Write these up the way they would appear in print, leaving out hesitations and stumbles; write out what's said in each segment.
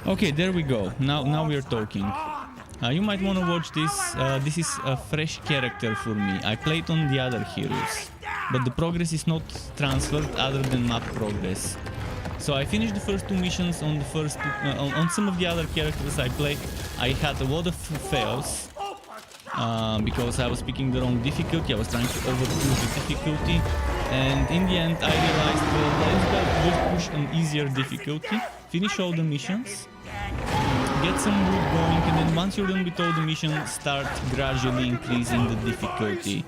Okay, there we go. Now we're talking. You might want to watch this. This is a fresh character for me. I played on the other heroes, but the progress is not transferred other than map progress. So I finished the first two missions on the first on some of the other characters I played. I had a lot of fails because I was picking the wrong difficulty. I was trying to overpush the difficulty, and in the end I realized, well, let's push an easier difficulty, finish all the missions, get some loot going, and then once you're done with all the missions, start gradually increasing the difficulty.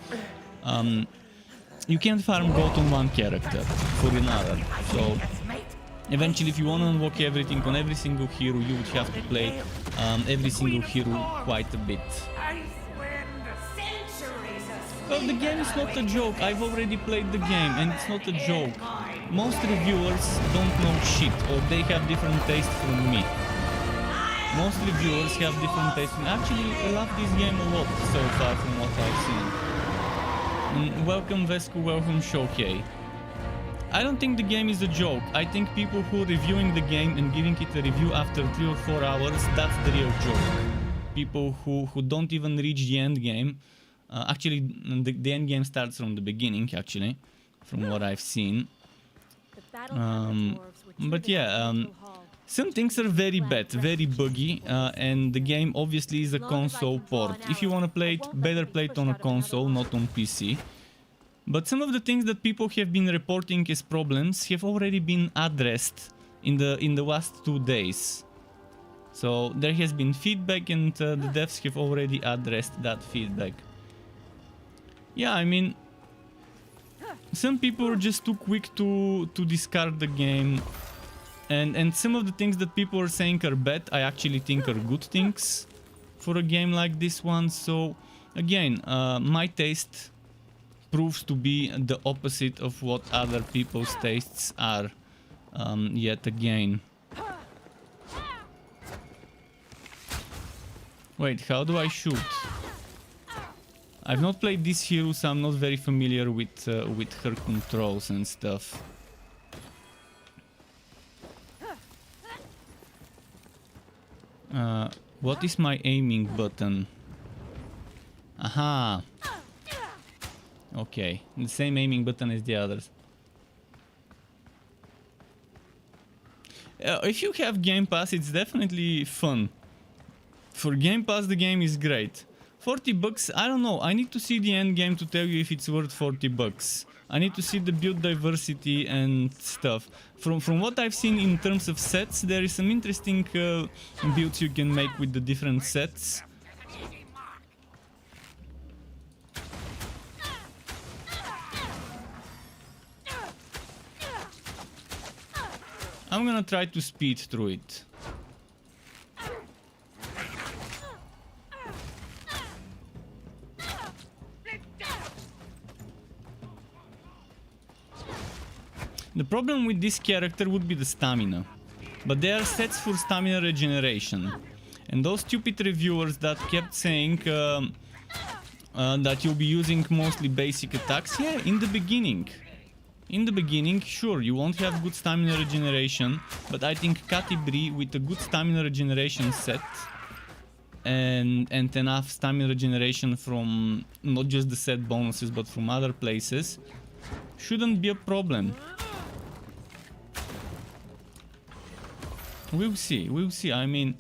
You can't farm gold on one character for another, so eventually if you want to unlock everything on every single hero, you would have to play every single hero quite a bit. Well, the game is not a joke. I've already played the game and it's not a joke. Most reviewers don't know shit, or they have different taste from me. Most reviewers have different taste. Actually, I love this game a lot so far from what I've seen. Welcome Vesku, welcome Shokei. I don't think the game is a joke. I think people who are reviewing the game and giving it a review after 3 or 4 hours, that's the real joke. People who don't even reach the end game. Actually, the end game starts from the beginning, actually, from what I've seen. But yeah, some things are very bad, very buggy, and the game obviously is a console port. If you want to play it, better play it on a console, not on PC. But some of the things that people have been reporting as problems have already been addressed in the last 2 days. So there has been feedback, and the devs have already addressed that feedback. Yeah, I mean, some people are just too quick to discard the game, and some of the things that people are saying are bad, I actually think are good things for a game like this one. So again, my taste proves to be the opposite of what other people's tastes are, yet again. Wait, how do I shoot? I've not played this hero, so I'm not very familiar with her controls and stuff. What is my aiming button? Aha! Okay, the same aiming button as the others. If you have Game Pass, it's definitely fun. For Game Pass, the game is great. 40 bucks, I don't know. I need to see the end game to tell you if it's worth 40 bucks. I need to see the build diversity and stuff. From what I've seen in terms of sets, there is some interesting builds you can make with the different sets. I'm gonna try to speed through it. The problem with this character would be the stamina, but there are sets for stamina regeneration, and those stupid reviewers that kept saying that you'll be using mostly basic attacks, yeah, in the beginning, sure, you won't have good stamina regeneration, but I think Katibri with a good stamina regeneration set and enough stamina regeneration from not just the set bonuses but from other places shouldn't be a problem. We'll see, we'll see. I mean,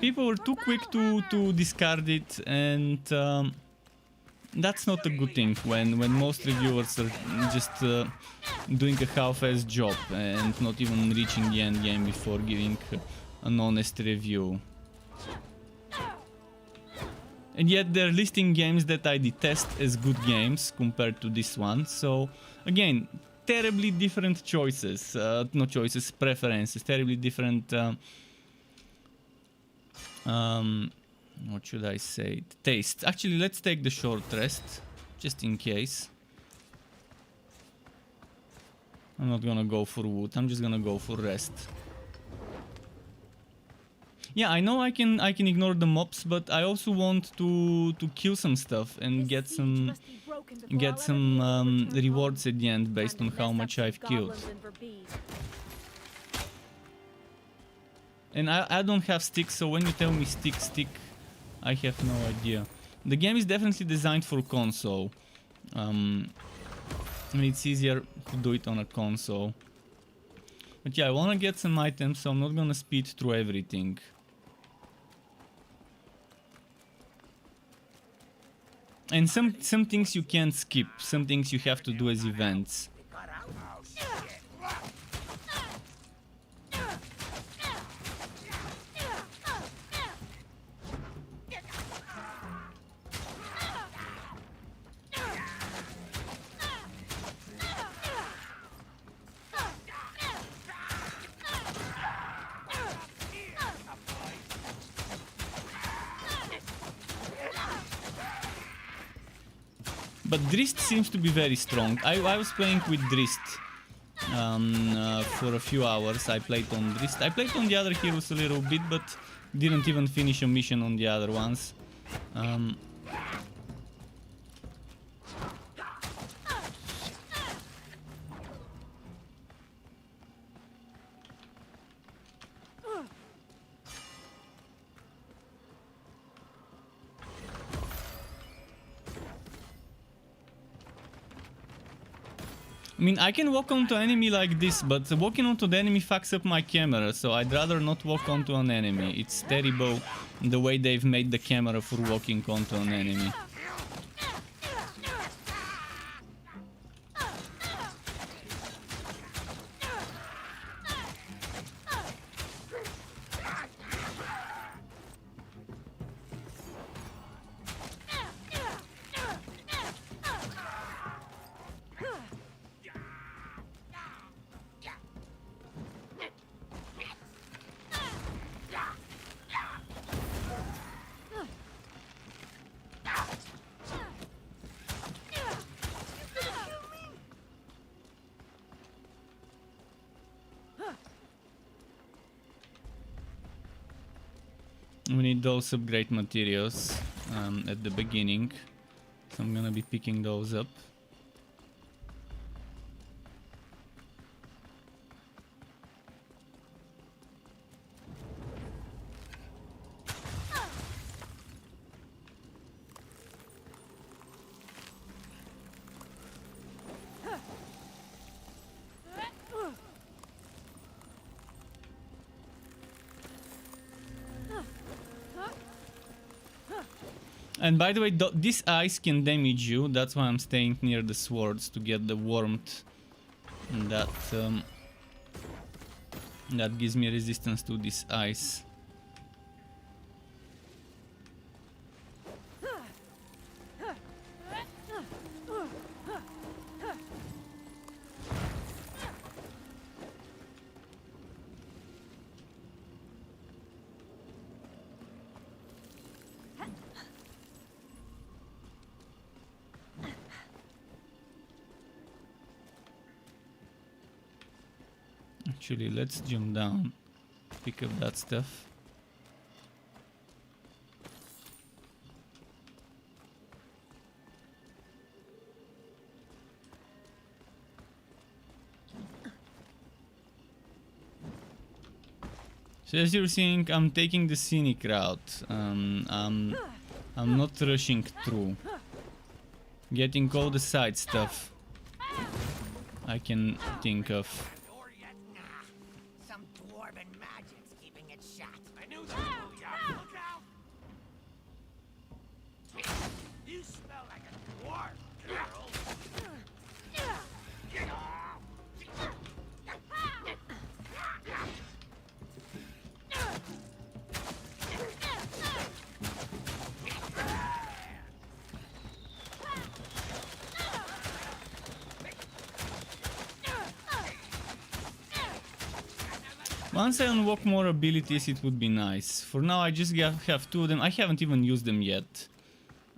people are too quick to discard it, and that's not a good thing when most reviewers are just doing a half-ass job and not even reaching the end game before giving an honest review. And yet they're listing games that I detest as good games compared to this one, so again, terribly different choices, not choices, preferences, terribly different, what should I say, taste. Actually, let's take the short rest, just in case. I'm not gonna go for wood, I'm just gonna go for rest. Yeah, I know I can ignore the mobs, but I also want to kill some stuff and get some rewards at the end based on how much I've killed. And I don't have sticks, so when you tell me stick, I have no idea. The game is definitely designed for console. And it's easier to do it on a console. But yeah, I wanna get some items, so I'm not gonna speed through everything. And some things you can't skip, some things you have to do as events. But Drist seems to be very strong. I was playing with Drist for a few hours. I played on Drist. I played on the other heroes a little bit, but didn't even finish a mission on the other ones. I mean, I can walk onto an enemy like this, but walking onto the enemy fucks up my camera, so I'd rather not walk onto an enemy. It's terrible the way they've made the camera for walking onto an enemy. We need those upgrade materials at the beginning, so I'm gonna be picking those up. And by the way, this ice can damage you. That's why I'm staying near the swords, to get the warmth. And that gives me resistance to this ice. Actually, let's jump down, pick up that stuff. So as you're seeing, I'm taking the scenic route. I'm not rushing through. Getting all the side stuff I can think of. Once I unlock more abilities, it would be nice. For now, I just have two of them. I haven't even used them yet.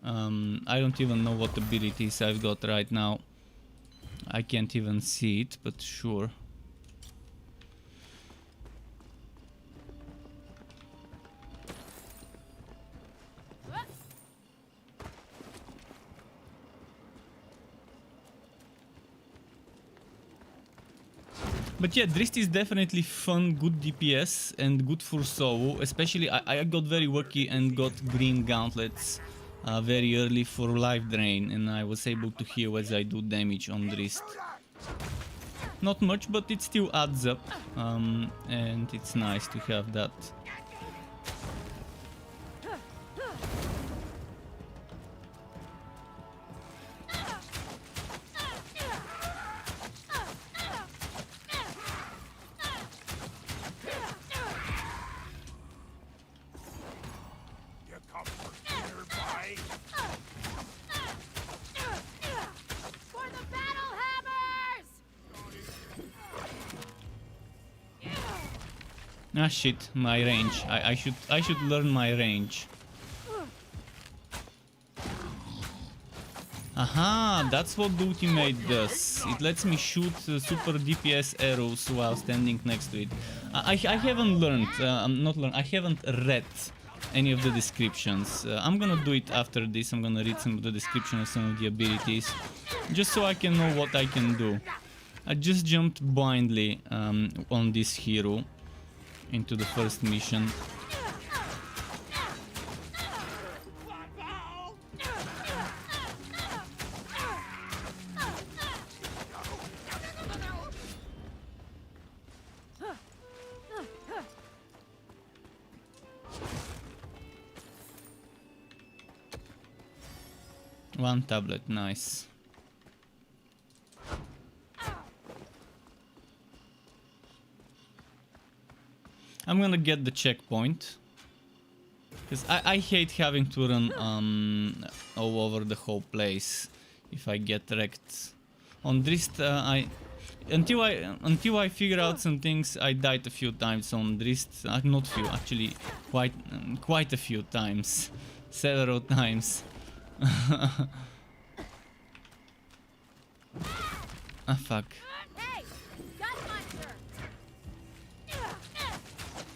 I don't even know what abilities I've got right now. I can't even see it, but sure. But yeah, Drist is definitely fun, good DPS and good for solo. Especially I got very lucky and got green gauntlets very early for life drain, and I was able to heal as I do damage on Drist. Not much, but it still adds up, and it's nice to have that. Ah shit, my range. I should learn my range. Aha, that's what the ultimate does. It lets me shoot super DPS arrows while standing next to it. I haven't learned, I haven't read any of the descriptions. I'm gonna do it after this. I'm gonna read some of the description of some of the abilities, just so I can know what I can do. I just jumped blindly on this hero into the first mission. One tablet, nice. I'm gonna get the checkpoint, because I hate having to run all over the whole place if I get wrecked. On Drist, until I figure out some things, I died a few times on Drist. Not few, actually, quite a few times, several times. Ah fuck. Hey, got monster.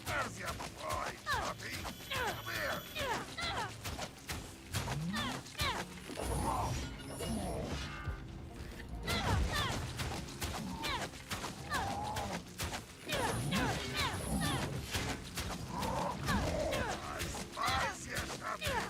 There's your boy, puppy. Come here. I spies you, puppy.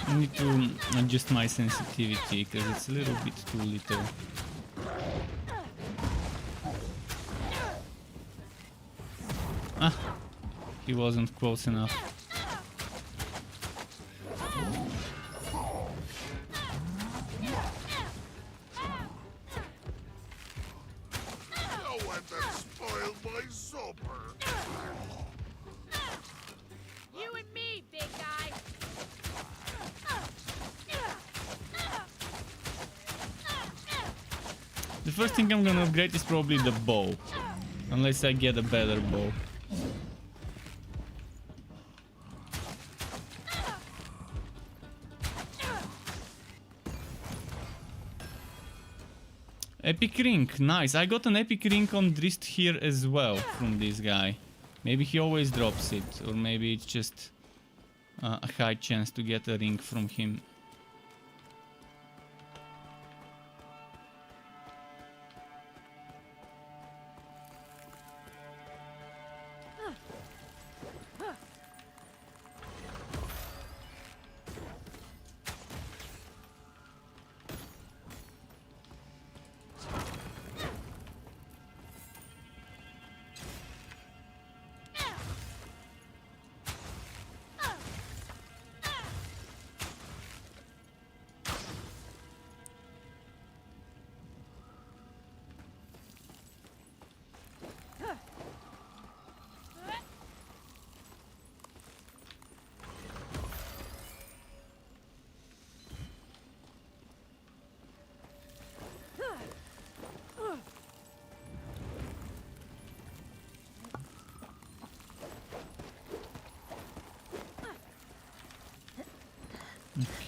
I need to adjust my sensitivity because it's a little bit too little. Ah, he wasn't close enough. No one that spoiled my supper. You and me, big guy. The first thing I'm gonna upgrade is probably the bow, unless I get a better bow. Epic ring, nice. I got an epic ring on Drist here as well from this guy. Maybe he always drops it, or maybe it's just a high chance to get a ring from him.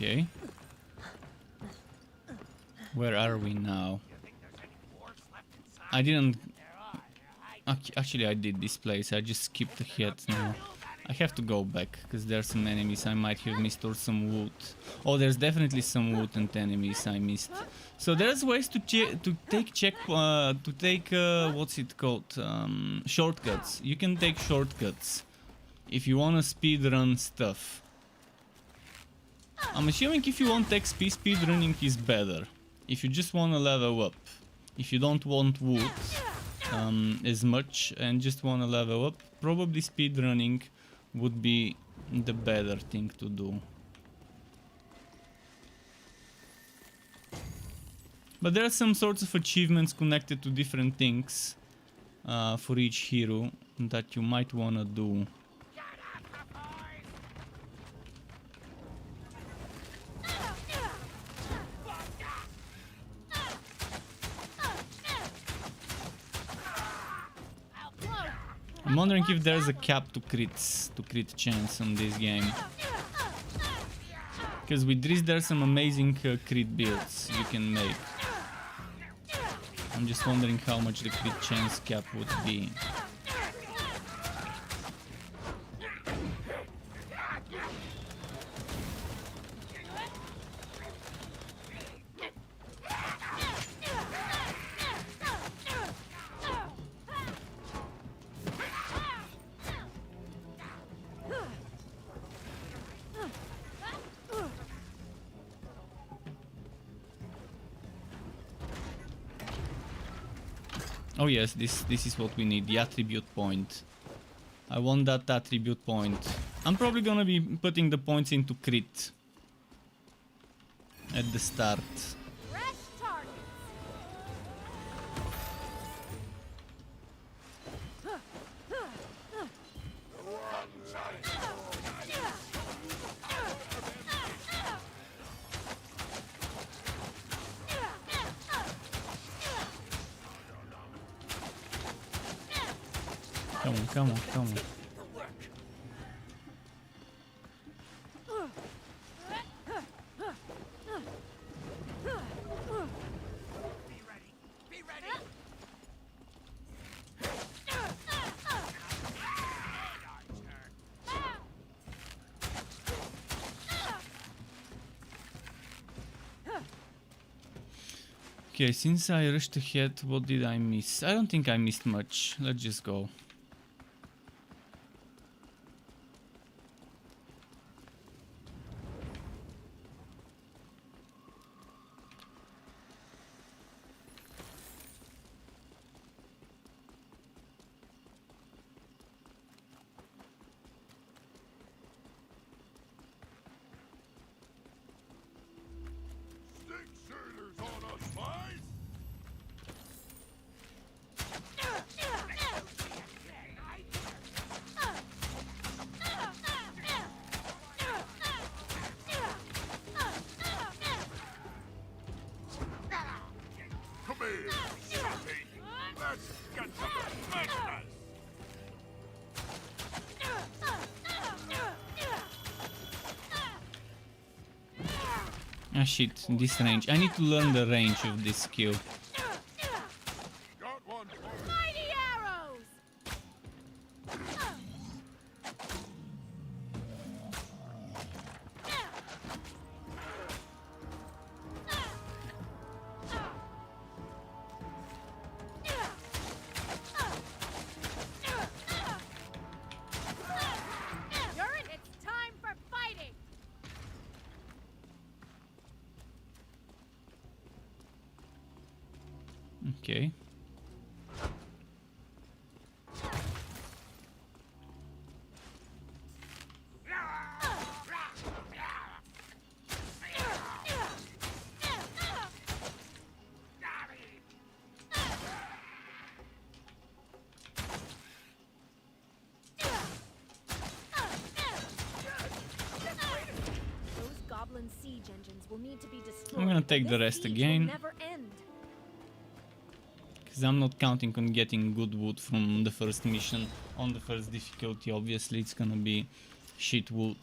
Okay. Where are we now? I didn't... Actually, I did this place. I just skipped ahead now. I have to go back, because there are some enemies I might have missed, or some wood. Oh, there's definitely some wood and enemies I missed. So there's ways to take what's it called? Shortcuts. You can take shortcuts if you wanna speedrun stuff. I'm assuming if you want XP, speedrunning is better. If you just wanna level up. If you don't want wood as much and just wanna level up, probably speedrunning would be the better thing to do. But there are some sorts of achievements connected to different things for each hero that you might wanna do. I'm wondering if there's a cap to crit chance on this game. Because with this there's some amazing crit builds you can make. I'm just wondering how much the crit chance cap would be. Oh yes, this is what we need, the attribute point. I want that attribute point. I'm probably gonna be putting the points into crit at the start. Fresh targets. Come on, come on, come on. Be ready. Okay, since I rushed ahead, what did I miss? I don't think I missed much. Let's just go. Stick sailors on us, boys. Come here, Shotty. Let's get to the business. Ah shit, this range. I need to learn the range of this skill. Got one for you. Mighty arrows. Urine, it's time for fighting. Okay. Those goblin siege engines will need to be destroyed. I'm gonna or take the this rest siege again. will never end. Because I'm not counting on getting good wood from the first mission. On the first difficulty, obviously, it's gonna be shit wood.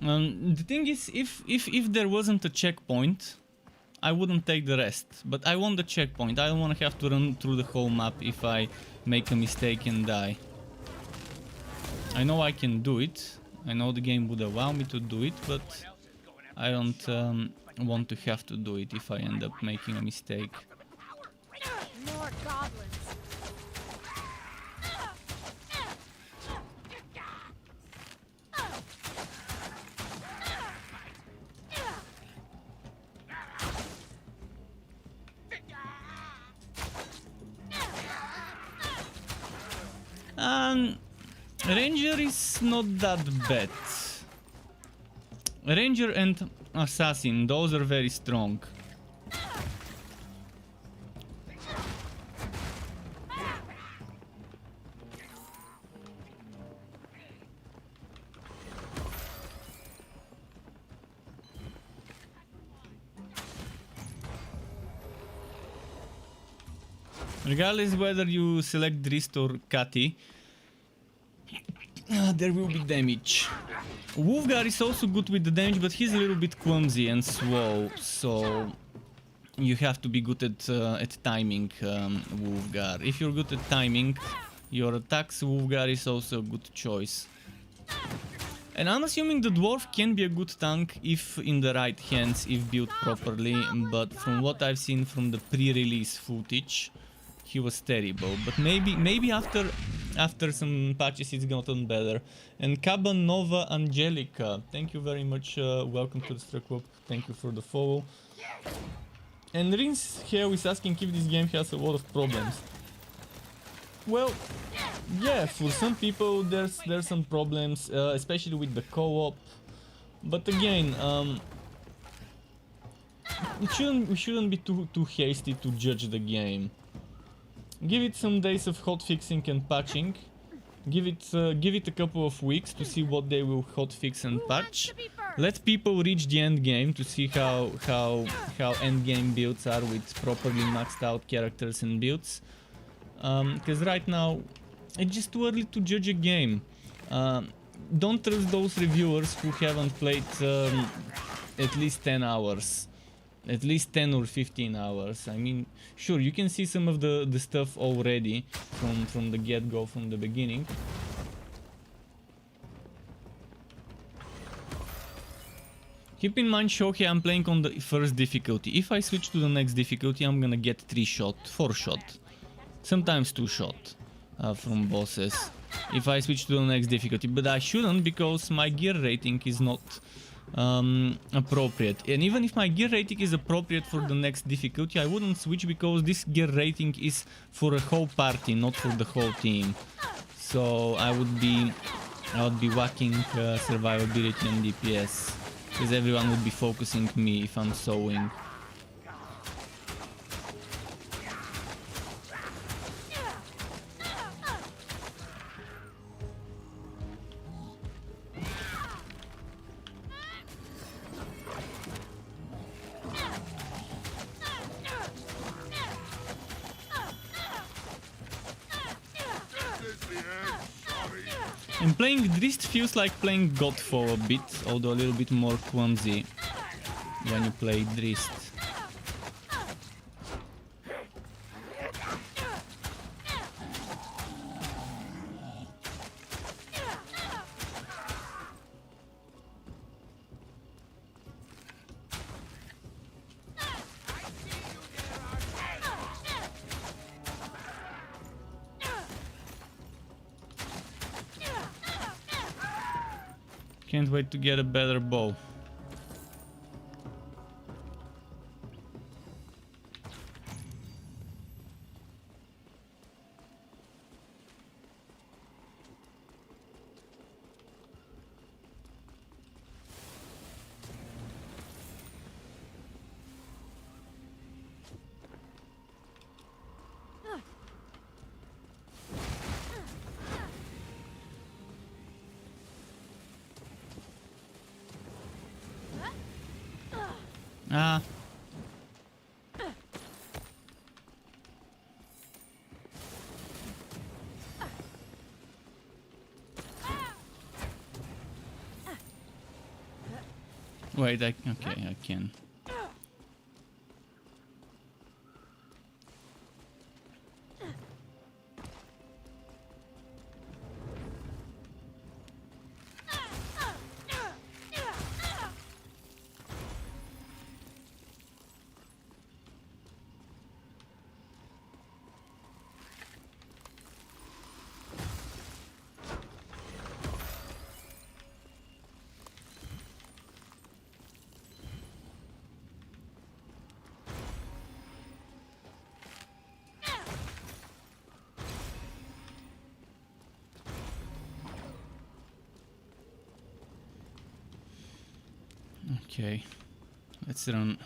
The thing is, if there wasn't a checkpoint, I wouldn't take the rest. But I want the checkpoint. I don't want to have to run through the whole map if I make a mistake and die. I know I can do it. I know the game would allow me to do it, but I don't want to have to do it if I end up making a mistake. More goblins. Ranger is not that bad. Ranger and Assassin, those are very strong. Regardless whether you select Drist or Kati, there will be damage. Wolfgar is also good with the damage, but he's a little bit clumsy and slow, so you have to be good at timing Wolfgar. If you're good at timing your attacks, Wolfgar is also a good choice. And I'm assuming the dwarf can be a good tank if in the right hands, if built properly, but from what I've seen from the pre-release footage, he was terrible. But maybe after some patches it's gotten better. And Caban Nova Angelica, thank you very much, welcome to the Struck Club, thank you for the follow. And Rins Hell is asking if this game has a lot of problems. Well, yeah, for some people there's some problems, especially with the co-op. But again, we shouldn't be too hasty to judge the game. Give it some days of hotfixing and patching. Give it a couple of weeks to see what they will hotfix and patch. Let people reach the end game to see how end game builds are with properly maxed out characters and builds. Because right now it's just too early to judge a game. Don't trust those reviewers who haven't played at least 10 hours. At least 10 or 15 hours. I mean, sure, you can see some of the stuff already from the get-go, from the beginning. Keep in mind, Shohei, I'm playing on the first difficulty. If I switch to the next difficulty, I'm gonna get 3-shot, 4-shot, sometimes 2-shot from bosses. If I switch to the next difficulty, but I shouldn't because my gear rating is not appropriate. And even if my gear rating is appropriate for the next difficulty, I wouldn't switch because this gear rating is for a whole party, not for the whole team. So I would be whacking survivability and DPS because everyone would be focusing me if I'm sewing. And playing Drist feels like playing Godfall a bit, although a little bit more clumsy when you play Drist. Can't wait to get a better bow. Ah. Wait, okay, I can. Okay, let's run.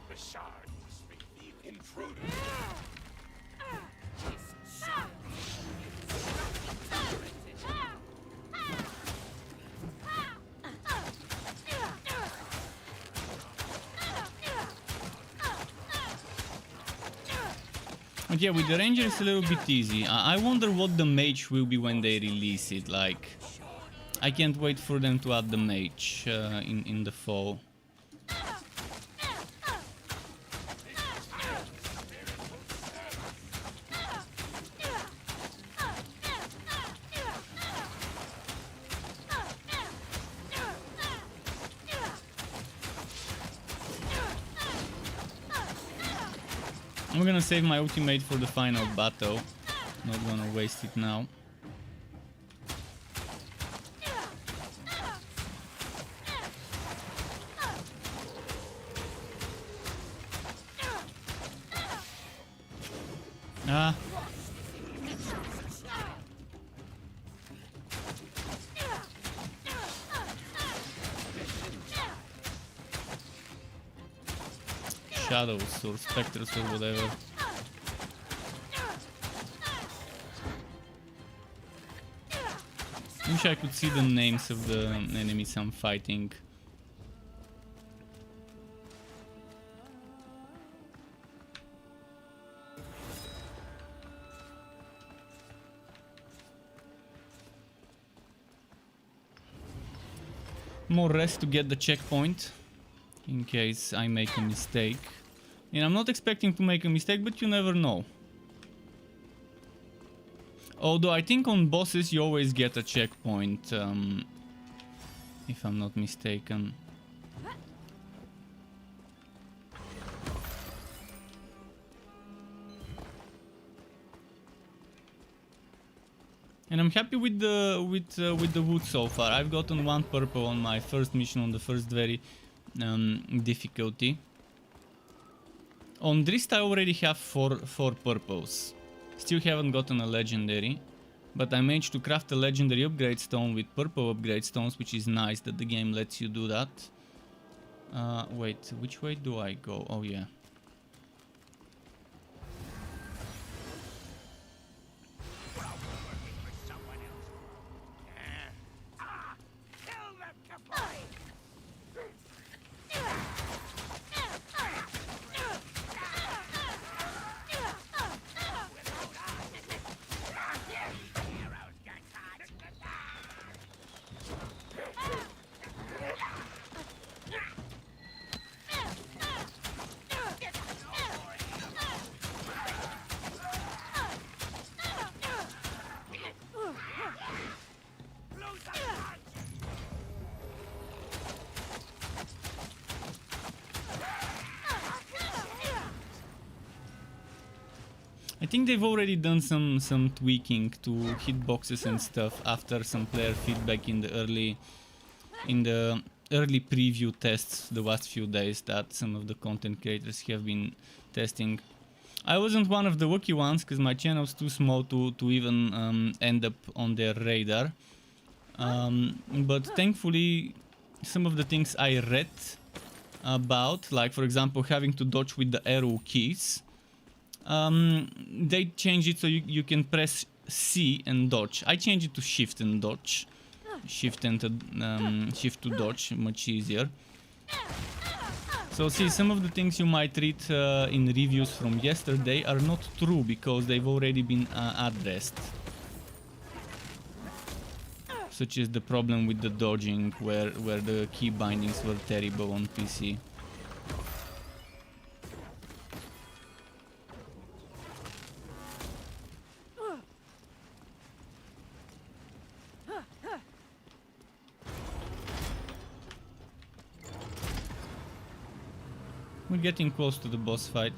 The shard must reveal intruders. But yeah, with the ranger it's a little bit easy. I wonder what the mage will be when they release it. Like, I can't wait for them to add the mage in the fall. I'm gonna save my ultimate for the final battle. Not gonna waste it now. Ah. Shadows or specters or whatever. Wish I could see the names of the enemies I'm fighting. More rest to get the checkpoint in case I make a mistake. And I'm not expecting to make a mistake, but you never know. Although I think on bosses you always get a checkpoint, if I'm not mistaken. And I'm happy with the wood so far. I've gotten 1 purple on my first mission on the first very difficulty. On Drist I already have 4 purples. Still haven't gotten a legendary, but I managed to craft a legendary upgrade stone with purple upgrade stones, which is nice that the game lets you do that. Wait, which way do I go? Oh yeah. I think they've already done some tweaking to hitboxes and stuff after some player feedback in the early preview tests the last few days that some of the content creators have been testing. I wasn't one of the lucky ones because my channel's too small to even end up on their radar. But thankfully some of the things I read about, like for example having to dodge with the arrow keys, they changed it so you can press C and dodge. I changed it to shift and dodge. Shift to dodge, much easier. So see, some of the things you might read in reviews from yesterday are not true because they've already been addressed. Such as the problem with the dodging, where the key bindings were terrible on PC. We're getting close to the boss fight.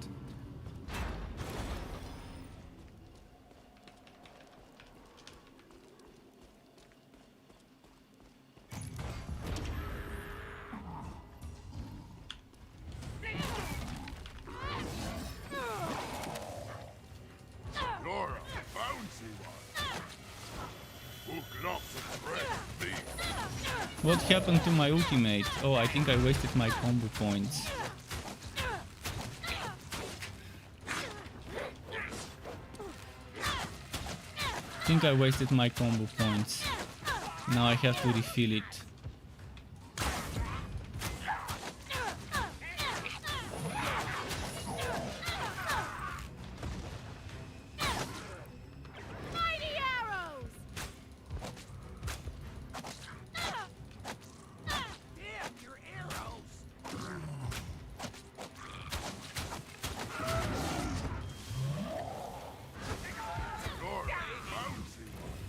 You're a bouncy one. Who loves a fresh beef? What happened to my ultimate? Oh, I think I wasted my combo points. I think I wasted my combo points. Now I have to refill it. Mighty arrows! Damn, your arrows! You're a bouncy one.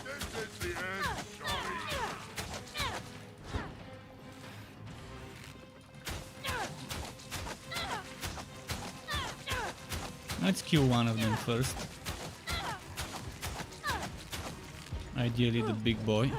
This is the end, Johnny. Let's kill one of them first. Ideally the big boy.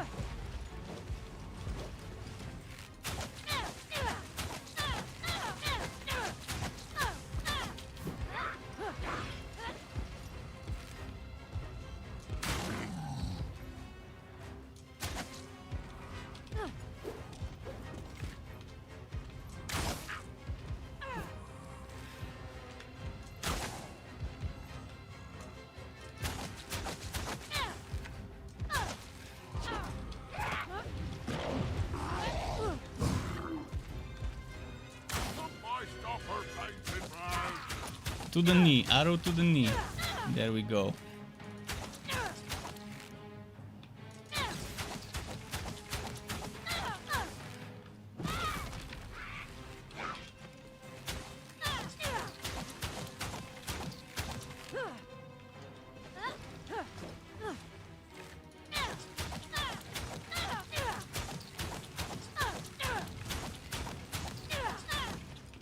Put my stopper painted round. To the knee, arrow to the knee. There we go.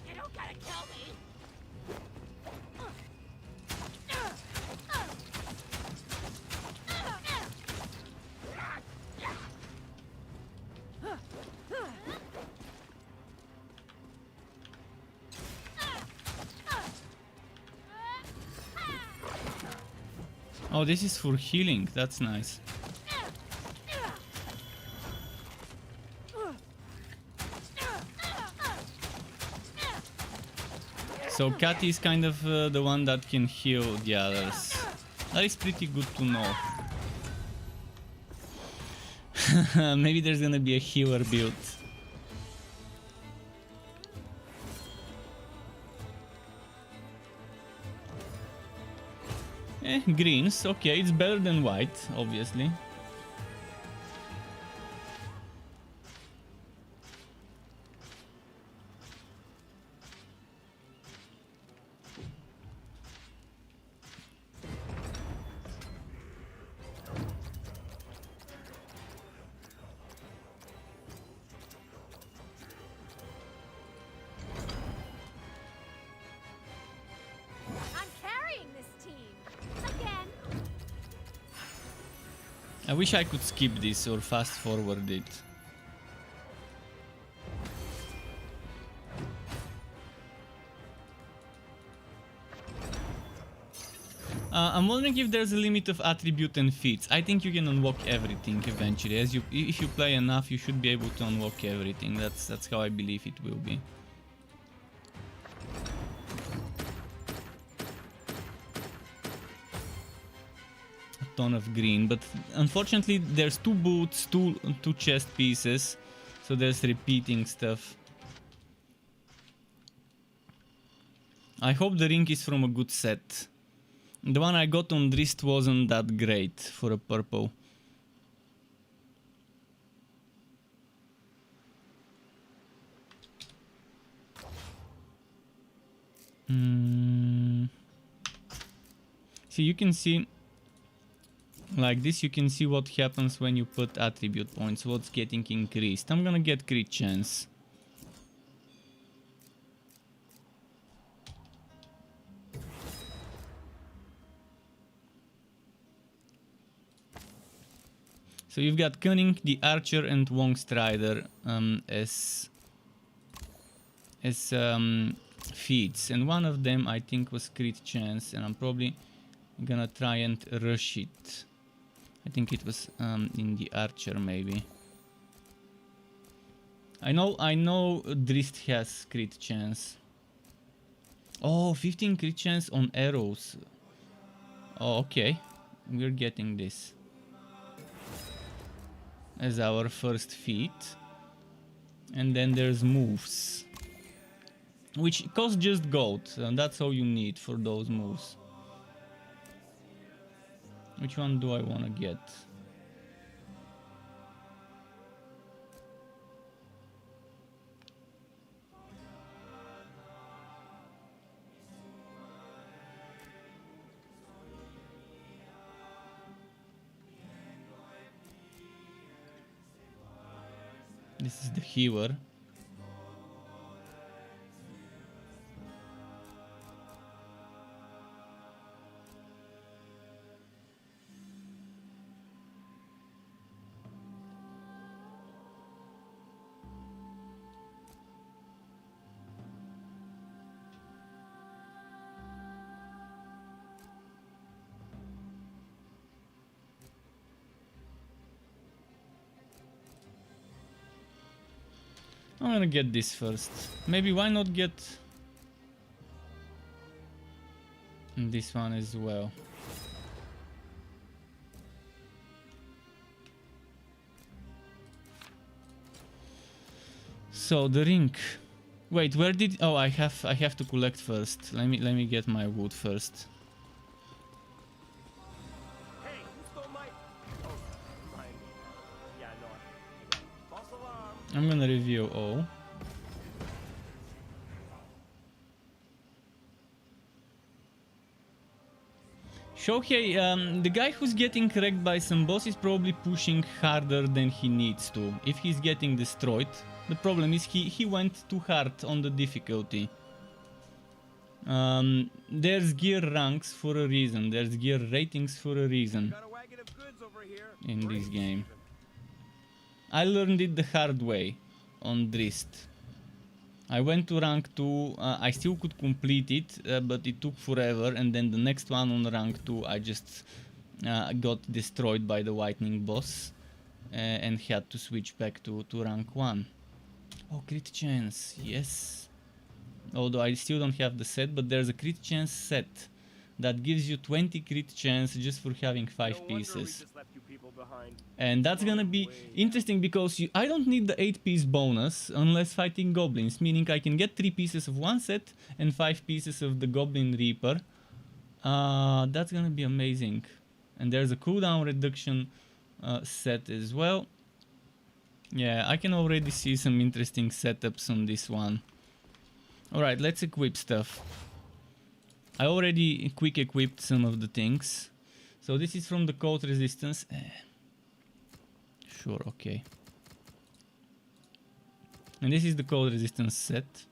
You don't gotta kill me! Oh, this is for healing. That's nice. So Cat is kind of the one that can heal the others. That is pretty good to know. Maybe there's gonna be a healer build. Greens, okay, it's better than white, obviously. I'm carrying this team. Again. I wish I could skip this or fast forward it. I'm wondering if there's a limit of attribute and feats. I think you can unlock everything eventually. If you play enough, you should be able to unlock everything. That's how I believe it will be. A ton of green, but unfortunately there's 2 boots, two chest pieces, so there's repeating stuff. I hope the ring is from a good set. The one I got on Drist wasn't that great for a purple. See, you can see like this, you can see what happens when you put attribute points, what's getting increased. I'm gonna get crit chance. So you've got Cunning, the Archer, and Wong Strider as feats, and one of them I think was crit chance, and I'm probably gonna try and rush it. I think it was in the Archer maybe. I know Drist has crit chance. Oh, 15 crit chance on arrows. Oh, okay, we're getting this as our first feat. And then there's moves, which cost just gold, and that's all you need for those moves. Which one do I want to get? This is the healer. I'm gonna get this first. Maybe why not get this one as well? So the ring. Wait, where did? Oh, I have to collect first. Let me get my wood first. Hey, who stole my... Oh, mine. Yeah, no. False alarm. I'm gonna review all. Shohei, the guy who's getting wrecked by some boss is probably pushing harder than he needs to. If he's getting destroyed, the problem is he went too hard on the difficulty. There's gear ranks for a reason. There's gear ratings for a reason Got a wagon of goods over here. in this game. I learned it the hard way on Drist. I went to rank 2, I still could complete it, but it took forever, and then the next one on rank 2 I just got destroyed by the whitening boss and had to switch back to rank 1. Oh, crit chance, yes. Although I still don't have the set, but there's a crit chance set that gives you 20 crit chance just for having 5 pieces. And that's gonna be interesting because I don't need the 8-piece bonus unless fighting goblins, meaning I can get 3 pieces of one set and 5 pieces of the Goblin Reaper. That's gonna be amazing. And there's a cooldown reduction set as well. Yeah, I can already see some interesting setups on this one. Alright, let's equip stuff. I already quick equipped some of the things. So this is from the cold resistance. Sure, okay. And this is the cold resistance set.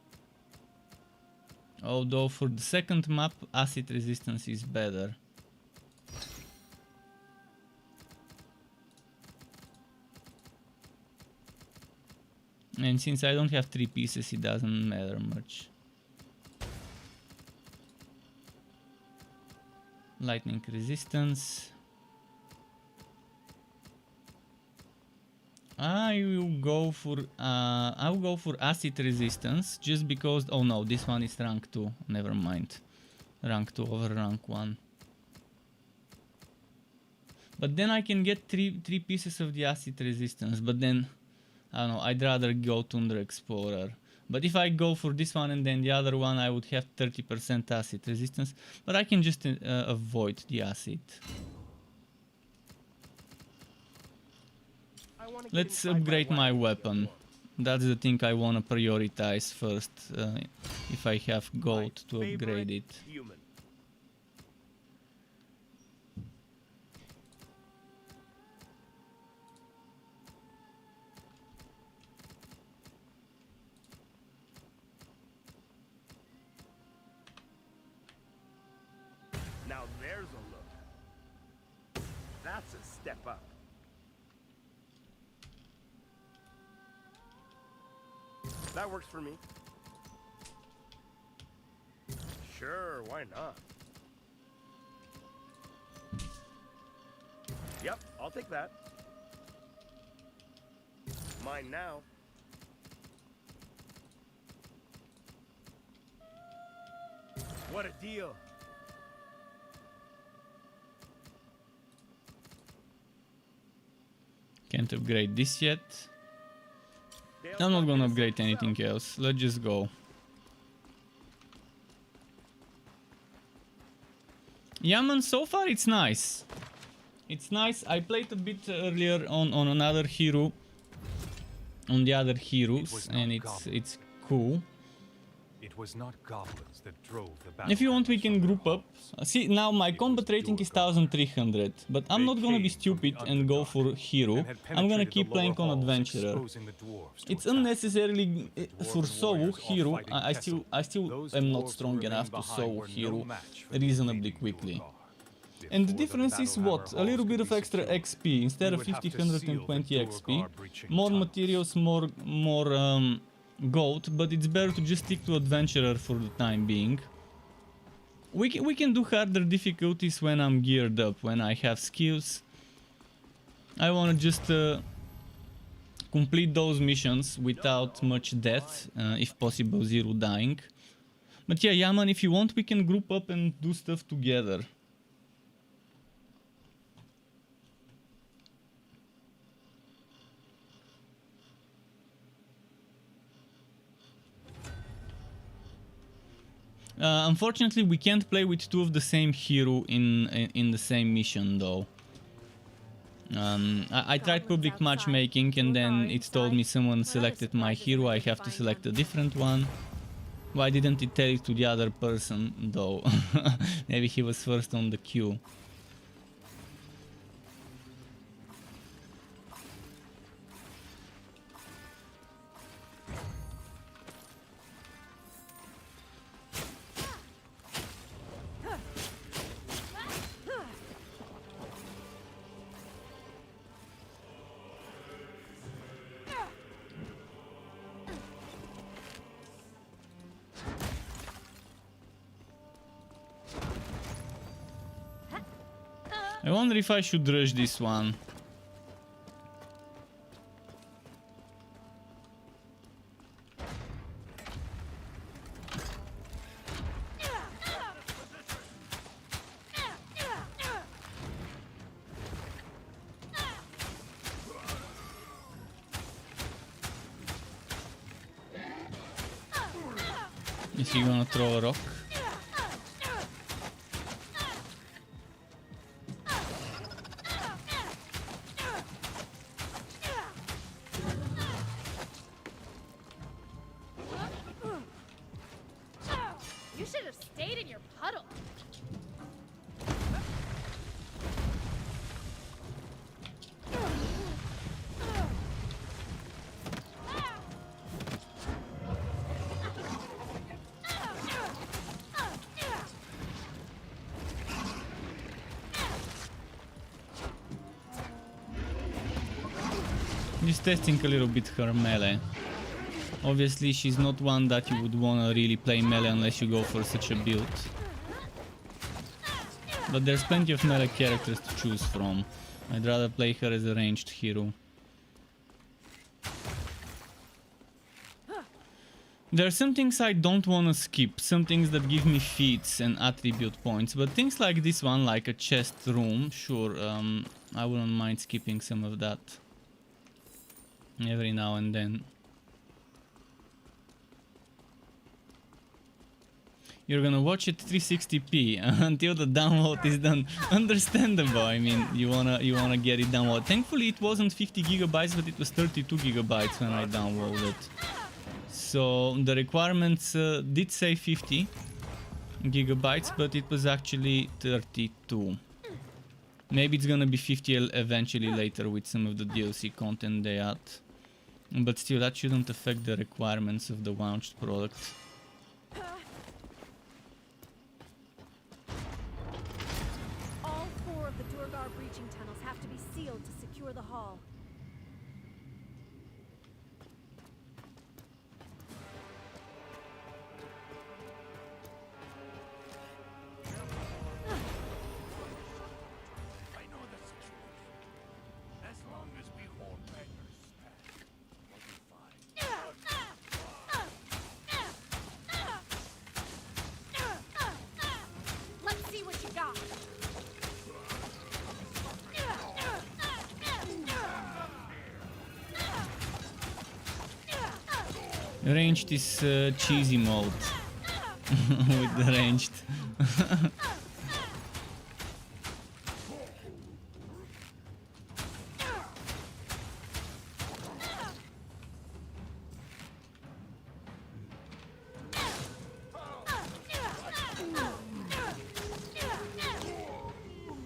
Although for the second map, acid resistance is better. And since I don't have 3 pieces, it doesn't matter much. Lightning resistance. I will go for acid resistance just because. Oh no, this one is rank 2. Never mind. Rank 2 over rank 1. But then I can get three pieces of the acid resistance. But then I don't know. I'd rather go Tundra Explorer. But if I go for this one and then the other one, I would have 30% acid resistance. But I can just avoid the acid. Let's upgrade my weapon. That's the thing I want to prioritize first. If I have gold to upgrade it. Human. Now there's a look. That's a step up. That works for me. Sure, why not? Yep, I'll take that. Mine now. What a deal. Can't upgrade this yet. I'm not gonna upgrade anything else. Let's just go. Yeah man, so far it's nice. It's nice. I played a bit earlier on another hero. On the other heroes, and it's cool. It was not goblins that drove the battle. If you want, we can group up. See, now my combat rating is 1300, but I'm not gonna be stupid and go for hero. I'm gonna keep playing on adventurer. It's unnecessarily for solo hero. I still am not strong enough to solo hero reasonably quickly. And the difference is what? A little bit of extra XP instead of 50-120 XP. More materials, more gold, but it's better to just stick to adventurer for the time being. We can do harder difficulties when I'm geared up, when I have skills. I wanna just complete those missions without much death, if possible 0 dying. But yeah, Yaman, if you want, we can group up and do stuff together. Unfortunately, we can't play with 2 of the same hero in the same mission, though. I tried public matchmaking, and then it told me someone selected my hero. I have to select a different one. Why didn't it tell it to the other person, though? Maybe he was first on the queue. I wonder if I should rush this one. Is he gonna throw a rock? You should have stayed in your puddle. Just testing a little bit her melee. Obviously she's not one that you would wanna really play melee unless you go for such a build. But there's plenty of melee characters to choose from. I'd rather play her as a ranged hero. There are some things I don't want to skip, some things that give me feats and attribute points, but things like this one, like a chest room, sure, I wouldn't mind skipping some of that every now and then. You're gonna watch it 360p until the download is done. Understandable. I mean, you wanna get it downloaded. Thankfully, it wasn't 50 gigabytes, but it was 32 gigabytes when I downloaded. So the requirements did say 50 gigabytes, but it was actually 32. Maybe it's gonna be 50 eventually later with some of the DLC content they add. But still, that shouldn't affect the requirements of the launched product. All 4 of the Durgar breaching tunnels have to be sealed to secure the hall. I know the situation. As long as we hold Magnus' path, we'll be fine. Let's see what you got. Ranged is cheesy mode with the ranged.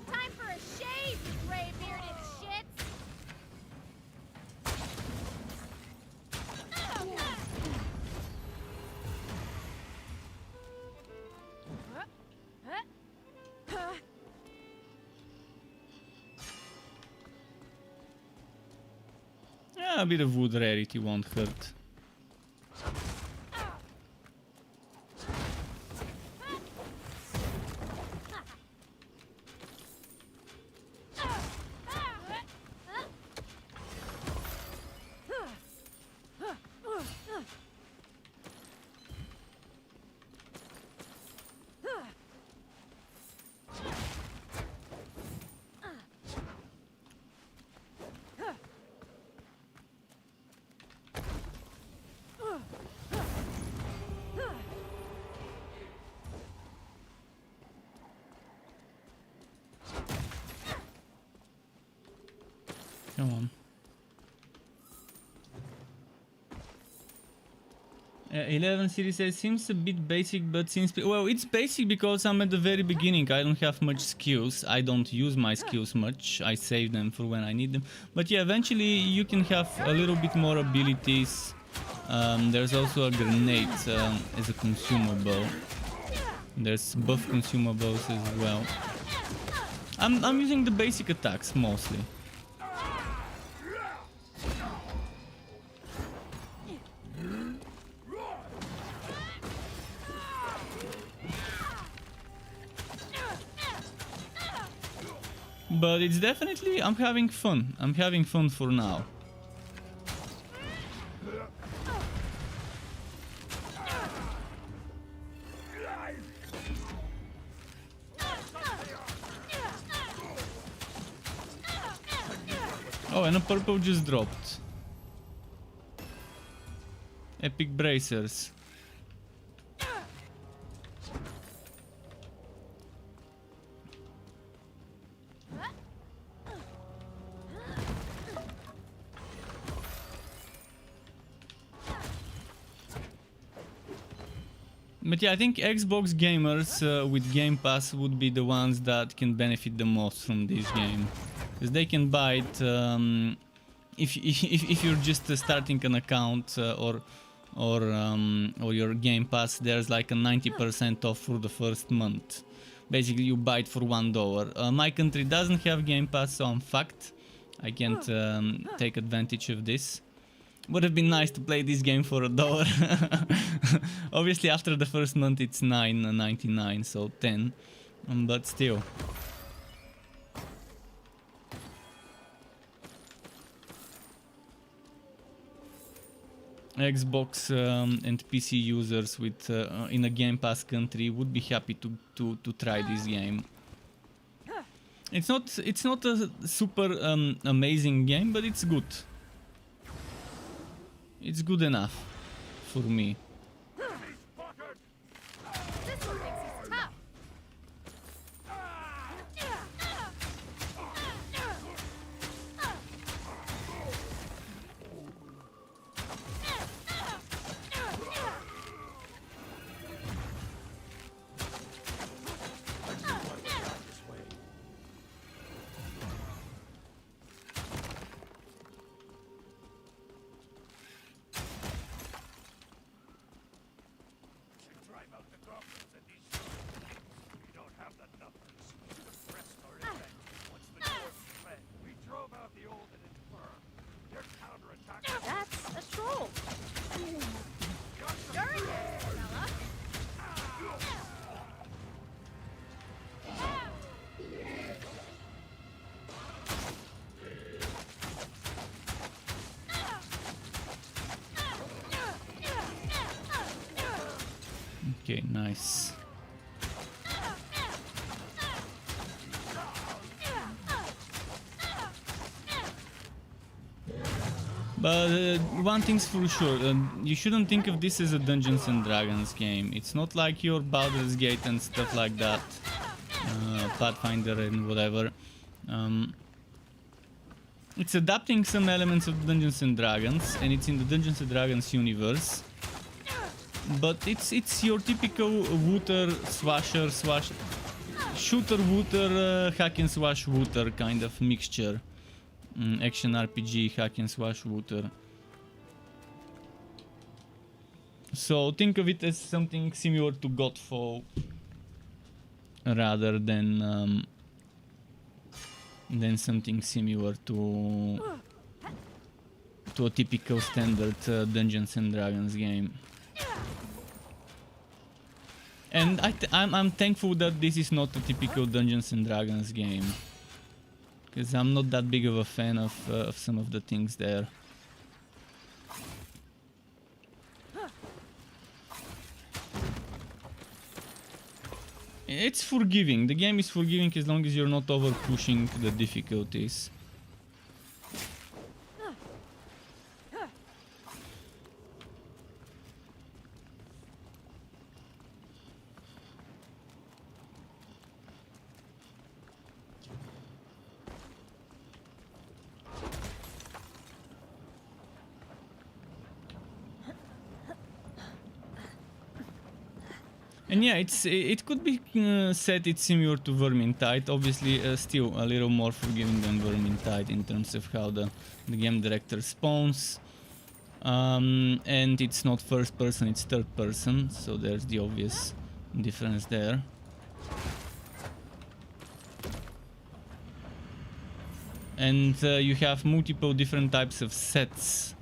Time for a shave, you gray-bearded shits. Yeah, a bit of wood rarity won't hurt. Come on. 11 series A seems a bit basic, but seems... Well, it's basic because I'm at the very beginning. I don't have much skills. I don't use my skills much. I save them for when I need them. But yeah, eventually you can have a little bit more abilities. There's also a grenade as a consumable. There's buff consumables as well. I'm using the basic attacks mostly. But it's definitely, I'm having fun. I'm having fun for now. Oh, and a purple just dropped. Epic bracers. But yeah, I think Xbox gamers with Game Pass would be the ones that can benefit the most from this game, because they can buy it if you're just starting an account or your Game Pass. There's like a 90% off for the first month. Basically, you buy it for $1. My country doesn't have Game Pass, so I'm fucked. I can't take advantage of this. Would have been nice to play this game for $1. Obviously, after the first month, it's $9.99, so $10. But still. Xbox and PC users with in a Game Pass country would be happy to try this game. It's not a super amazing game, but it's good. It's good enough for me. This one thinks he's tough. Drive out the goblins and these shits. We don't have the numbers to press our revenge. Once the dwarves fled, we drove out the old and infirm. Their counterattack. That's a troll. You're in there, fella. Okay, nice. But one thing's for sure, you shouldn't think of this as a Dungeons and Dragons game. It's not like your Baldur's Gate and stuff like that, Pathfinder and whatever. It's adapting some elements of Dungeons and Dragons, and it's in the Dungeons and Dragons universe. But it's your typical wooter shooter wooter hack and slash wooter kind of mixture. Action RPG hack and slash wooter. So think of it as something similar to Godfall rather than something similar to a typical standard Dungeons and Dragons game. And I'm thankful that this is not a typical Dungeons and Dragons game, because I'm not that big of a fan of some of the things there. It's forgiving. The game is forgiving as long as you're not over pushing the difficulties. And yeah, it could be said it's similar to Vermintide, obviously still a little more forgiving than Vermintide in terms of how the game director spawns. And it's not first person, it's third person, so there's the obvious difference there. And you have multiple different types of sets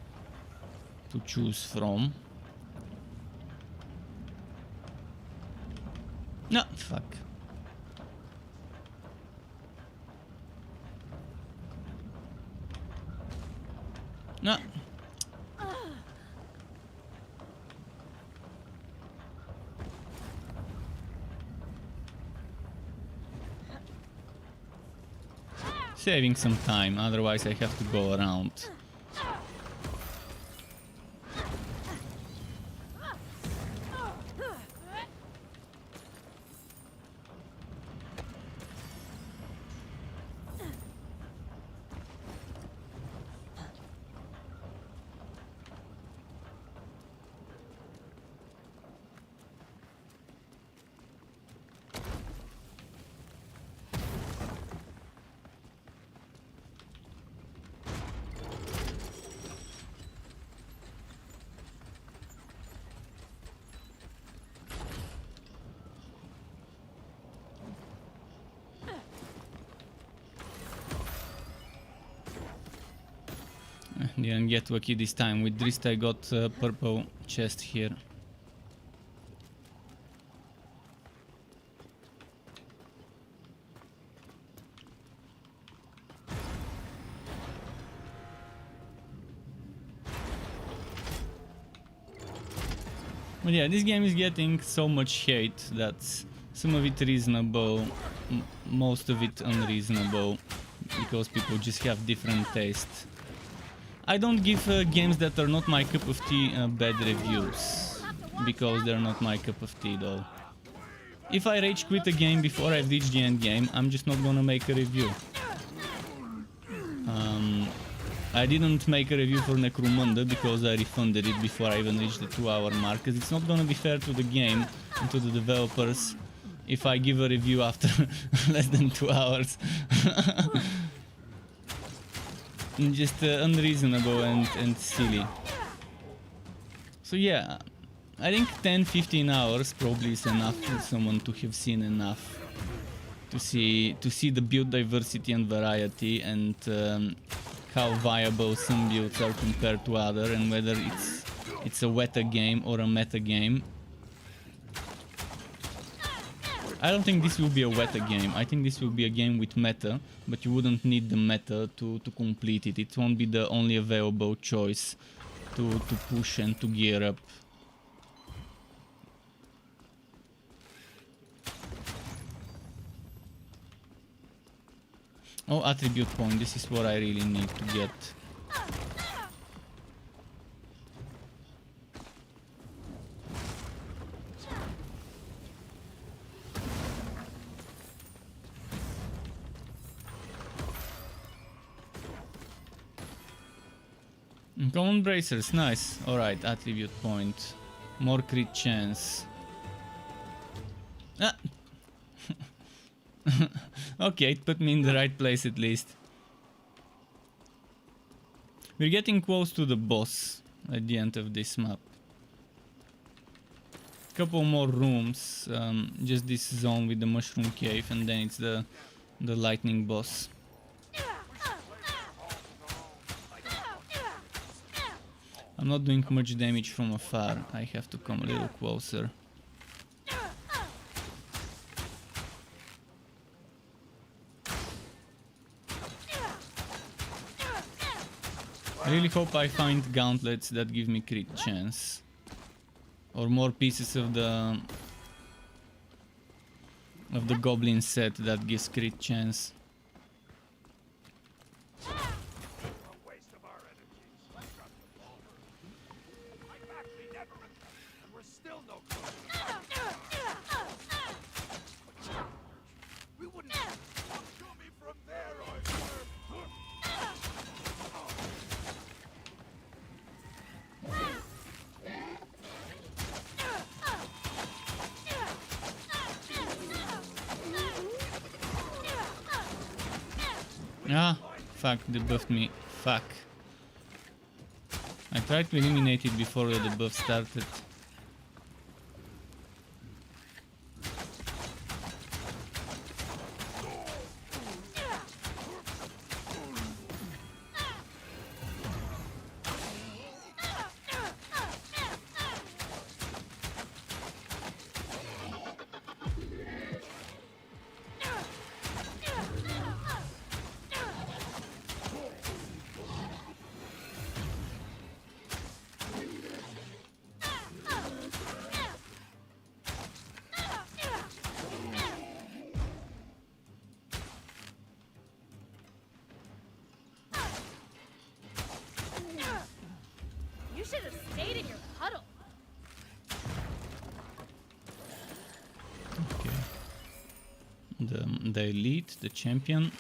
to choose from. No, fuck. No. Saving some time, otherwise I have to go around. Didn't get lucky this time. With Drist I got a purple chest here. But yeah, this game is getting so much hate that some of it reasonable, most of it unreasonable, because people just have different taste. I don't give games that are not my cup of tea bad reviews, because they're not my cup of tea though. If I rage quit a game before I've reached the end game, I'm just not gonna make a review. I didn't make a review for Necromunda because I refunded it before I even reached the 2-hour mark, because it's not gonna be fair to the game and to the developers if I give a review after less than 2 hours. Just unreasonable and silly. So yeah, I think 10-15 hours probably is enough for someone to have seen enough to see the build diversity and variety, and how viable some builds are compared to other, and whether it's a weta game or a meta game. I don't think this will be a weta game. I think this will be a game with meta, but you wouldn't need the meta to complete it. It won't be the only available choice to push and to gear up. Oh, attribute point. This is what I really need to get. Common bracers, nice. Alright, attribute point. More crit chance. Ah. Okay, it put me in the right place at least. We're getting close to the boss at the end of this map. Couple more rooms, just this zone with the mushroom cave, and then it's the lightning boss. I'm not doing much damage from afar. I have to come a little closer. I really hope I find gauntlets that give me crit chance, or more pieces of the goblin set that gives crit chance. A waste of our energies. Let's drop the ball. My back we never recovered, and we're still no closer. We wouldn't show me from there, I swear. Ah, fuck, they buffed me. Fuck. I tried to eliminate it before the buff started. You should have stayed in your puddle. Okay. The elite, the champion.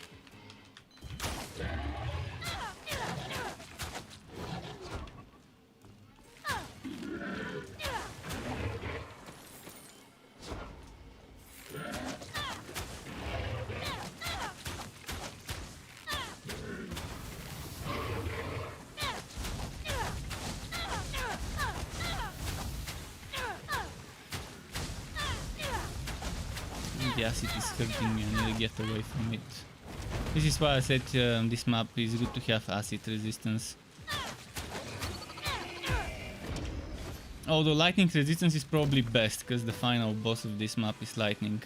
The acid is hurting me, I need to get away from it. This is why I said this map is good to have acid resistance. Although lightning resistance is probably best, because the final boss of this map is lightning.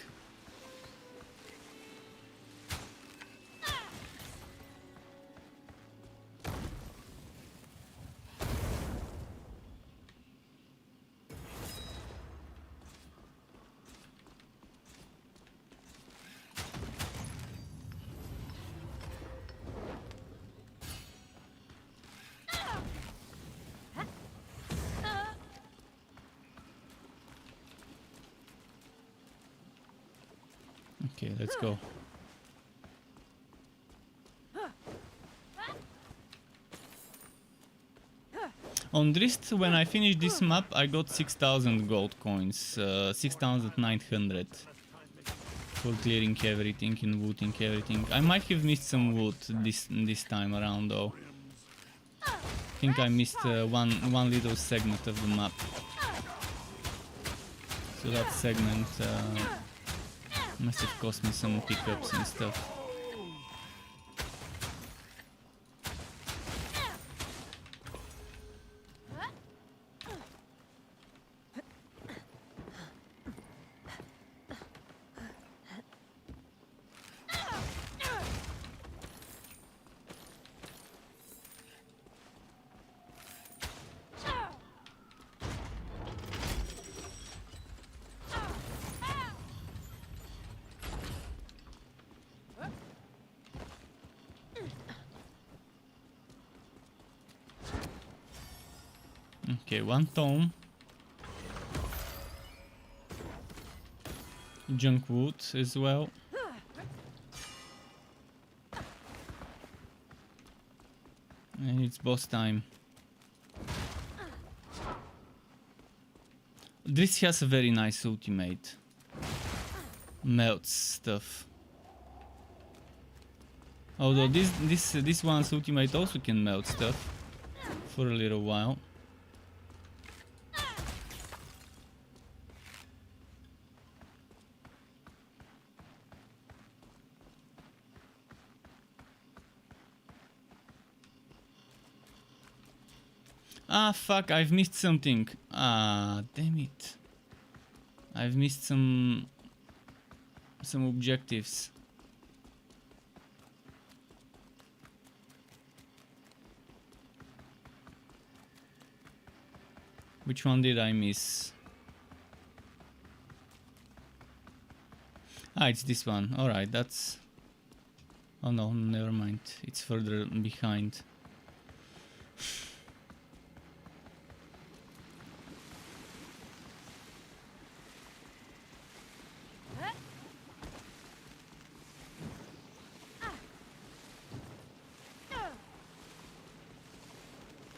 Okay, let's go. On Drist, when I finished this map, I got 6,000 gold coins, 6,900 for clearing everything and looting everything. I might have missed some loot this time around though. I think I missed one little segment of the map. So that segment must have cost me some pickups and stuff. Okay, one tome. Junk wood as well. And it's boss time. This has a very nice ultimate. Melts stuff. Although this one's ultimate also can melt stuff for a little while. Ah, fuck, I've missed something. Ah, damn it. I've missed some objectives. Which one did I miss? Ah, it's this one. Alright, that's... Oh no, never mind. It's further behind.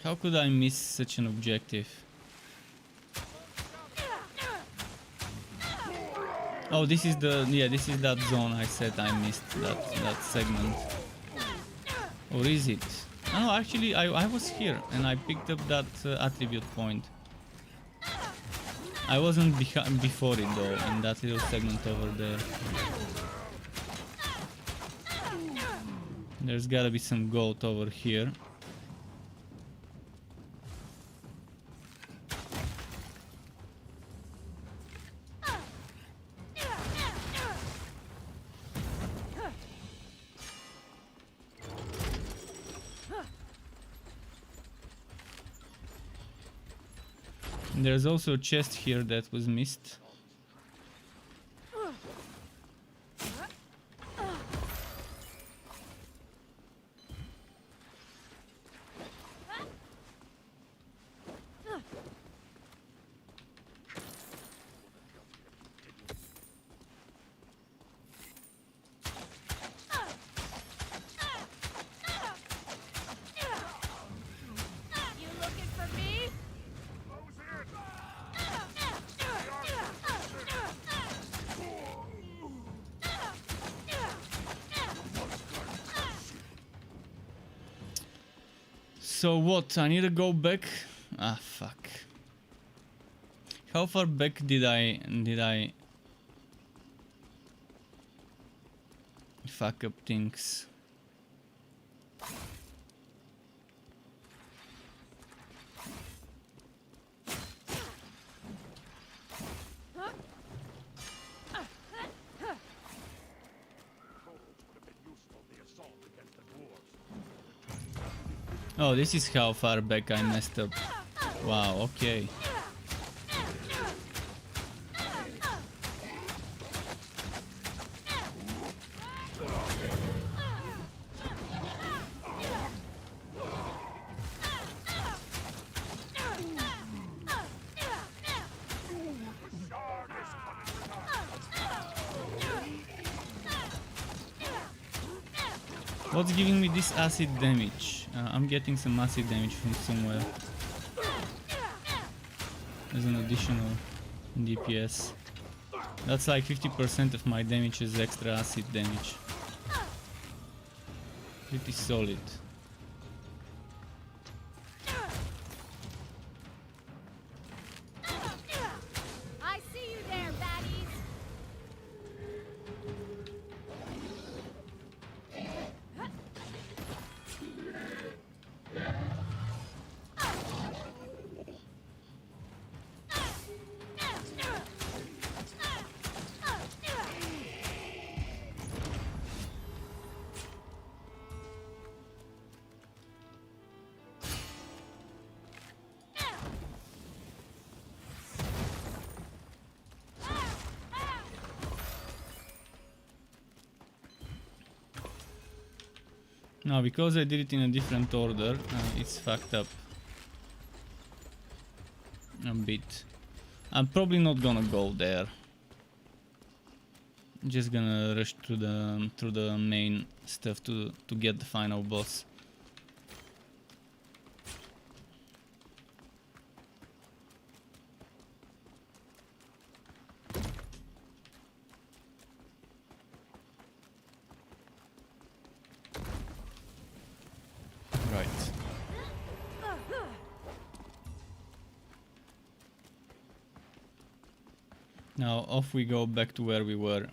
How could I miss such an objective? Oh, this is the... yeah, this is that zone I said I missed, that segment. Or is it? Oh, no, actually I was here and I picked up that attribute point. I wasn't before it though, in that little segment over there. There's gotta be some gold over here. There's also a chest here that was missed. You looking for me? So what? I need to go back? Ah, fuck. How far back did I fuck up things? Oh, this is how far back I messed up. Wow, okay. What's giving me this acid damage? I'm getting some acid damage from somewhere. As an additional DPS. That's like 50% of my damage is extra acid damage. Pretty solid. I see you there, baddies. Now, because I did it in a different order, it's fucked up a bit. I'm probably not gonna go there. Just gonna rush through the main stuff to get the final boss. Right. Now off we go back to where we were.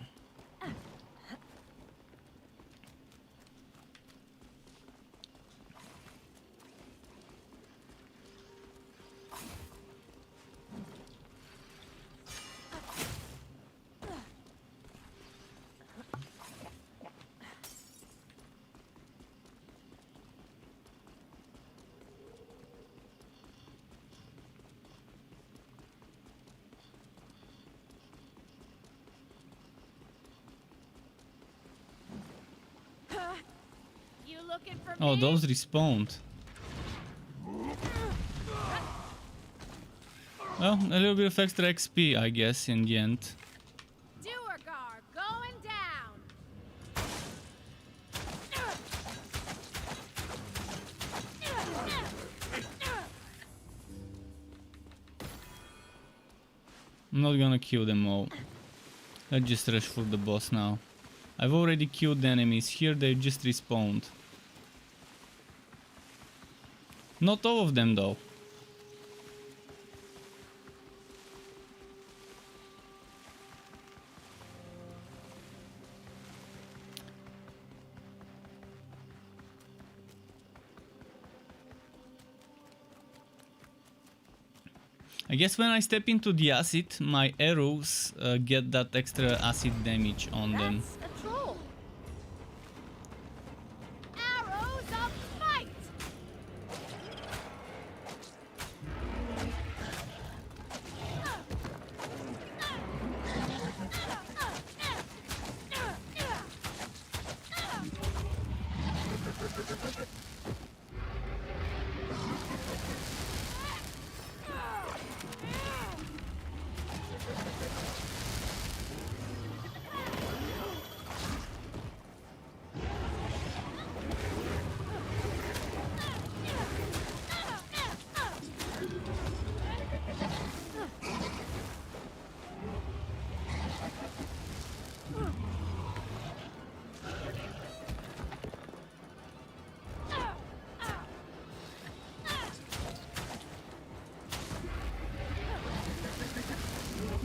You looking for Oh, me? those respawned. Well, a little bit of extra XP, I guess, in the end. Duergar going down. I'm not gonna kill them all. Let's just rush for the boss now. I've already killed the enemies here, they just respawned. Not all of them though. I guess when I step into the acid, my arrows get that extra acid damage on them. That's a troll. Arrows of fight.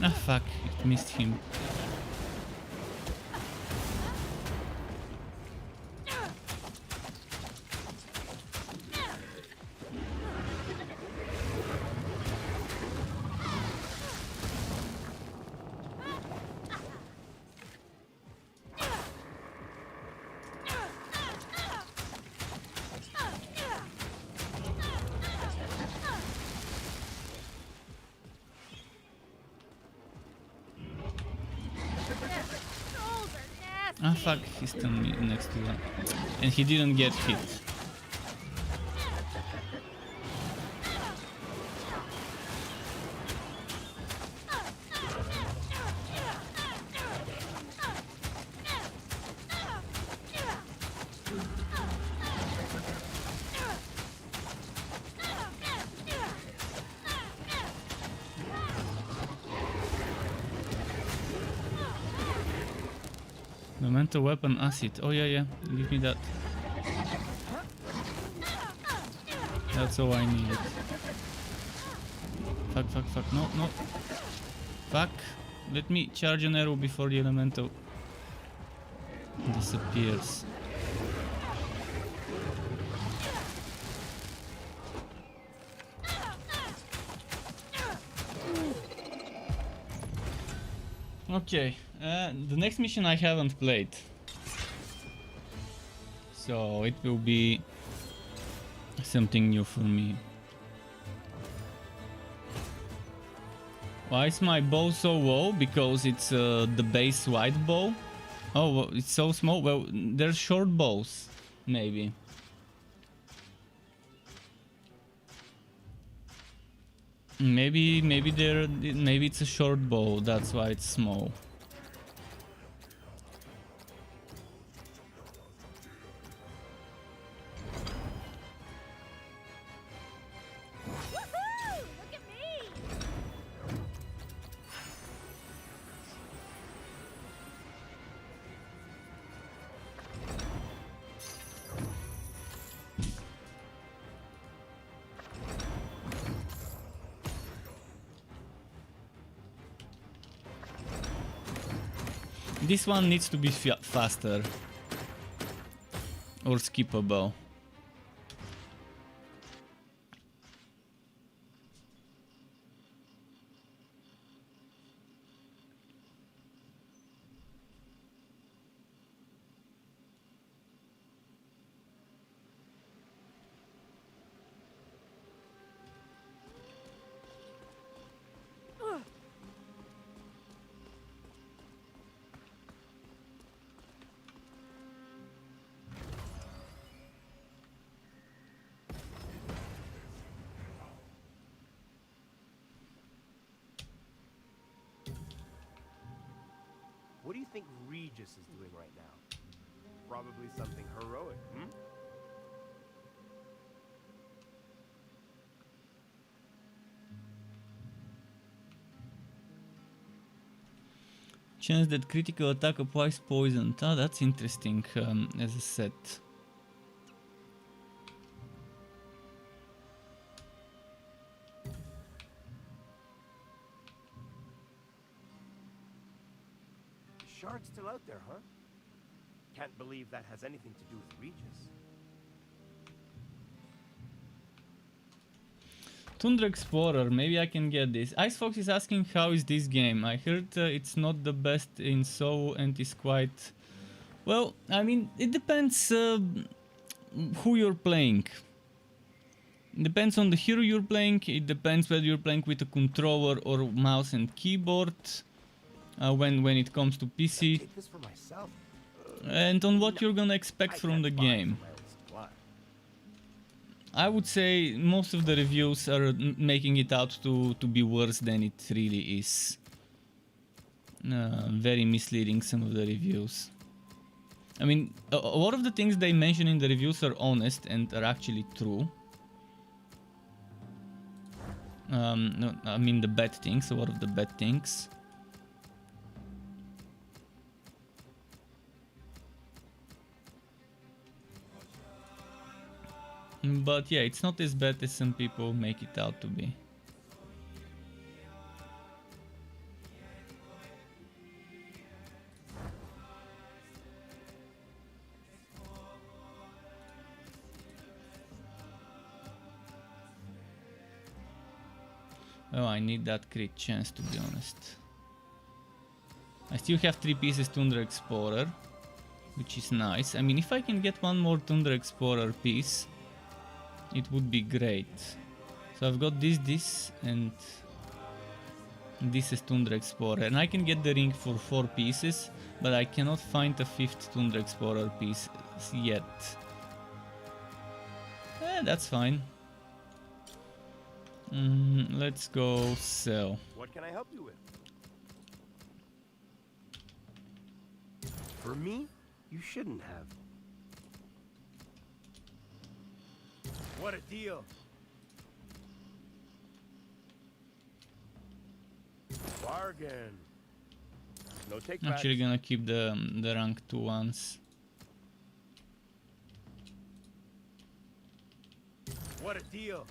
Ah fuck, it missed him. Trolls are nasty. Ah fuck, he's still next to her. And he didn't get hit. Memento weapon acid. Oh yeah, give me that. That's all I need. Fuck, no. Fuck. Let me charge an arrow before the elemental disappears. Okay, the next mission I haven't played, so it will be something new for me. Why is my bow so low? Because it's the base wide bow. Oh, well, it's so small. Well, there's short bows, maybe. Maybe it's a short bow. That's why it's small. Woohoo! Look at me! This one needs to be faster or skippable. What do you think Regis is doing right now? Probably something heroic, hmm? Chance that critical attack applies poison. Oh, that's interesting as a set. Shard's still out there, huh? Can't believe that has anything to do with Regis. Tundra Explorer, maybe I can get this. Ice Fox is asking how is this game. I heard it's not the best in SoW and is quite... Well, I mean, it depends who you're playing. It depends on the hero you're playing, it depends whether you're playing with a controller or mouse and keyboard. When it comes to PC. Take this for myself. And on what you're gonna expect from the game. I would say most of the reviews are making it out to be worse than it really is. Very misleading, some of the reviews. I mean, a lot of the things they mention in the reviews are honest and are actually true. No, I mean the bad things, a lot of the bad things. But yeah, it's not as bad as some people make it out to be. Oh, I need that crit chance, to be honest. I still have 3 pieces Tundra Explorer, which is nice. I mean, if I can get one more Tundra Explorer piece, it would be great. So I've got this, and this is Tundra Explorer. And I can get the ring for 4 pieces, but I cannot find a 5th Tundra Explorer piece yet. That's fine. Let's go sell. What can I help you with? For me, you shouldn't have. What a deal. Bargain. No take I'm back. actually gonna keep the rank 2 ones. What a deal.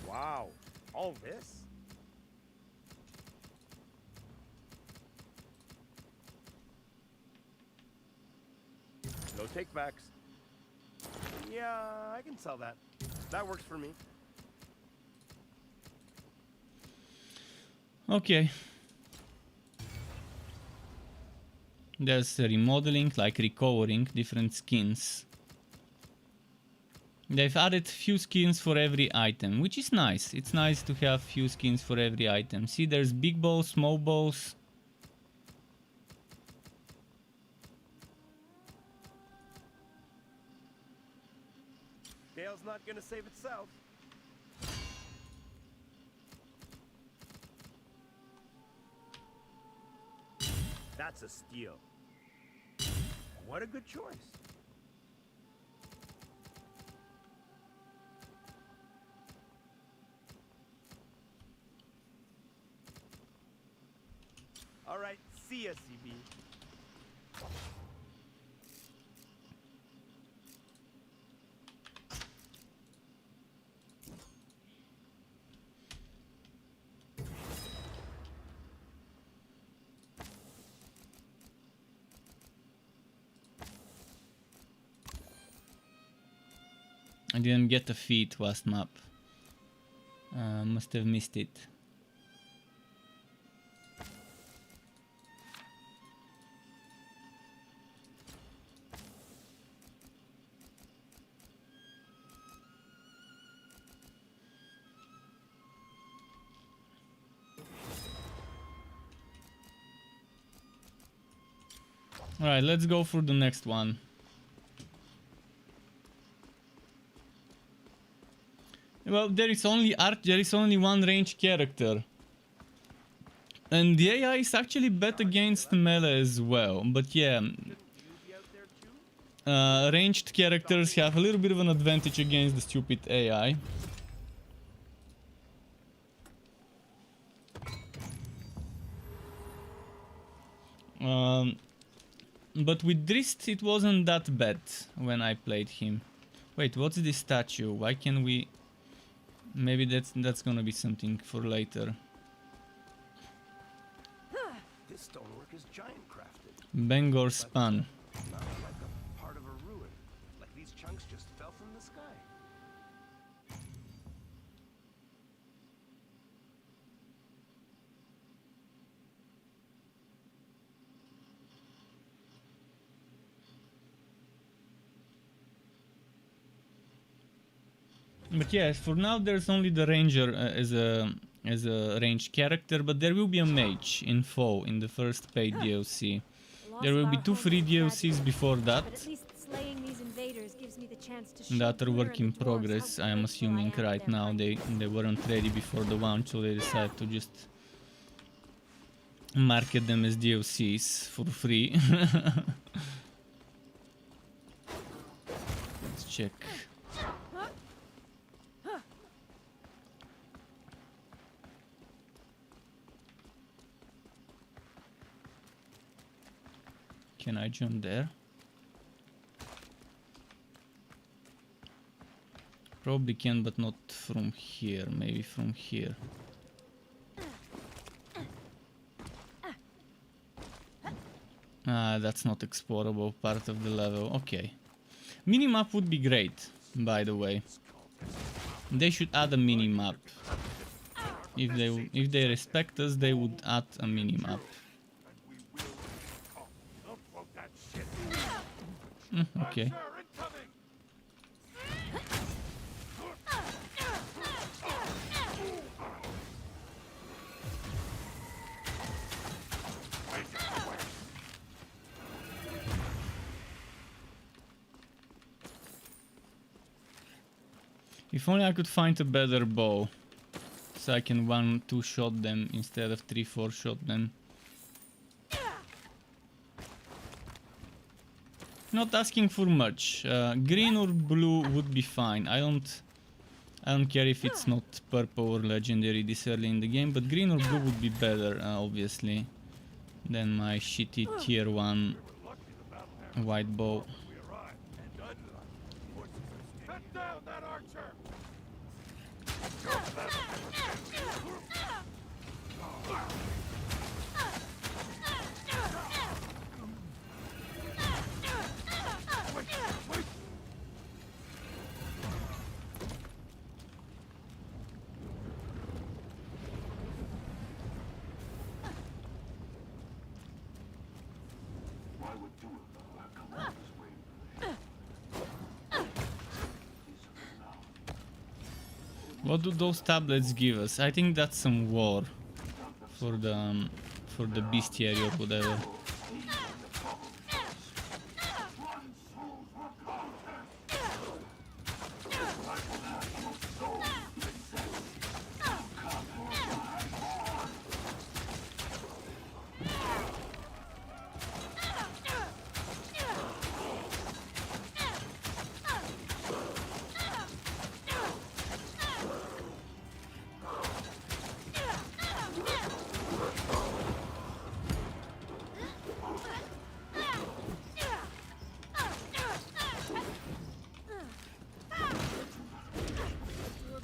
Wow. All this? No takebacks. Yeah, I can sell that. That works for me. Okay. There's remodeling, like recovering different skins. They've added few skins for every item, which is nice. It's nice to have few skins for every item. See, there's big balls, small balls. Dale's not gonna save itself. That's a steal. What a good choice. All right, see ya, CB. I didn't get a feat last map. Must have missed it. Alright, let's go for the next one. Well, there is only one range character. And the AI is actually bet against melee as well. But yeah, ranged characters have a little bit of an advantage against the stupid AI. But with Drist it wasn't that bad when I played him. Wait, what's this statue? Why can we... Maybe that's gonna be something for later. This stonework is giant crafted. Bangor span. Not like a part of a ruin. Like these chunks just fell from the sky. But yes, for now there's only the ranger as a ranged character, but there will be a mage in Foe in the first paid DLC. There will be 2 free DLCs before that. But at least slaying these invaders gives me the chance to That are work in progress, I am assuming right now. They weren't ready before the launch, so they decided to just market them as DLCs for free. Let's check. Can I jump there? Probably can, but not from here. Maybe from here. Ah, that's not explorable part of the level. Okay. Minimap would be great, by the way. They should add a minimap. If they respect us, they would add a minimap. Okay. If only I could find a better bow, so I can 1-2 shot them instead of 3-4 shot them. Not asking for much. Green or blue would be fine. I I don't care if it's not purple or legendary this early in the game, but green or blue would be better, obviously, than my shitty tier 1 white bow. We arrived, and unlucky. Cut down that archer! What do those tablets give us? I think that's some war for the bestiary or whatever.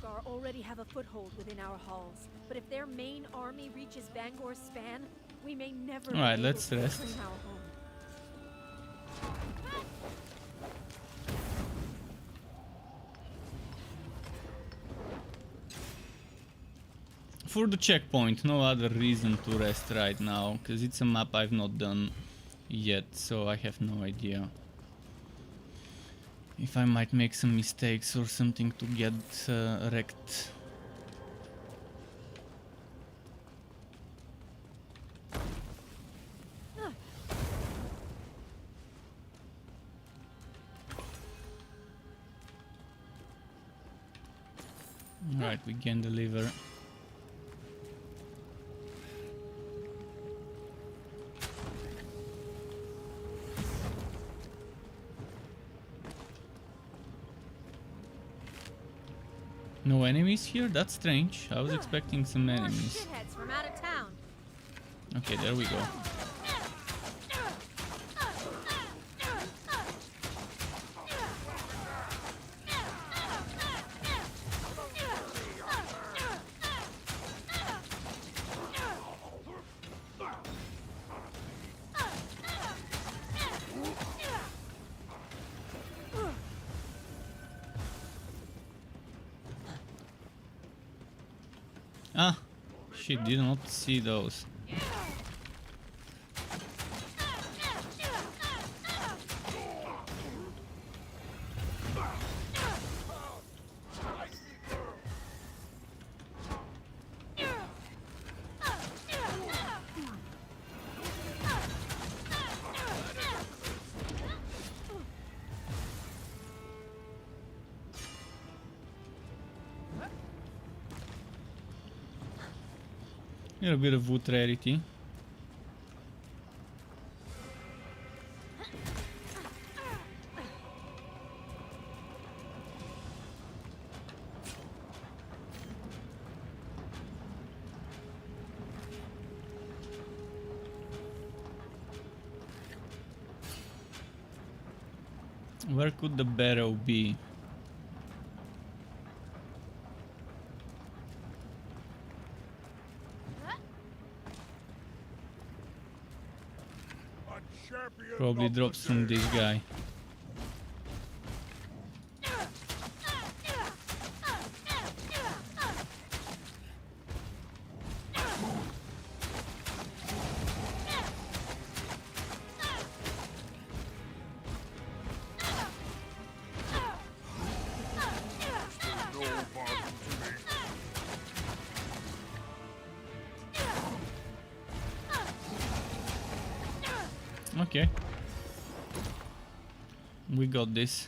Durgar already have a foothold within our halls, but if their main army reaches Bangor's span, we may never. Alright, be let's able to rest. reclaim our home. For the checkpoint, no other reason to rest right now, because it's a map I've not done yet, so I have no idea if I might make some mistakes or something to get wrecked. Alright, we can deliver. No enemies here? That's strange. I was expecting some More enemies. shitheads from out of town. Okay, there we go. Ah, she did not see those. A little bit of wood rarity. Where could the barrow be? Probably drops from this guy. Okay. We got this.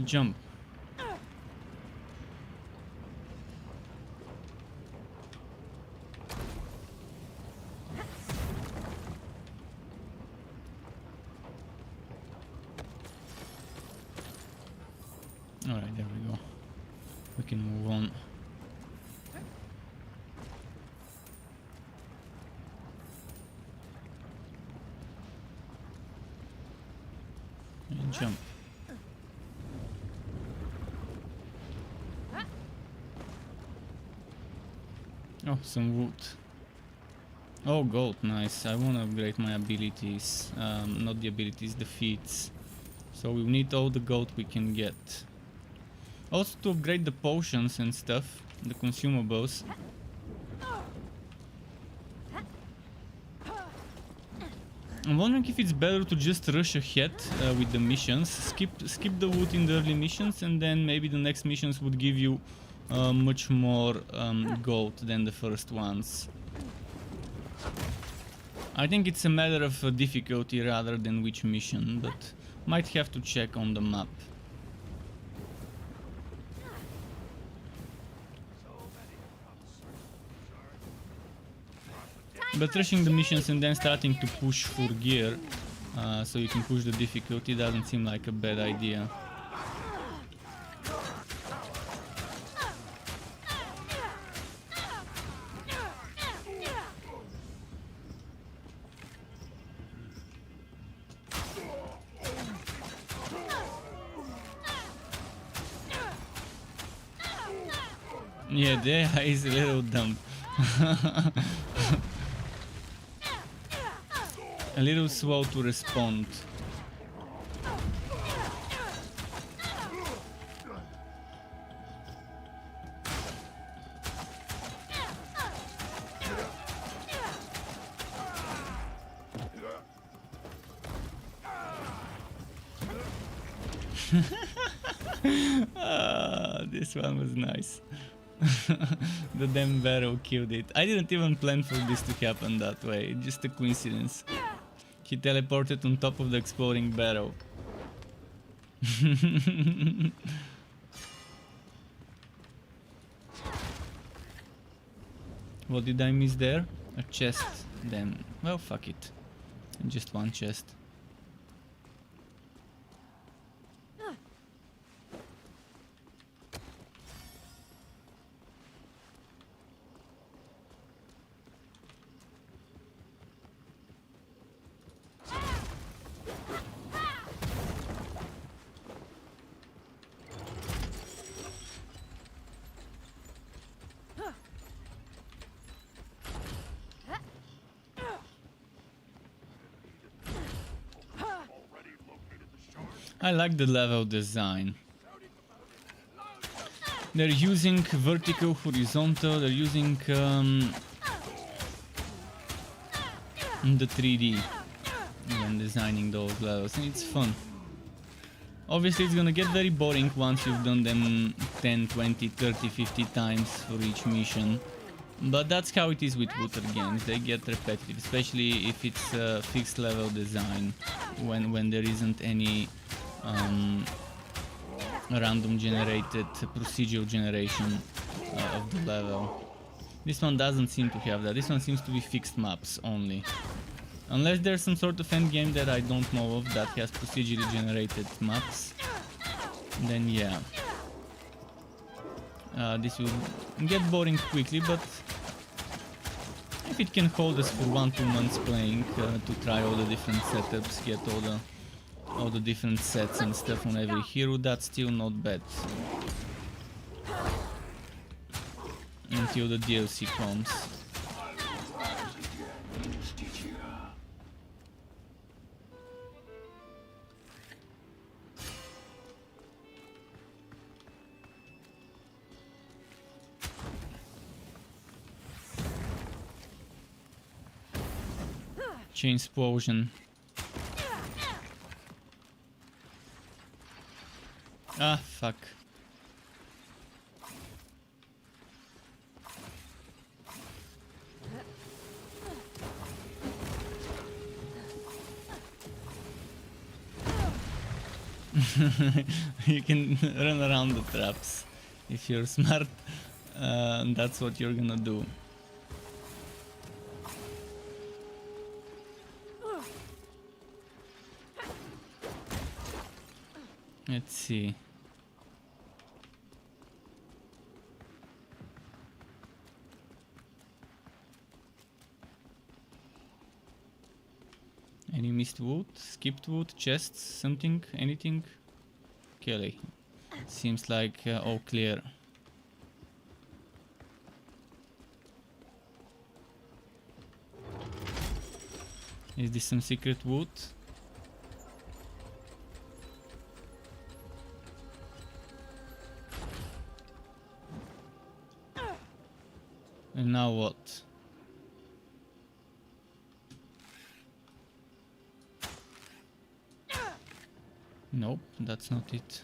Jump. Alright, there we go. We can move on. And jump. Oh, some wood. Oh, gold, nice. I want to upgrade my abilities. Not the abilities, the feats. So we need all the gold we can get. Also to upgrade the potions and stuff, the consumables. I'm wondering if it's better to just rush ahead with the missions, skip the wood in the early missions, and then maybe the next missions would give you much more gold than the first ones. I think it's a matter of difficulty rather than which mission, but might have to check on the map. But rushing the missions and then starting to push for gear, so you can push the difficulty, doesn't seem like a bad idea. Yeah, the AI is a little dumb. A little slow to respond. This one was nice. The damn barrel killed it. I didn't even plan for this to happen that way, just a coincidence. He teleported on top of the exploding barrel. What did I miss there? A chest. Then, well, fuck it. Just one chest. I like the level design. They're using vertical, horizontal, they're using the 3D when designing those levels, and it's fun. Obviously it's gonna get very boring once you've done them 10, 20, 30, 50 times for each mission. But that's how it is with Wooter games, they get repetitive, especially if it's a fixed level design, when there isn't any random generated procedural generation of the level. This one doesn't seem to have that, this one seems to be fixed maps only. Unless there's some sort of endgame that I don't know of that has procedurally generated maps, then yeah. This will get boring quickly, but if it can hold us for 1-2 months playing to try all the different setups, get all the different sets and stuff on every hero, that's still not bad. Until the DLC comes. Chain explosion. Ah, fuck. You can run around the traps. If you're smart, that's what you're gonna do. Let's see. missed wood, skipped wood, chests, something, anything? Kelly. Seems like all clear. Is this some secret wood? And now what? Nope, that's not it.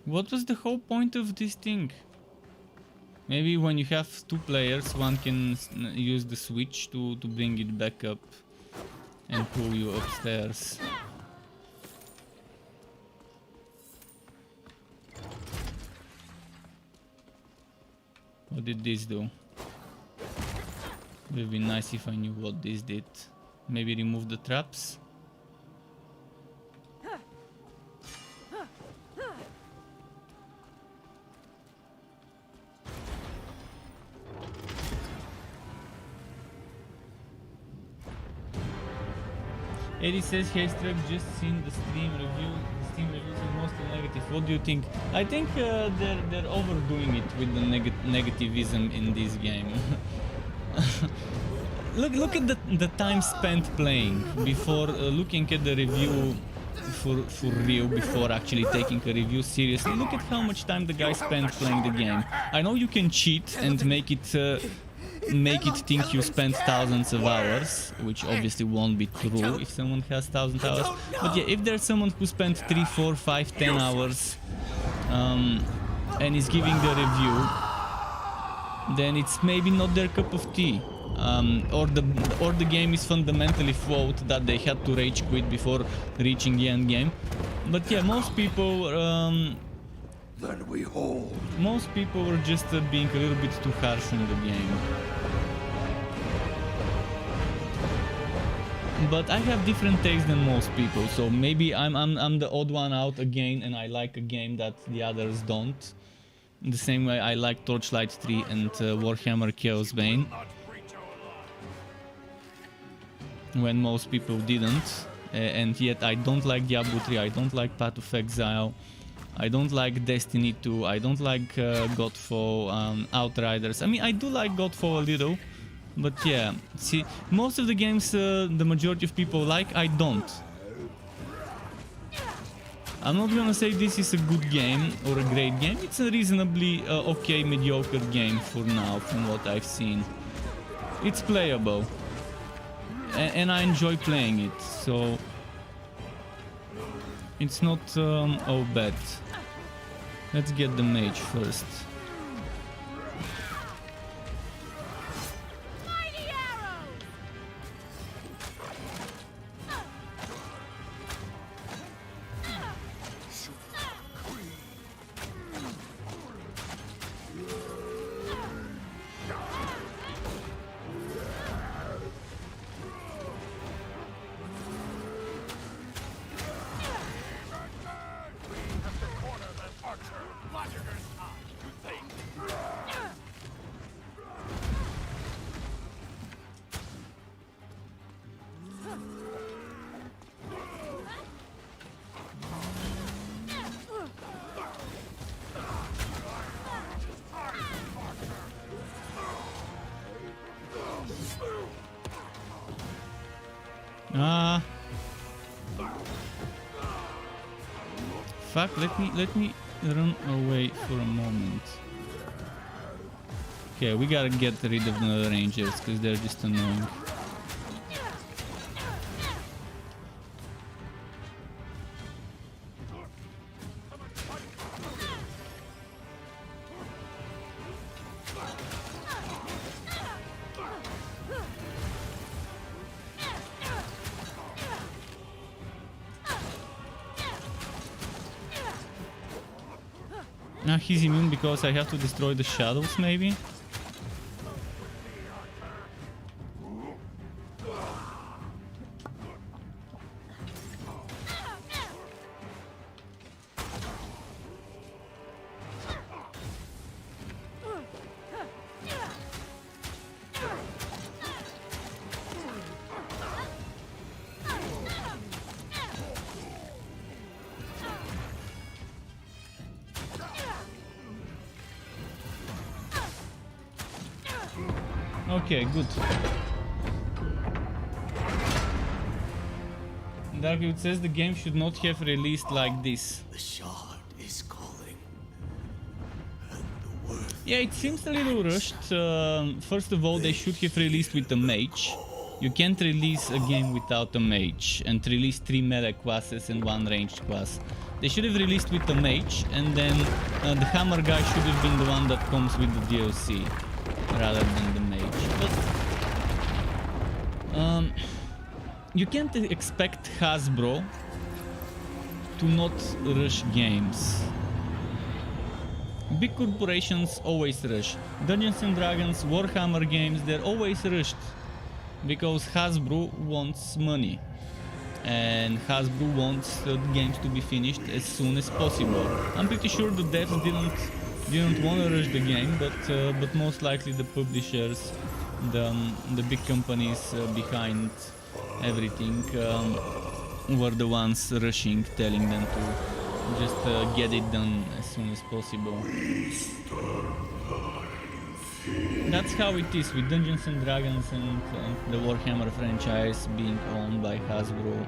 What was the whole point of this thing? Maybe when you have two players, one can use the switch to bring it back up and pull you upstairs. What did this do? It would be nice if I knew what this did. Maybe remove the traps? Eddie says he has just seen the Steam review. The Steam reviews are mostly negative. What do you think? I think they're overdoing it with the negativism in this game. look at the time spent playing before looking at the review for real, before actually taking a review seriously. Look at how much time the guy spent playing the game. I know you can cheat and make it think you spent thousands of hours, which obviously won't be true if someone has 1,000 hours. But yeah, if there's someone who spent 3, 4, 5, 10 hours and is giving the review, then it's maybe not their cup of tea. Or the game is fundamentally flawed that they had to rage quit before reaching the end game. But yeah, most people were just being a little bit too harsh on the game. But I have different takes than most people, so maybe I'm the odd one out again, and I like a game that the others don't. In the same way I like Torchlight 3 and Warhammer Chaos Bane, when most people didn't. And yet I don't like Diablo 3, I don't like Path of Exile, I don't like Destiny 2, I don't like Godfall, Outriders. I mean, I do like Godfall a little, but yeah, see, most of the games the majority of people like, I don't. I'm not gonna say this is a good game or a great game, it's a reasonably okay, mediocre game for now, from what I've seen. It's playable. And I enjoy playing it, so it's not all bad. Let's get the mage first. Mighty arrow! Fuck, let me run away for a moment. Okay, we gotta get rid of the rangers, because they're just annoying. He's immune because I have to destroy the shadows, maybe? Okay, good. Darkwood says the game should not have released like this. The shard is calling. Yeah, it seems a little rushed. First of all, they should have released with a mage. You can't release a game without a mage and release 3 melee classes and 1 ranged class. They should have released with a mage, and then the hammer guy should have been the one that comes with the DLC rather than the mage. But you can't expect Hasbro to not rush games. Big corporations always rush. Dungeons and Dragons, Warhammer games, they're always rushed because Hasbro wants money. And Hasbro wants the games to be finished as soon as possible. I'm pretty sure the devs didn't want to rush the game, but most likely the publishers, the big companies behind everything were the ones rushing, telling them to just get it done as soon as possible. That's how it is with Dungeons and Dragons and the Warhammer franchise being owned by Hasbro.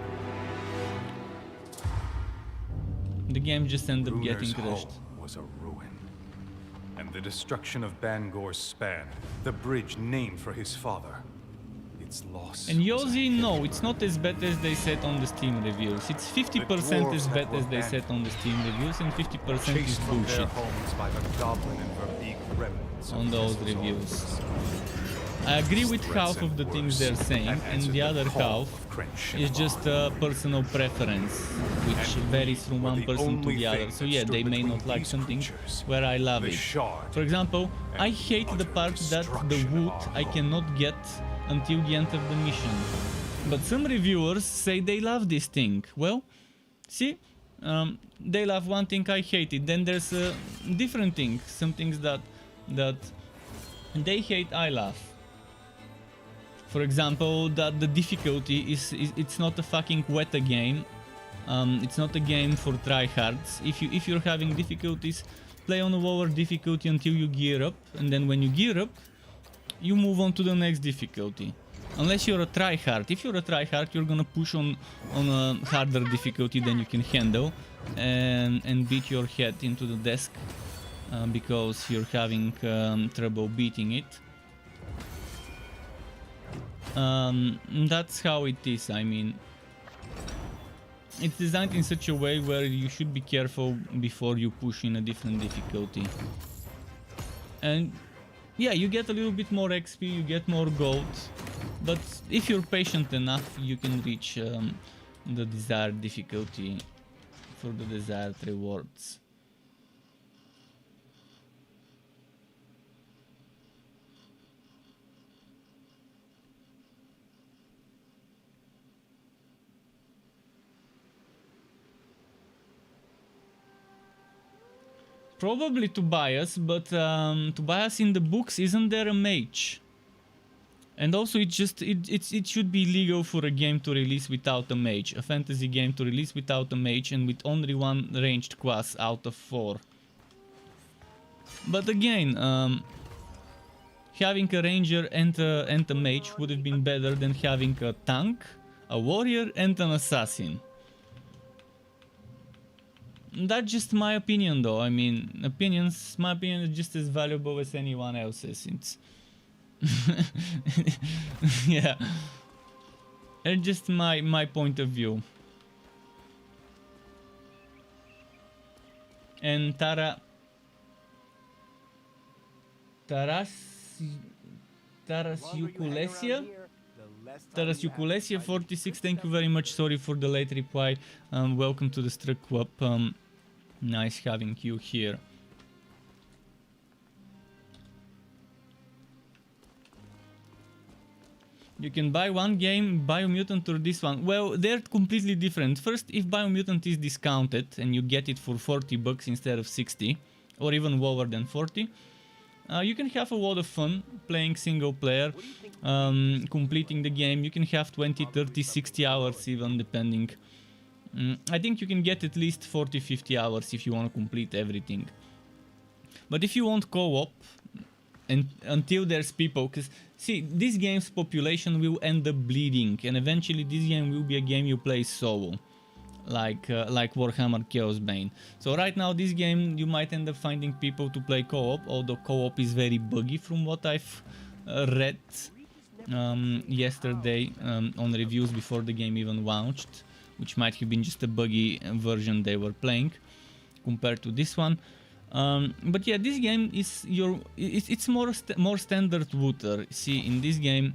The game just ended up getting Runer's crushed. home was a ruin. And the destruction of Bangor's span, the bridge named for his father, its loss. And was a Yozi, no, heavy it's not as bad as they said on the Steam reviews. It's 50% as bad as they said on the Steam reviews, and 50% is chased from their bullshit homes by the goblin and Verbeek remnants of on those Thistle's reviews. armies. I agree with Threats half of the and things worse, they're saying, and answered the other call half of Crunch is and just a personal preference, which And varies from were one the person to only the other. thing So that yeah, stood they may between not like these something creatures, where I love the it. shard For example, I and hate the utter part that the destruction wood of I cannot get until the end of the mission. But some reviewers say they love this thing. Well, see, they love one thing, I hate it. Then there's a different thing, some things that they hate, I love. For example, that the difficulty it's not a fucking weta game. It's not a game for tryhards. If you're having difficulties, play on a lower difficulty until you gear up, and then when you gear up, you move on to the next difficulty. Unless you're a tryhard. If you're a tryhard, you're gonna push on a harder difficulty than you can handle, and beat your head into the desk because you're having trouble beating it. That's how it is. I mean, it's designed in such a way where you should be careful before you push in a different difficulty. And yeah, you get a little bit more XP, you get more gold, but if you're patient enough, you can reach the desired difficulty for the desired rewards. Probably Tobias, but Tobias in the books, isn't there a mage? And also it should be legal for a game to release without a mage, a fantasy game to release without a mage and with only 1 ranged class out of 4. But again, having a ranger and a mage would have been better than having a tank, a warrior and an assassin. That's just my opinion though. I mean, my opinion is just as valuable as anyone else's. It's yeah. It's just my point of view. And Taras Ukulesia? Taras Ukulesia 46, thank you very much. Sorry for the late reply. Welcome to the Struck Club. Nice having you here. You can buy one game, Biomutant or this one. Well, they're completely different. First, if Biomutant is discounted and you get it for 40 bucks instead of 60, or even lower than 40, you can have a lot of fun playing single player, completing the game. You can have 20, 30, 60 hours even, depending. I think you can get at least 40-50 hours if you want to complete everything. But if you want co-op and until there's people, because see, this game's population will end up bleeding, and eventually this game will be a game you play solo, like Warhammer Chaos Bane. So right now this game you might end up finding people to play co-op, although co-op is very buggy from what I've read yesterday on reviews before the game even launched, which might have been just a buggy version they were playing compared to this one. But yeah, this game is it's more standard looter. See, in this game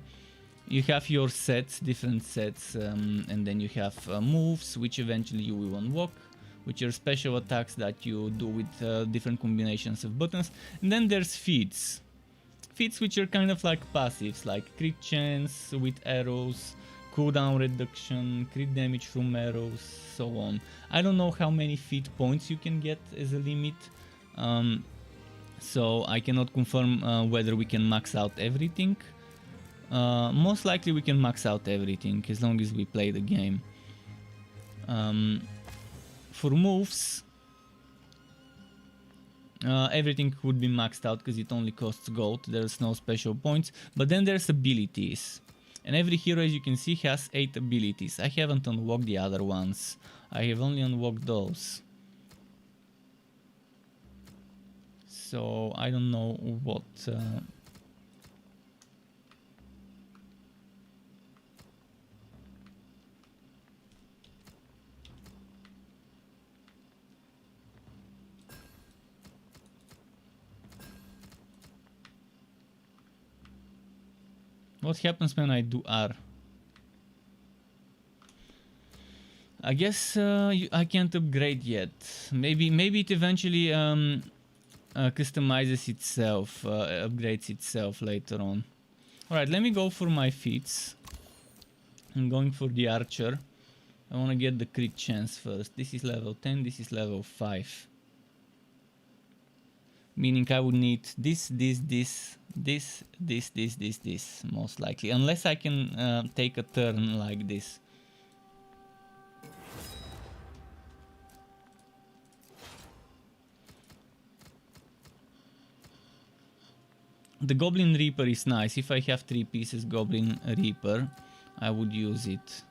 you have your sets, different sets, and then you have moves which eventually you will unlock, which are special attacks that you do with different combinations of buttons. And then there's feats which are kind of like passives, like crit chance with arrows, cooldown reduction, crit damage from arrows, so on. I don't know how many feat points you can get as a limit, so I cannot confirm whether we can max out everything. Most likely we can max out everything as long as we play the game. For moves, everything would be maxed out because it only costs gold. There's no special points. But then there's abilities, and every hero, as you can see, has 8 abilities. I haven't unlocked the other ones. I have only unlocked those. So I don't know what what happens when I do R? I guess I can't upgrade yet. Maybe it eventually customizes itself, upgrades itself later on. Alright, let me go for my feats. I'm going for the archer. I want to get the crit chance first. This is level 10, this is level 5. Meaning I would need this, most likely. Unless I can take a turn like this. The Goblin Reaper is nice. If I have 3 pieces Goblin Reaper, I would use it.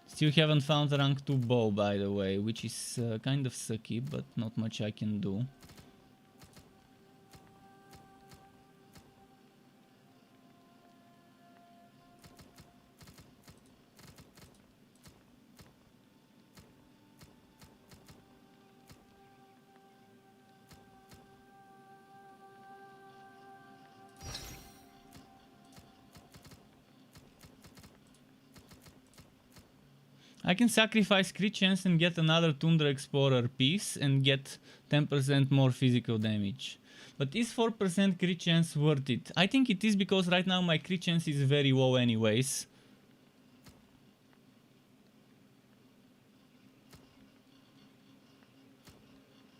Still haven't found a rank 2 bow, by the way, which is kind of sucky, but not much I can do. I can sacrifice crit chance and get another Tundra Explorer piece and get 10% more physical damage. But is 4% crit chance worth it? I think it is, because right now my crit chance is very low anyways.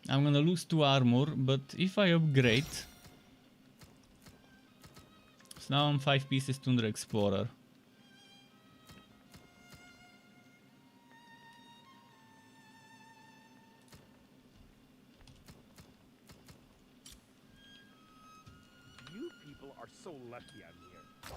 I'm gonna lose 2 armor, but if I upgrade... So now I'm 5 pieces Tundra Explorer. So lucky I'm here.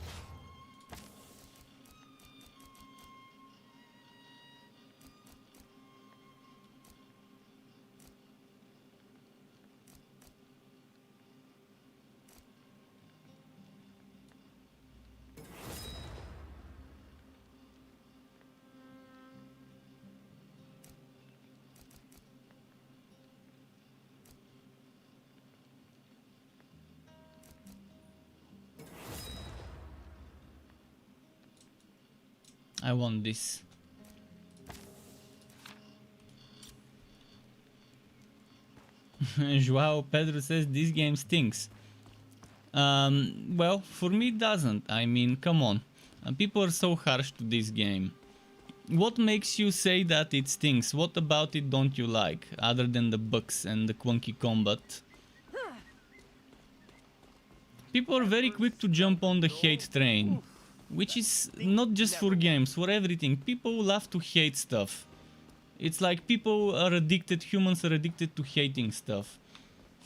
I want this. Joao Pedro says this game stinks. Well, for me it doesn't. I mean, come on. People are so harsh to this game. What makes you say that it stinks? What about it don't you like? Other than the bugs and the clunky combat. People are very quick to jump on the hate train. Which is not just for games, for everything. People love to hate stuff. It's like people are addicted, humans are addicted to hating stuff.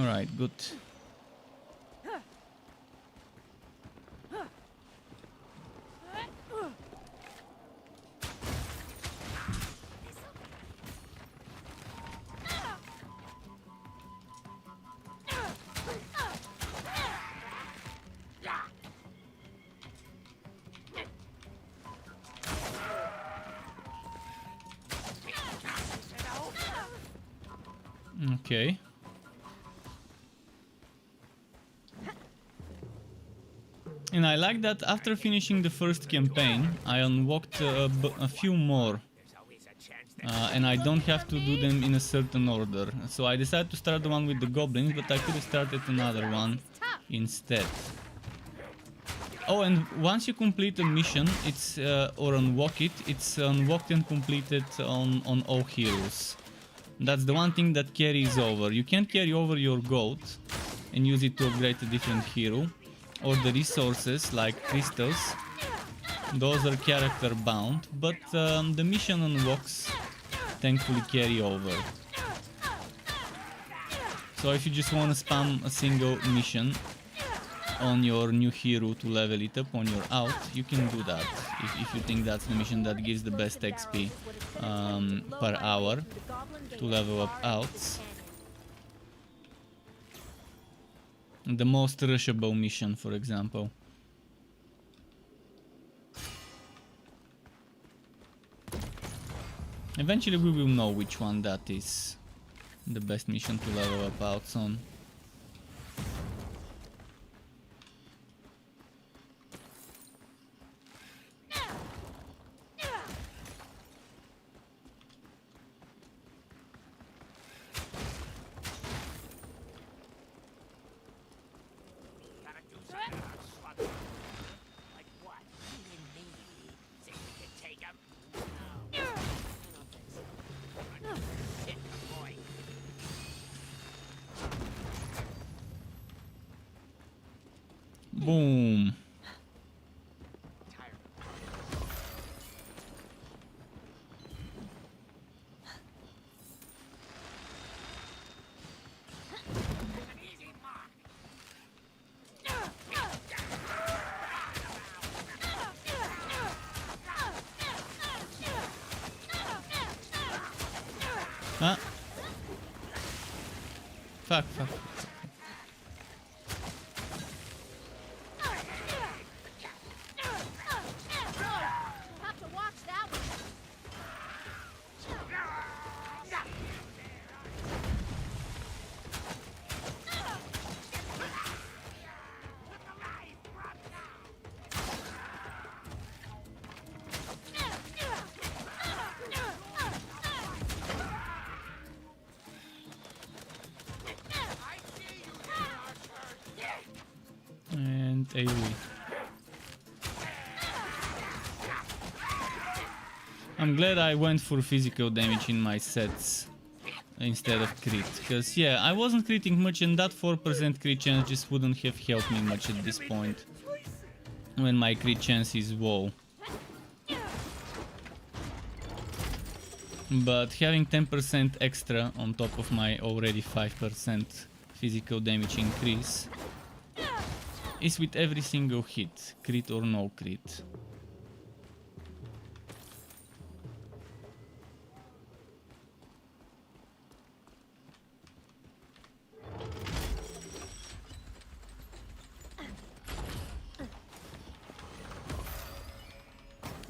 Alright, good. Okay. And I like that after finishing the first campaign, I unlocked a few more. And I don't have to do them in a certain order. So I decided to start the one with the goblins, but I could have started another one instead. Oh, and once you complete a mission, it's or unlock it, it's unlocked and completed on all heroes. That's the one thing that carries over. You can't carry over your gold and use it to upgrade a different hero. Or the resources like crystals. Those are character bound, but the mission unlocks thankfully carry over. So if you just want to spam a single mission on your new hero to level it up on your out, you can do that if you think that's the mission that gives the best XP per hour to level up outs. The most rushable mission, for example. Eventually we will know which one that is the best mission to level up outs on. Boom. Huh? Fuck. And AoE. I'm glad I went for physical damage in my sets instead of crit, because yeah, I wasn't critting much and that 4% crit chance just wouldn't have helped me much at this point when my crit chance is low. But having 10% extra on top of my already 5% physical damage increase is with every single hit, crit or no crit.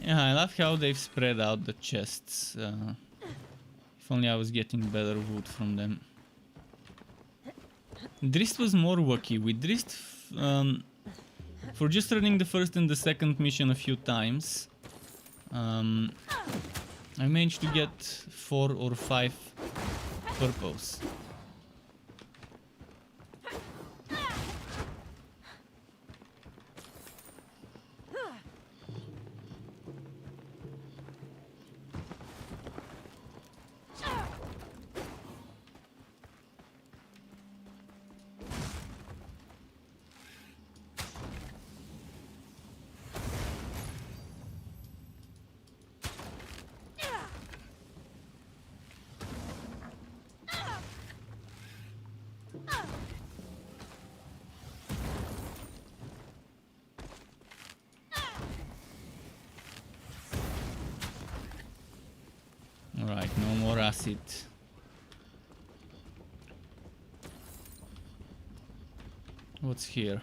Yeah, I love how they've spread out the chests. If only I was getting better wood from them. Drist was more wacky. With Drist, for just running the first and the second mission a few times, I managed to get 4 or 5 purples. exit. What's here?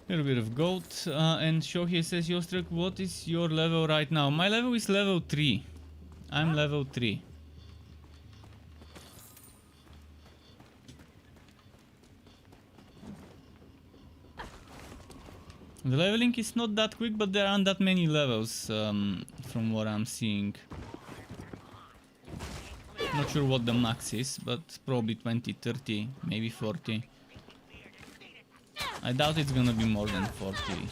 Little bit of gold, and Shohei says, Yostrek, what is your level right now? My level is level 3. I'm level 3. The leveling is not that quick, but there aren't that many levels from what I'm seeing. Not sure what the max is, but probably 20, 30, maybe 40. I doubt it's gonna be more than 40.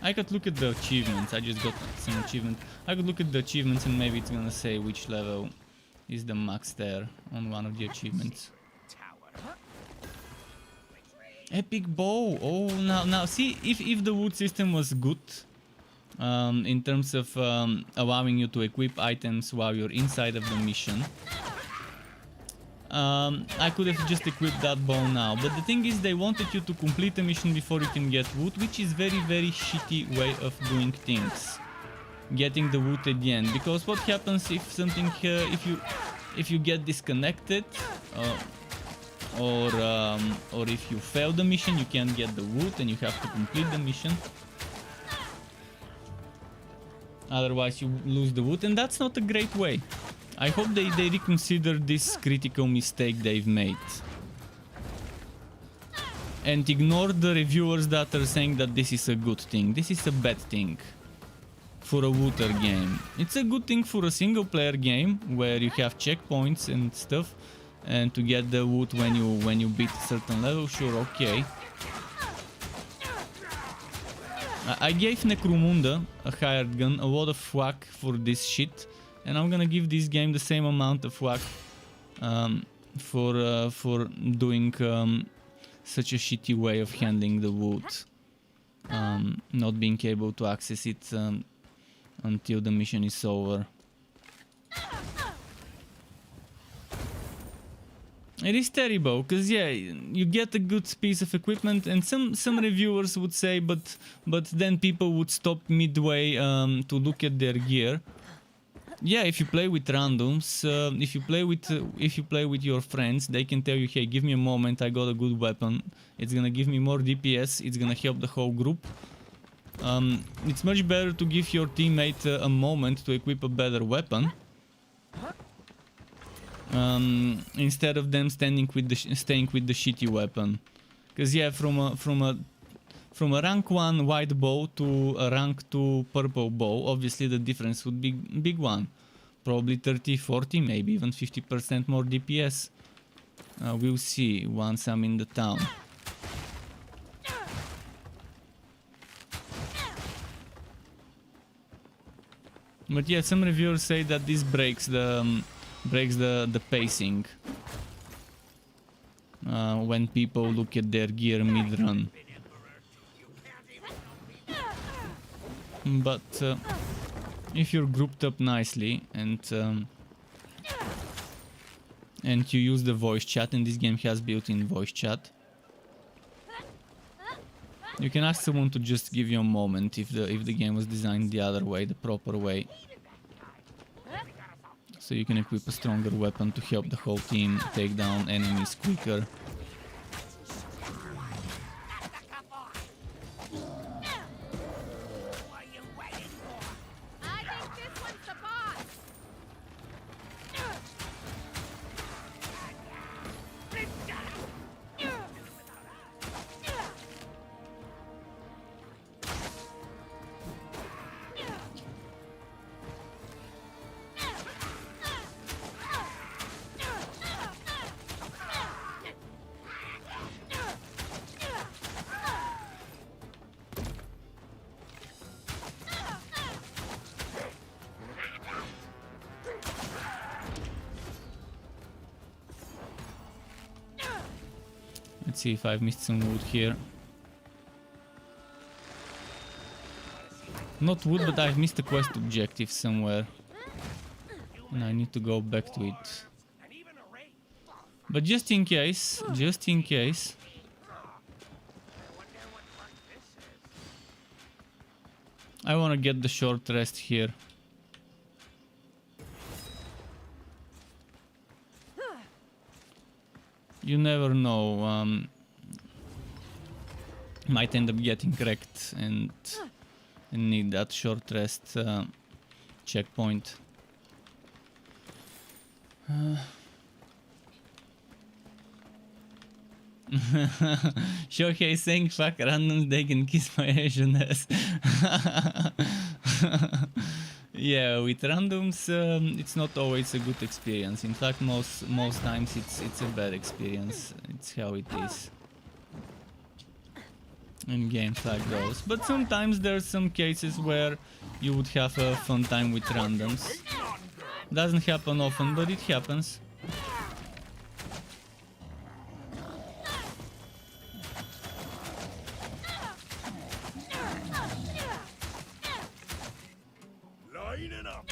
I could look at the achievements. I just got some achievement. I could look at the achievements and maybe it's gonna say which level is the max there on one of the achievements. Epic bow. Oh, now see, if the wood system was good in terms of allowing you to equip items while you're inside of the mission, I could have just equipped that bow now. But the thing is, they wanted you to complete the mission before you can get wood, which is very shitty way of doing things. Getting the wood at the end, because what happens if something if you get disconnected or if you fail the mission, you can't get the wood and you have to complete the mission. Otherwise you lose the wood, and that's not a great way. I hope they reconsider this critical mistake they've made and ignore the reviewers that are saying that this is a good thing. This is a bad thing for a looter game. It's a good thing for a single player game where you have checkpoints and stuff, and to get the wood when you beat a certain level, sure, okay. I gave Necromunda, a hired gun, a lot of flack for this shit, and I'm gonna give this game the same amount of flack for doing such a shitty way of handling the wood, not being able to access it until the mission is over. It is terrible, because yeah, you get a good piece of equipment, and some reviewers would say, but then people would stop midway to look at their gear. Yeah, if you play with randoms, if you play with your friends, they can tell you, hey, give me a moment, I got a good weapon. It's gonna give me more DPS, it's gonna help the whole group. It's much better to give your teammate a moment to equip a better weapon, instead of them staying with the shitty weapon. Because yeah, from a rank 1 white bow to a rank 2 purple bow, obviously the difference would be big one. Probably 30, 40, maybe even 50% more DPS. We'll see once I'm in the town. But yeah, some reviewers say that this breaks the pacing when people look at their gear mid-run. But if you're grouped up nicely and you use the voice chat, and this game has built-in voice chat, you can ask someone to just give you a moment if the game was designed the other way, the proper way. So you can equip a stronger weapon to help the whole team take down enemies quicker. I think this one's the boss. Let's see if I've missed some wood here. Not wood, but I've missed a quest objective somewhere. And I need to go back to it. But just in case, I wanna get the short rest here. You never know, might end up getting wrecked and need that short rest checkpoint. Shohei saying fuck randoms, they can kiss my Asian ass. Yeah, with randoms it's not always a good experience. In fact, most times it's a bad experience. It's how it is in games like those. But sometimes there's some cases where you would have a fun time with randoms. Doesn't happen often, but it happens. Lining up.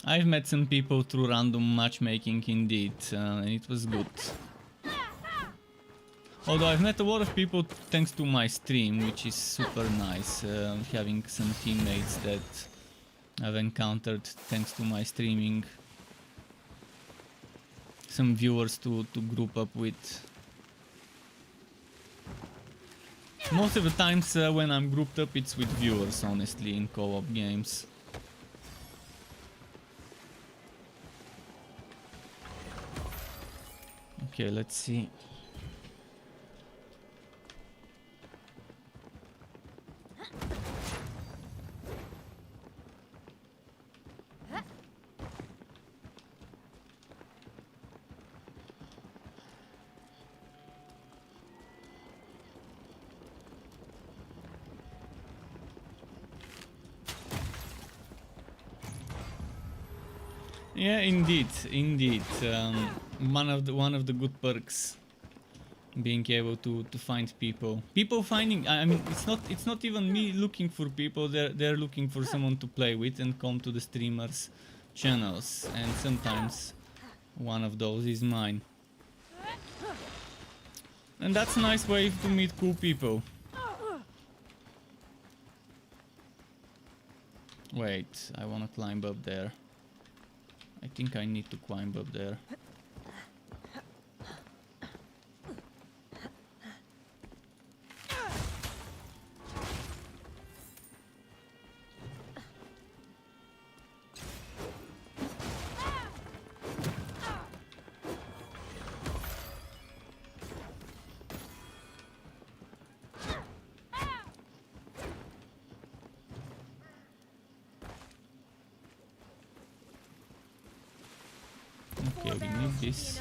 I've met some people through random matchmaking indeed, and it was good. Although I've met a lot of people thanks to my stream, which is super nice, having some teammates that I've encountered thanks to my streaming. Some viewers to group up with. Most of the times when I'm grouped up, it's with viewers, honestly, in co-op games. Okay, let's see. Yeah, indeed. One of the good perks, being able to find people. People finding. I mean, it's not even me looking for people. They're looking for someone to play with and come to the streamers' channels. And sometimes one of those is mine. And that's a nice way to meet cool people. Wait, I wanna climb up there. I think I need to climb up there. Okay, we need this.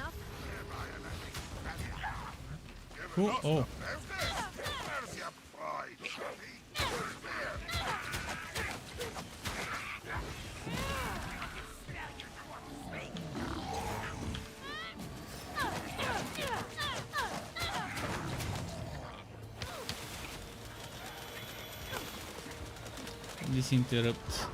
Cool. Oh. This interrupt.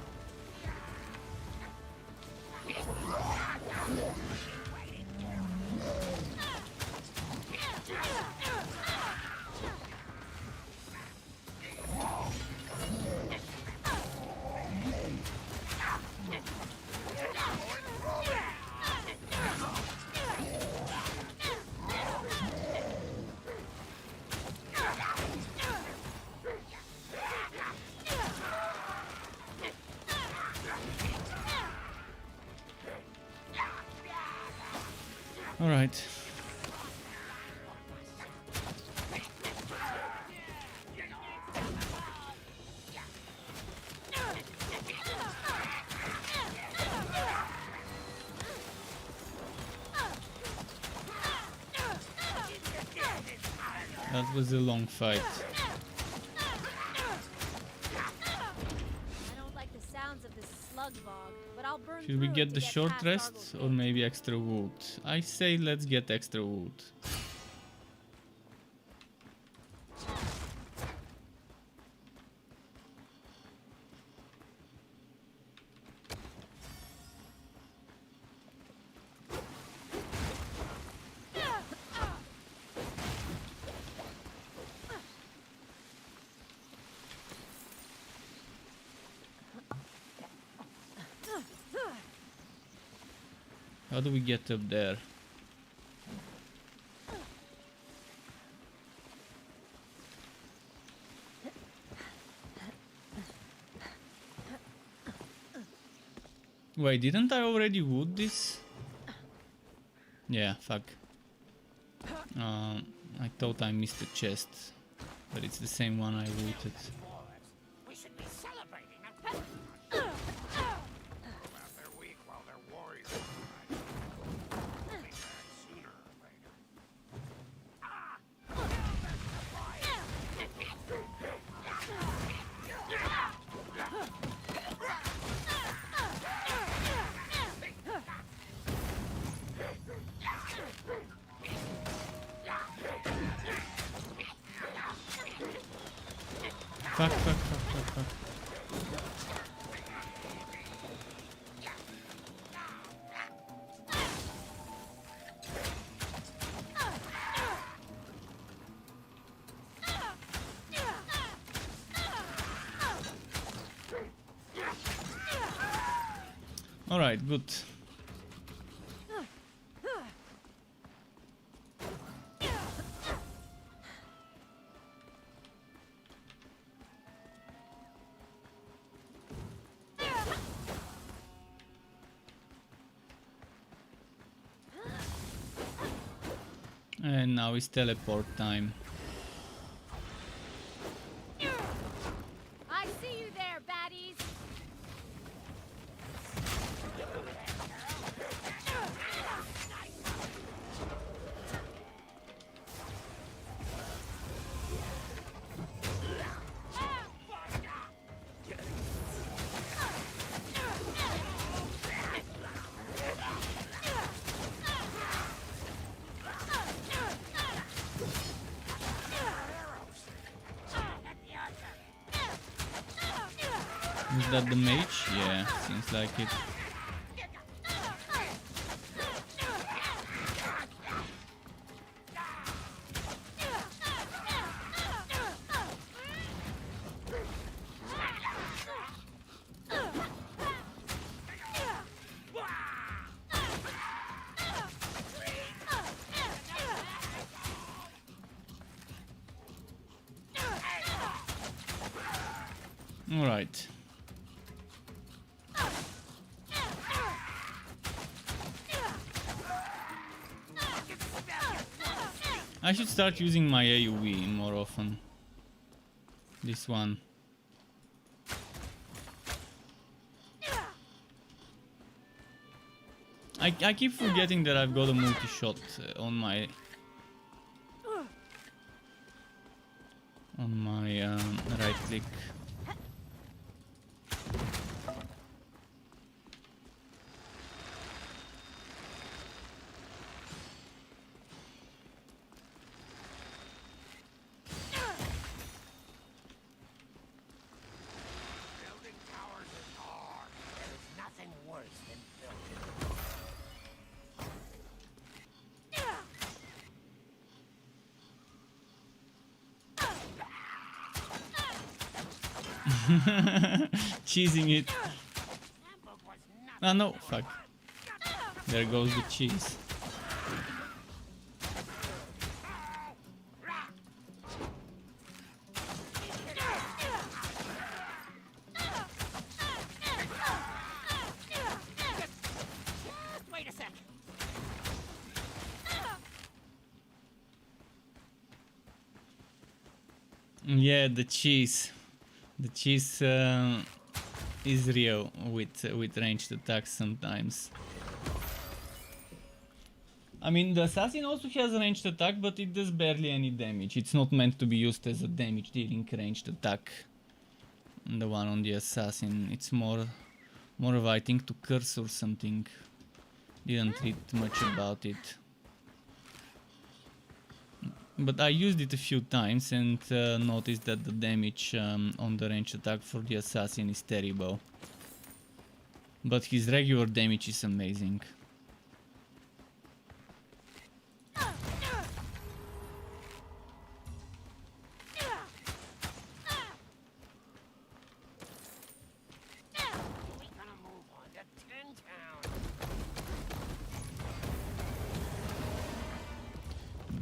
All right. That was a long fight. I don't like the sounds of I'll burn Should we through it get to the short past rest Argos or Gate. maybe extra wood? I say let's get extra wood. How do we get up there? Wait, didn't I already wood this? Yeah, fuck. I thought I missed the chest, but it's the same one I looted. We should be celebrating. Well, they're weak while they're warriors. They'll be back sooner or later. Fuck, fuck, fuck, fuck, fuck. Alright, good. And now it's teleport time. I see you there, baddies. Is that the mage? Yeah, seems like it. All right. I should start using my AoE more often. This one. I keep forgetting that I've got a multi-shot on my right click. Building towers is hard. There's nothing worse than building. Cheesing it. Hamburg was nothing. Ah no, fuck. There goes the cheese. Just wait a sec. Yeah, the cheese. The cheese is real with ranged attacks sometimes. I mean, the assassin also has a ranged attack, but it does barely any damage. It's not meant to be used as a damage dealing ranged attack. The one on the assassin, it's more more of, I think, to curse or something. Didn't read much about it. But I used it a few times and noticed that the damage on the ranged attack for the assassin is terrible. But his regular damage is amazing.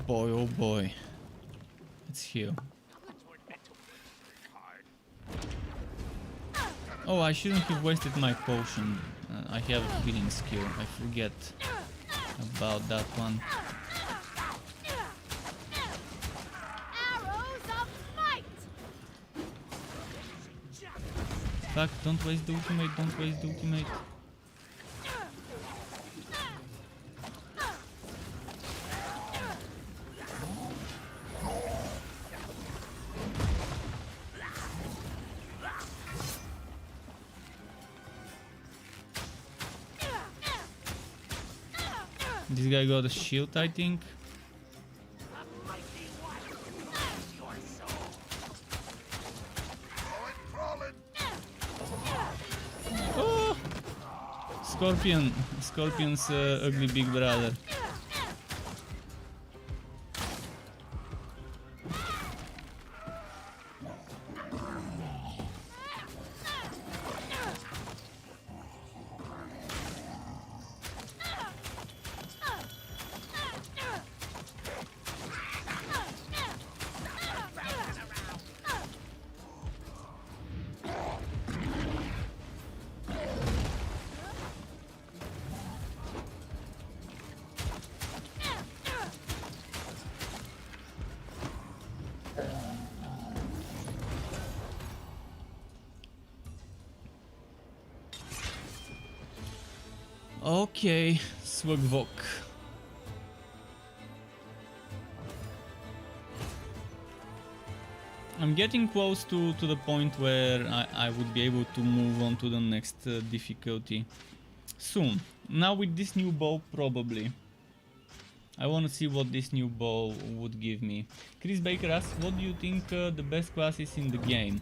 Boy, oh boy. Let's heal. Oh, I shouldn't have wasted my potion. I have a healing skill. I forget about that one. Arrows of might! Fuck, don't waste the ultimate, don't waste the ultimate. This guy got a shield, I think. Oh! Scorpion's ugly big brother. Okay, Swagvok. I'm getting close to the point where I would be able to move on to the next difficulty soon. Now with this new bow, probably. I want to see what this new bow would give me. Chris Baker asks, what do you think the best classes in the game?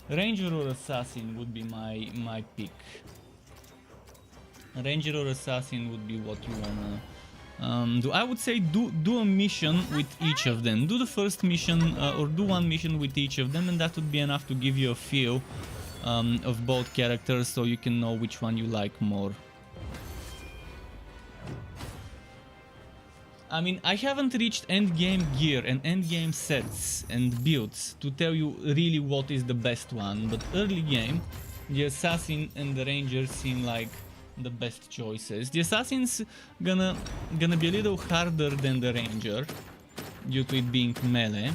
Ranger or Assassin would be my pick. Ranger or Assassin would be what you wanna do. I would say do a mission with each of them. Do the first mission or do one mission with each of them, and that would be enough to give you a feel of both characters, so you can know which one you like more. I mean, I haven't reached endgame gear and endgame sets and builds to tell you really what is the best one, but early game, the Assassin and the Ranger seem like the best choices. The Assassin's gonna be a little harder than the Ranger due to it being melee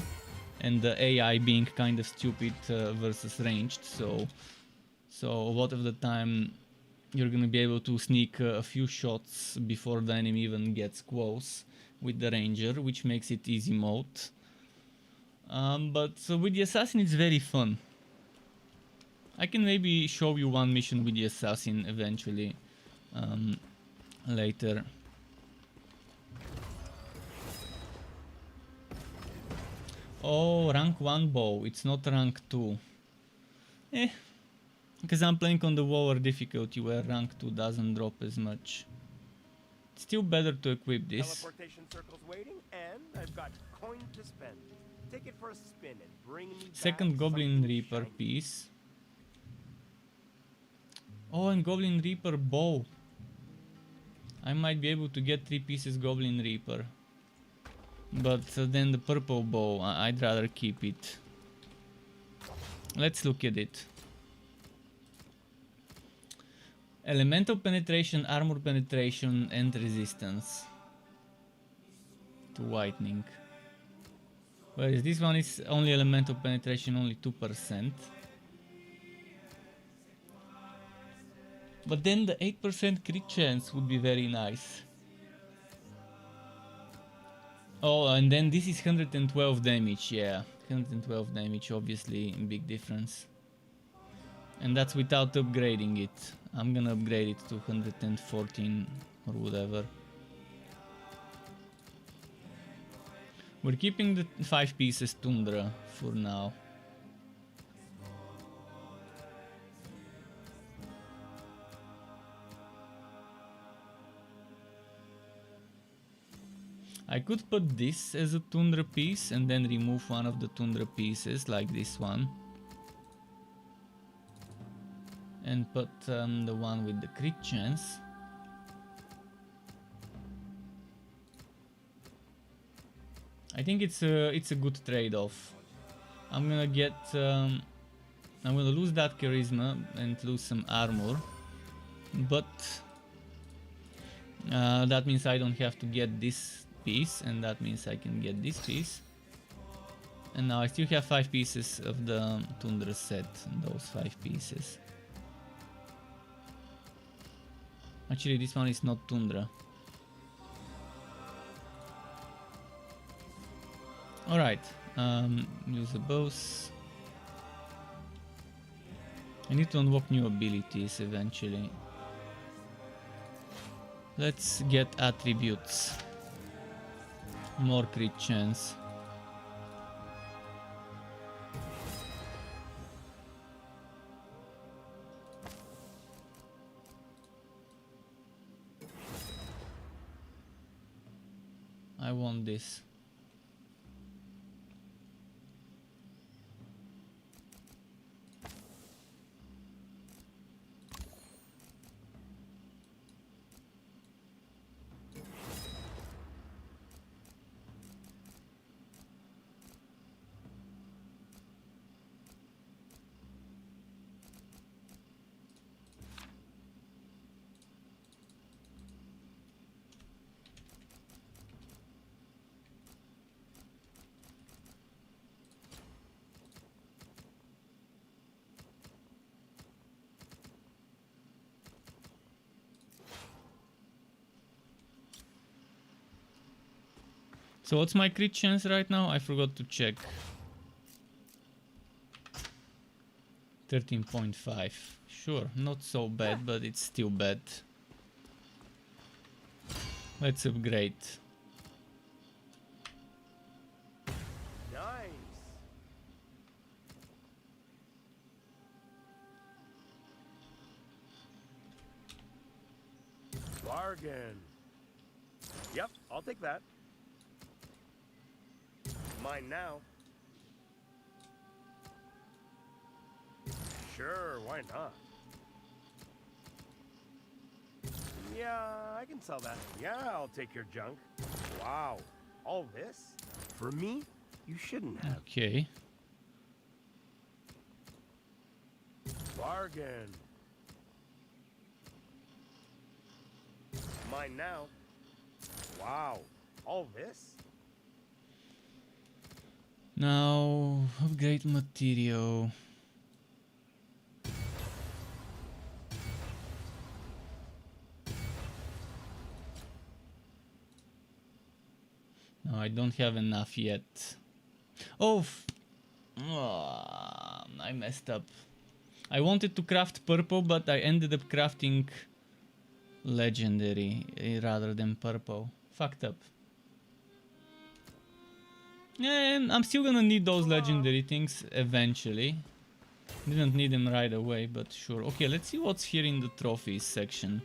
and the AI being kind of stupid versus ranged, so a lot of the time you're gonna be able to sneak a few shots before the enemy even gets close with the Ranger, which makes it easy mode. But with the Assassin it's very fun. I can maybe show you one mission with the Assassin eventually. Later. Oh, rank 1 bow, it's not rank 2. Because I'm playing on the lower difficulty where rank 2 doesn't drop as much. It's still better to equip this. Teleportation circle's waiting, and I've got coin to spend. Take it for a spin and bring me Second back Goblin something Reaper shiny. piece. Oh, and Goblin Reaper bow. I might be able to get 3 pieces Goblin Reaper. But then the purple bow, I'd rather keep it. Let's look at it. Elemental penetration, armor penetration, and resistance to whitening. Whereas this one is only elemental penetration, only 2%. But then the 8% crit chance would be very nice. Oh, and then this is 112 damage, yeah. 112 damage, obviously, big difference. And that's without upgrading it. I'm gonna upgrade it to 114 or whatever. We're keeping the 5 pieces tundra for now. I could put this as a tundra piece and then remove one of the tundra pieces, like this one. And put the one with the crit chance. I think it's a good trade-off. I'm gonna get I'm gonna lose that charisma and lose some armor, but that means I don't have to get this piece, and that means I can get this piece. And now I still have 5 pieces of the tundra set, those 5 pieces. Actually, this one is not tundra. Alright, use the bows. I need to unlock new abilities eventually. Let's get attributes. More crit chance. I want this. So what's my crit chance right now? I forgot to check. 13.5. Sure, not so bad, but it's still bad. Let's upgrade. Nice. Bargain. Yep, I'll take that. Mine now. Sure, why not? Yeah, I can sell that. Yeah, I'll take your junk. Wow, all this? For me? You shouldn't have. Okay. Bargain. Mine now. Wow, all this? Now, upgrade material. No, I don't have enough yet. Oh, I messed up. I wanted to craft purple, but I ended up crafting legendary rather than purple. Fucked up. And I'm still gonna need those legendary things eventually. Didn't need them right away, but sure. Okay, let's see what's here in the trophies section.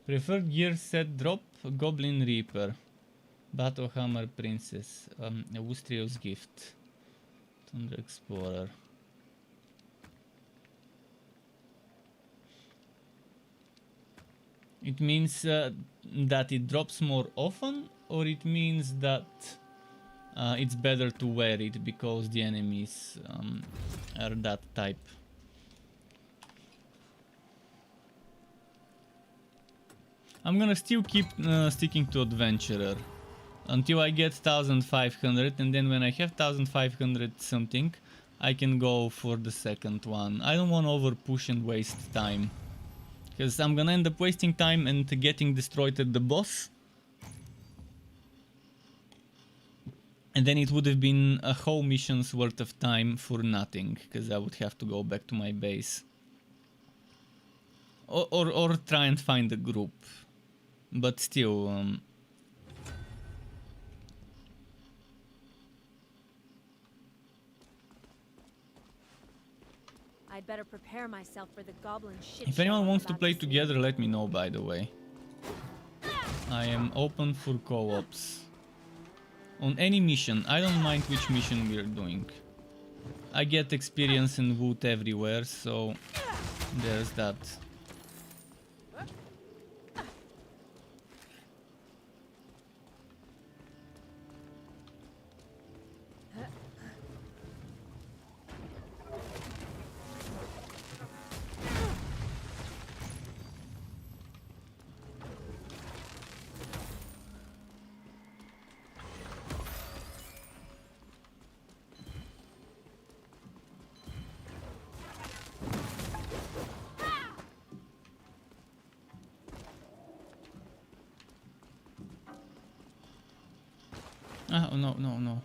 Preferred gear set drop, Goblin Reaper, Battle Hammer Princess, Wustriel's Gift, Tundra Explorer. It means that it drops more often, or it means that it's better to wear it because the enemies are that type. I'm gonna still keep sticking to adventurer until I get 1500, and then when I have 1500 something, I can go for the second one. I don't want to over push and waste time, because I'm gonna end up wasting time and getting destroyed at the boss. And then it would have been a whole mission's worth of time for nothing, because I would have to go back to my base. Or try and find a group. But still, I'd better prepare myself for the goblin shit. if anyone wants to play together, let me know, by the way. I am open for co-ops. On any mission, I don't mind which mission we're doing. I get experience and loot everywhere, so there's that. Oh, no, no, no.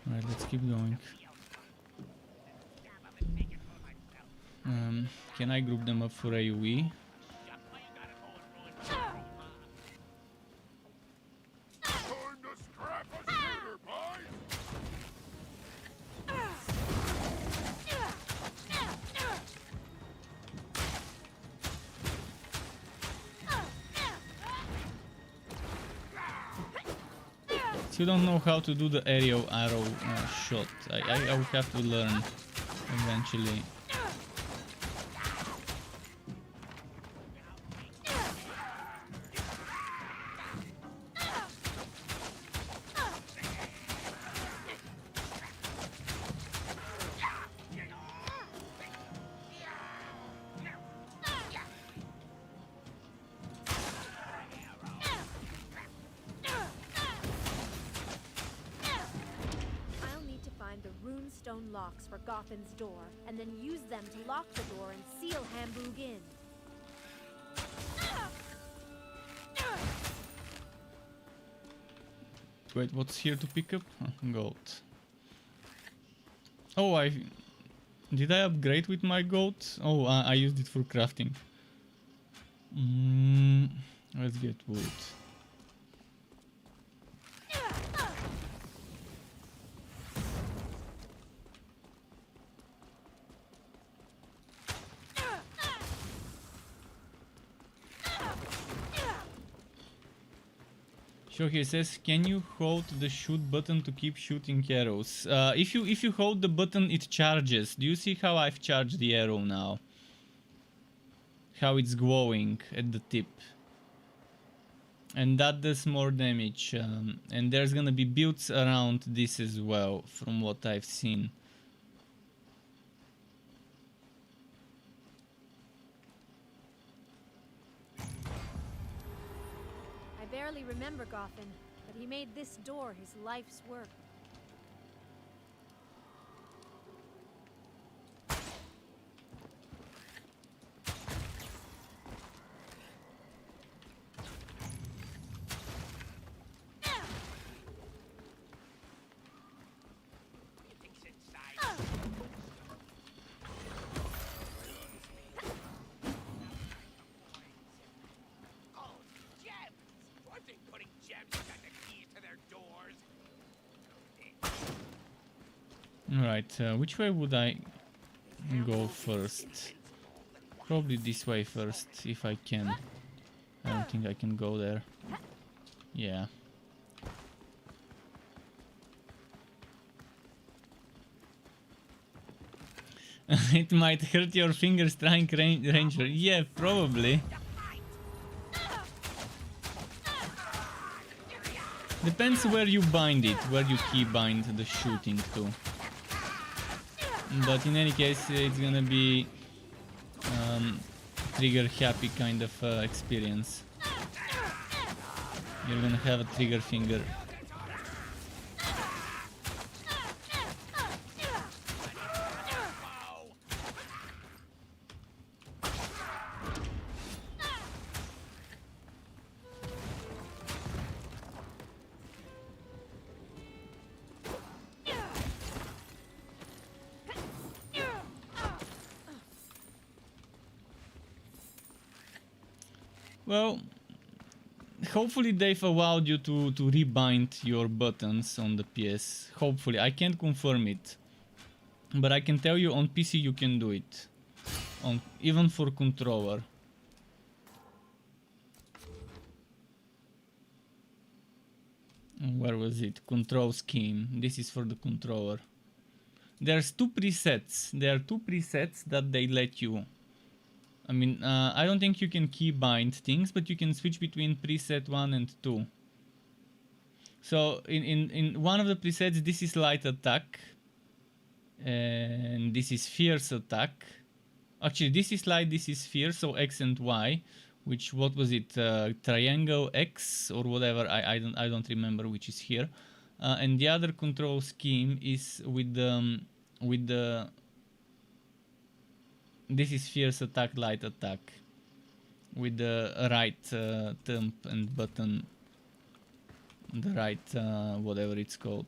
Alright, let's keep going. Can I group them up for AoE? Still don't know how to do the aerial arrow shot. I will have to learn eventually. Locks for Gotham's door, and then use them to lock the door and seal Hamburg in. Wait, what's here to pick up? Gold. Oh, did I upgrade with my gold? Oh, I used it for crafting. Let's get wood. So he says, can you hold the shoot button to keep shooting arrows? If you hold the button, it charges. Do you see how I've charged the arrow now? How it's glowing at the tip. And that does more damage. And there's gonna be builds around this as well, from what I've seen. I barely remember Gotham, but he made this door his life's work. Alright, which way would I go first? Probably this way first, if I can. I don't think I can go there. Yeah. It might hurt your fingers trying ranger. Yeah, probably. Depends where you bind it, where you key bind the shooting to. But in any case, it's gonna be trigger happy kind of experience. You're gonna have a trigger finger. Well, hopefully they've allowed you to rebind your buttons on the PS. Hopefully, I can't confirm it, but I can tell you on PC you can do it, even for controller. Where was it? Control scheme. This is for the controller. There's two presets. There are two presets that they let you. I mean, I don't think you can keybind things, but you can switch between preset 1 and 2. So in one of the presets, this is light attack, and this is fierce attack. Actually, this is light, this is fierce, so X and Y. Which, what was it? Triangle X or whatever. I don't remember which is here. And the other control scheme is with the this is fierce attack, light attack, with the right thumb and button, the right whatever it's called.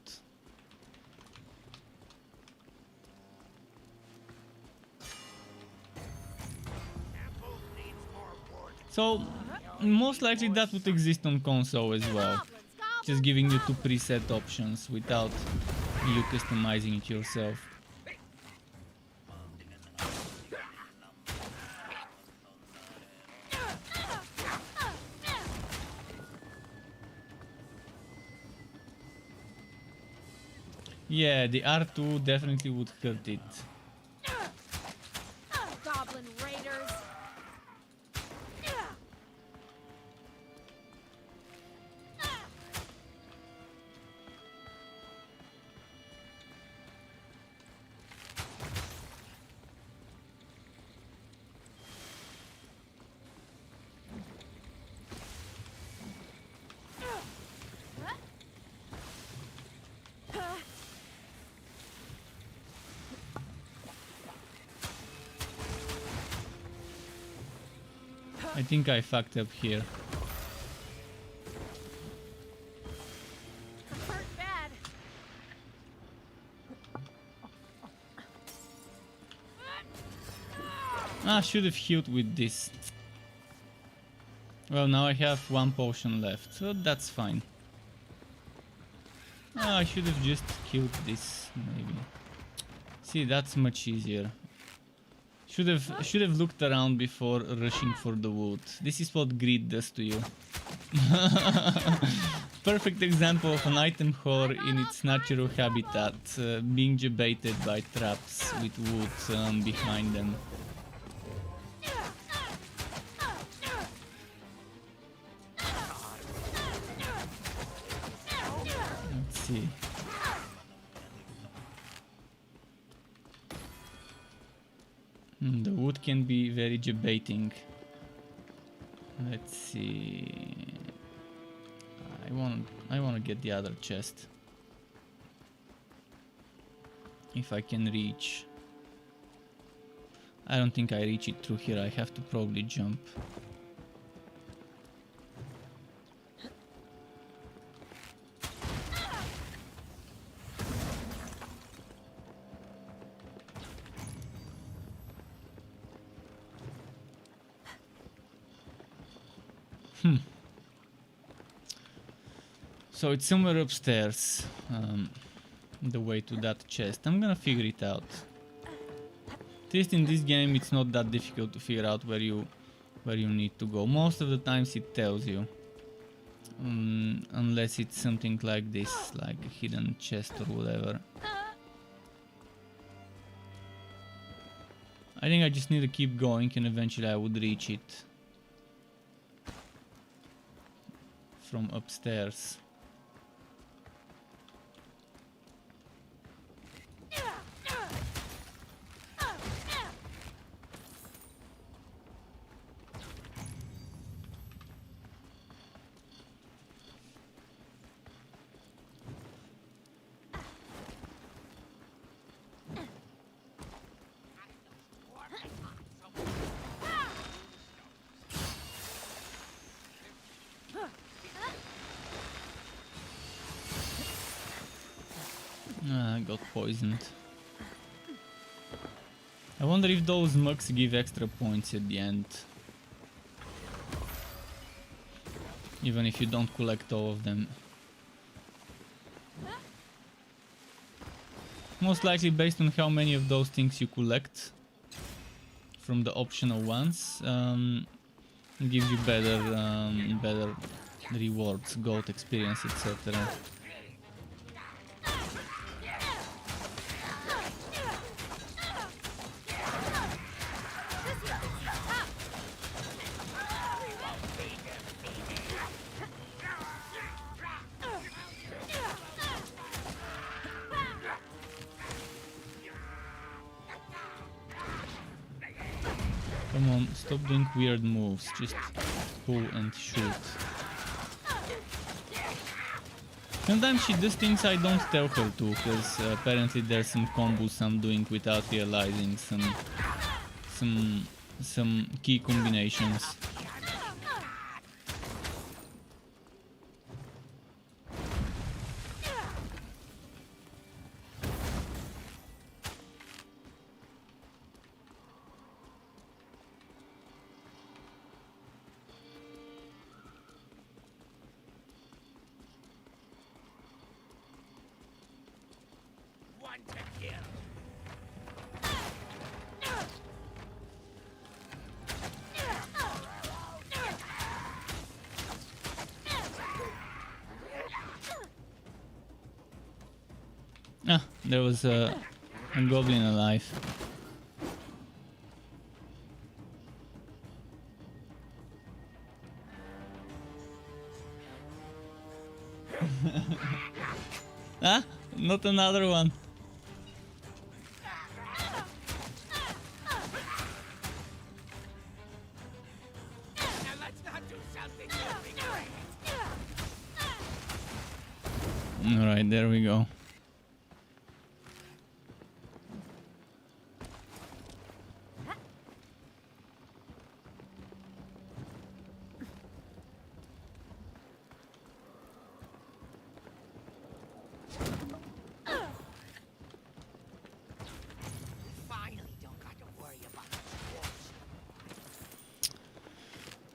So most likely that would exist on console as well, just giving you two preset options without you customizing it yourself. Yeah, the R2 definitely would hurt it. Goblin raiders. I think I fucked up here. Hurt bad. I should have healed with this. Well, now I have one potion left, so that's fine. I should have just killed this, maybe. See, that's much easier. Should have looked around before rushing for the wood. This is what greed does to you. Perfect example of an item whore in its natural habitat, being debated by traps with wood behind them. Let's see. The wood can be very debating. Let's see. I want to get the other chest. If I can reach. I don't think I reach it through here. I have to probably jump. So it's somewhere upstairs, the way to that chest. I'm gonna figure it out. At least in this game it's not that difficult to figure out where you need to go. Most of the times it tells you. Unless it's something like this, like a hidden chest or whatever. I think I just need to keep going and eventually I would reach it. From upstairs. I got poisoned. I wonder if those mugs give extra points at the end. Even if you don't collect all of them. Most likely based on how many of those things you collect from the optional ones, it gives you better rewards, gold experience, etc. Come on, stop doing weird moves, just pull and shoot. Sometimes she does things I don't tell her to, because apparently there's some combos I'm doing without realizing, some key combinations. Ah, there was a goblin alive. Ah, not another one. Alright, there we go.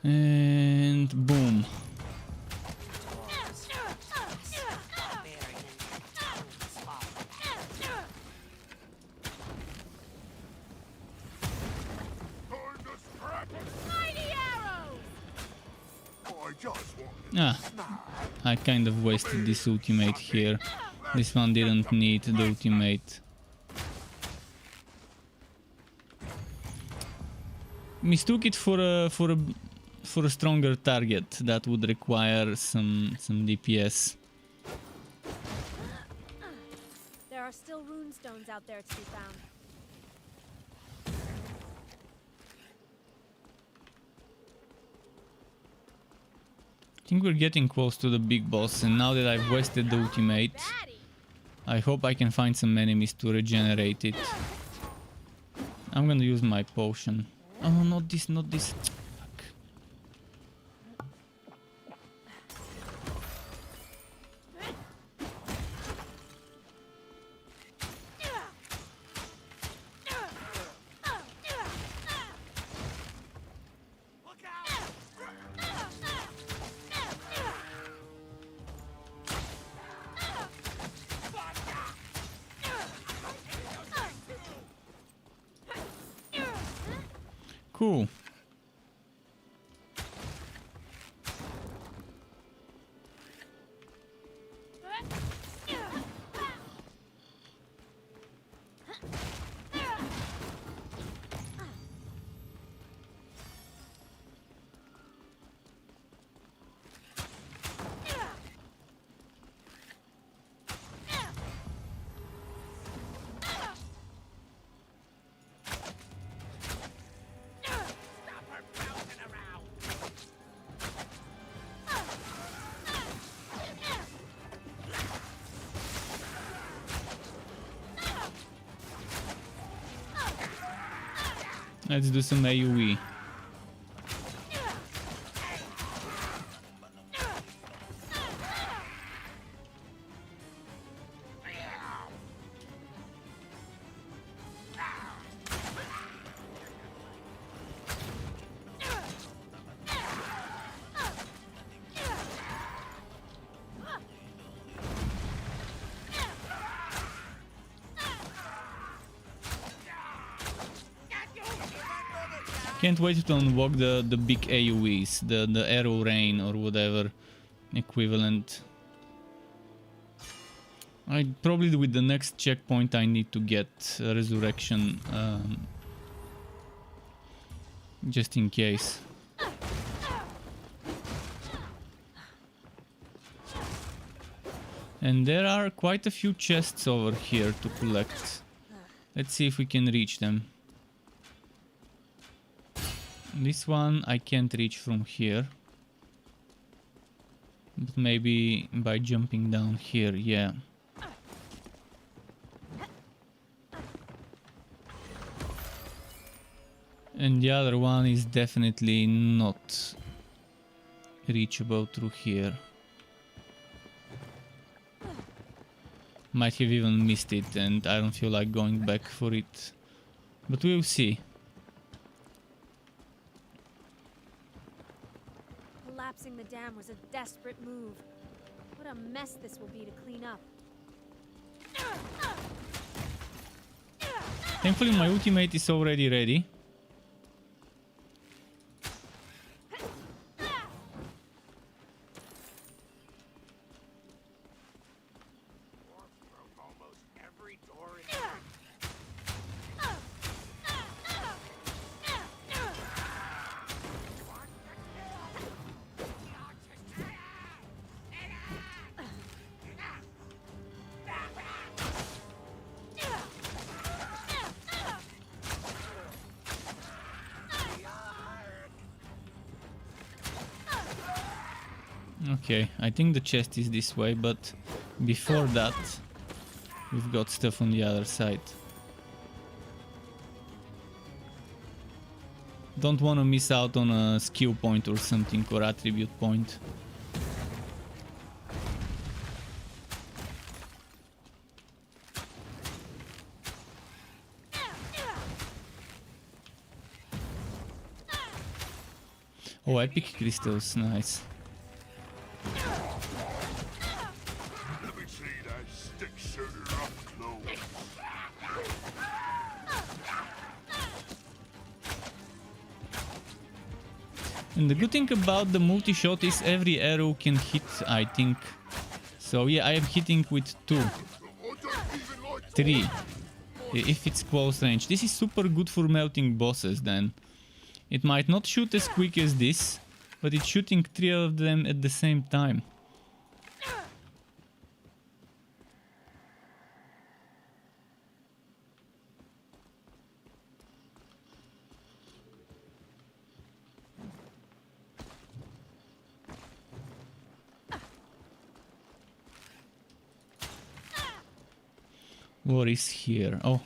And boom. Ah, I kind of wasted this ultimate here. This one didn't need the ultimate. Mistook it for a stronger target that would require some DPS. There are still rune stones out there to be found. I think we're getting close to the big boss, and now that I've wasted the ultimate, I hope I can find some enemies to regenerate it. I'm gonna use my potion. Oh, not this, not this. Fuck. Cool. Let's do some AoE. Can't wait to unlock the big AoEs, the arrow rain or whatever equivalent. I probably with the next checkpoint I need to get resurrection just in case. And there are quite a few chests over here to collect. Let's see if we can reach them. This one I can't reach from here. But maybe by jumping down here, yeah. And the other one is definitely not reachable through here. Might have even missed it and I don't feel like going back for it. But we'll see. Collapsing the dam was a desperate move. What a mess this will be to clean up. Thankfully my ultimate is already ready. Okay, I think the chest is this way, but before that, we've got stuff on the other side. Don't want to miss out on a skill point or something, or attribute point. Oh, epic crystals, nice. Let me see that stick shooter up close. And the good thing about the multi-shot is every arrow can hit, I think. So yeah, I am hitting with 2, 3, if it's close range. This is super good for melting bosses then. It might not shoot as quick as this, but it's shooting 3 of them at the same time. What is here? Oh,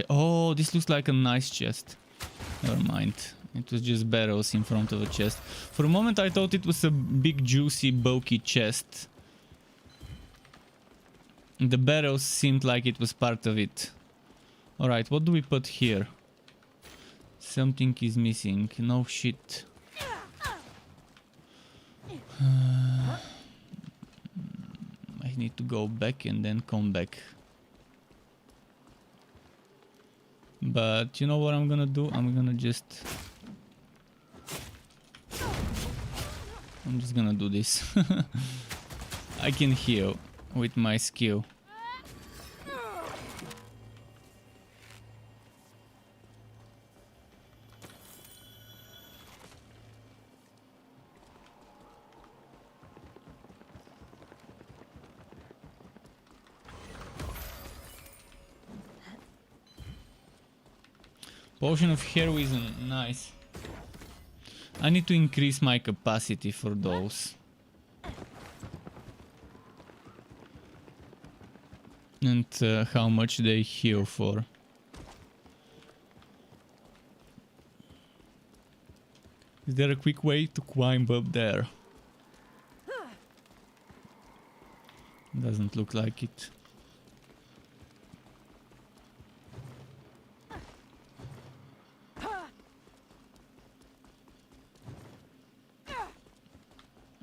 oh, this looks like a nice chest. Never mind. It was just barrels in front of a chest. For a moment I thought it was a big juicy bulky chest. The barrels seemed like it was part of it. Alright, what do we put here? Something is missing. No shit. I need to go back and then come back. But you know what I'm gonna do? I'm just gonna do this. I can heal with my skill. Potion of heroism, nice. I need to increase my capacity for those. And how much they heal for. Is there a quick way to climb up there? Doesn't look like it.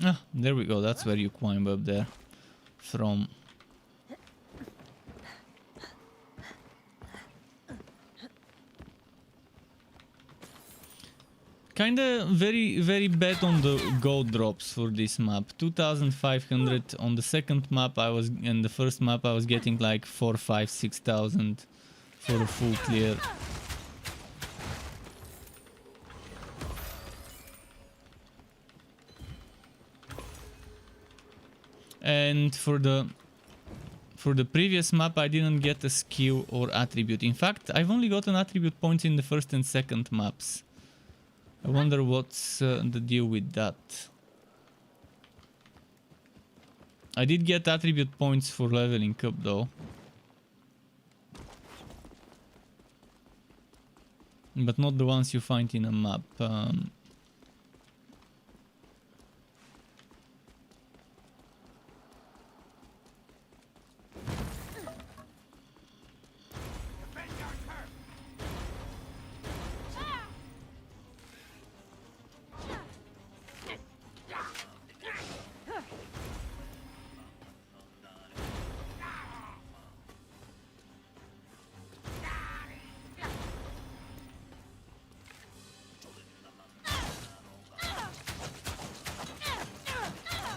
Ah, there we go. That's where you climb up there from. Kinda very bad on the gold drops for this map. 2,500 on the second map. In the first map I was getting like 4, 5, 6,000 for a full clear. And for the previous map I didn't get a skill or attribute. In fact, I've only gotten attribute points in the first and second maps. I wonder what's the deal with that. I did get attribute points for leveling up though. But not the ones you find in a map.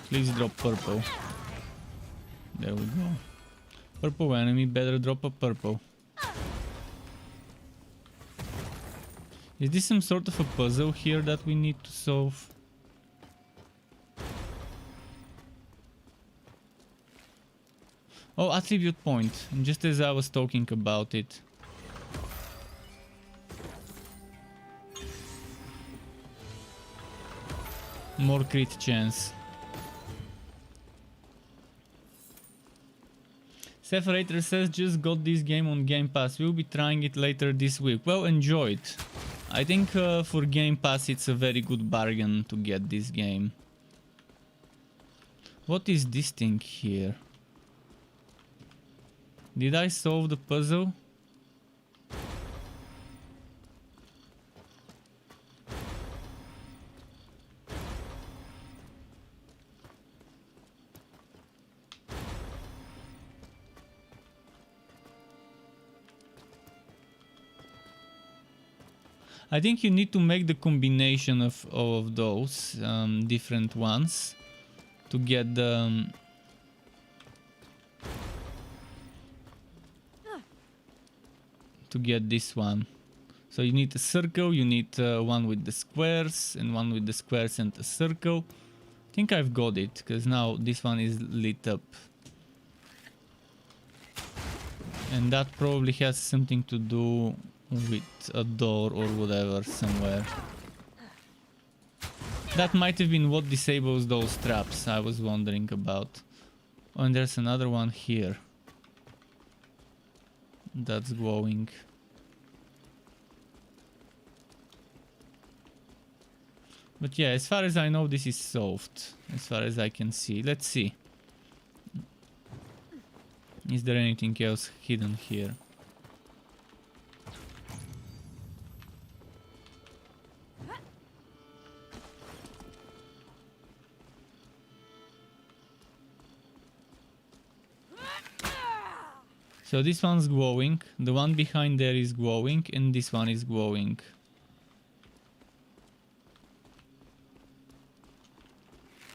Please drop purple. There we go. Purple enemy, better drop a purple. Is this some sort of a puzzle here that we need to solve? Oh, attribute point, just as I was talking about it. More crit chance. Separator says just got this game on Game Pass. We'll be trying it later this week. Well, enjoy it. I think for Game Pass it's a very good bargain to get this game. What is this thing here? Did I solve the puzzle? I think you need to make the combination of all of those different ones to get the this one. So you need a circle, you need one with the squares and one with the squares and a circle. I think I've got it because now this one is lit up. And that probably has something to do with a door or whatever somewhere. That might have been what disables those traps I was wondering about. Oh, and there's another one here. That's glowing. But yeah, as far as I know, this is solved. As far as I can see. Let's see. Is there anything else hidden here? So this one's glowing, the one behind there is glowing, and this one is glowing.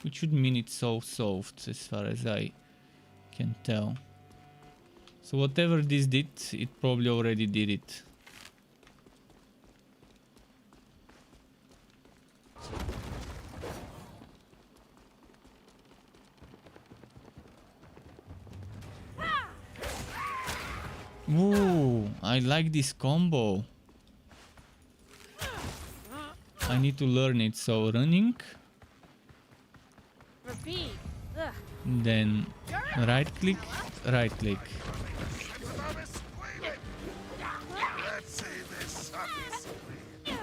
Which should mean it's all solved, as far as I can tell. So whatever this did, it probably already did it. Ooh, I like this combo. I need to learn it. So running, Repeat. Ugh. then right click, right click. Let's see this sucker squeal.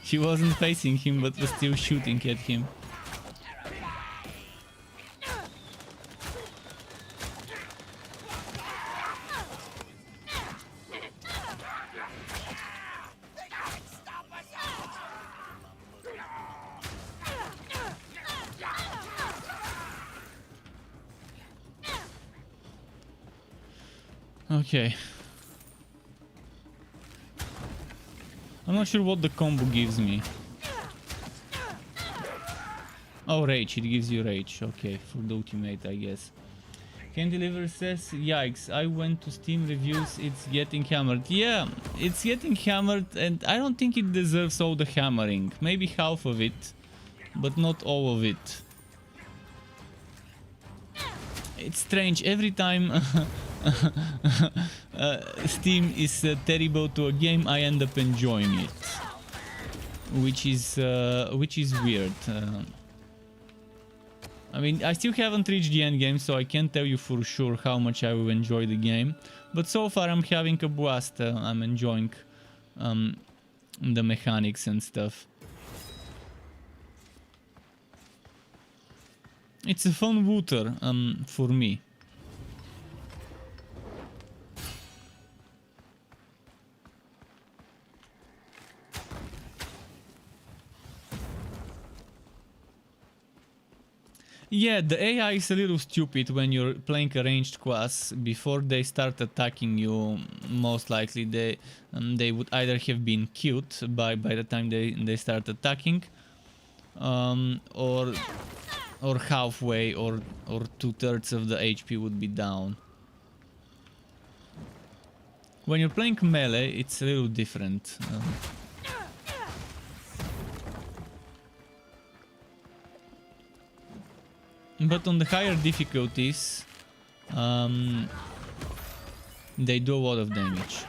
She wasn't facing him, but was still shooting at him. Okay. I'm not sure what the combo gives me. Oh, rage. It gives you rage. Okay, for the ultimate, I guess. Can Deliver says, yikes, I went to Steam reviews, it's getting hammered. Yeah, it's getting hammered, and I don't think it deserves all the hammering. Maybe half of it, but not all of it. It's strange, every time Steam is terrible to a game, I end up enjoying it, which is weird. I mean, I still haven't reached the end game, so I can't tell you for sure how much I will enjoy the game. But so far, I'm having a blast. I'm enjoying the mechanics and stuff. It's a fun looter for me. Yeah, the AI is a little stupid when you're playing a ranged class. Before they start attacking you, most likely they would either have been killed by the time they start attacking, or halfway or 2/3 of the HP would be down. When you're playing melee, it's a little different. But on the higher difficulties, they do a lot of damage.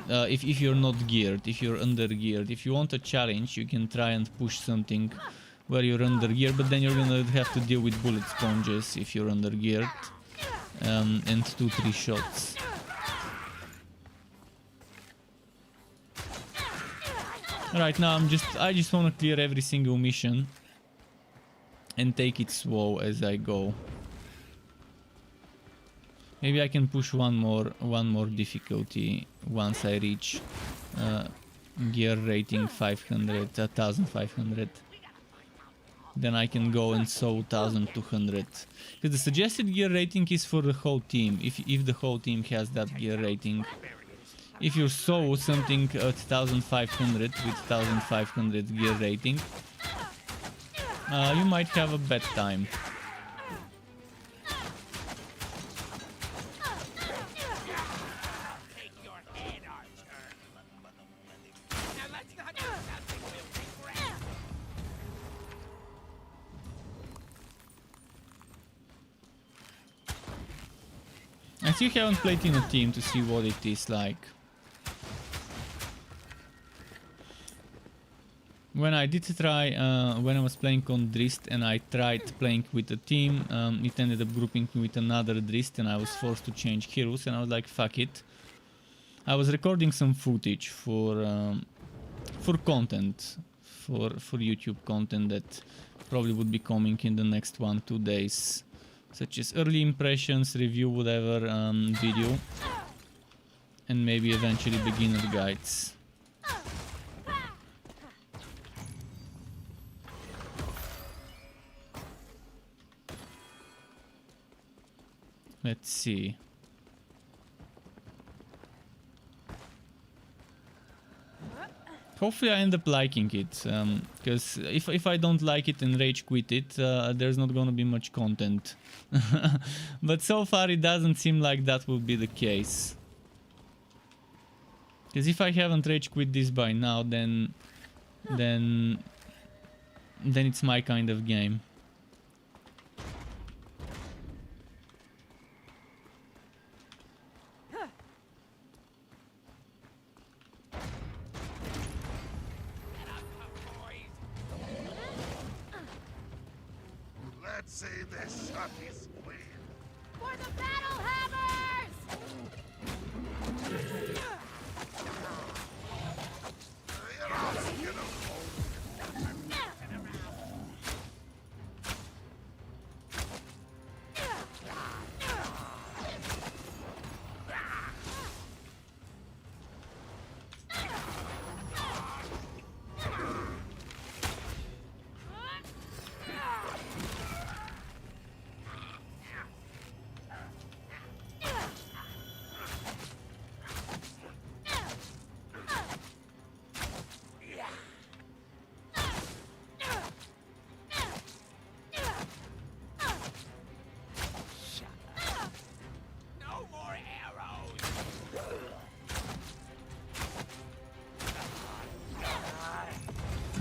If you're not geared, if you're under geared. If you want a challenge, you can try and push something where you're under geared, but then you're gonna have to deal with bullet sponges if you're under geared, and 2-3 shots. Right now I just want to clear every single mission and take it slow as I go. Maybe I can push one more difficulty once I reach gear rating 500, 1500. Then I can go and sew 1200. Because the suggested gear rating is for the whole team, if the whole team has that gear rating. If you sew something at 1500 with 1500 gear rating, you might have a bad time. I still haven't played in a team to see what it is like. When I did try, when I was playing on Drist and I tried playing with a team, it ended up grouping me with another Drist and I was forced to change heroes, and I was like, fuck it. I was recording some footage for content, for YouTube content that probably would be coming in the next 1-2 days, such as early impressions, review, whatever video, and maybe eventually beginner guides. Let's see. Hopefully I end up liking it, because if I don't like it and rage quit it, there's not gonna be much content. But so far it doesn't seem like that will be the case. Because if I haven't rage quit this by now, then it's my kind of game. Let's see this sucky squeak. For the battle hammers!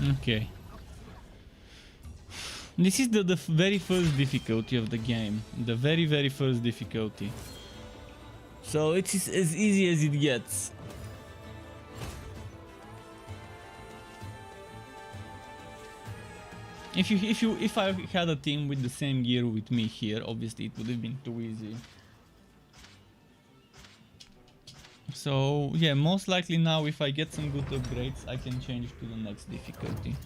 Okay. This is the very first difficulty of the game. The very first difficulty. So it's as easy as it gets. If I had a team with the same gear with me here, obviously it would have been too easy. So yeah, most likely now if I get some good upgrades, I can change to the next difficulty.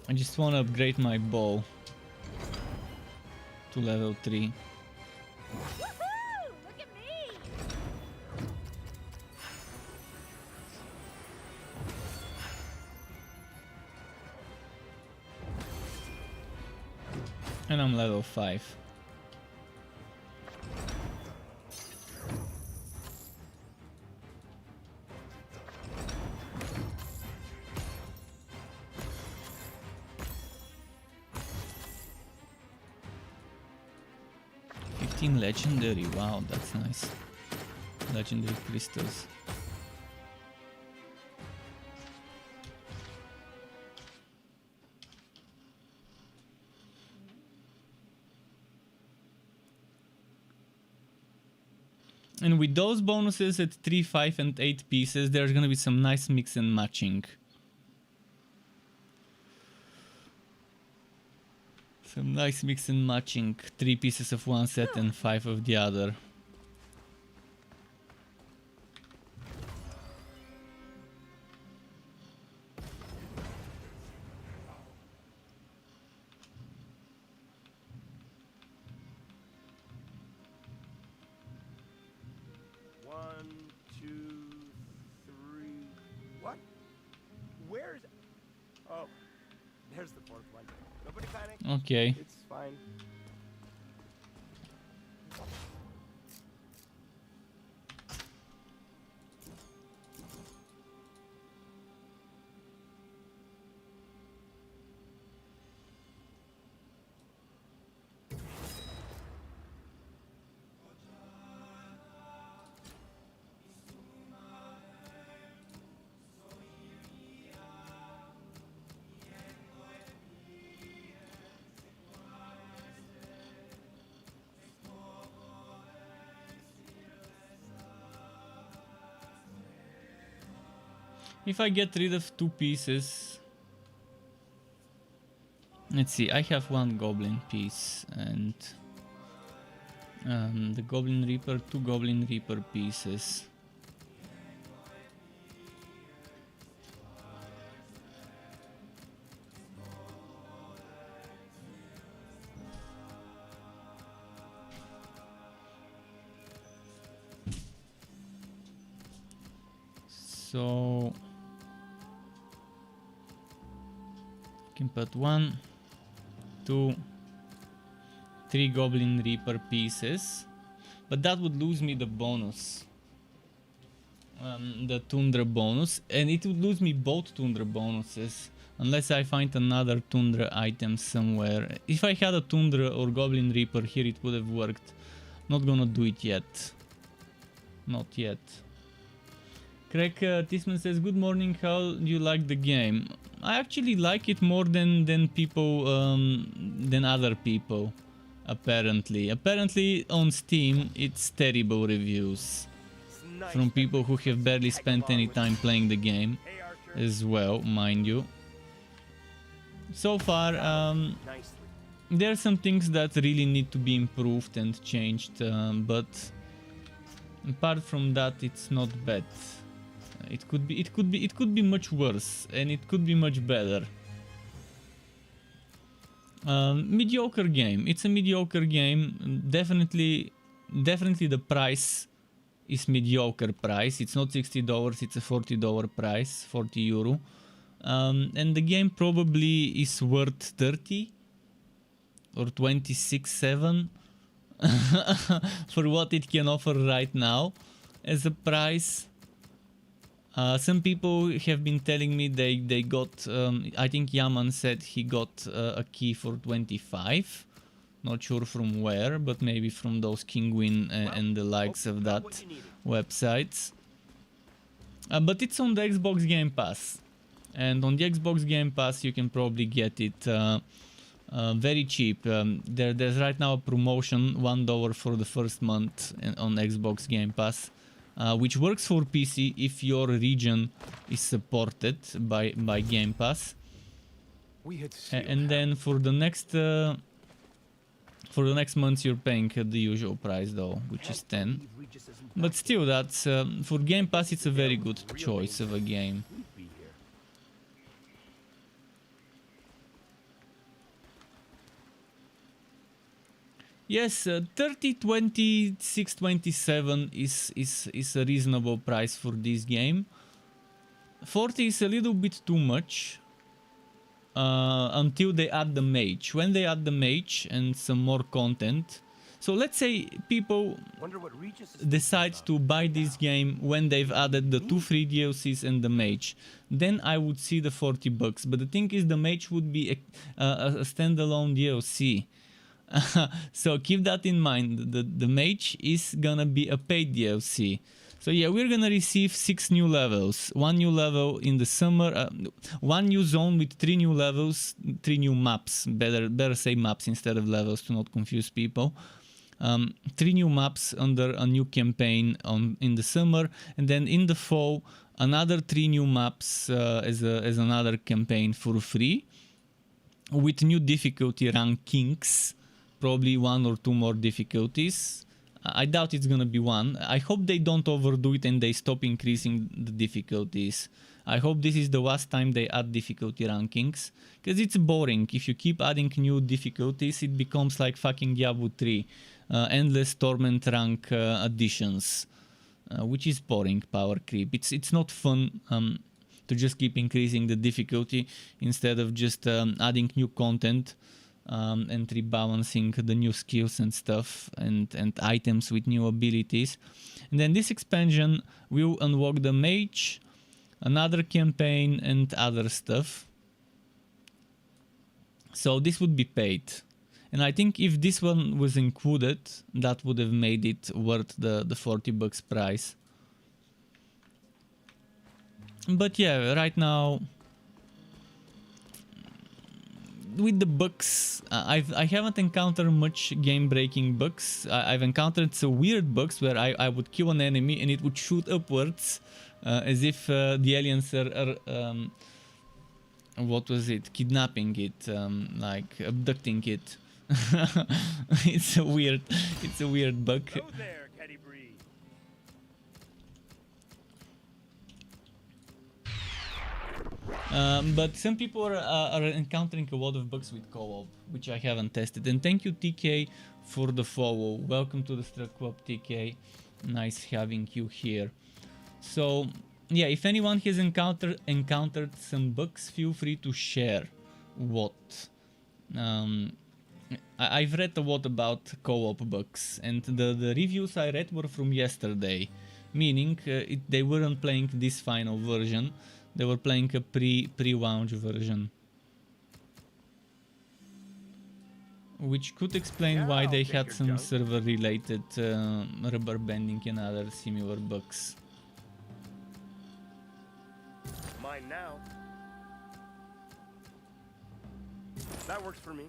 I just want to upgrade my bow to level 3. Woohoo! Look at me! And I'm level 5. Legendary, wow, that's nice. Legendary crystals. And with those bonuses at 3, 5 and 8 pieces, there's gonna be some nice mix and matching. Some nice mix and matching, 3 pieces of one set and 5 of the other. One, two, three. What? Where's? Oh, there's the fourth one. Nobody panic. Okay. It's fine. If I get rid of 2 pieces, let's see, I have 1 goblin piece and the goblin reaper, 2 goblin reaper pieces. So can put 1, 2, 3 goblin reaper pieces, but that would lose me the bonus, the tundra bonus, and it would lose me both tundra bonuses unless I find another tundra item somewhere. If I had a tundra or goblin reaper here, it would have worked. Not gonna do it yet. Not yet. Craig Tisman says, good morning, how do you like the game? I actually like it more than people, than other people, apparently. Apparently on Steam it's terrible reviews from people who have barely spent any time playing the game as well, mind you. So far, there are some things that really need to be improved and changed, but apart from that it's not bad. It could be much worse, and it could be much better. Mediocre game. It's a mediocre game. Definitely the price is mediocre price. It's not $60. It's a $40 price, €40. And the game probably is worth 30 or 26.7 for what it can offer right now as a price. Some people have been telling me they got, I think Yaman said he got a key for 25. Not sure from where, but maybe from those Kingwin and the likes of that websites. But it's on the Xbox Game Pass. And on the Xbox Game Pass you can probably get it very cheap. There's right now a promotion, $1 for the first month on Xbox Game Pass, which works for PC if your region is supported by Game Pass. And then for the next month you're paying the usual price though, which is 10. But still, that's for Game Pass it's a very good choice of a game. Yes, 30, 20, 627 is a reasonable price for this game. 40 is a little bit too much. Until they add the mage. When they add the mage and some more content. So let's say people decide to buy this game when they've added the 2 free DLCs and the mage. Then I would see the $40. But the thing is, the mage would be a standalone DLC. So keep that in mind. The mage is gonna be a paid DLC. So yeah, we're gonna receive 6 new levels. 1 new level in the summer, 1 new zone with 3 new levels, 3 new maps. Better say maps instead of levels to not confuse people. 3 new maps under a new campaign in the summer, and then in the fall another 3 new maps as another campaign for free, with new difficulty rankings. Probably 1 or 2 more difficulties. I doubt it's gonna be 1. I hope they don't overdo it and they stop increasing the difficulties. I hope this is the last time they add difficulty rankings, because it's boring. If you keep adding new difficulties, it becomes like fucking Diablo 3. Endless torment rank additions, which is boring power creep. It's not fun to just keep increasing the difficulty instead of just adding new content. And rebalancing the new skills and stuff and items with new abilities. And then this expansion will unlock the mage, another campaign and other stuff. So this would be paid. And I think if this one was included, that would have made it worth the $40 price. But yeah, right now with the bugs, I haven't encountered much game-breaking bugs. I've encountered some weird bugs where I would kill an enemy and it would shoot upwards, as if the aliens are what was it? Kidnapping it, like abducting it. It's a weird bug. Go there, Teddy Bree. But some people are encountering a lot of bugs with co-op, which I haven't tested. And thank you, TK, for the follow. Welcome to the Struck Club, TK. Nice having you here. So yeah, if anyone has encountered some bugs, feel free to share what. I've read a lot about co-op bugs, and the reviews I read were from yesterday, meaning they weren't playing this final version. They were playing a pre-launch version, which could explain why they had some server-related rubber banding and other similar bugs. Mine now. That works for me.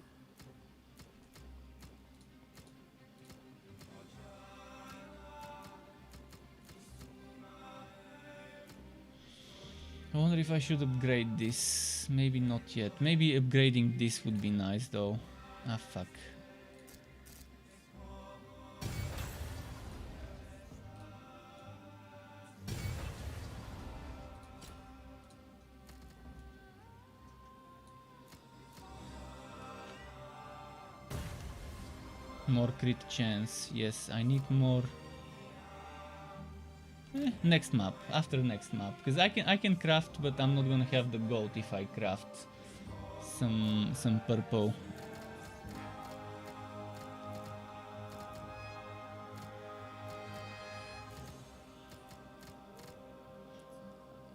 I wonder if I should upgrade this. Maybe not yet. Maybe upgrading this would be nice though. Ah, fuck. More crit chance. Yes, I need more. Next map, after next map, because I can craft, but I'm not gonna have the gold if I craft some purple.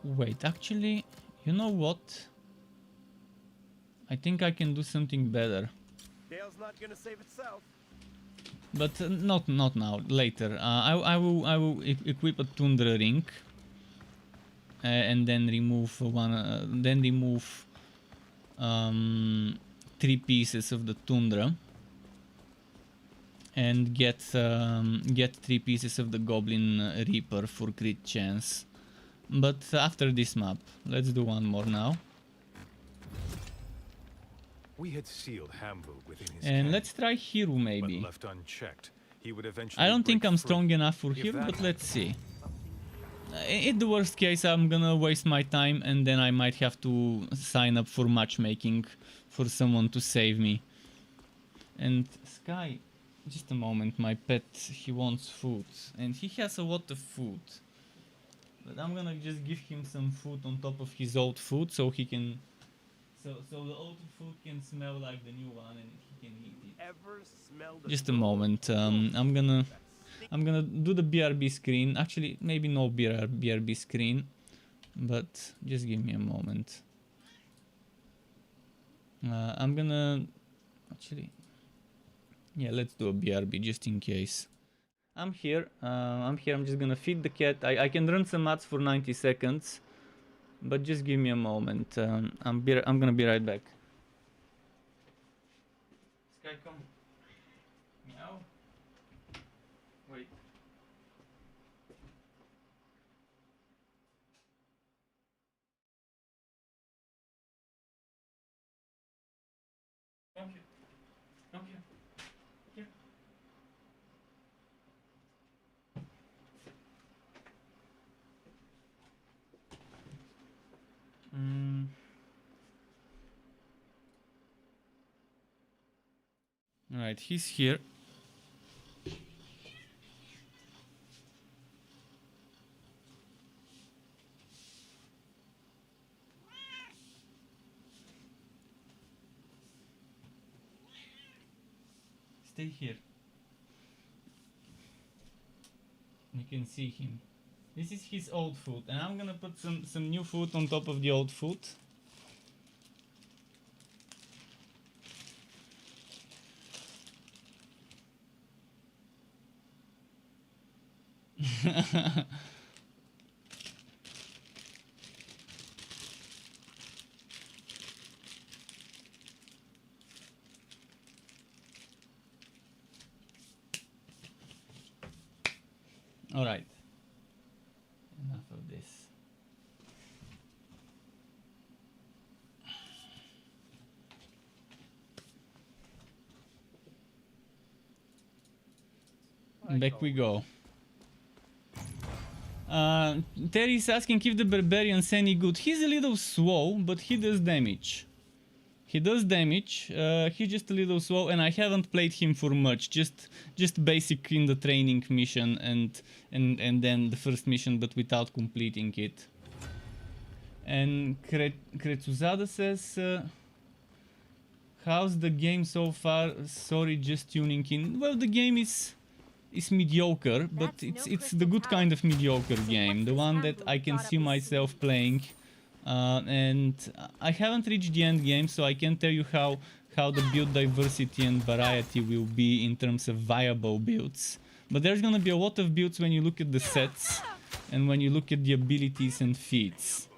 Wait, actually, you know what? I think I can do something better. Dale's not gonna save itself. But not now. Later. I will equip a Tundra ring, and then remove three pieces of the tundra, and get 3 pieces of the Goblin Reaper for crit chance. But after this map, let's do one more now. We had sealed Hamburg within his And camp, let's try Hero but maybe. left unchecked, he would eventually I don't think break I'm free. strong enough for If Hero, that but let's see. In the worst case, I'm gonna waste my time and then I might have to sign up for matchmaking for someone to save me. And Sky, just a moment, my pet, he wants food. And he has a lot of food. But I'm gonna just give him some food on top of his old food so he can... So the old food can smell like the new one and he can eat it. Ever smelled a Just a moment, I'm gonna do the BRB screen. Actually, maybe no BRB screen, but just give me a moment. I'm gonna actually, yeah, let's do a BRB just in case. I'm here. I'm just gonna feed the cat. I can run some ads for 90 seconds, but just give me a moment. I'm gonna be right back. Sky, come. Meow. Wait. Come here. Come here. Here. Alright, he's here. Stay here. You can see him. This is his old food, and I'm gonna put some new food on top of the old food. All right. Enough of this. Back we go. Terry's asking if the barbarian's any good. He's a little slow, but he does damage. He does damage. He's just a little slow, and I haven't played him for much. Just basic in the training mission and then the first mission, but without completing it. And Kretsuzada says, how's the game so far? Sorry, just tuning in. Well, the game is mediocre, but it's the good kind of mediocre game, the one that I can see myself playing. And I haven't reached the end game, so I can't tell you how the build diversity and variety will be in terms of viable builds. But there's gonna be a lot of builds when you look at the sets and when you look at the abilities and feats.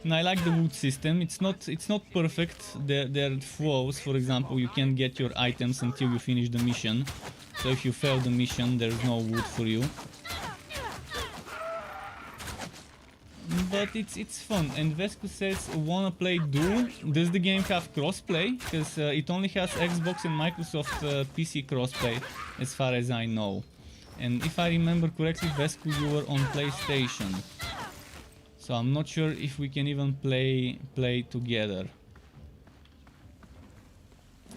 And I like the wood system. It's not perfect. There are flaws. For example, you can't get your items until you finish the mission. So if you fail the mission, there's no wood for you. But it's fun. And Vesku says, wanna play Duel? Does the game have crossplay? Because it only has Xbox and Microsoft PC crossplay, as far as I know. And if I remember correctly, Vesku, you were on PlayStation. So I'm not sure if we can even play together.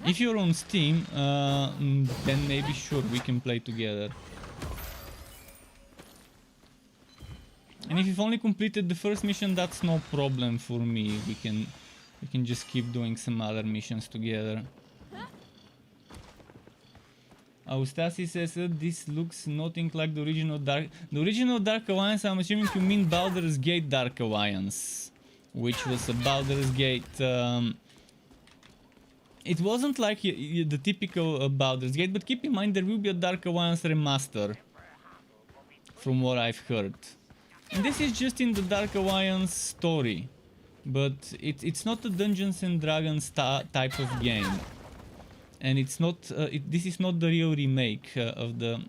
If you're on Steam, then maybe sure we can play together. And if you've only completed the first mission, that's no problem for me. We can just keep doing some other missions together. Stasi says this looks nothing like the original Dark Alliance. I'm assuming you mean Baldur's Gate Dark Alliance, which was a Baldur's Gate. It wasn't like the typical Baldur's Gate, but keep in mind there will be a Dark Alliance remaster, from what I've heard. And this is just in the Dark Alliance story, but it's not a Dungeons and Dragons type of game, and it's not. This is not the real remake of the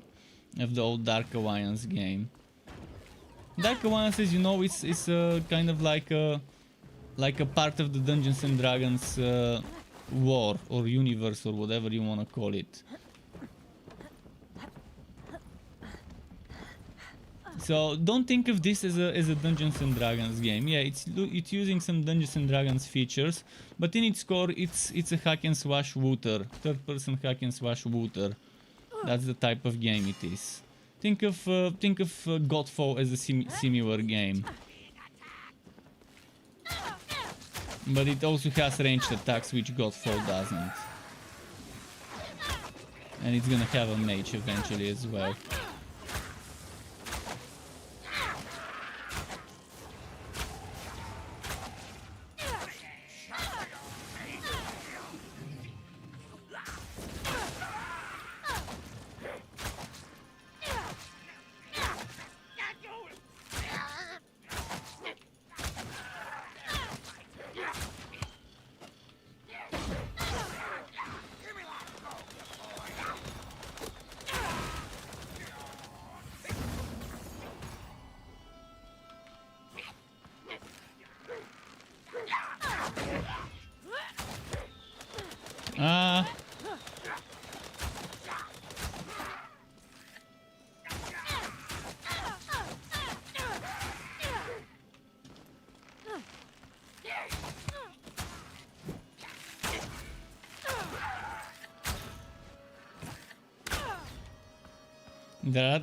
old Dark Alliance game. Dark Alliance, as you know, is kind of like a part of the Dungeons and Dragons lore or universe or whatever you want to call it. So don't think of this as a Dungeons and Dragons game. Yeah, it's using some Dungeons and Dragons features, but in its core, it's a hack and slash shooter, third-person hack and slash shooter. That's the type of game it is. Think of Godfall as a similar game, but it also has ranged attacks, which Godfall doesn't, and it's gonna have a mage eventually as well.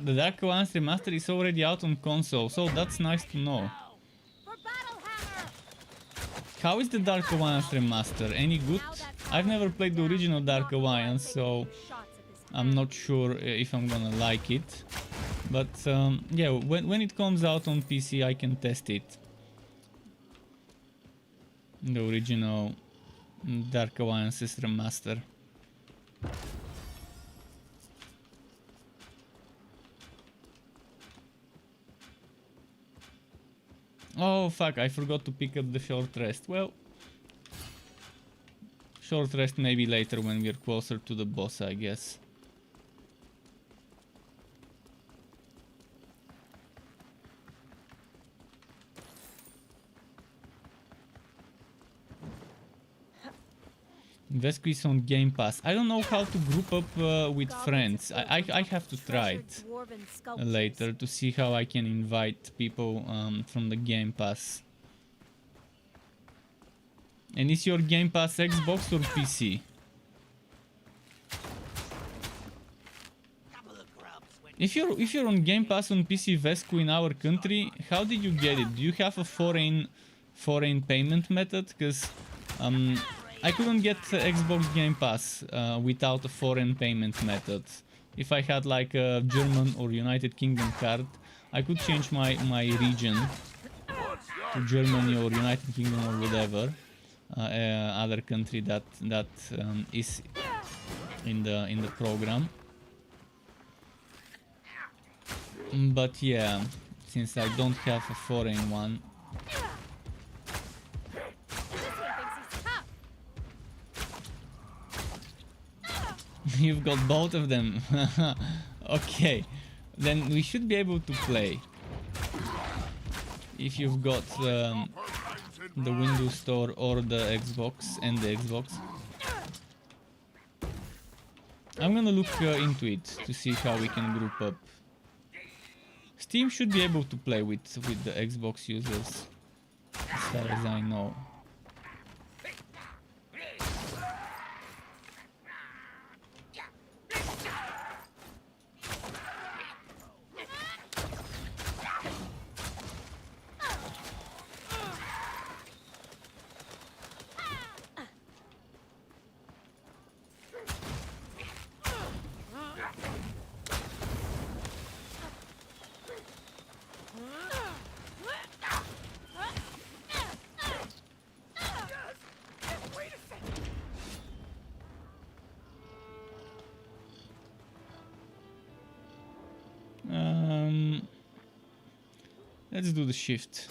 The Dark Alliance remaster is already out on console, so that's nice to know. How is the Dark Alliance remaster? Any good? I've never played the original Dark Alliance, so I'm not sure if I'm gonna like it. But yeah, when it comes out on PC, I can test it. The original Dark Alliance's remaster. Oh fuck, I forgot to pick up the short rest. Well, short rest maybe later when we're closer to the boss, I guess. Vesku is on Game Pass. I don't know how to group up with friends. I have to try it later to see how I can invite people from the Game Pass. And is your Game Pass Xbox or PC? If you're on Game Pass on PC, Vesku, in our country, how did you get it? Do you have a foreign payment method? Because I couldn't get Xbox Game Pass without a foreign payment method. If I had like a German or United Kingdom card, I could change my region to Germany or United Kingdom or whatever other country that is in the program. But yeah, since I don't have a foreign one. You've got both of them. Okay, then we should be able to play. If you've got the Windows Store or the Xbox and the Xbox. I'm gonna look into it to see how we can group up. Steam should be able to play with the Xbox users, as far as I know. Let's do the shift.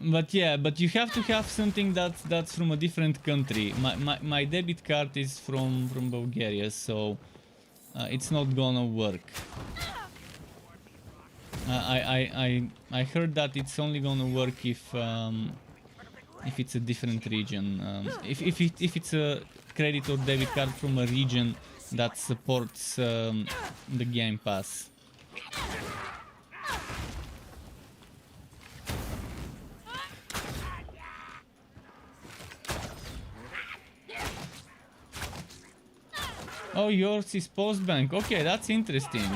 But yeah, but you have to have something that's from a different country. My debit card is from Bulgaria, so it's not gonna work. I heard that it's only gonna work if it's a different region. If it's a credit or debit card from a region that supports the Game Pass. Oh, yours is Postbank. Okay, that's interesting.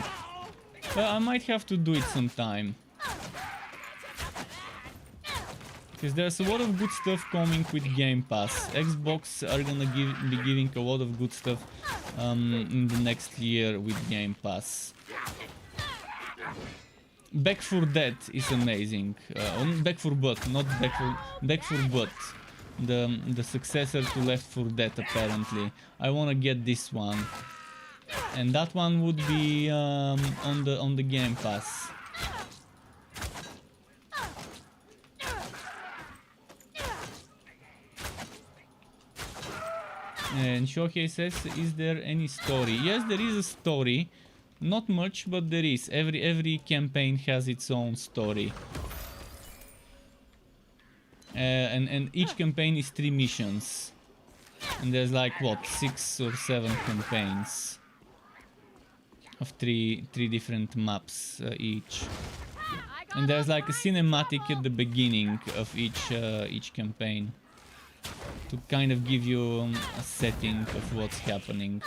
Well, I might have to do it sometime. Because there's a lot of good stuff coming with Game Pass. Xbox are gonna be giving a lot of good stuff in the next year with Game Pass. Back 4 Dead is amazing. Back 4 Blood, not Back 4 Blood. The successor to Left 4 Dead, apparently. I wanna get this one, and that one would be on the Game Pass. And Shohei says, is there any story? Yes, there is a story. Not much, but there is. Every campaign has its own story. And each campaign is 3 missions. And there's like, what, 6 or 7 campaigns. Of three different maps each. And there's like a cinematic at the beginning of each campaign. To kind of give you a setting of what's happening.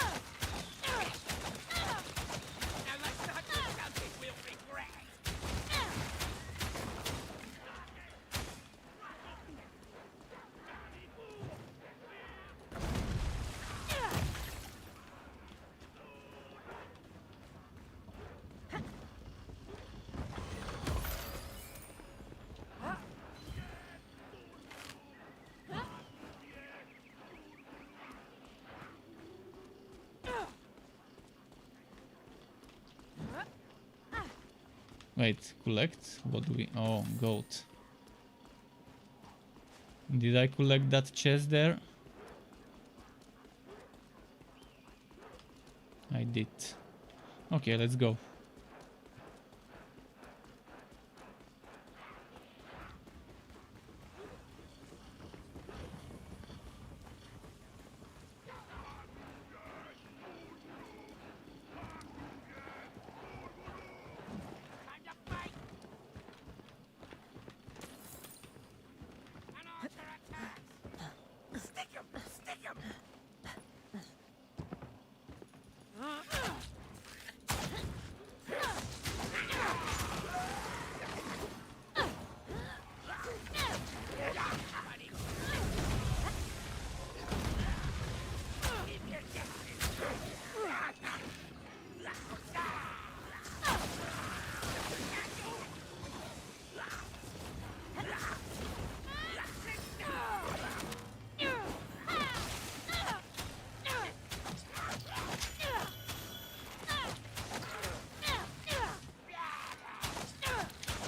Wait, collect? What do we... Oh, goat. Did I collect that chest there? I did. Okay, let's go.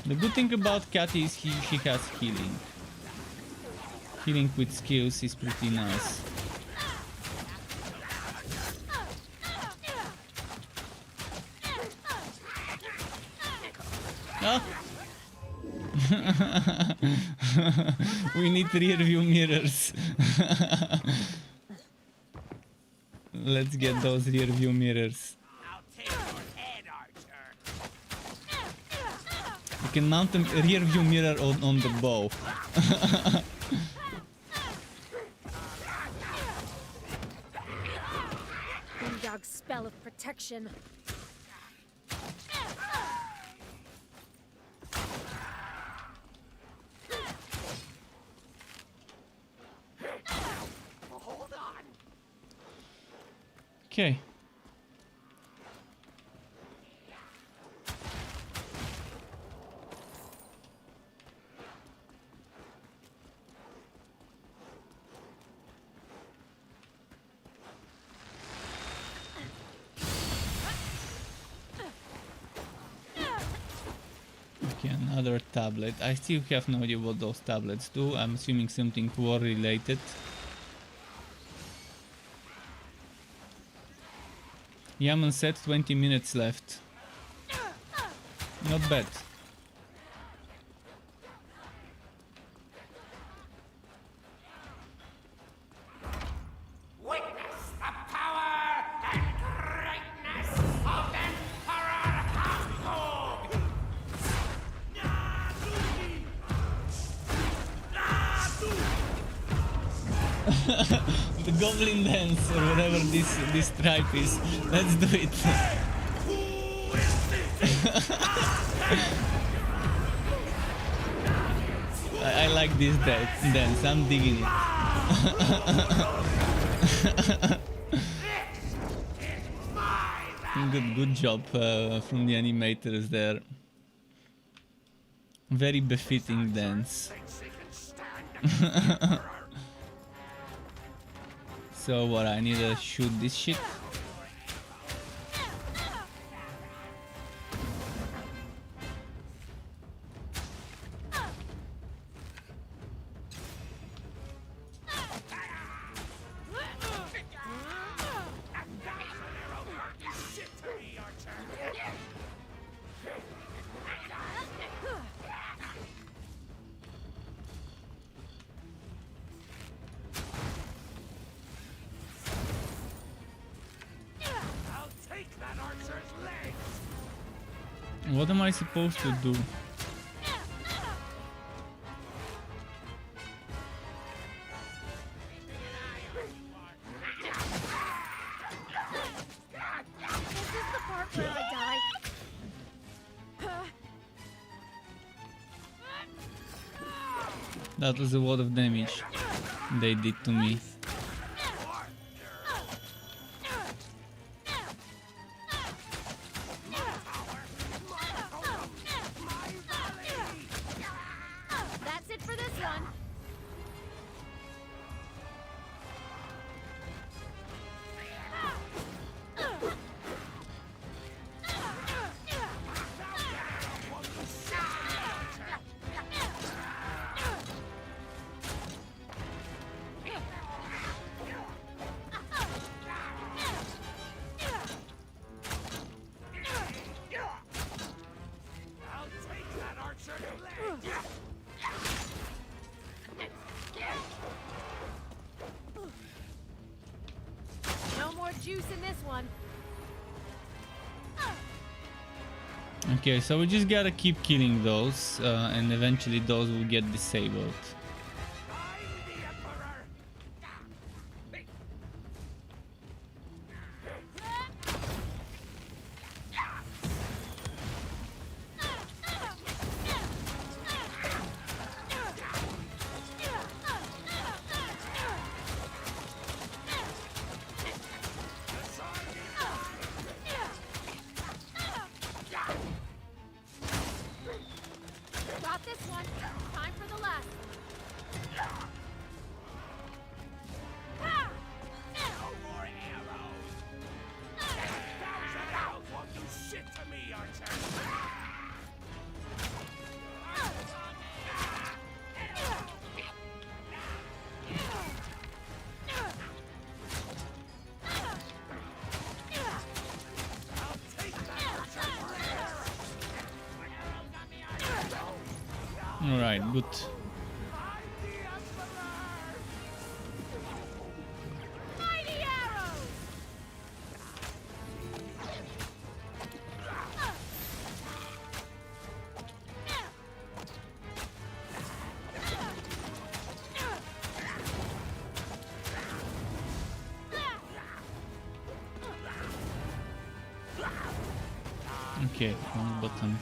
The good thing about Cat is she has healing. Healing with skills is pretty nice. Ah. We need rear view mirrors. Let's get those rear view mirrors. You can mount a rear view mirror on the bow. Boondog's spell of protection. Hold on. Okay, Other tablet. I still have no idea what those tablets do. I'm assuming something war related. Yaman said 20 minutes left. Not bad. Witness the power and greatness of Emperor Hamburg! The goblin dance or whatever this tribe is. Let's do it. I like this dance. I'm digging it. Good job from the animators there. Very befitting dance. So what, I need to shoot this shit? What am I supposed to do? This is the part where I die. That was a lot of damage they did to me. That's it for this one. No more juice in this one. Okay, so we just gotta keep killing those, and eventually those will get disabled. Got this one. Time for the last one. No more arrows! 10,000 arrows won't do shit to me, Archer! I'll take that, Archer! Alright, good. Mighty arrows! Okay, wrong button.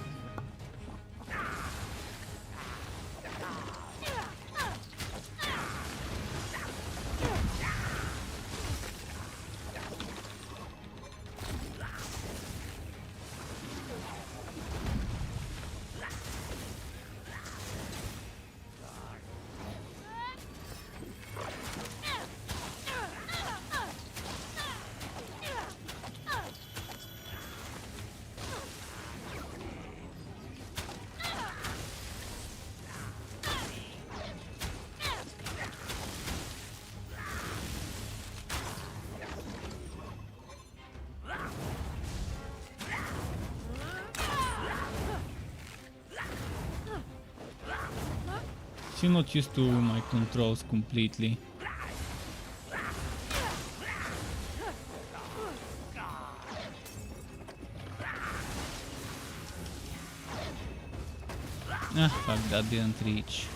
Still not used to my controls completely. Ah, fuck, that didn't reach.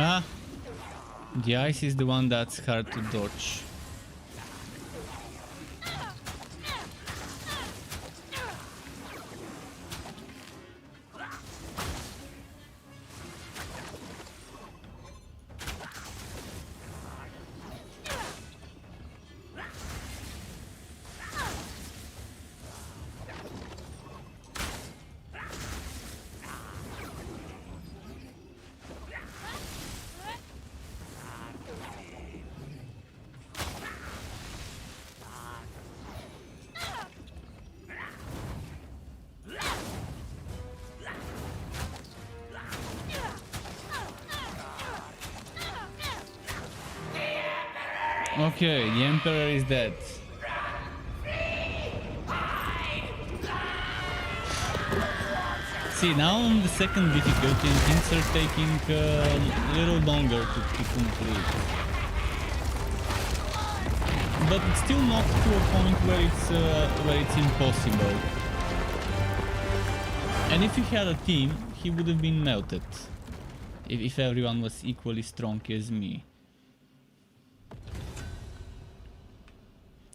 Ah, the ice is the one that's hard to dodge. Okay, the Emperor is dead. See, now on the second difficulty and things are taking a little longer to complete. But it's still not to a point where it's impossible. And if he had a team, he would have been melted. If everyone was equally strong as me.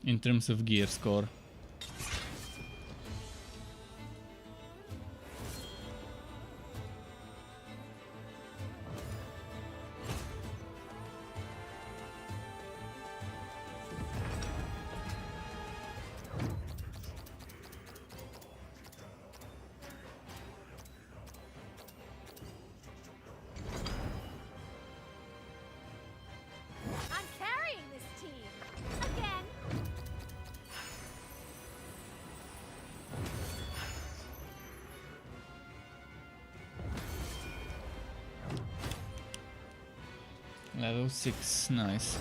In terms of gear score. I'm carrying this team. Again. Level 6, nice.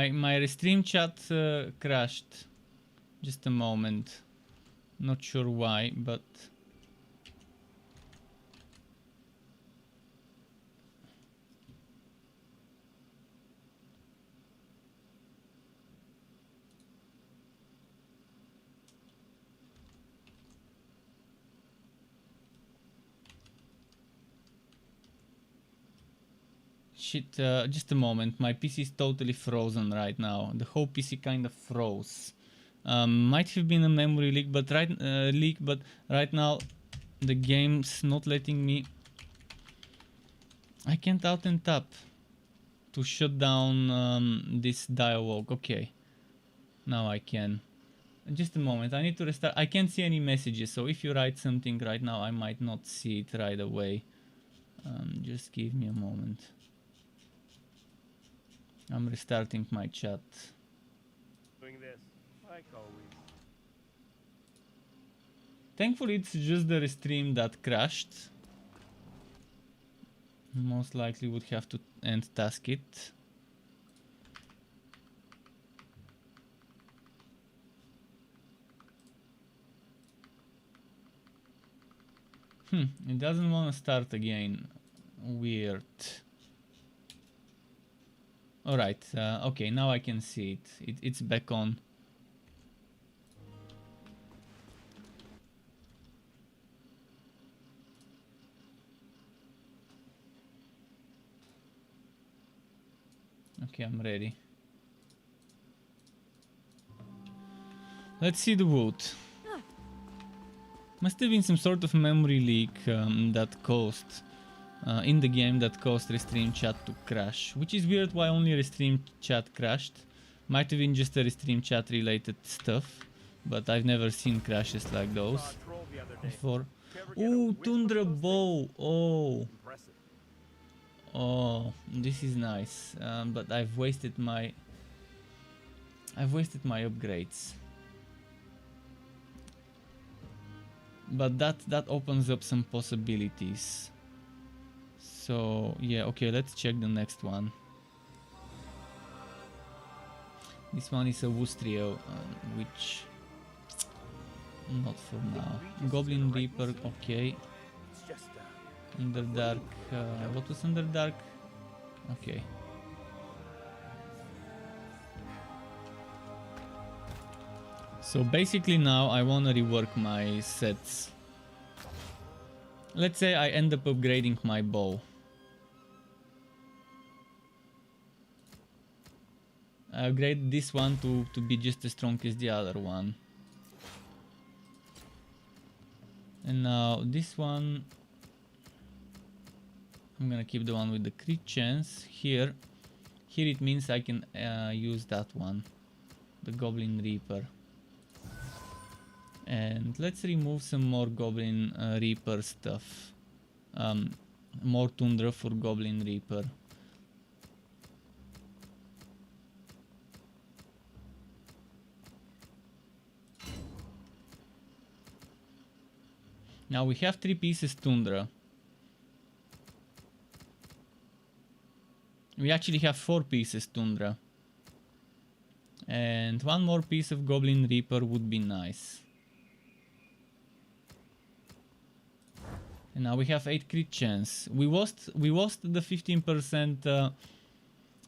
My restream chat crashed. Just a moment. Not sure why, but shit, just a moment. My PC is totally frozen right now. The whole PC kind of froze. Might have been a memory leak, but right now the game's not letting me. I can't alt and tap to shut down this dialogue. Okay, now I can. Just a moment. I need to restart. I can't see any messages, so if you write something right now, I might not see it right away. Just give me a moment. I'm restarting my chat. Doing this, like always. Thankfully, it's just the restream that crashed. Most likely would have to end task it. It doesn't want to start again. Weird. Alright, okay, now I can see it. It's back on. Okay, I'm ready. Let's see the wood. Must have been some sort of memory leak that caused in the game that caused Restream chat to crash, which is weird. Why only Restream chat crashed? Might have been just a Restream chat related stuff, but I've never seen crashes like those before. Ooh, Tundra bow. Oh, oh, this is nice. But I've wasted my upgrades. But that opens up some possibilities. So yeah, okay, let's check the next one. This one is a Wustrio, which not for now. Goblin Reaper, okay. Underdark, what was Underdark? Okay. So basically now I wanna rework my sets. Let's say I end up upgrading my bow. I upgrade this one to be just as strong as the other one. And now this one, I'm gonna keep the one with the crit chance. Here it means I can use that one, the Goblin Reaper. And let's remove some more Goblin Reaper stuff. More Tundra for Goblin Reaper. Now we have 3 pieces Tundra. We actually have 4 pieces Tundra. And 1 more piece of Goblin Reaper would be nice. And now we have 8 crit chance. We lost the 15%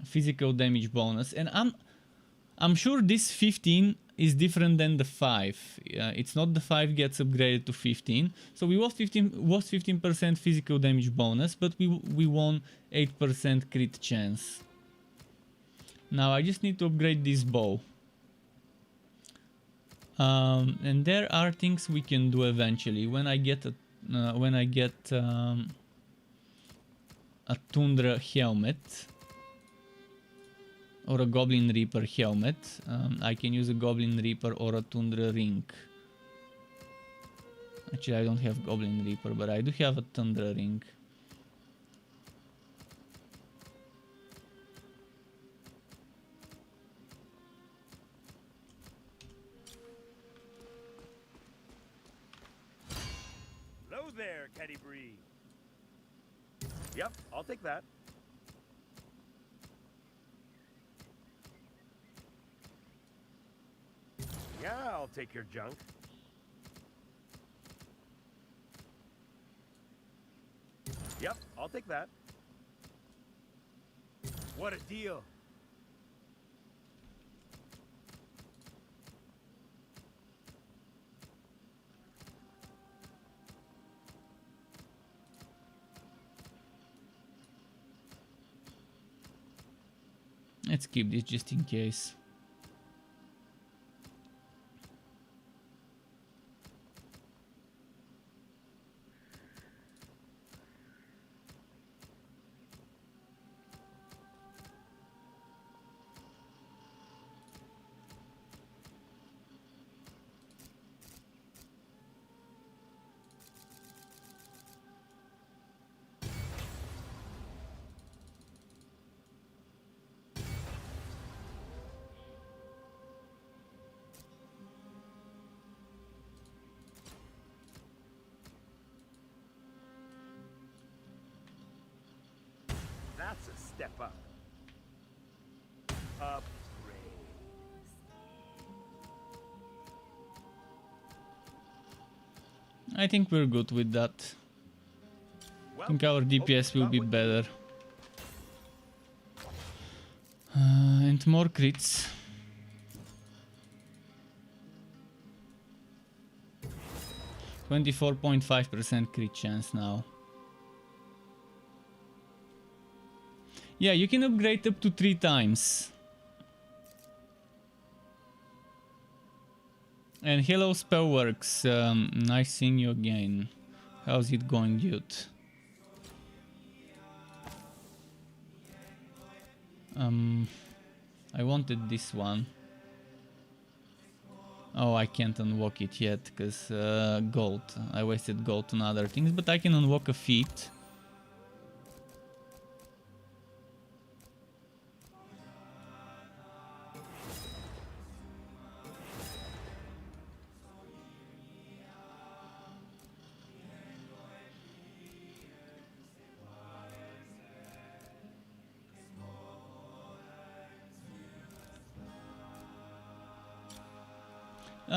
physical damage bonus, and I'm sure this 15 is different than the 5. It's not the 5 gets upgraded to 15. So we lost 15% physical damage bonus, but we won 8% crit chance. Now I just need to upgrade this bow. And there are things we can do eventually when I get a Tundra helmet or a Goblin Reaper helmet. I can use a Goblin Reaper or a Tundra ring. Actually, I don't have Goblin Reaper, but I do have a Tundra ring. There, Caddy Bree. Yep, I'll take that. Yeah, I'll take your junk. Yep, I'll take that. What a deal. Let's keep this just in case. That's a step up. Upgrade. I think we're good with that. I think our DPS will be better. And more crits. (24.5% crit chance now. Yeah, you can upgrade up to 3 times. And hello Spellworks, nice seeing you again. How's it going, dude? I wanted this one. Oh, I can't unlock it yet, because gold. I wasted gold on other things, but I can unlock a feat.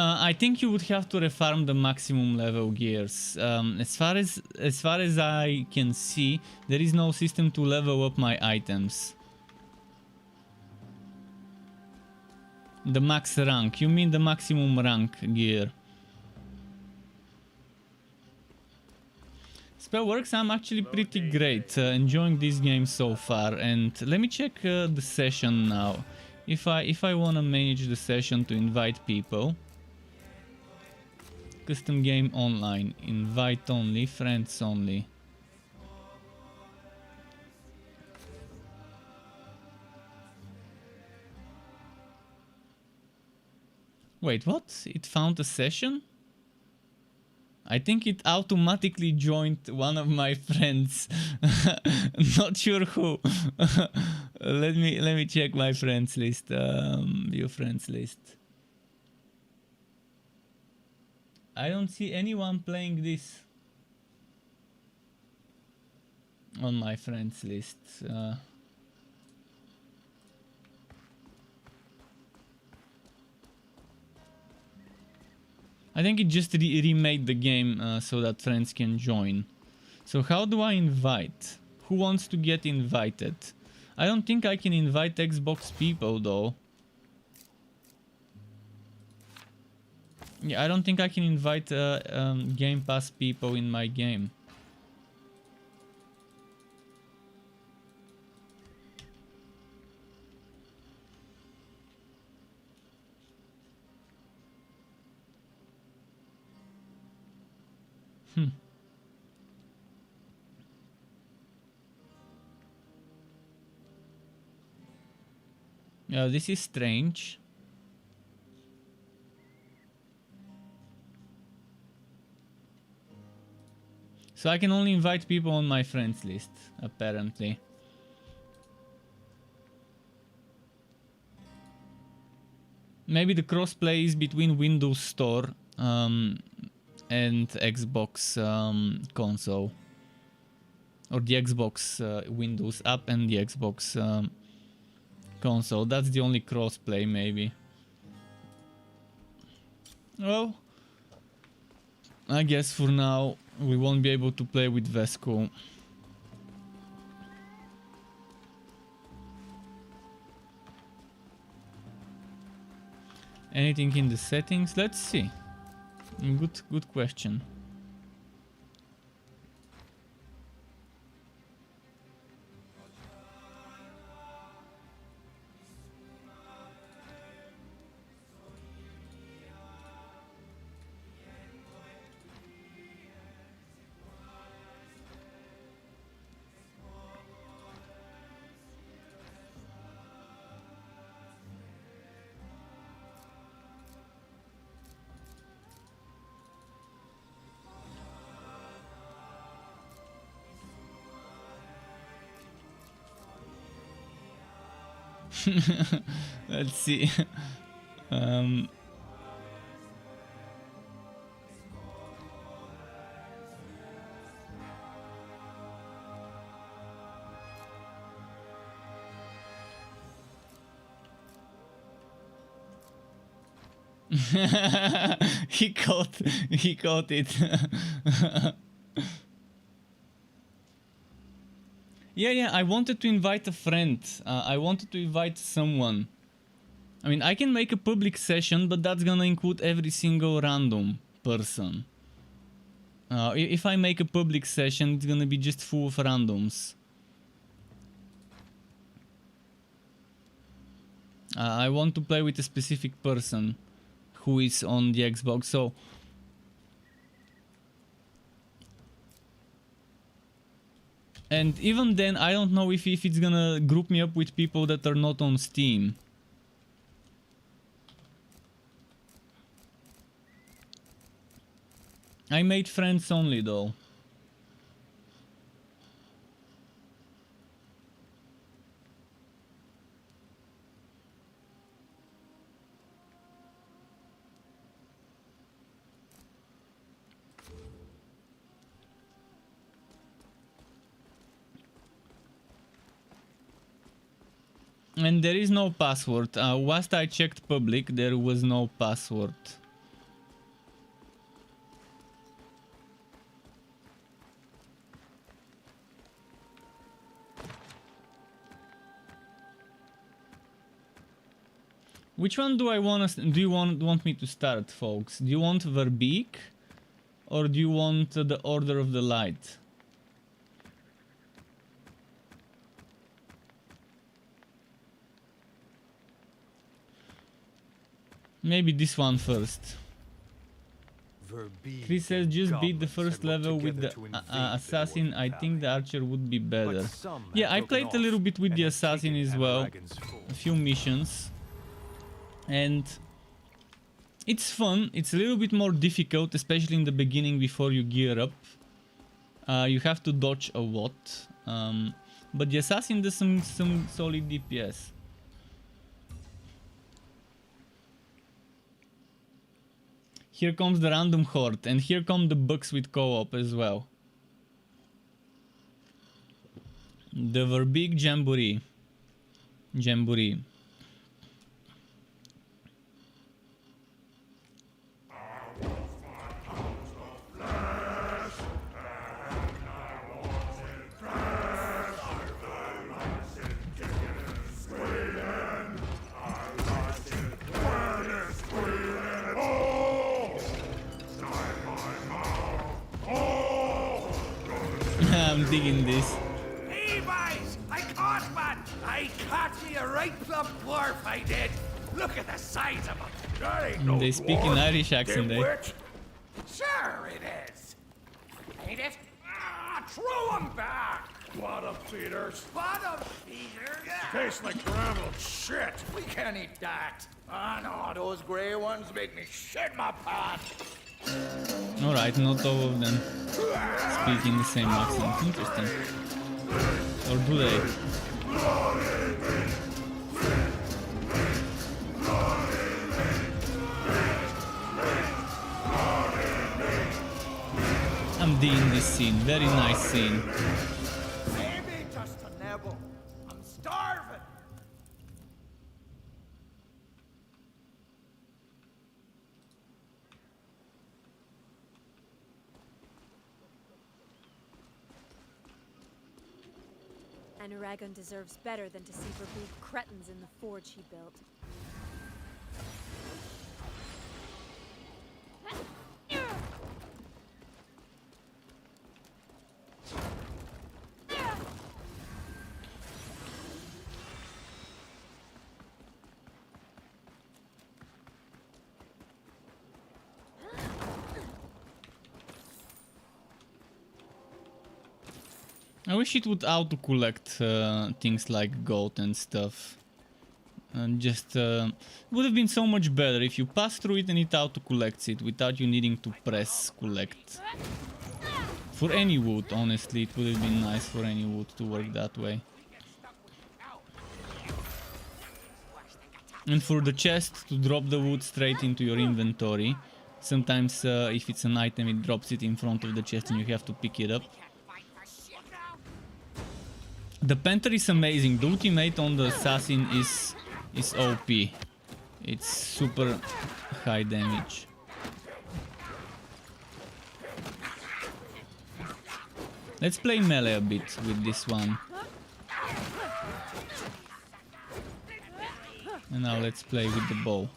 I think you would have to refarm the maximum level gears. As far as I can see, there is no system to level up my items. The max rank. You mean the maximum rank gear? Spellworks, I'm actually pretty great, enjoying this game so far. And let me check the session now. If I wanna manage the session to invite people. Custom game online, invite only, friends only. Wait, what? It found a session? I think it automatically joined one of my friends. Not sure who. let me check my friends list. View friends list. I don't see anyone playing this on my friends list. I think it just remade the game so that friends can join. So how do I invite? Who wants to get invited? I don't think I can invite Xbox people though. Yeah, I don't think I can invite Game Pass people in my game. Yeah, this is strange. So I can only invite people on my friends list, apparently. Maybe the crossplay is between Windows Store and Xbox console. Or the Xbox Windows app and the Xbox console. That's the only crossplay, maybe. Well, I guess for now we won't be able to play with Vesco. Anything in the settings? Let's see. Good question. Let's see. He caught it. Yeah, I wanted to invite a friend. I wanted to invite someone. I mean, I can make a public session, but that's gonna include every single random person. If I make a public session, it's gonna be just full of randoms. I want to play with a specific person who is on the Xbox, so and even then I don't know if it's gonna group me up with people that are not on Steam. I made friends only though. And there is no password. Whilst I checked public, there was no password. Which one do I want? Do you want me to start, folks? Do you want Verbeek, or do you want the Order of the Light? Maybe this one first. Chris says just beat the first level with the assassin. I think the archer would be better. Yeah, I played a little bit with the assassin as well. A few missions. And it's fun. It's a little bit more difficult, especially in the beginning before you gear up. You have to dodge a lot. But the assassin does some solid DPS. Here comes the random horde, and here come the bugs with co-op as well. The Verbeek Jamboree. I'm digging this. Hey, boys! I caught one! I caught me a right plump dwarf, I did! Look at the size of him! That ain't no They speak in Irish accent, eh? dimwit. Sure it is! Ain't it? Ah, throw him back! Bottom feeders! Bottom feeders? Tastes like gravel shit! We can't eat that! Ah, no, those grey ones make me shit my pants! Alright, not all of them speak in the same accent. Interesting. Or do they? I'm digging this scene. Very nice scene. Maybe just a nibble. I'm starving! And Aragon deserves better than to see Verbeek cretins in the forge he built. I wish it would auto-collect things like gold and stuff. And just would have been so much better if you pass through it and it auto-collects it without you needing to press collect. For any wood, honestly, it would have been nice for any wood to work that way. And for the chest to drop the wood straight into your inventory. Sometimes if it's an item, it drops it in front of the chest and you have to pick it up. The Panther is amazing. The ultimate on the assassin is OP. It's super high damage. Let's play melee a bit with this one. And now let's play with the bow.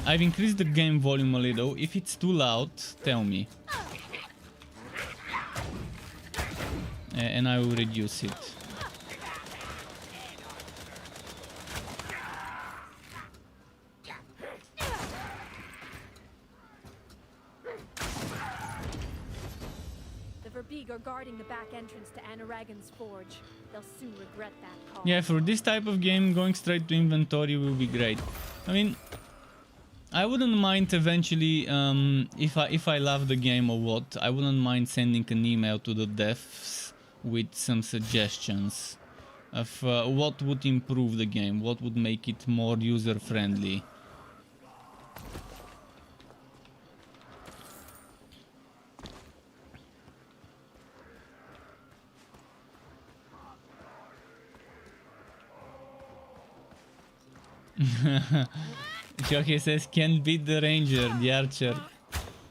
I've increased the game volume a little. If it's too loud, tell me. and I will reduce it. The Verbeeg are guarding the back entrance to Anaragan's forge. They'll soon regret that call. Yeah, for this type of game, going straight to inventory will be great. I mean, I wouldn't mind eventually, if I love the game or what, I wouldn't mind sending an email to the devs with some suggestions of what would improve the game, what would make it more user-friendly. Jockey says, can't beat the ranger, the archer,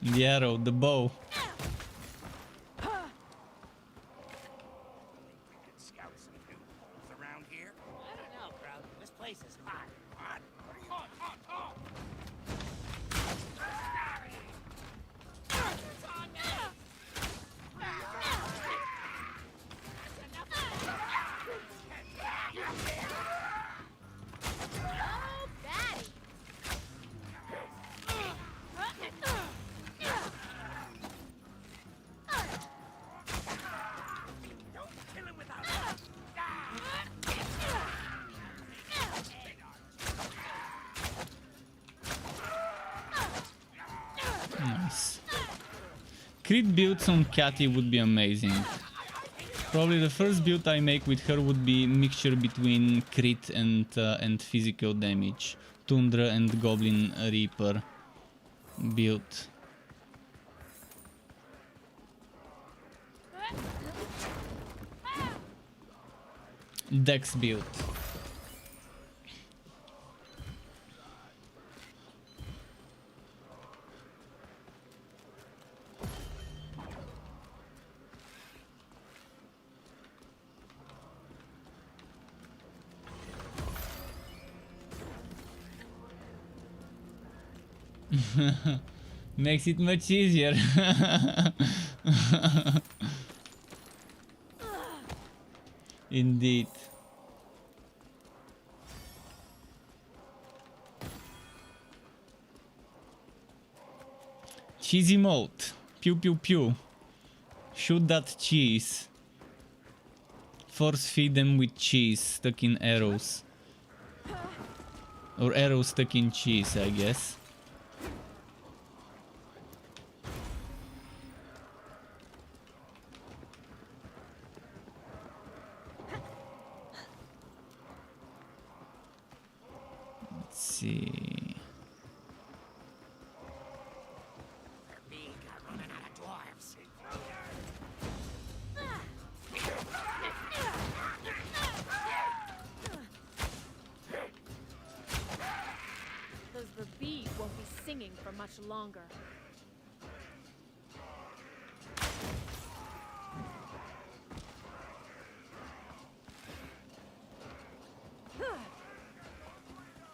the arrow, the bow. Scout some new holes around here? I don't know, bro. This place is hot. Hot. Hot, hot, hot. It's on now. Oh, Batty. Don't kill him without Nice. Crit builds on Cathy would be amazing. Probably the first build I make with her would be mixture between crit and physical damage. Tundra and Goblin Reaper build. Dex build. Makes it much easier. Indeed. Cheesy mode. Pew pew pew. Shoot that cheese. Force feed them with cheese stuck in arrows. Or arrows stuck in cheese, I guess. Let's see. Big, running out of dwarves. Those Verbeeg won't be singing for much longer.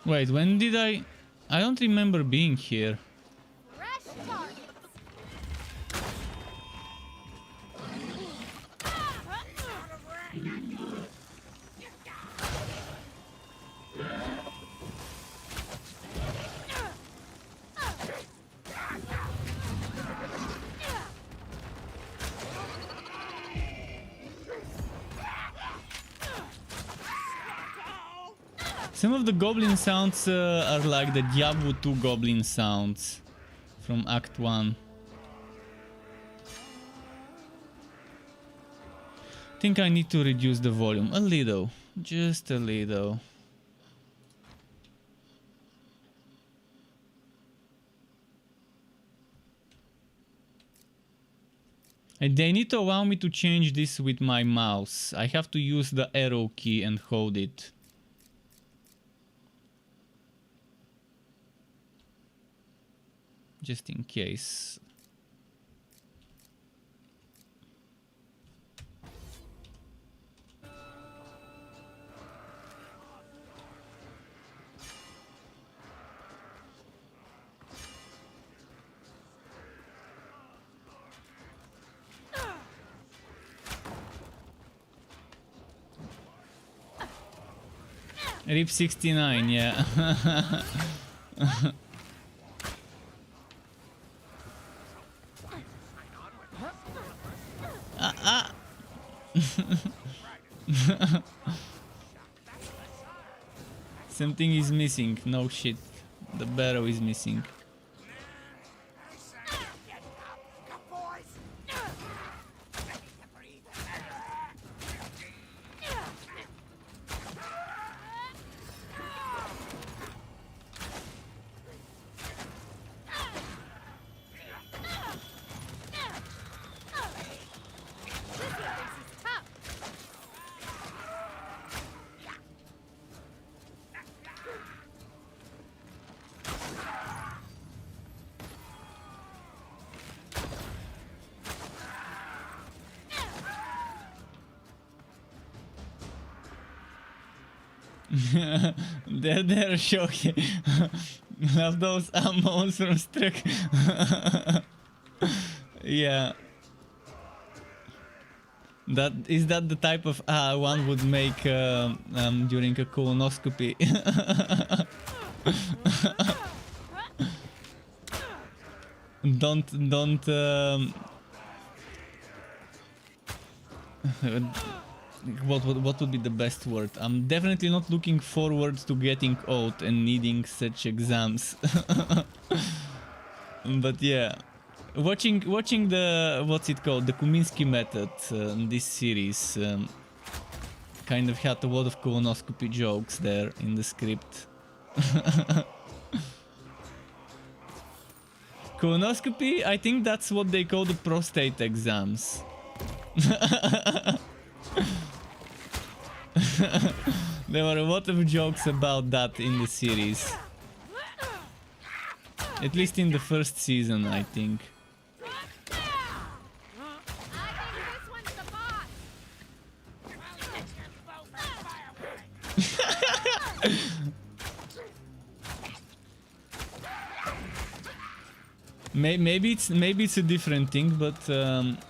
Wait, when did I don't remember being here. Fresh targets. Some of the goblin sounds are like the Diablo 2 goblin sounds from Act 1. Think I need to reduce the volume a little, just a little. And they need to allow me to change this with my mouse. I have to use the arrow key and hold it. Just in case. RIP 69, yeah. Something is missing. No shit. The barrow is missing. They're shocking. Love those monsters truck. Yeah. That the type of one would make during a colonoscopy. don't what would be the best word? I'm definitely not looking forward to getting old and needing such exams. But yeah, watching the what's it called, the Kuminski method in this series kind of had a lot of colonoscopy jokes there in the script. Colonoscopy, I think that's what they call the prostate exams. There were a lot of jokes about that in the series. At least in the first season, I think. I think this one's the boss. Maybe it's a different thing, but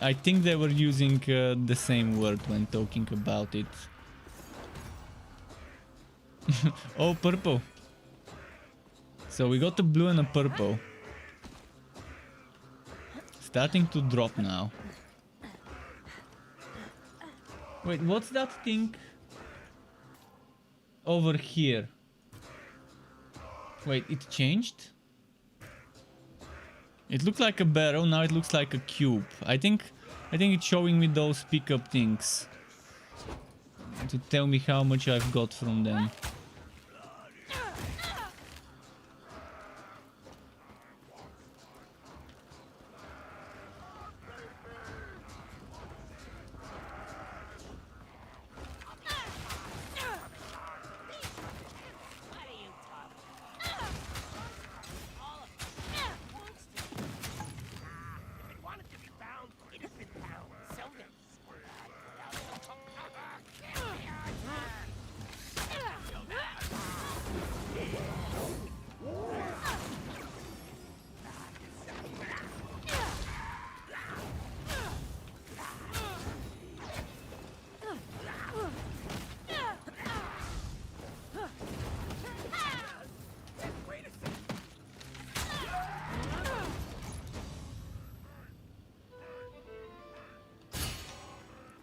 I think they were using the same word when talking about it. Oh, purple. So we got a blue and a purple. Starting to drop now. Wait, what's that thing over here? Wait, it changed? It looked like a barrel, now it looks like a cube. I think it's showing me those pickup things to tell me how much I've got from them.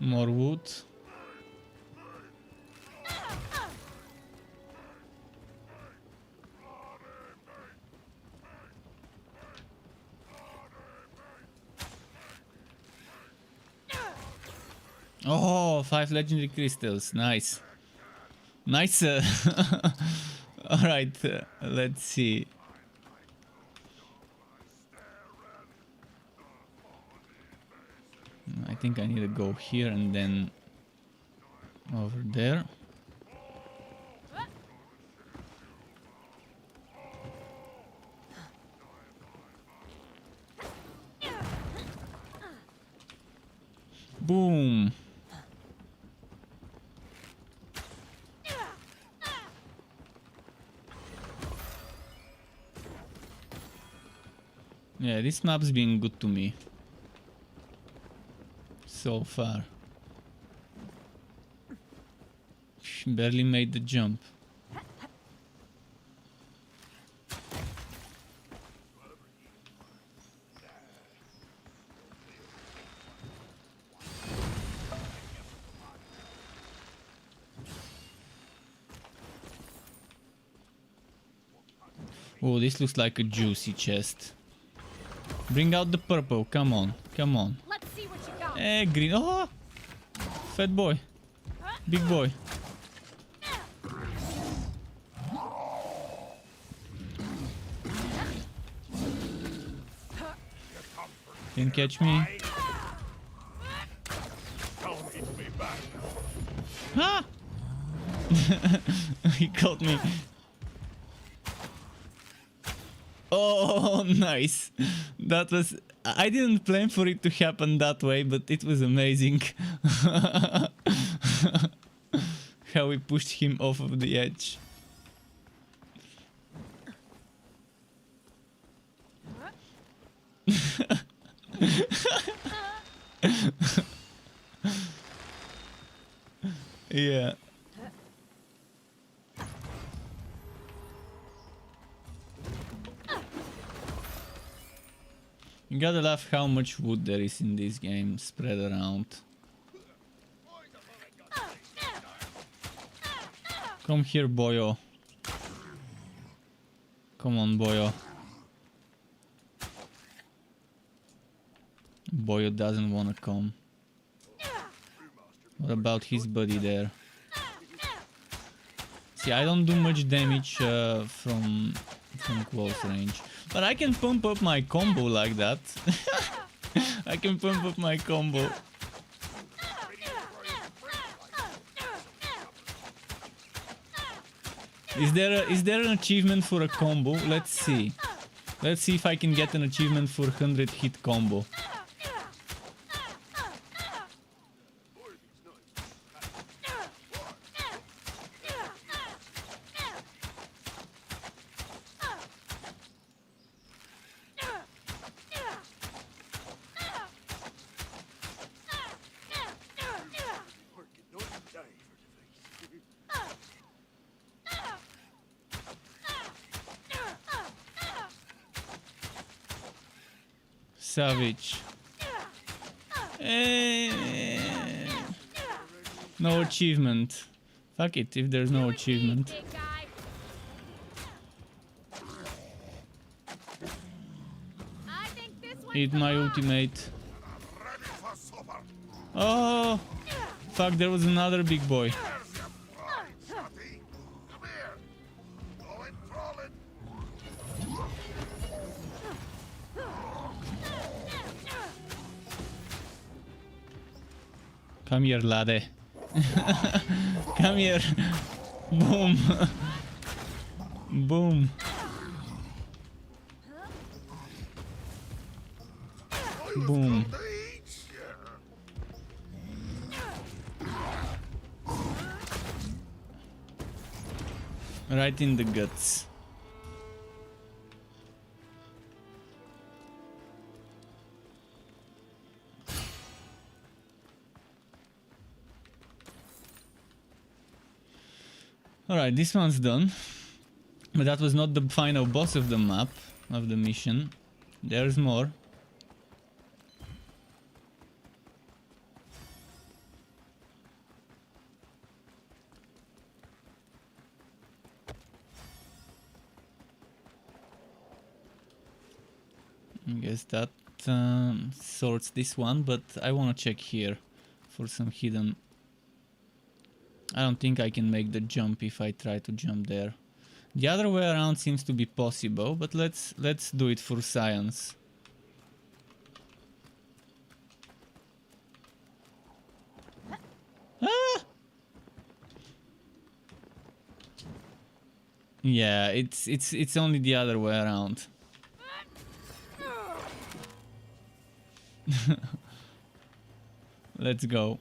More wood. Oh, 5 legendary crystals. Nice. Nice. Alright, let's see. I think I need to go here and then over there. Boom. Yeah, this map's been good to me so far. Barely made the jump. Oh, this looks like a juicy chest. Bring out the purple. Come on. Come on. Let's see what you got. Eh, green. Oh! Fat boy. Big boy. Can catch me. Don't eat me back. Ha! He caught me. Oh, nice. That was... I didn't plan for it to happen that way, but it was amazing. How we pushed him off of the edge. Yeah. You gotta love how much wood there is in this game spread around. Come here, boyo. Come on, boyo. Boyo doesn't wanna come. What about his buddy there? See, I don't do much damage from close range. But I can pump up my combo like that. I can pump up my combo. Is there an achievement for a combo? Let's see. Let's see if I can get an achievement for 100 hit combo. Savage. No achievement. Fuck it, if there's no achievement. Big guy. I think this one's Eat the my bomb. ultimate. Ready for supper. Oh! Fuck, there was another big boy. There's your pride, Shotty. Come here. Go and crawl it. Come here, laddie. Come here. Boom. Boom. Boom. To eat you. Right in the guts. Alright, this one's done. But that was not the final boss of the map, of the mission. There's more. I guess that sorts this one, but I want to check here for some hidden... I don't think I can make the jump if I try to jump there. The other way around seems to be possible, but let's do it for science. Ah! Yeah, it's only the other way around. Let's go.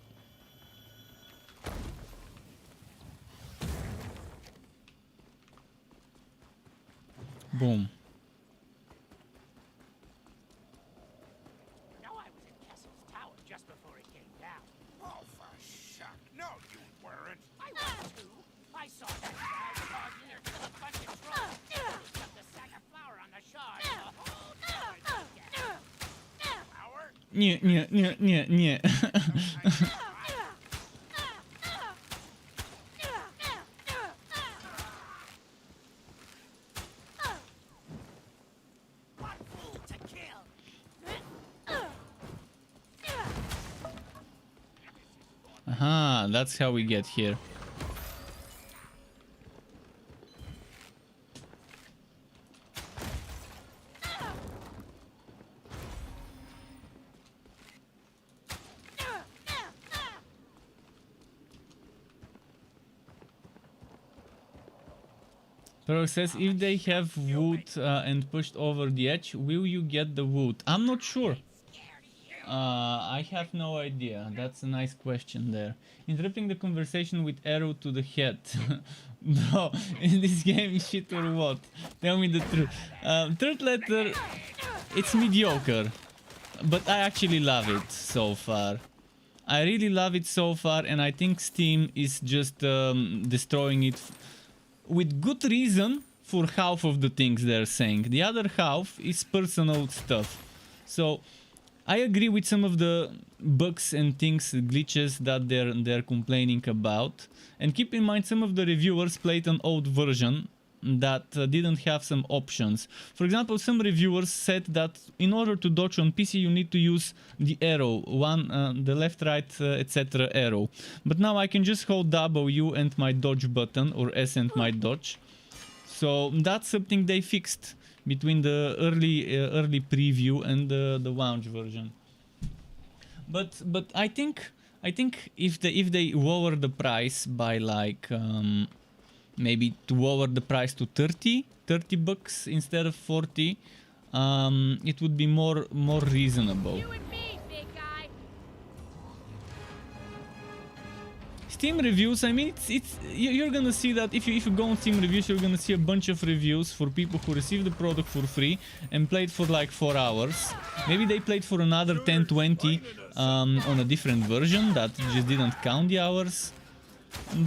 Boom. No, I was in Kessel's tower just before it came down. Oh, for shuck. No, you weren't. I was too. I saw that guy crawling in there with a bunch of trolls. He dumped a sack of flour on the shard. The whole tower looked at it. Flour? Nie. Aha, that's how we get here. Pero says if they have wood and pushed over the edge, will you get the wood? I'm not sure. I have no idea. That's a nice question there. Interrupting the conversation with arrow to the head. Bro, is this game shit or what? Tell me the truth. Third letter, it's mediocre. But I actually love it so far. I really love it so far, and I think Steam is just destroying it with good reason for half of the things they're saying. The other half is personal stuff. So I agree with some of the bugs and things, glitches that they're complaining about. And keep in mind, some of the reviewers played an old version that didn't have some options. For example, some reviewers said that in order to dodge on PC you need to use the arrow, the left, right, etc. arrow. But now I can just hold W and my dodge button, or S and my dodge. So that's something they fixed between the early preview and the launch version. But I think if they lower the price by like maybe to lower the price to 30 bucks instead of 40, it would be more reasonable. You and me, big guy. Steam reviews, I mean, you're gonna see that if you go on Steam reviews, you're gonna see a bunch of reviews for people who received the product for free and played for like 4 hours. Maybe they played for another 10-20 on a different version that just didn't count the hours.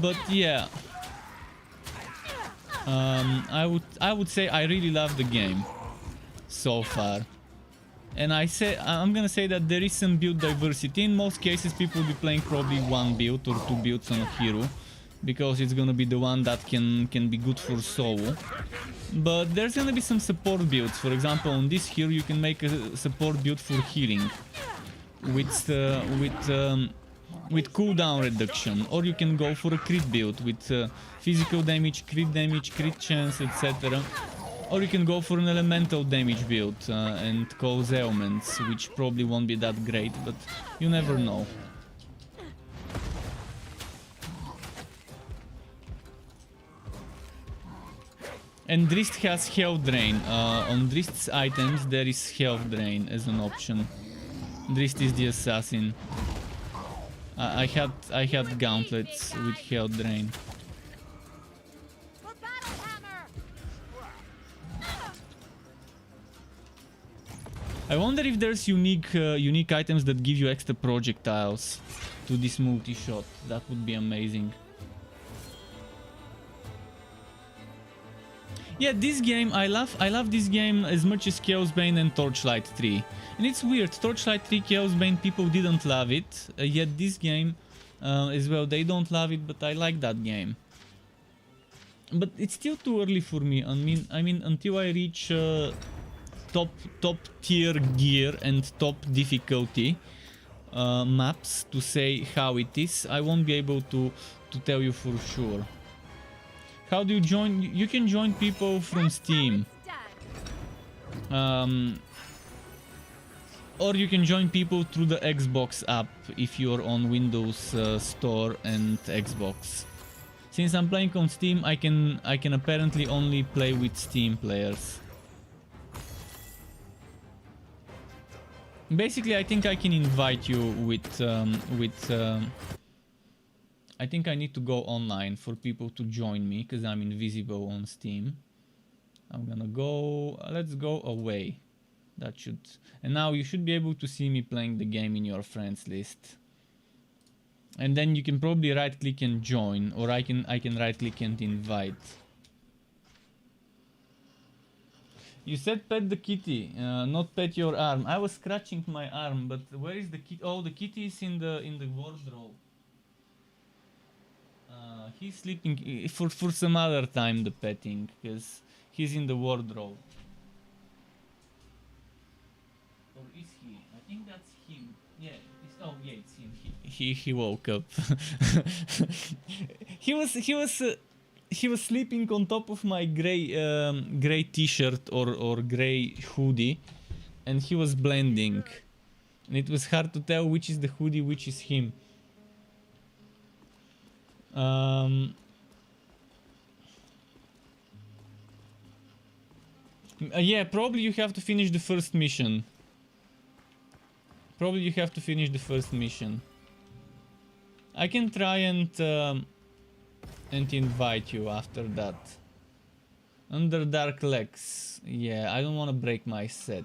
But yeah, I would say I really love the game so far. And I'm gonna say that there is some build diversity. In most cases people will be playing probably 1 build or 2 builds on a hero, because it's gonna be the one that can be good for solo. But there's gonna be some support builds. For example, on this hero you can make a support build for healing with cooldown reduction, or you can go for a crit build with physical damage, crit chance, etc. Or you can go for an elemental damage build and cause ailments, which probably won't be that great, but you never know. And Drist has health drain. On Drist's items there is health drain as an option. Drist is the assassin. I had gauntlets with health drain. For battle hammer. I wonder if there's unique items that give you extra projectiles to this multi-shot. That would be amazing. Yeah, this game, I love this game as much as Chaos Bane and Torchlight 3. And it's weird, Torchlight 3, Chaos Bane, people didn't love it, yet this game as well, they don't love it, but I like that game. But it's still too early for me. I mean until I reach top tier gear and top difficulty maps to say how it is, I won't be able to tell you for sure. How do you join? You can join people from Steam. Or you can join people through the Xbox app if you're on Windows Store and Xbox. Since I'm playing on Steam, I can apparently only play with Steam players. Basically, I think I can invite you with I think I need to go online for people to join me, because I'm invisible on Steam. I'm gonna go, let's go away. That should, and now you should be able to see me playing the game in your friends list. And then you can probably right click and join, or I can right click and invite. You said pet the kitty, not pet your arm. I was scratching my arm, but where is the kitty? Oh, the kitty is in the wardrobe. He's sleeping for some other time, the petting, because he's in the wardrobe. Or is he? I think that's him. Yeah, oh yeah, it's him. he woke up. he was sleeping on top of my gray t-shirt or gray hoodie, and he was blending, and it was hard to tell which is the hoodie, which is him. Yeah, probably you have to finish the first mission. Probably you have to finish the first mission. I can try and invite you after that. Under Dark Legs. Yeah, I don't want to break my set.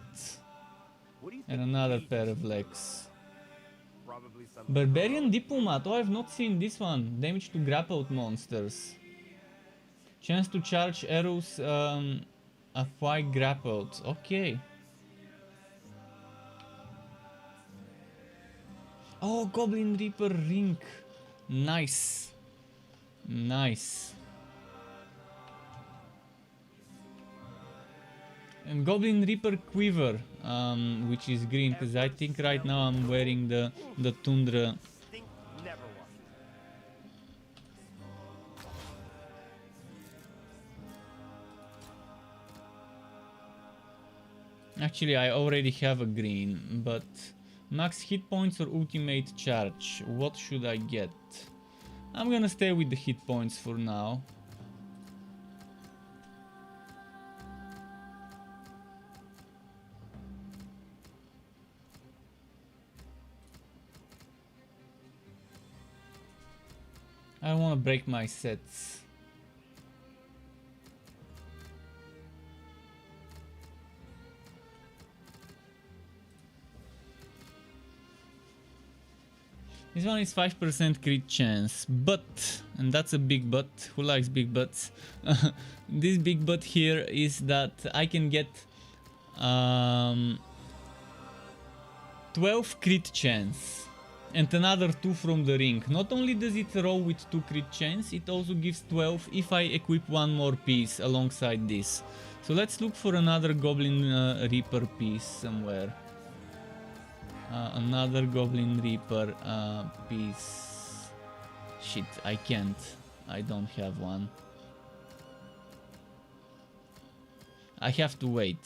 What do you And think another we need? pair of legs. Probably something. Barbarian Diplomat. Oh, I've not seen this one. Damage to grappled monsters. Chance to charge arrows while grappled. Okay. Oh, Goblin Reaper ring. Nice. Nice. And Goblin Reaper quiver, which is green, because I think right now I'm wearing the Tundra. Stink never washes. Actually, I already have a green, but max hit points or ultimate charge. What should I get? I'm gonna stay with the hit points for now. I don't want to break my sets. This one is 5% crit chance, but, and that's a big but, who likes big butts? This big but here is that I can get 12 crit chance and another 2 from the ring. Not only does it roll with 2 crit chance, it also gives 12 if I equip one more piece alongside this. So let's look for another Goblin Reaper piece somewhere. Another Goblin Reaper piece. Shit, I can't. I don't have one. I have to wait.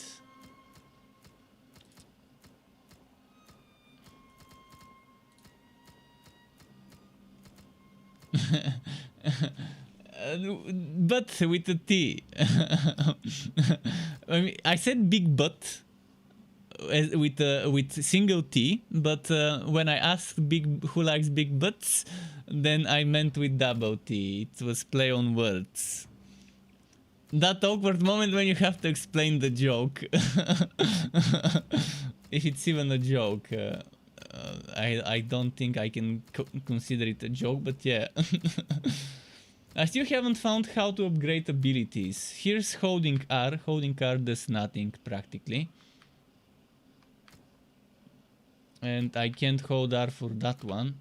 But with a T. I mean, I said big butt with single T, but when I asked who likes big butts, then I meant with double T. It was play on words. That awkward moment when you have to explain the joke. If it's even a joke. I don't think I can consider it a joke, but yeah. I still haven't found how to upgrade abilities. Here's holding R. Holding R does nothing practically. And I can't hold R for that one.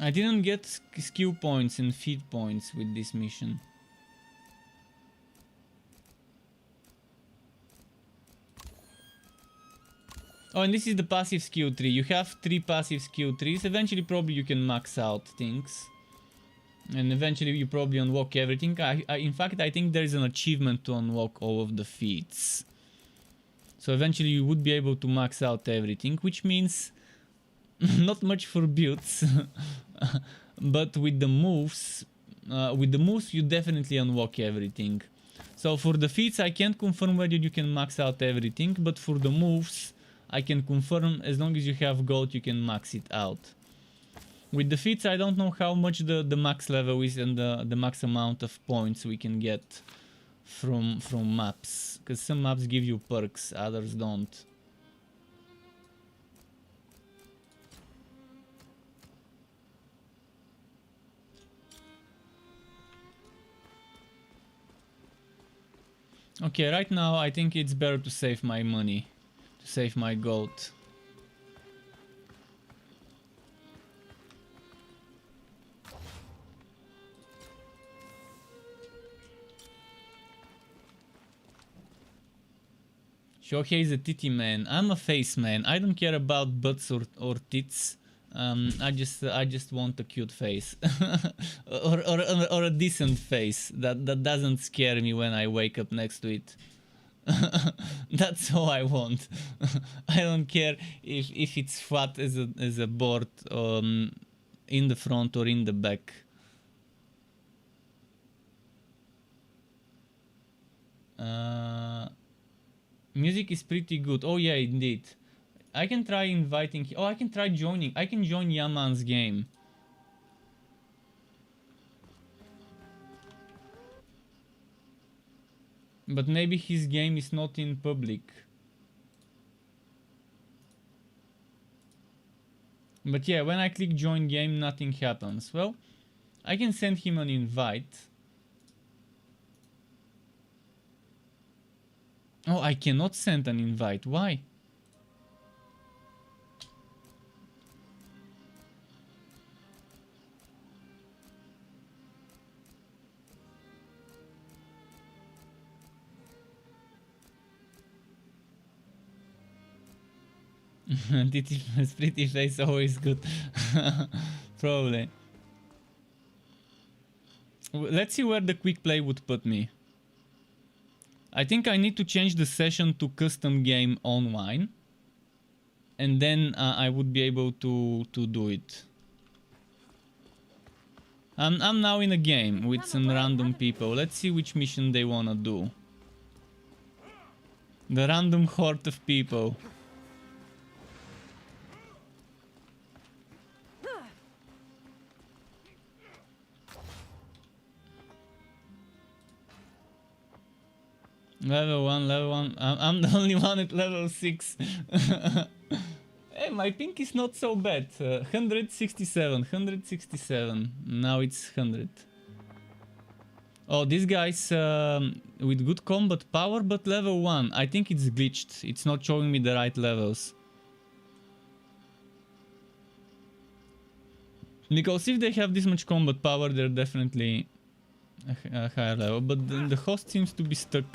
I didn't get skill points and feat points with this mission. Oh, and this is the passive skill tree. You have 3 passive skill trees. Eventually, probably you can max out things. And eventually you probably unlock everything. In fact, I think there is an achievement to unlock all of the feats. So eventually you would be able to max out everything, which means not much for builds. But with the moves you definitely unlock everything. So for the feats I can't confirm whether you can max out everything, but for the moves I can confirm as long as you have gold you can max it out. With the feats I don't know how much the max level is and the max amount of points we can get from maps, because some maps give you perks, others don't. Okay, right now I think it's better to save my money, to save my gold. Shohei is a titty man. I'm a face man. I don't care about butts or tits. I just want a cute face, or a decent face that doesn't scare me when I wake up next to it. That's all I want. I don't care if it's fat as a board in the front or in the back. Music is pretty good. Oh yeah, indeed. I can try inviting. Oh, I can try joining. I can join Yaman's game. But maybe his game is not in public. But yeah, when I click join game, nothing happens. Well, I can send him an invite. Oh, I cannot send an invite. Why? Pretty face always good. Probably. Let's see where the quick play would put me. I think I need to change the session to custom game online, and then I would be able to do it. I'm now in a game with some random people. Let's see which mission they wanna do. The random horde of people. Level 1, level 1. I'm the only one at level 6. Hey, my ping is not so bad. 167, 167. Now it's 100. Oh, this guy's with good combat power, but level 1. I think it's glitched. It's not showing me the right levels. Because if they have this much combat power, they're definitely a higher level. But then the host seems to be stuck.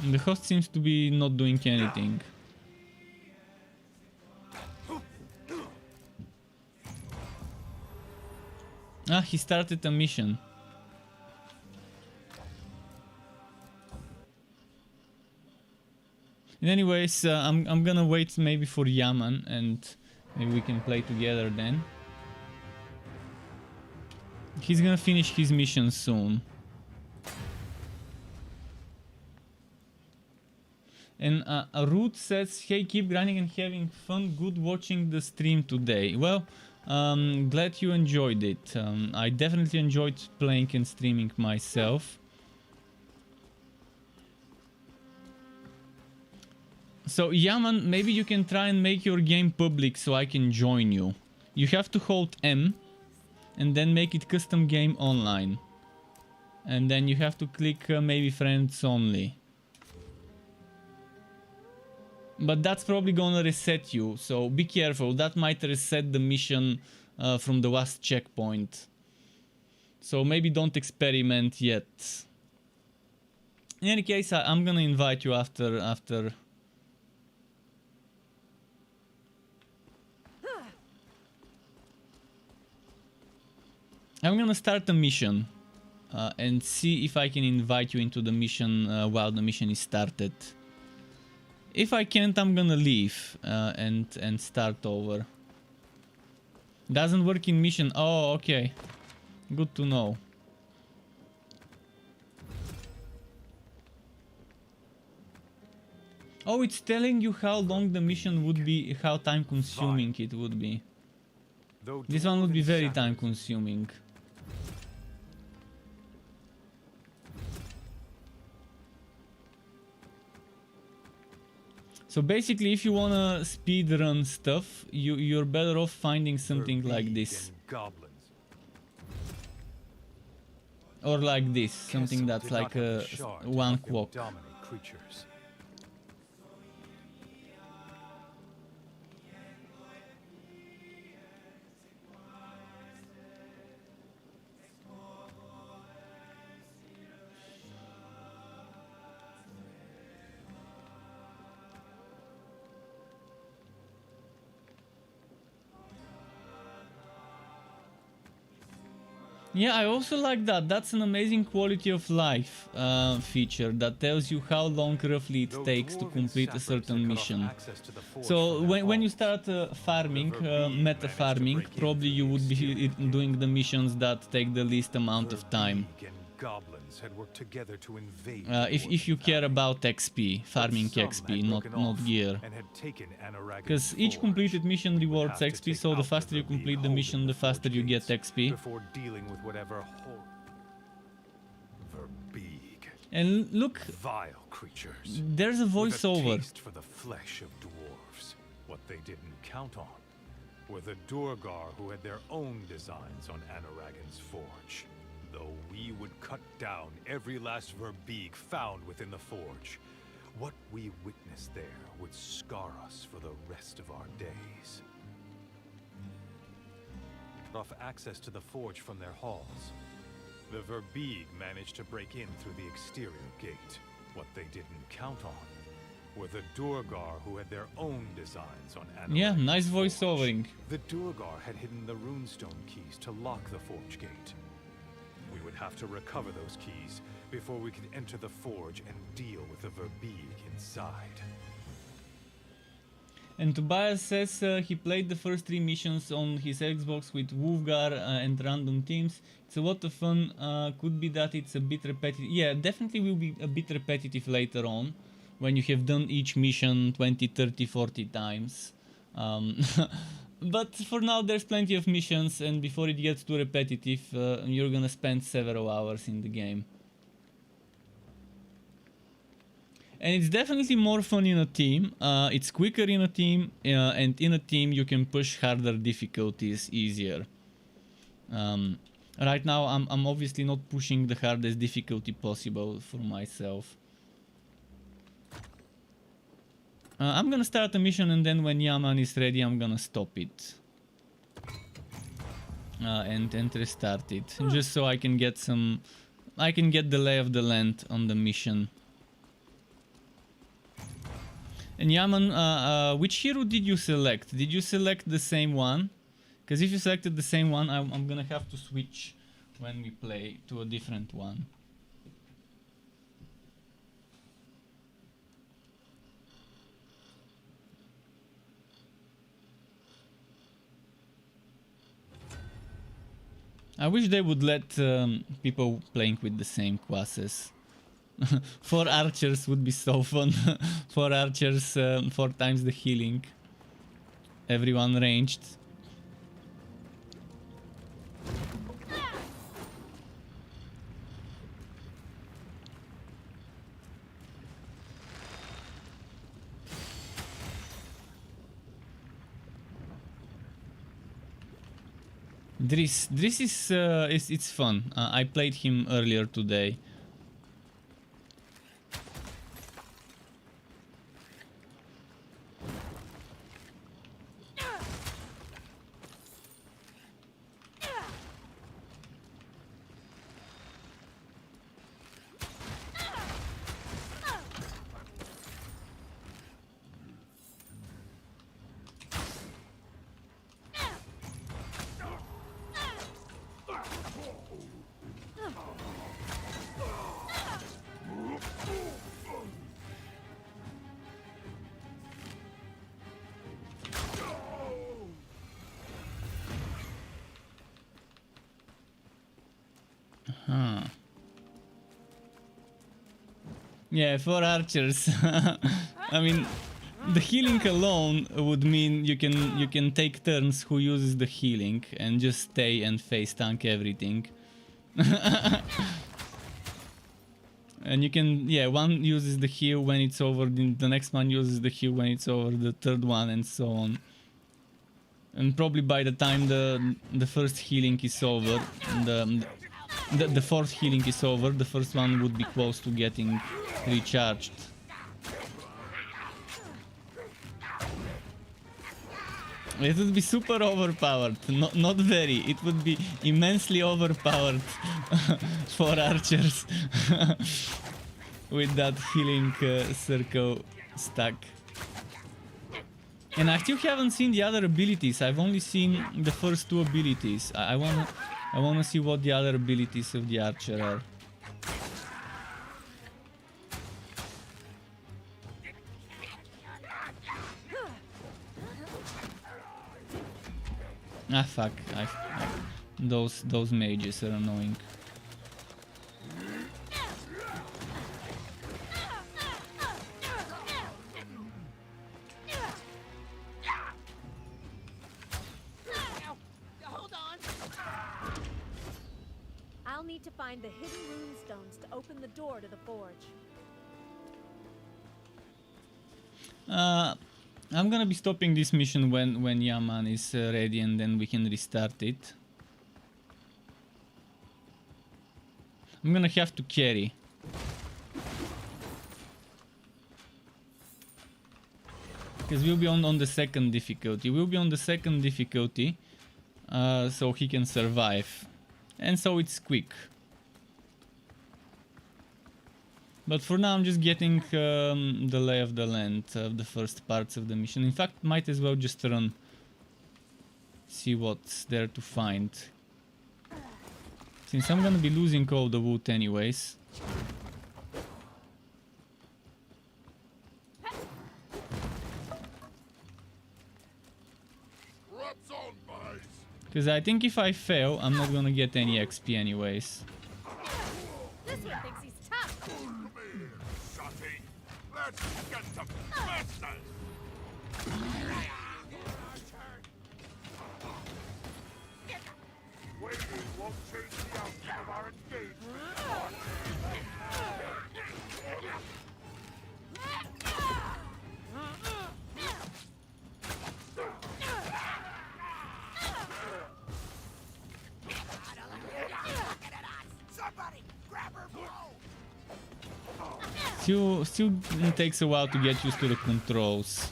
The host seems to be not doing anything. Ah, he started a mission. Anyways, I'm gonna wait maybe for Yaman, and maybe we can play together then. He's gonna finish his mission soon. And Root says, hey, keep grinding and having fun. Good watching the stream today. Well, glad you enjoyed it. I definitely enjoyed playing and streaming myself. So, Yaman, maybe you can try and make your game public so I can join you. You have to hold M and then make it custom game online. And then you have to click maybe friends only. But that's probably gonna reset you, so be careful. That might reset the mission from the last checkpoint. So maybe don't experiment yet. In any case, I'm gonna invite you after. I'm gonna start a mission and see if I can invite you into the mission while the mission is started. If I can't, I'm gonna leave and start over. Doesn't work in mission. Oh, okay. Good to know. Oh, it's telling you how long the mission would be, how time consuming it would be. This one would be very time consuming. So basically, if you wanna speedrun stuff, you're better off finding something like this. Or like this, something that's like a one walk. Yeah, I also like that. That's an amazing quality of life feature that tells you how long roughly it takes to complete a certain mission. So when you start farming, meta farming, probably you would be doing the missions that take the least amount of time. If you care about XP, farming XP, not gear. Because each completed mission rewards XP, so the faster you complete the mission, the faster you get XP. And look, vile creatures. There's a voiceover. For the flesh of dwarves. What they didn't count on were the Durgar who had their own designs on Anaragan's forge. Though we would cut down every last Verbeeg found within the forge, what we witnessed there would scar us for the rest of our days. Cut off access to the forge from their halls. The Verbeeg managed to break in through the exterior gate. What they didn't count on were the Durgar who had their own designs on Anaragan's Yeah, nice voiceovering. The Durgar had hidden the runestone keys to lock the forge gate. We would have to recover those keys before we could enter the forge and deal with the Verbeeg inside. And Tobias says he played the first 3 missions on his Xbox with Wolfgar and random teams. It's a lot of fun. Could be that it's a bit repetitive. Yeah, definitely will be a bit repetitive later on when you have done each mission 20, 30, 40 times. But for now there's plenty of missions, and before it gets too repetitive you're gonna spend several hours in the game. And it's definitely more fun in a team, it's quicker in a team, and in a team you can push harder difficulties easier. Right now I'm obviously not pushing the hardest difficulty possible for myself. I'm gonna start a mission, and then when Yaman is ready I'm gonna stop it. And restart it, just so I can get the lay of the land on the mission. And Yaman, which hero did you select? Did you select the same one? Because if you selected the same one, I'm gonna have to switch when we play to a different one. I wish they would let people playing with the same classes. 4 archers would be so fun. 4 archers, 4 times the healing. Everyone ranged. Driss is it's fun. I played him earlier today. Yeah, 4 archers. I mean, the healing alone would mean you can take turns who uses the healing and just stay and face tank everything. And you can, yeah, one uses the heal when it's over, the next one uses the heal when it's over, the third one, and so on. And probably by the time the first healing is over, the fourth healing is over, the first one would be close to getting recharged. It would be super overpowered, not very, it would be immensely overpowered for archers with that healing circle stuck. And I still haven't seen the other abilities, I've only seen the first 2 abilities. I I want to see what the other abilities of the archer are. Ah fuck, those mages are annoying. Hold on. I'll need to find the hidden rune stones to open the door to the forge. I'm gonna be stopping this mission when Yaman is ready, and then we can restart it. I'm gonna have to carry. Because we'll be on the second difficulty. We'll be on the second difficulty, so he can survive. And so it's quick. But for now I'm just getting the lay of the land of the first parts of the mission. In fact, might as well just run. See what's there to find. Since I'm gonna be losing all the wood anyways. Because I think if I fail, I'm not gonna get any XP anyways. This one thinks he's tough. Come here, Shotty. Let's get to business. Waiting won't change the outcome of our engagement. Somebody grab her bow. Still takes a while to get used to the controls.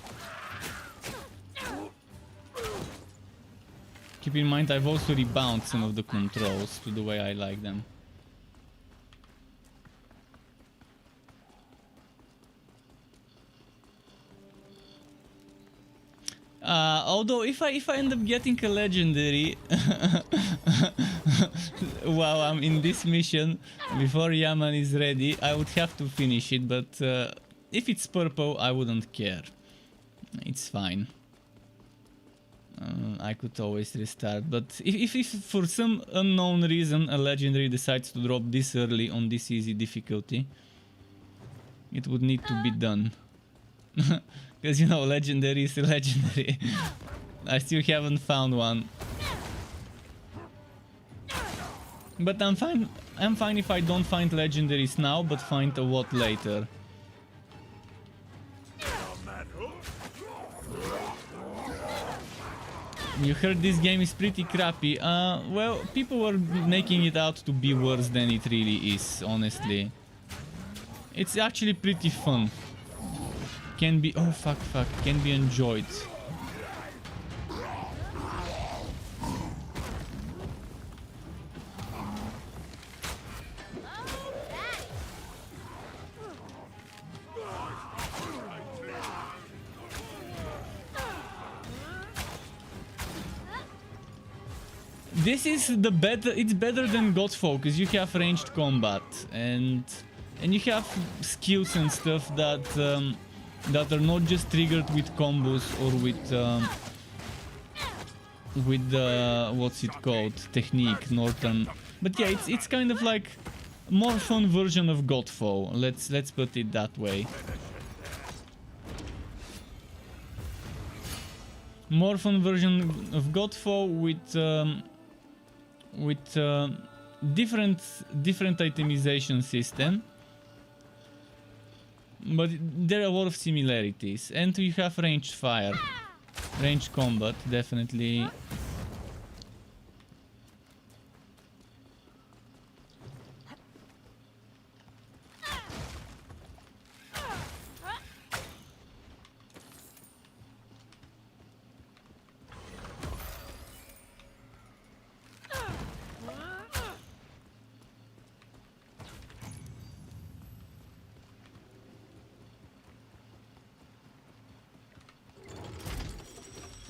Keep in mind I've also rebound some of the controls to the way I like them. Although if I end up getting a legendary while I'm in this mission before Yaman is ready, I would have to finish it, but if it's purple I wouldn't care. It's fine. I could always restart, but if for some unknown reason a legendary decides to drop this early on this easy difficulty, it would need to be done. Because you know, legendary is a legendary. I still haven't found one. But I'm fine if I don't find legendaries now, but find a lot later. You heard this game is pretty crappy. Well, people were making it out to be worse than it really is, honestly. It's actually pretty fun. Can be... oh fuck, can be enjoyed. This is the better, it's better than Godfall, because you have ranged combat and you have skills and stuff that that are not just triggered with combos or with what's it called, technique, northern. But yeah, it's kind of like a more fun version of Godfall. Let's put it that way. More fun version of Godfall with different itemization system, but there are a lot of similarities, and you have ranged fire, ranged combat, definitely.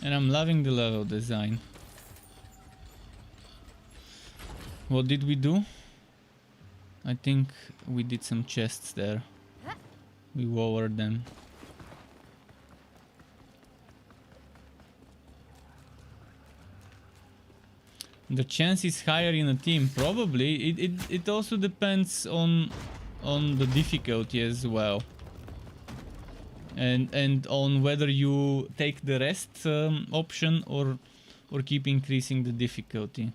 And I'm loving the level design. What did we do? I think we did some chests there. We lowered them. The chance is higher in a team, probably. It also depends on the difficulty as well, and on whether you take the rest option or keep increasing the difficulty.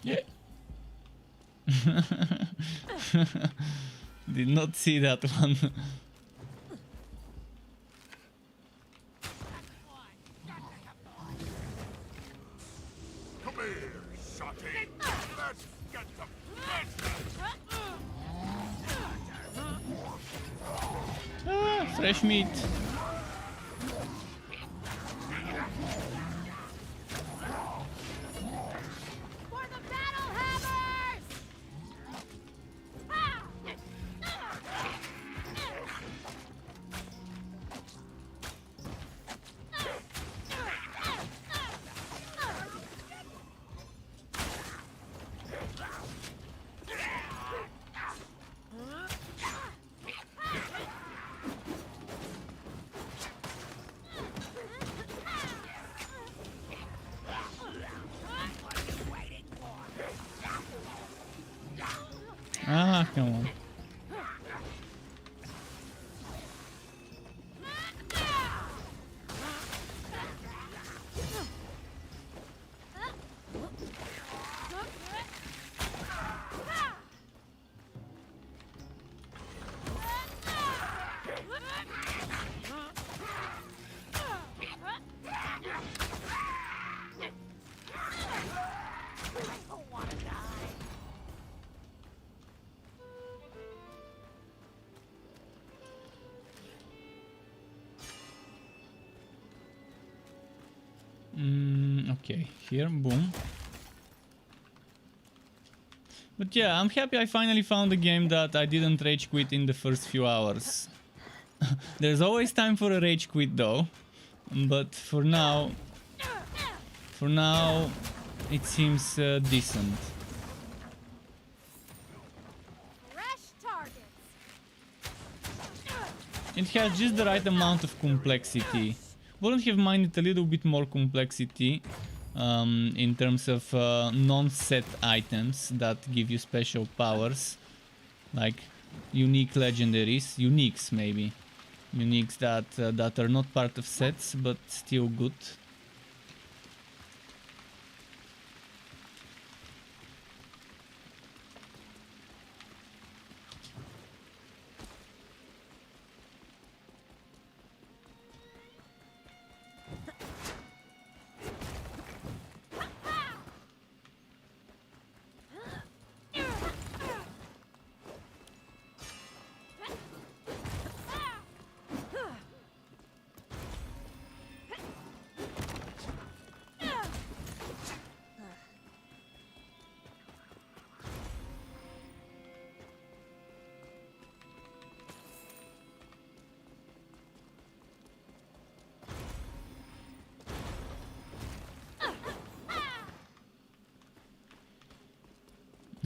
Yeah. Did not see that one. Come here, Shotty. Let's get the Ah, fresh meat. For the battle hammers! Ha! Ah, come on. Okay, here, boom. But yeah, I'm happy I finally found a game that I didn't rage quit in the first few hours. There's always time for a rage quit though, but for now it seems decent. Fresh targets! It has just the right amount of complexity. Wouldn't have minded a little bit more complexity in terms of non-set items that give you special powers, like unique legendaries, uniques maybe, uniques that are not part of sets but still good.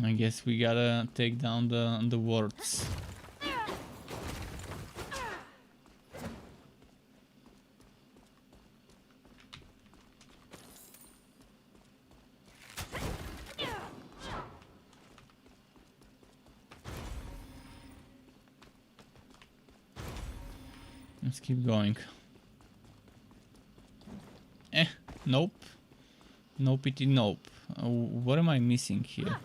I guess we gotta take down the wards. Let's keep going. Nope. Nopey nope. What am I missing here?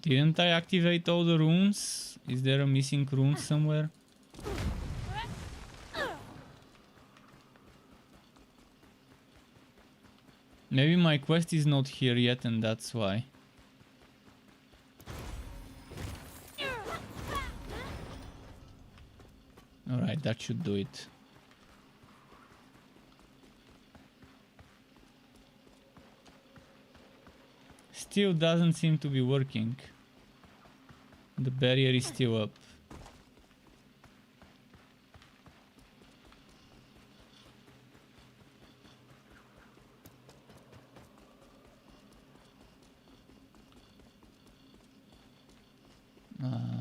Didn't I activate all the runes? Is there a missing rune somewhere? Maybe my quest is not here yet and that's why. Alright, that should do it. still doesn't seem to be working. The barrier is still up.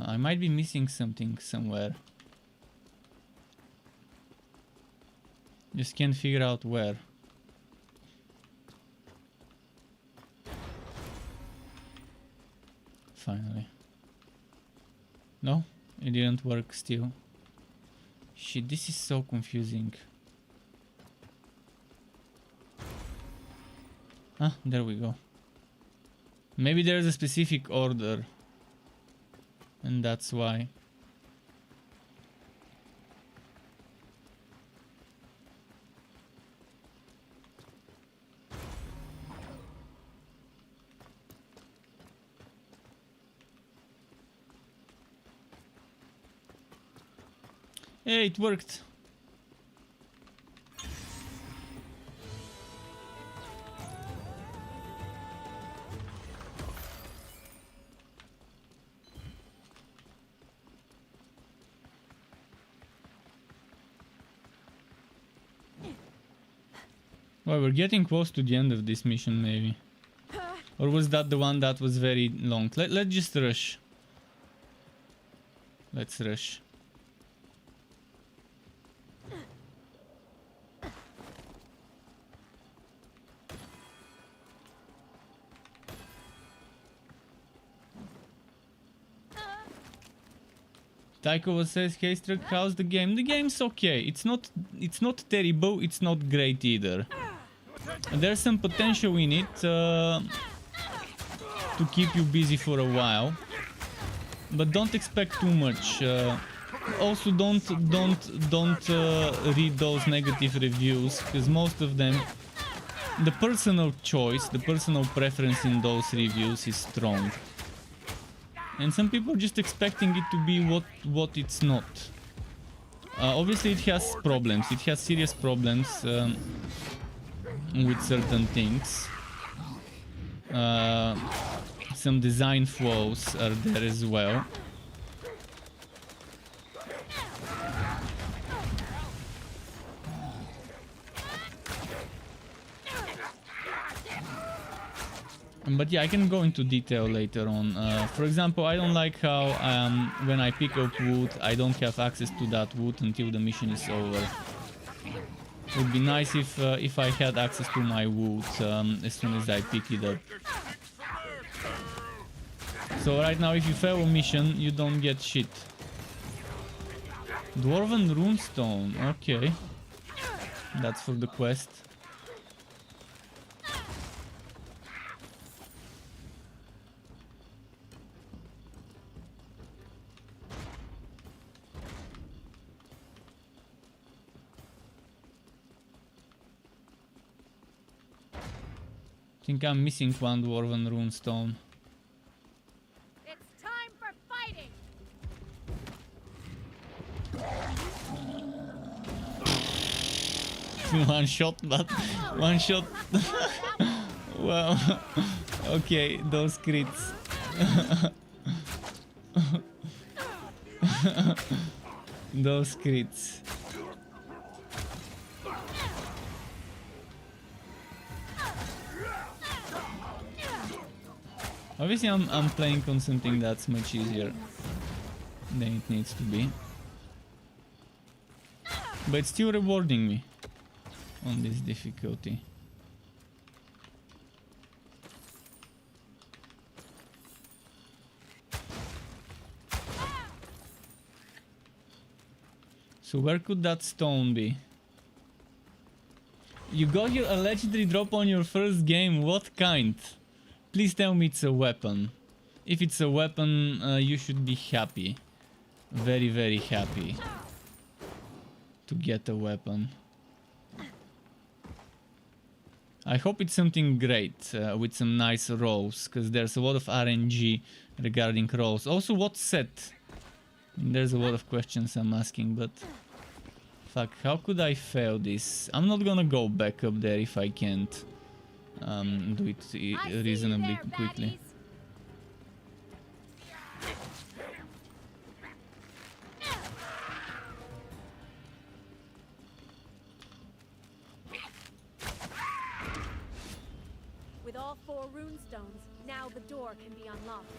I might be missing something somewhere. Just can't figure out where. Finally. No, it didn't work still. Shit, this is so confusing. Ah, there we go. Maybe there's a specific order. And that's why. Hey, it worked. Well, we're getting close to the end of this mission, maybe. Or was that the one that was very long? Let's just rush. Let's rush. Taiko says, "Hey Struck, how's the game?" The game's okay. It's not terrible. It's not great either. There's some potential in it to keep you busy for a while, but don't expect too much. Also, don't read those negative reviews, because most of them, the personal choice, the personal preference in those reviews is strong. And some people are just expecting it to be what it's not. Obviously it has problems, it has serious problems with certain things. Some design flaws are there as well. But yeah, I can go into detail later on. For example, I don't like how when I pick up wood, I don't have access to that wood until the mission is over. It would be nice if I had access to my wood as soon as I pick it up. So right now, if you fail a mission, you don't get shit. Dwarven runestone, okay. That's for the quest. I think I'm missing one dwarven runestone. It's time for fighting. One shot, but one shot. Well, okay, those crits. Those crits. Obviously, I'm playing on something that's much easier than it needs to be, but it's still rewarding me on this difficulty. So where could that stone be? You got your legendary drop on your first game. What kind? Please tell me it's a weapon. If it's a weapon, you should be happy. Very, very happy to get a weapon. I hope it's something great with some nice rolls, because there's a lot of RNG regarding rolls. Also, what set? There's a lot of questions I'm asking, but fuck, how could I fail this? I'm not gonna go back up there if I can't. do it I see you reasonably there, quickly. baddies. With all 4 rune stones, now the door can be unlocked.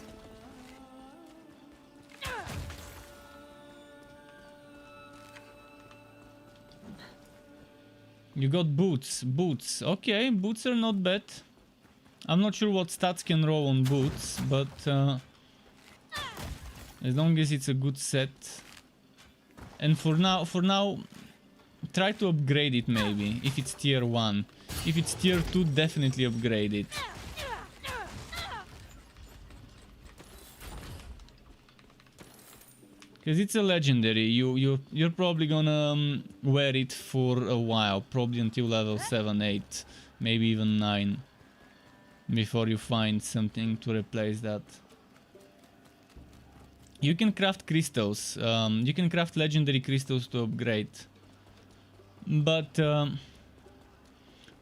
You got boots. Boots. Okay, boots are not bad. I'm not sure what stats can roll on boots, but as long as it's a good set. And for now, try to upgrade it maybe, if it's tier 1. If it's tier 2, definitely upgrade it. Because it's a legendary, you're probably gonna wear it for a while, probably until level 7, 8, maybe even 9. Before you find something to replace that. You can craft crystals, you can craft legendary crystals to upgrade. But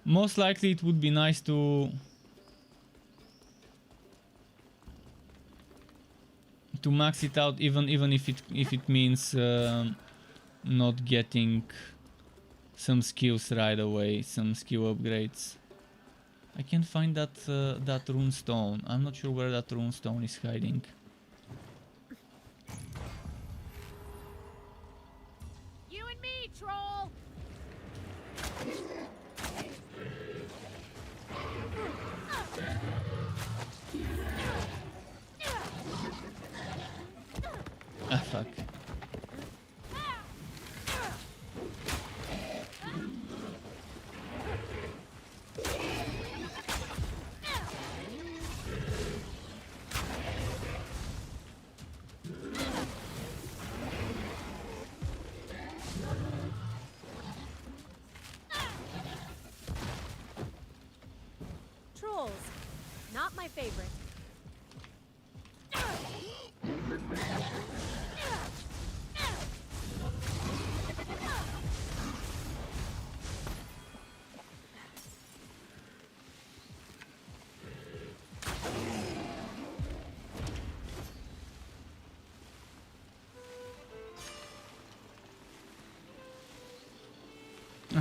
most likely it would be nice to max it out, even if it means not getting some skills right away, some skill upgrades. I can't find that that rune stone. I'm not sure where that rune stone is hiding. You and me, troll. Ah, fuck. Trolls. Not my favorite.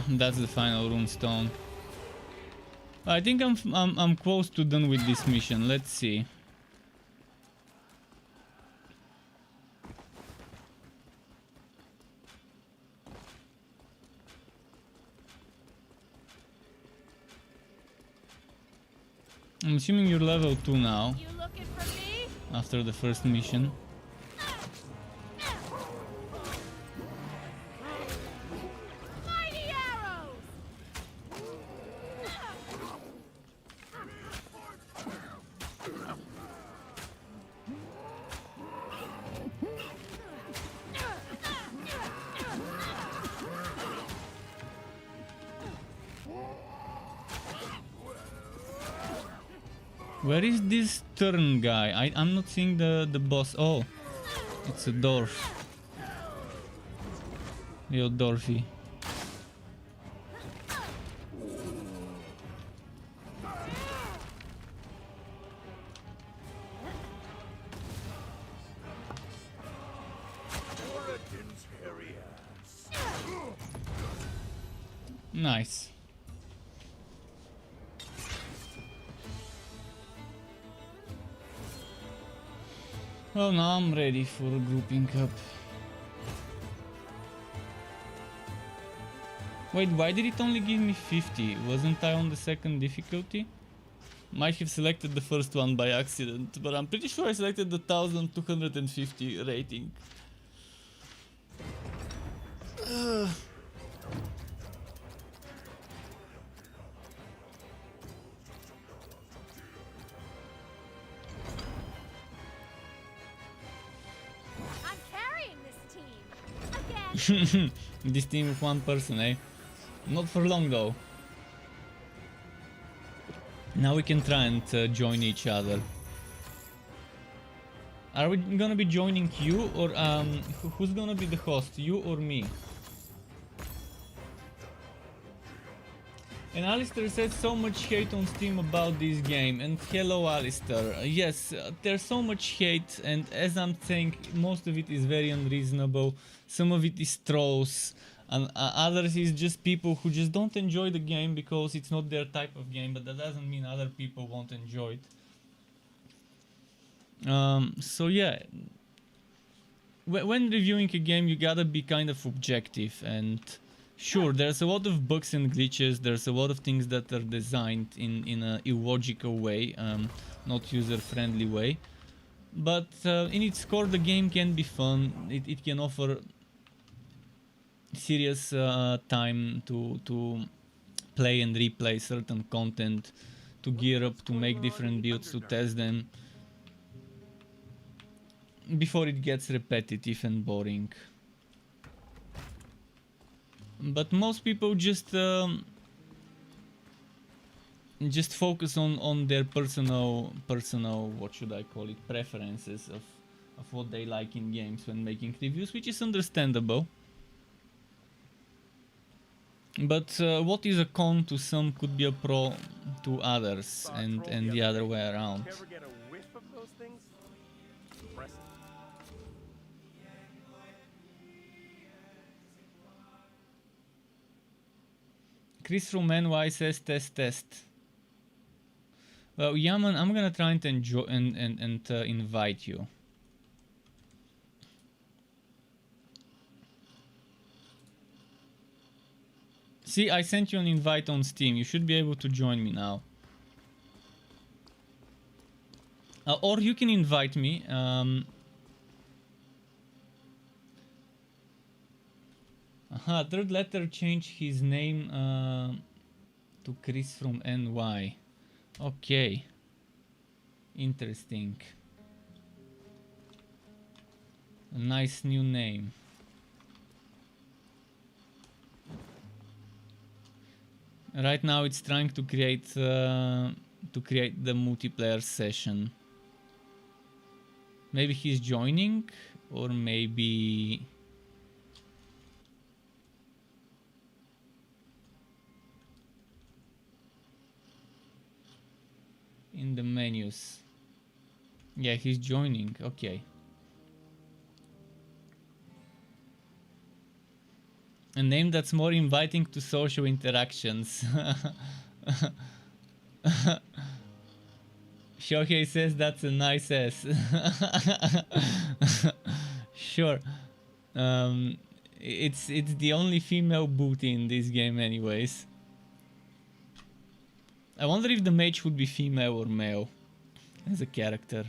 That's the final rune stone. I think I'm close to done with this mission. Let's see. I'm assuming you're level 2 now, You looking for me? after the first mission. Mighty arrows! Where is this turn guy? I'm not seeing the boss. Oh, it's a dwarf. Yo, dwarfy. Oregon's hairy ass. Nice. Well, now I'm ready for grouping up. Wait, why did it only give me 50? Wasn't I on the second difficulty? Might have selected the first one by accident, but I'm pretty sure I selected the 1250 rating. I'm carrying this team. Again. This team with one person, eh? Not for long though. Now we can try and join each other. Are we gonna be joining you, or who's gonna be the host, you or me? And Alistair said so much hate on Steam about this game. And hello, Alistair. Yes, there's so much hate, and as I'm saying, most of it is very unreasonable. Some of it is trolls, and others is just people who just don't enjoy the game because it's not their type of game. But that doesn't mean other people won't enjoy it. So yeah, when reviewing a game, you gotta be kind of objective. And sure, there's a lot of bugs and glitches, there's a lot of things that are designed in a illogical way, not user-friendly way. But in its core, the game can be fun. It can offer serious time to play and replay certain content, to gear up, to make different builds, to test them, before it gets repetitive and boring. But most people just focus on their personal what should I call it, preferences of what they like in games when making reviews, which is understandable. But what is a con to some could be a pro to others, and the other way around. You ever get a whiff of those things? Impressive. Chris from NY says test. Well, Yaman, I'm gonna try and invite you. See, I sent you an invite on Steam. You should be able to join me now. Or you can invite me. Third letter changed his name to Chris from NY. Okay. Interesting. A nice new name. Right now it's trying to create the multiplayer session. Maybe he's joining, or maybe in the menus. Yeah, he's joining. Okay. A name that's more inviting to social interactions. Shohei says that's a nice S. Sure. It's the only female booty in this game anyways. I wonder if the mage would be female or male as a character.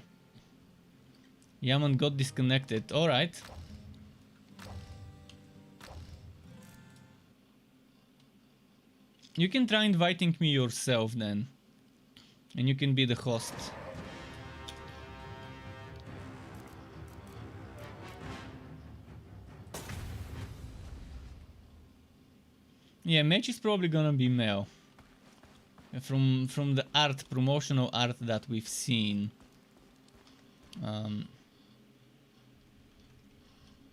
Yaman got disconnected. Alright. You can try inviting me yourself then. And you can be the host. Yeah, mage is probably gonna be male. From the art, promotional art that we've seen.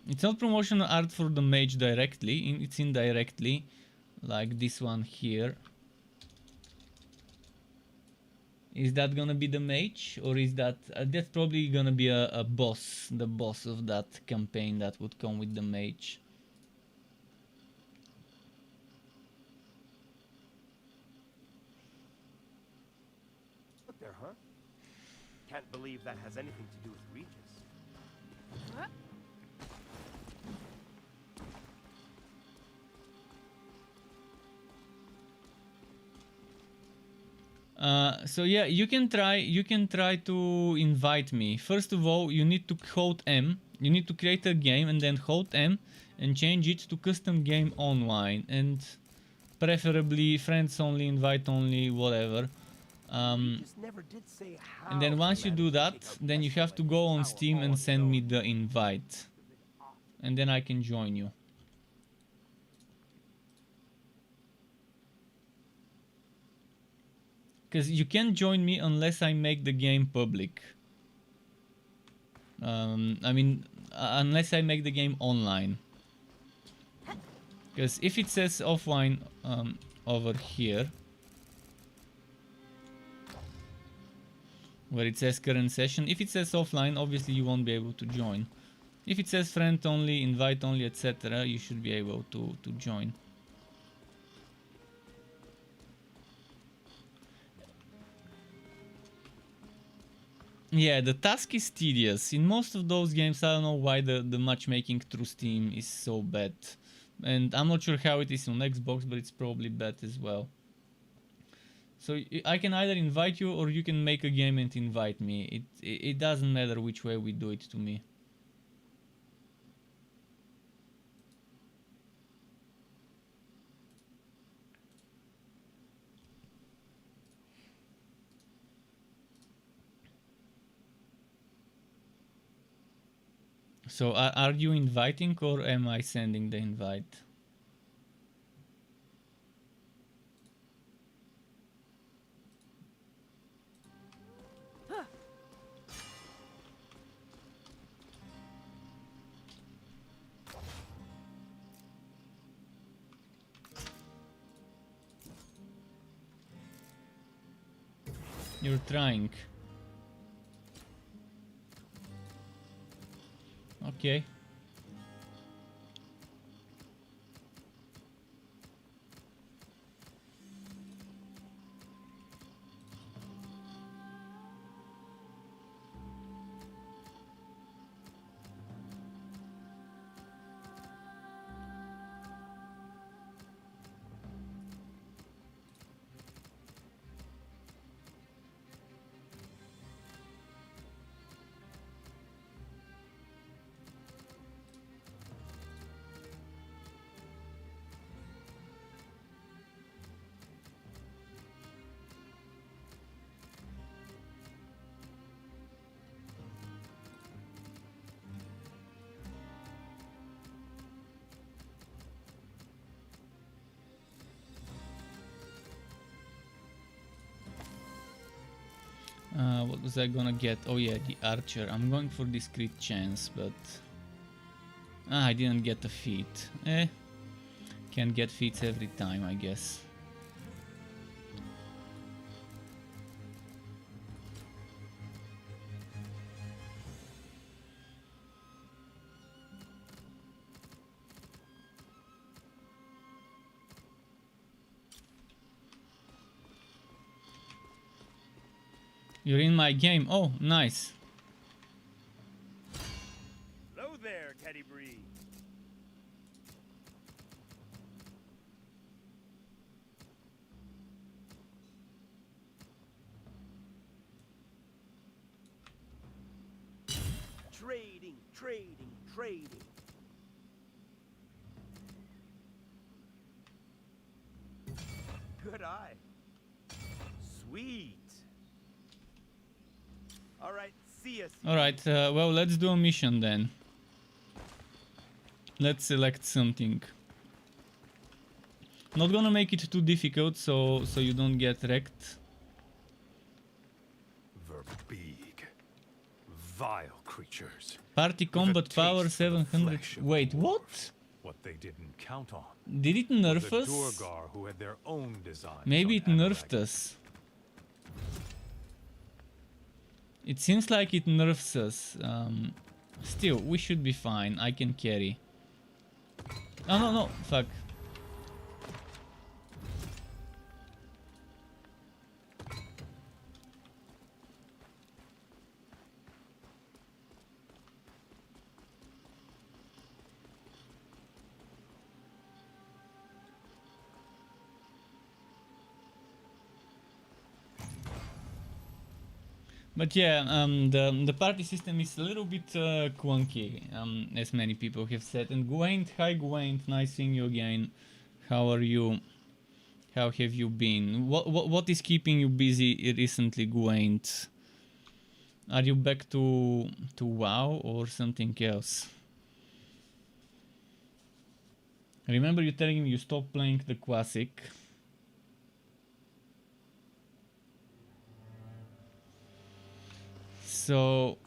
It's not promotional art for the mage directly, it's indirectly. Like this one here. Is that gonna be the mage, or is that that's probably gonna be a boss, the boss of that campaign that would come with the mage. Look there, huh? Can't believe that has anything to do with Regis. Huh? So yeah, you can try to invite me. First of all, you need to hold M. You need to create a game and then hold M and change it to custom game online, and preferably friends only, invite only, whatever. Regis never did say how And then once you do that, then you have to go on Steam and send me the invite, and then I can join you. Because you can't join me unless I make the game public. I mean, unless I make the game online. Because if it says offline over here, where it says current session. If it says offline, obviously you won't be able to join. If it says friend only, invite only, etc., you should be able to join. Yeah, the task is tedious. In most of those games, I don't know why the matchmaking through Steam is so bad. And I'm not sure how it is on Xbox, but it's probably bad as well. So I can either invite you or you can make a game and invite me. It doesn't matter which way we do it to me. So are you inviting or am I sending the invite? You're trying. Okay. What was I gonna get? Oh yeah, the archer. I'm going for this crit chance, but I didn't get a feat. Can't get feats every time, I guess. You're in my game. Oh, nice. Hello there, Teddy Bree. Trading, trading, trading. Good eye. Sweet. All right, see us. All right. Well, let's do a mission then. Let's select something. Not gonna make it too difficult, so you don't get wrecked. Verbeeg. Vile creatures. Party With a combat taste power for the 700. flesh of Wait, what? dwarves. What they didn't count on. Did it The nerf us? Durgar who had their own designs. Maybe on it nerfed Anuragan. us. It seems like it nerfs us. Still, we should be fine. I can carry. Oh no, no, fuck. But yeah, the party system is a little bit clunky, as many people have said. And Gwaint, hi Gwaint, nice seeing you again. How are you? How have you been? What is keeping you busy recently, Gwaint? Are you back to WoW or something else? Remember you telling me you stopped playing the classic. So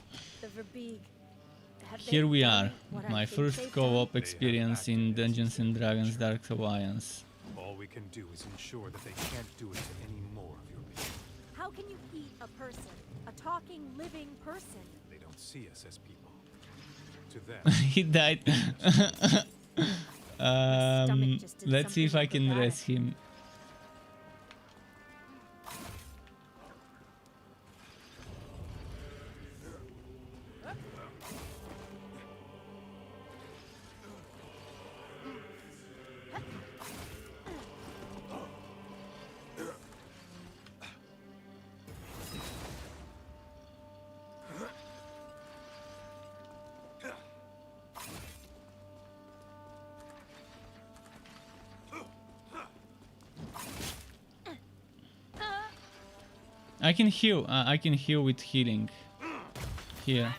here we are, my first co-op experience in Dungeons and Dragons Dark Alliance. All we can do is ensure that they can't do it to any more of your people. How can you eat a person? A talking, living person. They don't see us as people. To them, He died. stomach just did Let's see if I something can res acrobatic. him. I can heal. I can heal with healing. Here.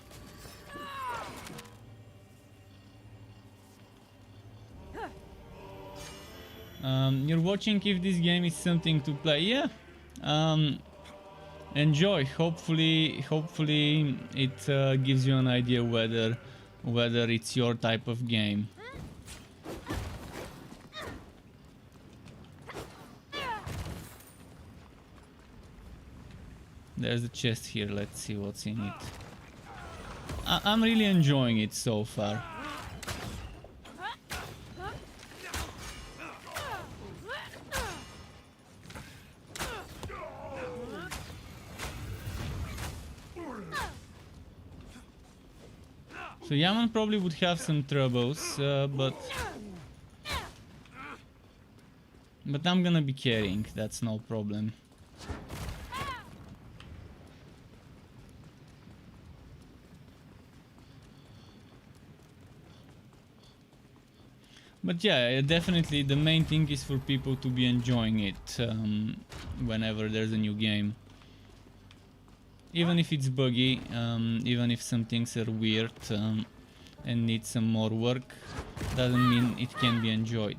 You're watching if this game is something to play. Yeah. Enjoy. Hopefully it gives you an idea whether it's your type of game. There's a chest here. Let's see what's in it. I'm really enjoying it so far. So Yaman probably would have some troubles, but I'm gonna be carrying. That's no problem. But yeah, definitely the main thing is for people to be enjoying it whenever there's a new game. Even if it's buggy, even if some things are weird and need some more work, doesn't mean it can be enjoyed.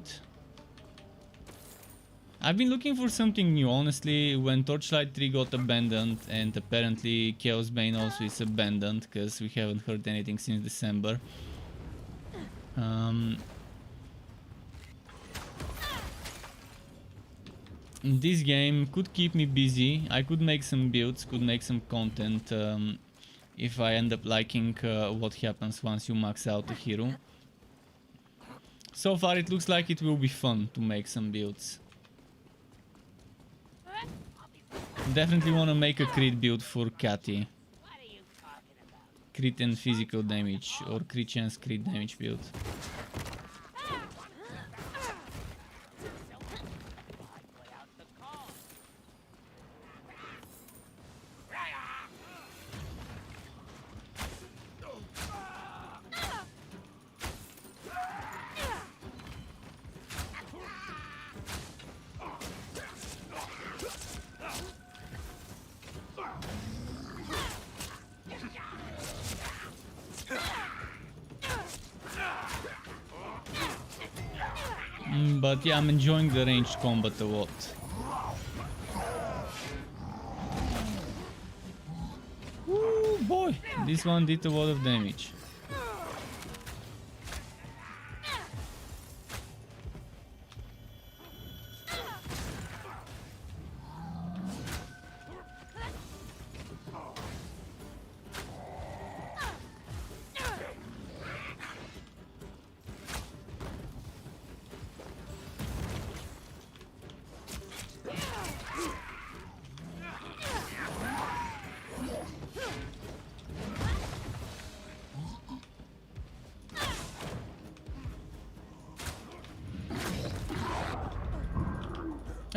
I've been looking for something new, honestly. When Torchlight 3 got abandoned, and apparently Chaos Bane also is abandoned, because we haven't heard anything since December. This game could keep me busy. I could make some builds, could make some content if I end up liking what happens once you max out a hero. So far it looks like it will be fun to make some builds. Definitely want to make a crit build for Cathy. Crit and physical damage, or crit chance crit damage build. But yeah, I'm enjoying the ranged combat a lot. Ooh, boy, this one did a lot of damage.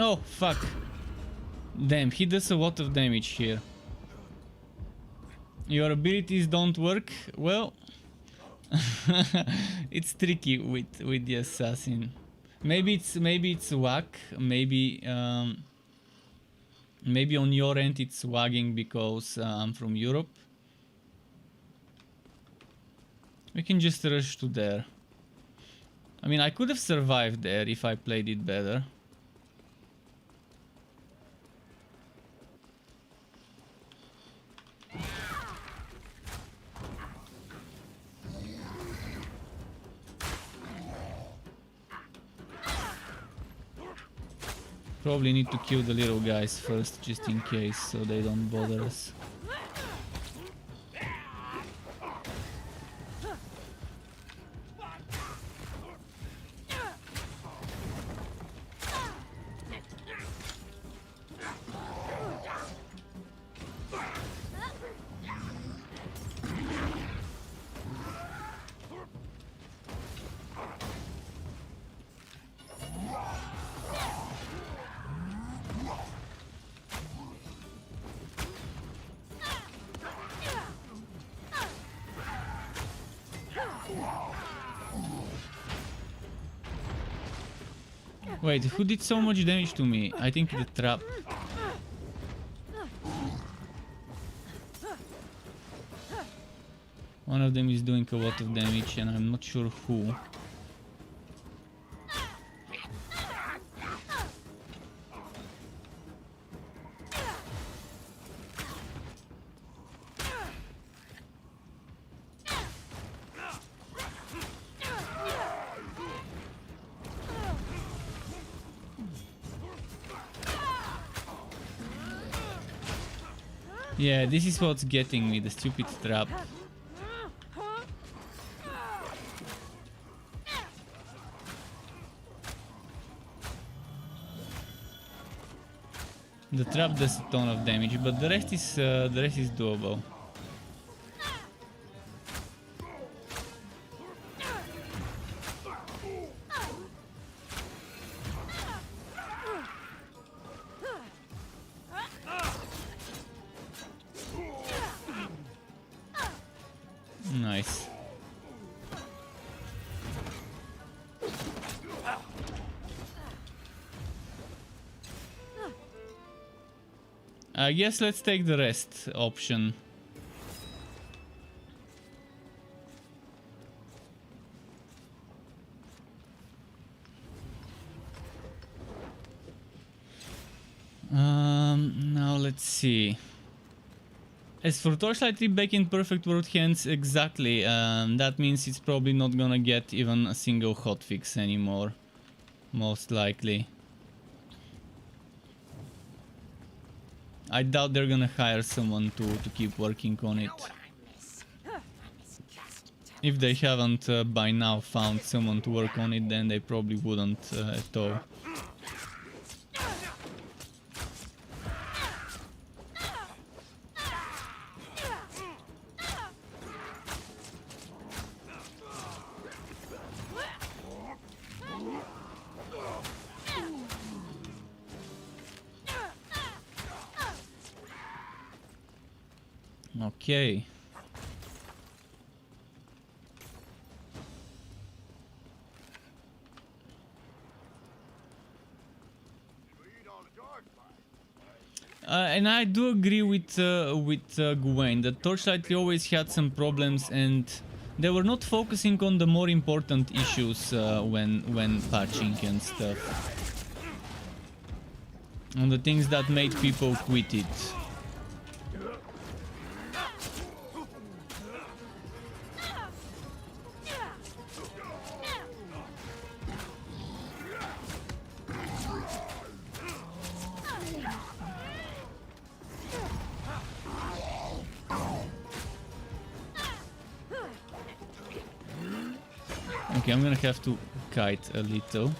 Oh, fuck. Damn, he does a lot of damage here. Your abilities don't work? Well, it's tricky with the assassin. Maybe it's whack. Maybe maybe on your end it's wagging because I'm from Europe. We can just rush to there. I mean, I could have survived there if I played it better. Probably need to kill the little guys first, just in case, so they don't bother us. Wait, who did so much damage to me? I think the trap. One of them is doing a lot of damage and I'm not sure who. Yeah, this is what's getting me, the stupid trap. The trap does a ton of damage, but the rest is doable. Nice. I guess let's take the rest option. Now let's see. As for Torchlight 3 back in perfect world hands, exactly, that means it's probably not gonna get even a single hotfix anymore. Most likely. I doubt they're gonna hire someone to keep working on it. If they haven't by now found someone to work on it, then they probably wouldn't at all. Okay. And I do agree with Gwen that Torchlight 3 always had some problems and they were not focusing on the more important issues when patching and stuff. On the things that made people quit it. Okay, I'm gonna have to kite a little.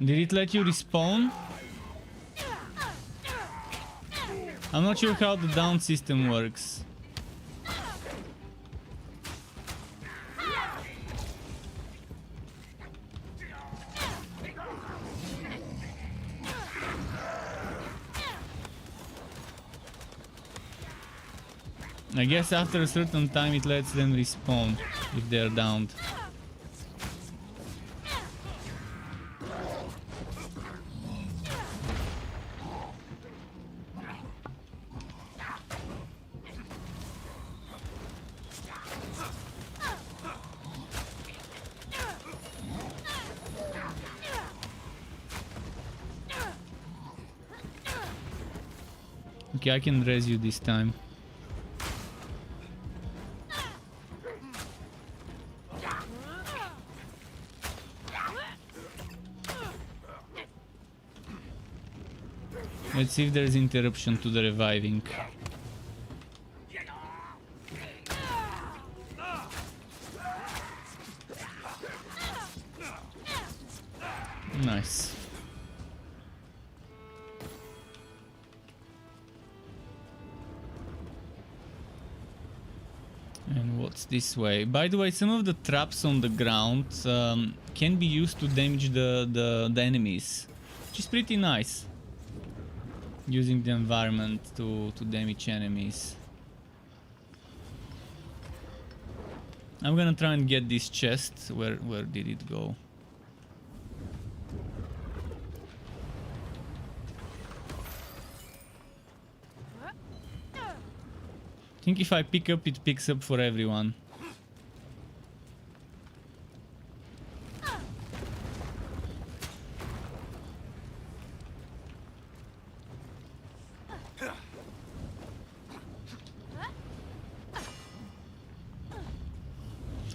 Did it let you respawn? I'm not sure how the down system works. I guess after a certain time it lets them respawn if they're downed. Okay, I can res you this time. Let's see if there's interruption to the reviving. Nice. And what's this way? By the way, some of the traps on the ground can be used to damage the enemies, which is pretty nice. Using the environment to damage enemies. I'm gonna try and get this chest. Where did it go? I think if I pick up, it picks up for everyone.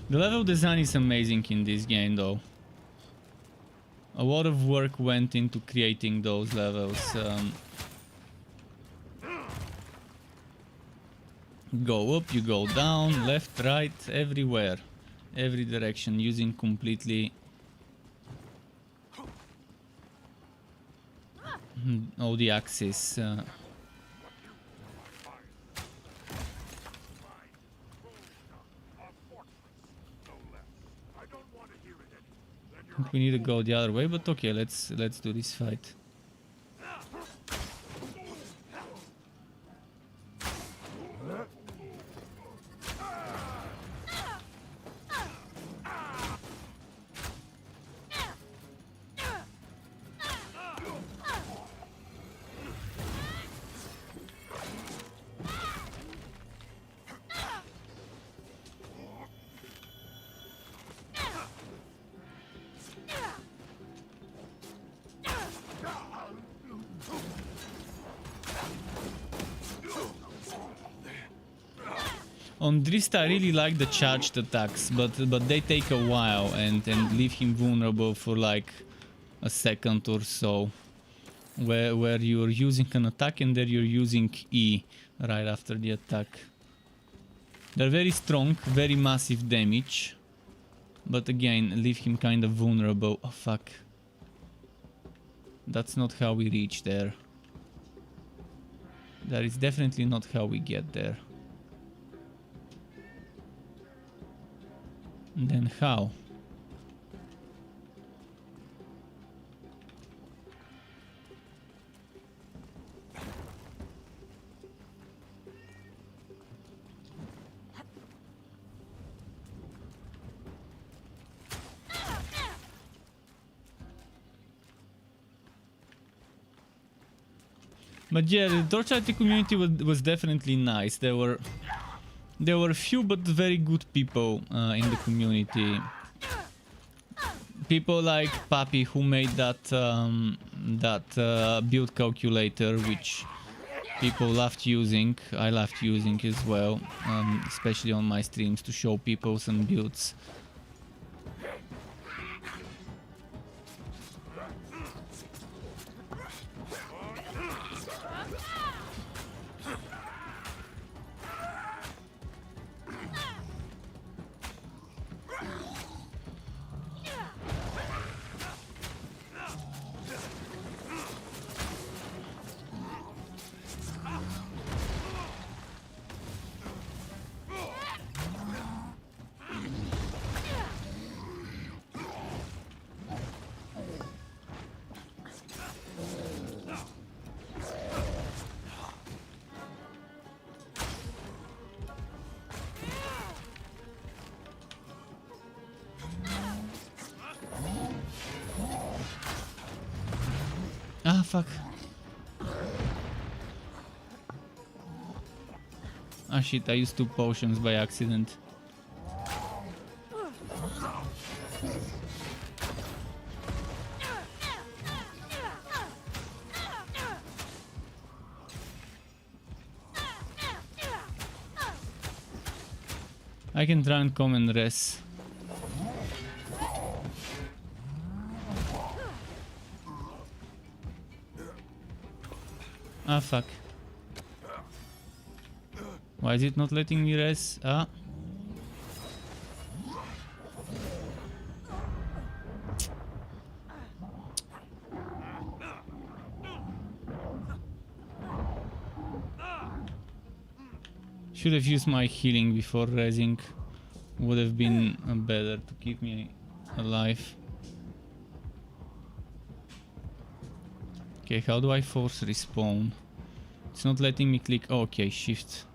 The level design is amazing in this game though. A lot of work went into creating those levels. Go up, you go down, left, right, everywhere. Every direction, using completely all the axes. I think we need to go the other way, but okay, let's do this fight. On Drista, I really like the charged attacks, but they take a while and leave him vulnerable for like a second or so. Where you're using an attack and there you're using E right after the attack. They're very strong, very massive damage, but again, leave him kind of vulnerable. Oh fuck. That's not how we reach there. That is definitely not how we get there. Then how? But yeah, the Torchlight community was definitely nice. There were few but very good people in the community. People like Papi, who made that build calculator, which people loved using. I loved using as well, especially on my streams to show people some builds. Ah, fuck. Ah, shit, I used 2 potions by accident. I can try and come and rest. Ah, fuck. Why is it not letting me res? Ah. Should have used my healing before resing. Would have been better to keep me alive. Okay, how do I force respawn? It's not letting me click. Oh, okay, shift.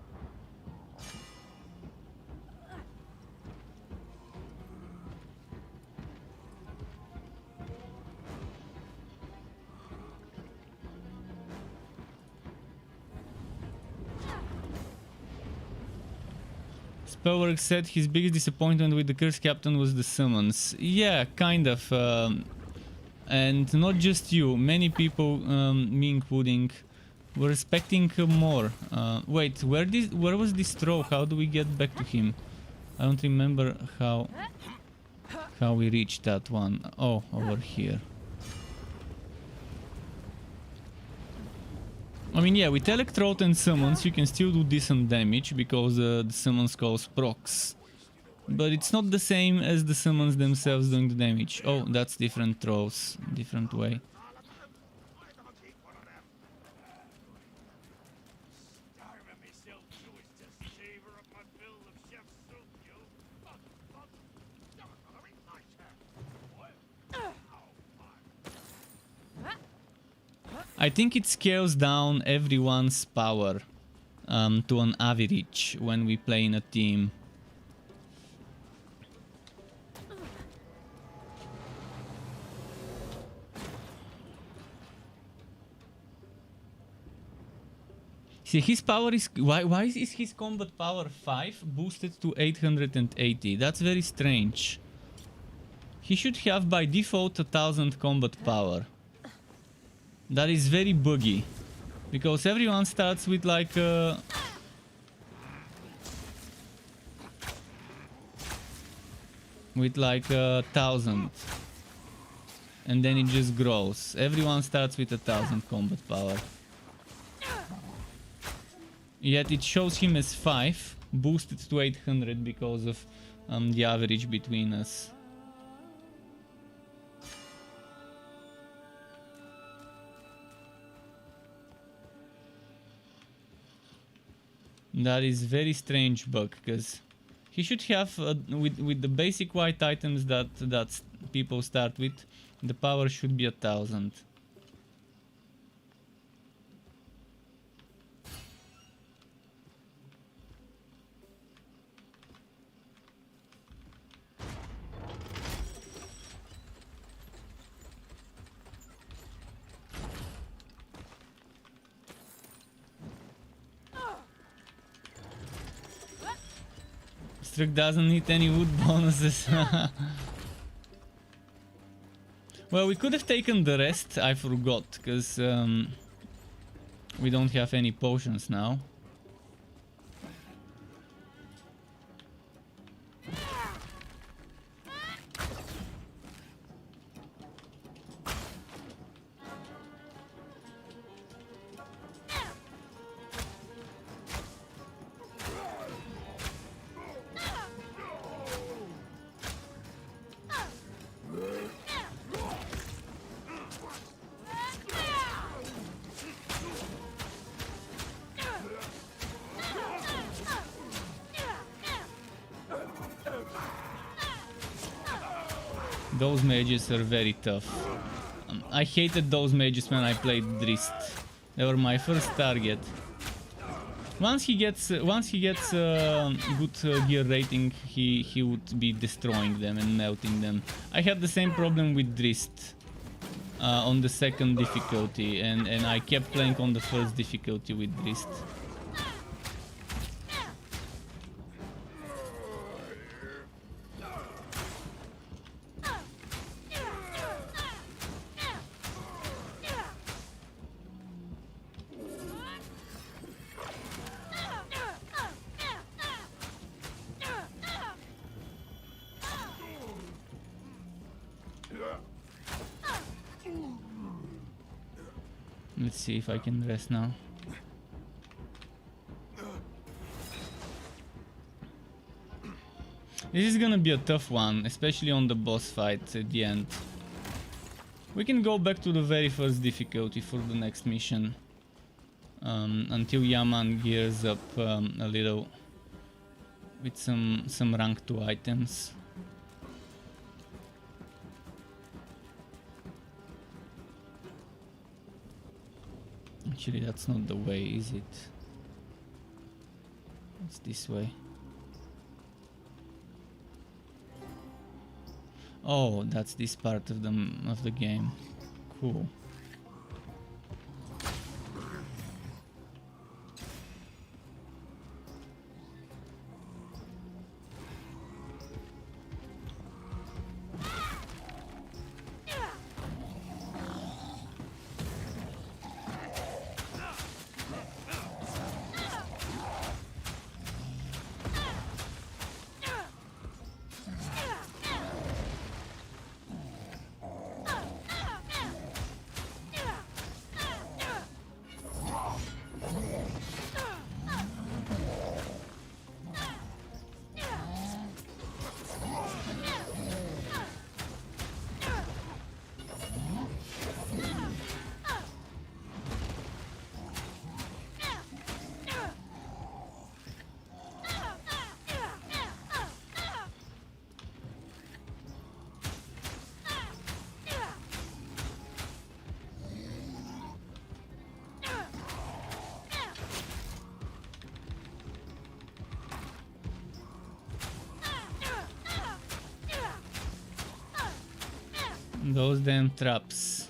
Spellwork said his biggest disappointment with the Curse Captain was the summons. Yeah, kind of. And not just you, many people, me including, were expecting more. Wait, where was this throw? How do we get back to him? I don't remember how we reached that one. Oh, over here. I mean, yeah, with Electrode and summons you can still do decent damage because the summons cause procs. But it's not the same as the summons themselves doing the damage. Oh, that's different throws, different way. I think it scales down everyone's power to an average when we play in a team. See, his power is... Why is his combat power 5 boosted to 880? That's very strange. He should have by default 1000 combat power. That is very buggy. Because everyone starts with like... with like 1000. And then it just grows. Everyone starts with 1000 combat power. Yet it shows him as 5, boosted to 800 because of the average between us. That is very strange bug, because he should have, with the basic white items that people start with, the power should be 1000. Struck doesn't need any wood bonuses. Well, we could have taken the rest, I forgot, because we don't have any potions now. Those mages are very tough. I hated those mages when I played Drist. They were my first target. Once he gets good gear rating, he would be destroying them and melting them. I had the same problem with Drist on the second difficulty, and I kept playing on the first difficulty with Drist. Let's see if I can rest now. This is gonna be a tough one, especially on the boss fight at the end. We can go back to the very first difficulty for the next mission. Until Yaman gears up a little with some rank 2 items. Actually, that's not the way, is it? It's this way. Oh, that's this part of the game. Cool. Those damn traps.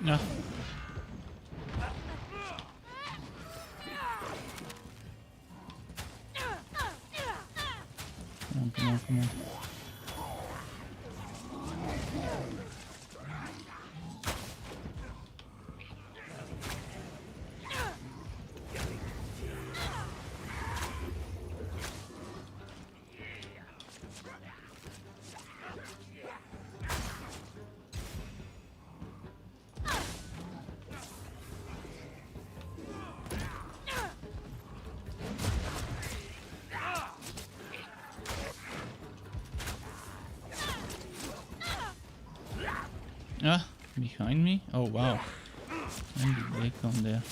Ah. Come on, come on. Ah, behind me? Oh wow. When did they come there?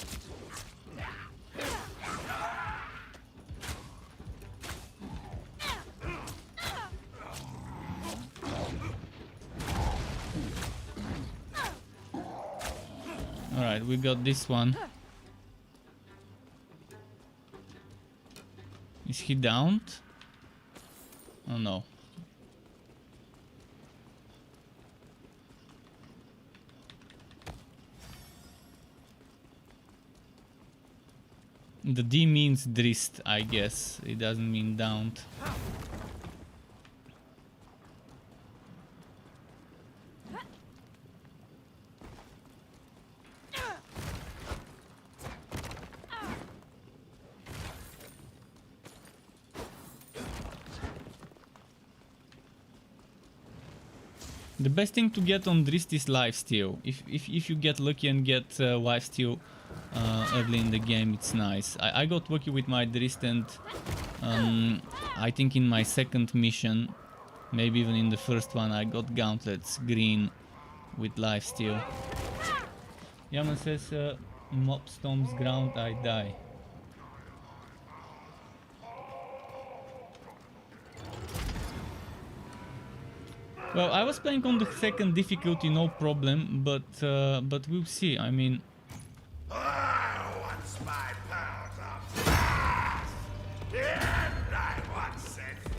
Alright, we got this one. Is he downed? Oh no. The D means drist, I guess. It doesn't mean downed. The best thing to get on drist is lifesteal. If you get lucky and get lifesteal early in the game, it's nice. I got lucky with my drist, and I think in my second mission, maybe even in the first one, I got gauntlets green with lifesteal. Yaman says, mob stomps ground, I die. Well, I was playing on the second difficulty, no problem, but we'll see. I mean, Once my powers are past, and I once set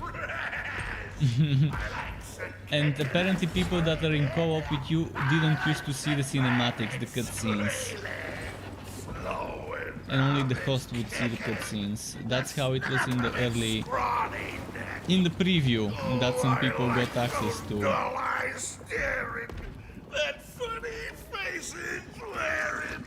And apparently people that are in co-op with you didn't used to see the cinematics, the cutscenes. And only the host would see the cutscenes. That's how it was in the early... in the preview, that some people got access to. Eyes staring, that funny face it's wearing.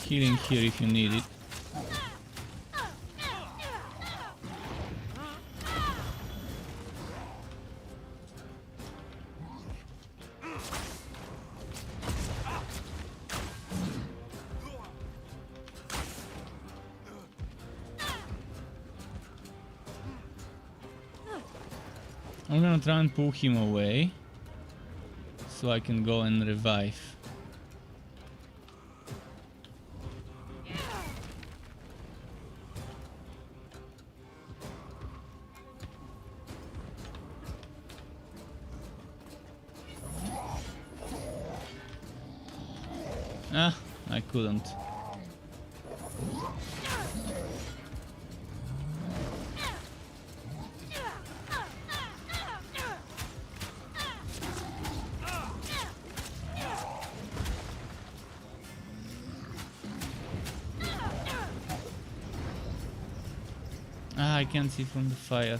Healing here if you need it. I'm gonna try and pull him away so I can go and revive. Ah, I couldn't. Ah, I can't see from the fire.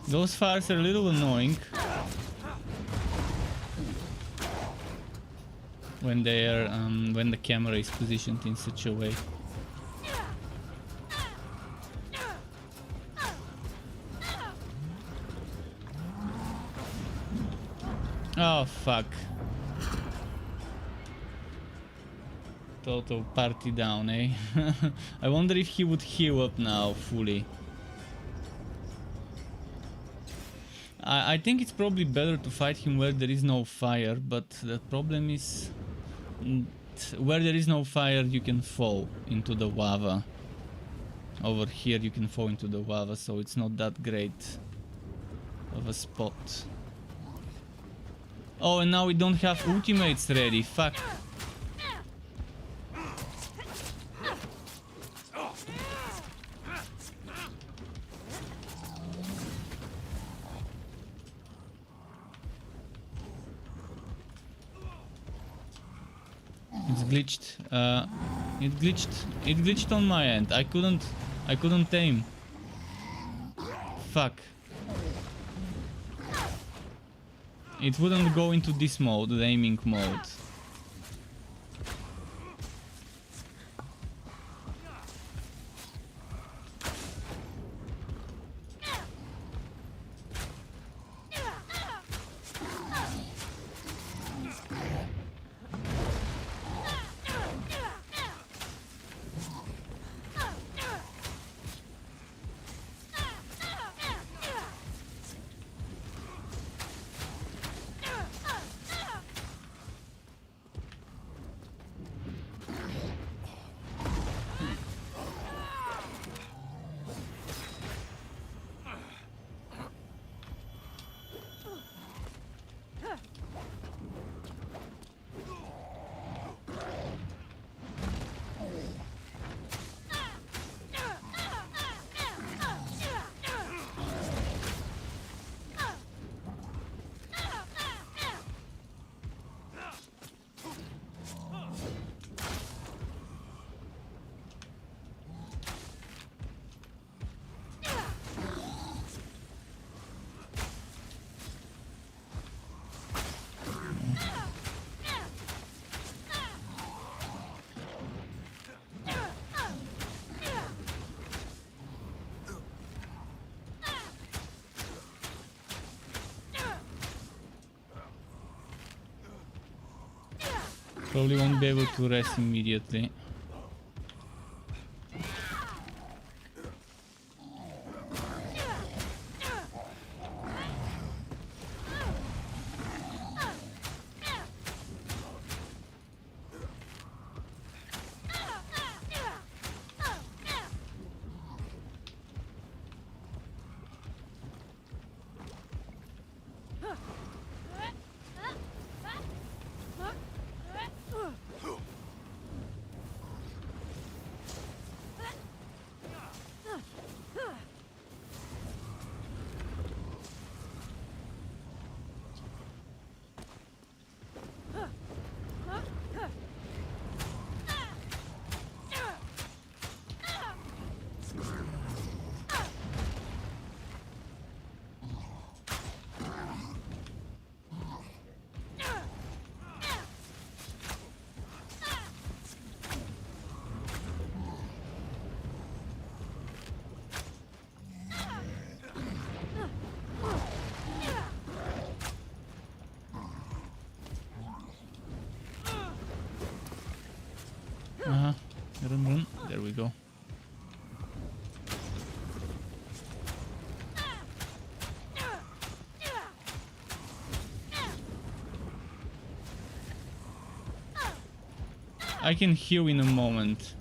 Those fires are a little annoying when they are when the camera is positioned in such a way. Oh fuck. Total party down, eh? I wonder if he would heal up now fully. I think it's probably better to fight him where there is no fire, but the problem is where there is no fire you can fall into the lava. Over here you can fall into the lava, so it's not that great of a spot. Oh, and now we don't have ultimates ready, fuck. It's glitched. It glitched on my end. I couldn't aim. Fuck. It wouldn't go into this mode, the aiming mode. Probably won't be able to rest immediately. Run. There we go. I can heal in a moment.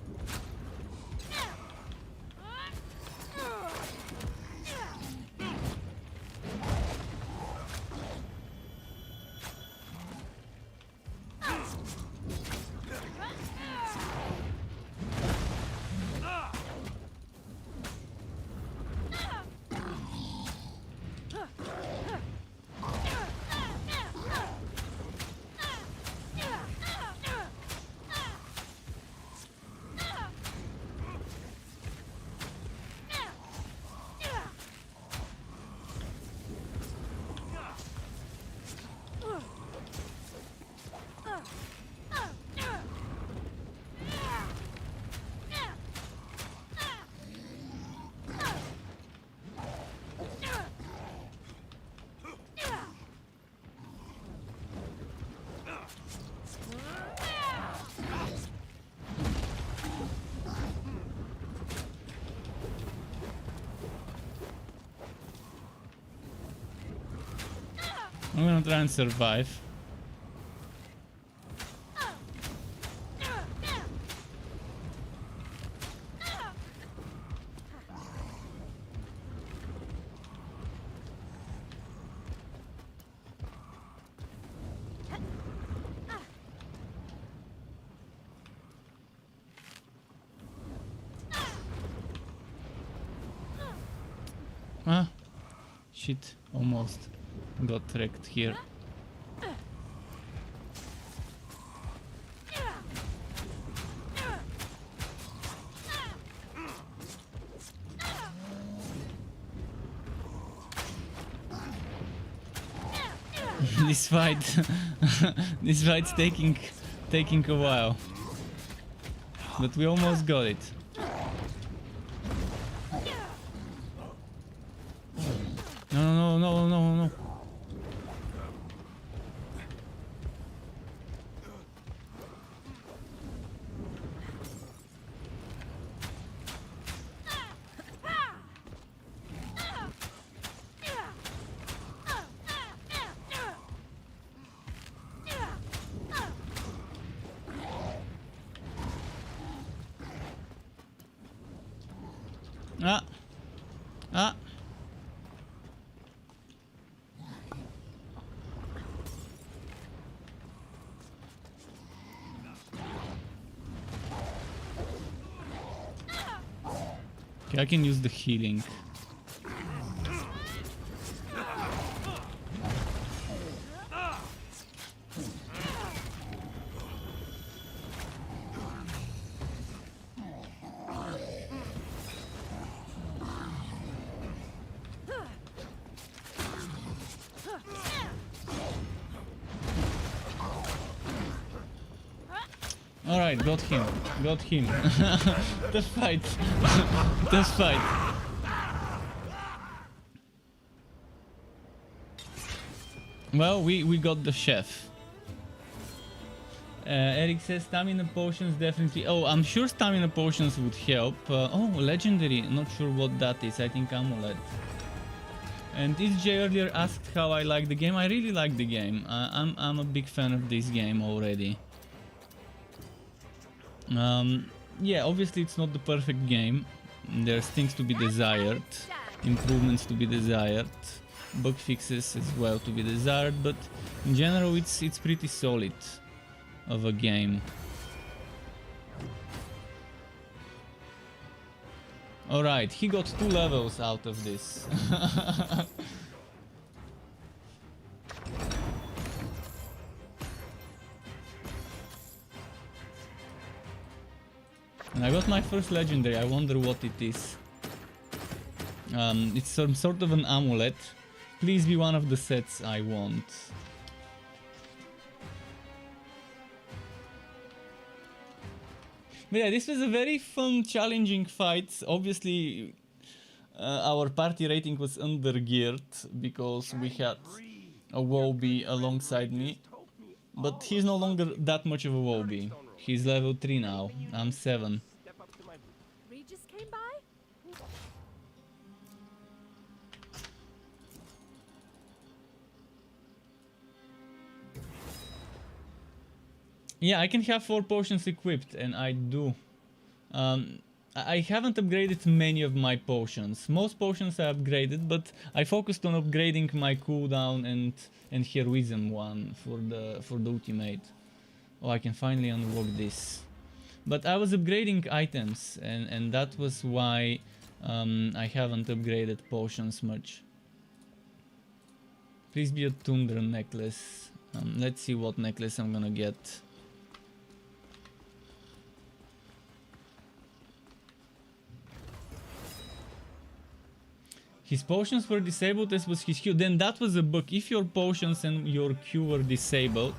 I'm gonna try and survive. Ah, shit, almost got wrecked here. This fight, this fight's taking a while, but we almost got it. No. Ah. Okay, I can use the healing. Alright, got him. The fight. The fight. Well, we got the chef. Eric says stamina potions definitely. Oh, I'm sure stamina potions would help. Oh, legendary. Not sure what that is. I think amulet. And EJ earlier asked how I like the game. I really like the game. I'm a big fan of this game already. Yeah, obviously it's not the perfect game. There's things to be desired, improvements to be desired, bug fixes as well to be desired, but in general it's pretty solid of a game. Alright, he got 2 levels out of this. And I got my first legendary. I wonder what it is. It's some sort of an amulet. Please be one of the sets I want. But yeah, this was a very fun, challenging fight. Obviously, our party rating was under-geared because we had a Wobie alongside me. But he's no longer that much of a Wobie. He's level 3 now. I'm 7. Regis came by? Yeah, I can have 4 potions equipped, and I do. I haven't upgraded many of my potions. Most potions I upgraded, but I focused on upgrading my cooldown and heroism one for the ultimate. Oh, I can finally unlock this. But I was upgrading items, and that was why I haven't upgraded potions much. Please be a Tundra necklace. Let's see what necklace I'm gonna get. His potions were disabled as was his Q. Then that was a bug. If your potions and your Q were disabled,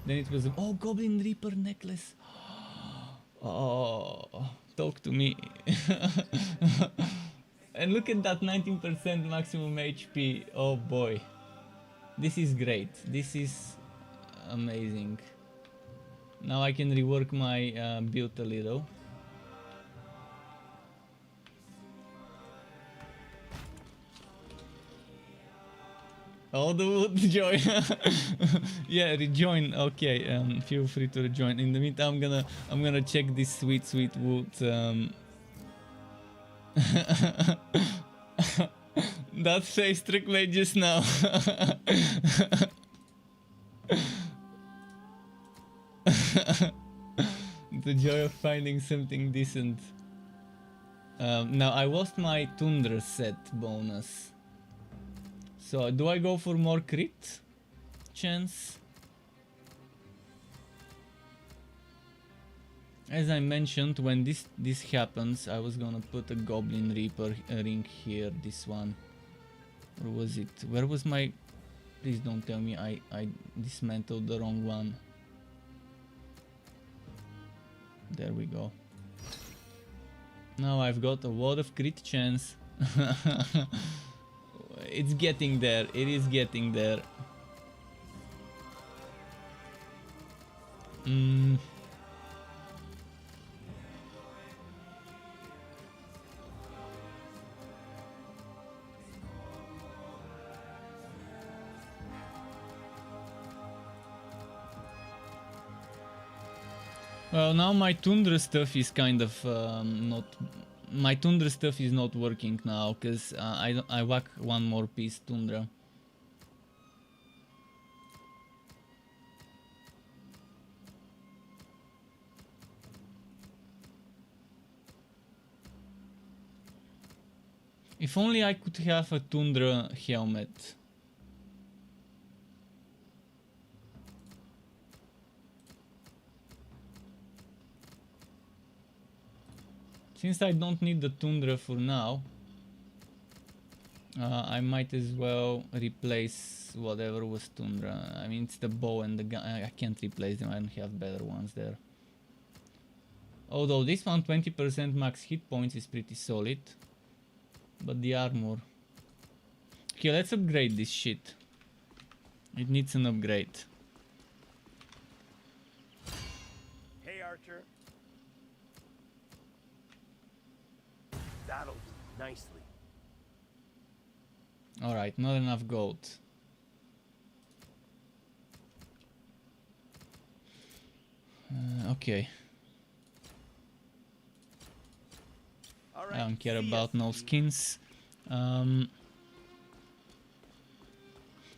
then it was a... Oh, Goblin Reaper necklace. Oh, talk to me. And look at that 19% maximum HP. Oh boy. This is great. This is amazing. Now I can rework my build a little. Oh, the wood join. Yeah, rejoin. Okay, feel free to rejoin. In the meantime, I'm gonna check this sweet wood. That face trick made just now. The joy of finding something decent. Now I lost my Tundra set bonus. So, do I go for more crit chance? As I mentioned, when this happens, I was gonna put a Goblin Reaper ring here, this one. Or was it? Where was my... Please don't tell me I dismantled the wrong one. There we go. Now I've got a lot of crit chance. It's getting there. It is getting there. Well, now my Tundra stuff is kind of not... My Tundra stuff is not working now, because I whack one more piece Tundra. If only I could have a Tundra helmet. Since I don't need the Tundra for now, I might as well replace whatever was Tundra. I mean, it's the bow and the gun. I can't replace them, I don't have better ones there. Although this one, 20% max hit points, is pretty solid. But the armor... Okay, let's upgrade this shit. It needs an upgrade. Archer? That'll do nicely. Alright, not enough gold. Okay. All I right. don't care see ya, about no Steve. skins.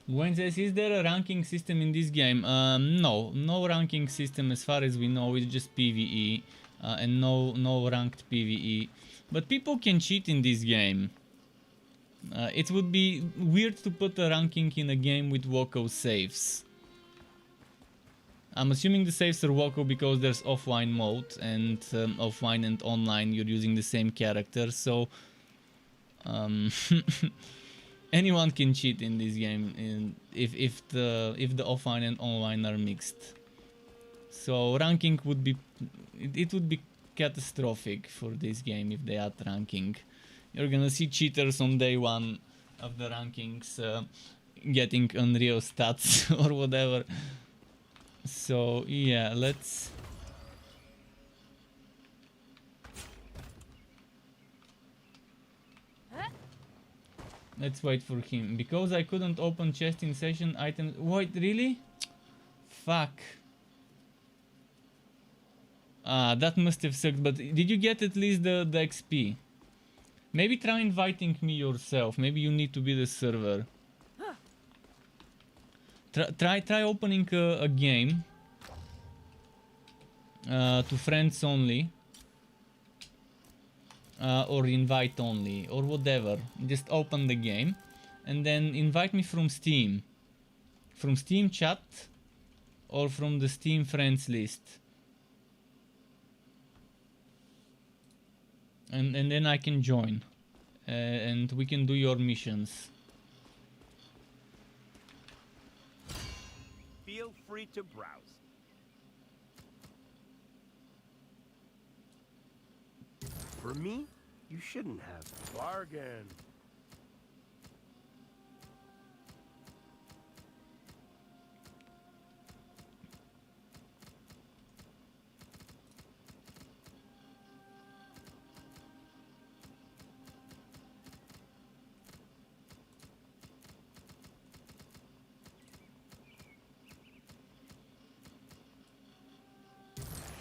Gwen says, is there a ranking system in this game? No, no ranking system as far as we know. It's just PvE and no ranked PvE. But people can cheat in this game. It would be weird to put a ranking in a game with Woko saves. I'm assuming the saves are Woko because there's offline mode, and offline and online you're using the same character, so anyone can cheat in this game if the offline and online are mixed. So ranking would be it would be catastrophic for this game if they add ranking. You're gonna see cheaters on day one of the rankings getting unreal stats or whatever. So yeah, let's wait for him. Because I couldn't open chest in session items. Wait, really? Fuck. Ah, that must have sucked, but did you get at least the XP? Maybe try inviting me yourself. Maybe you need to be the server. Try opening a game to friends only, or invite only, or whatever. Just open the game and then invite me from Steam chat, or from the Steam friends list, and then I can join and we can do your missions. Feel free to browse. For me, you shouldn't have. Bargain.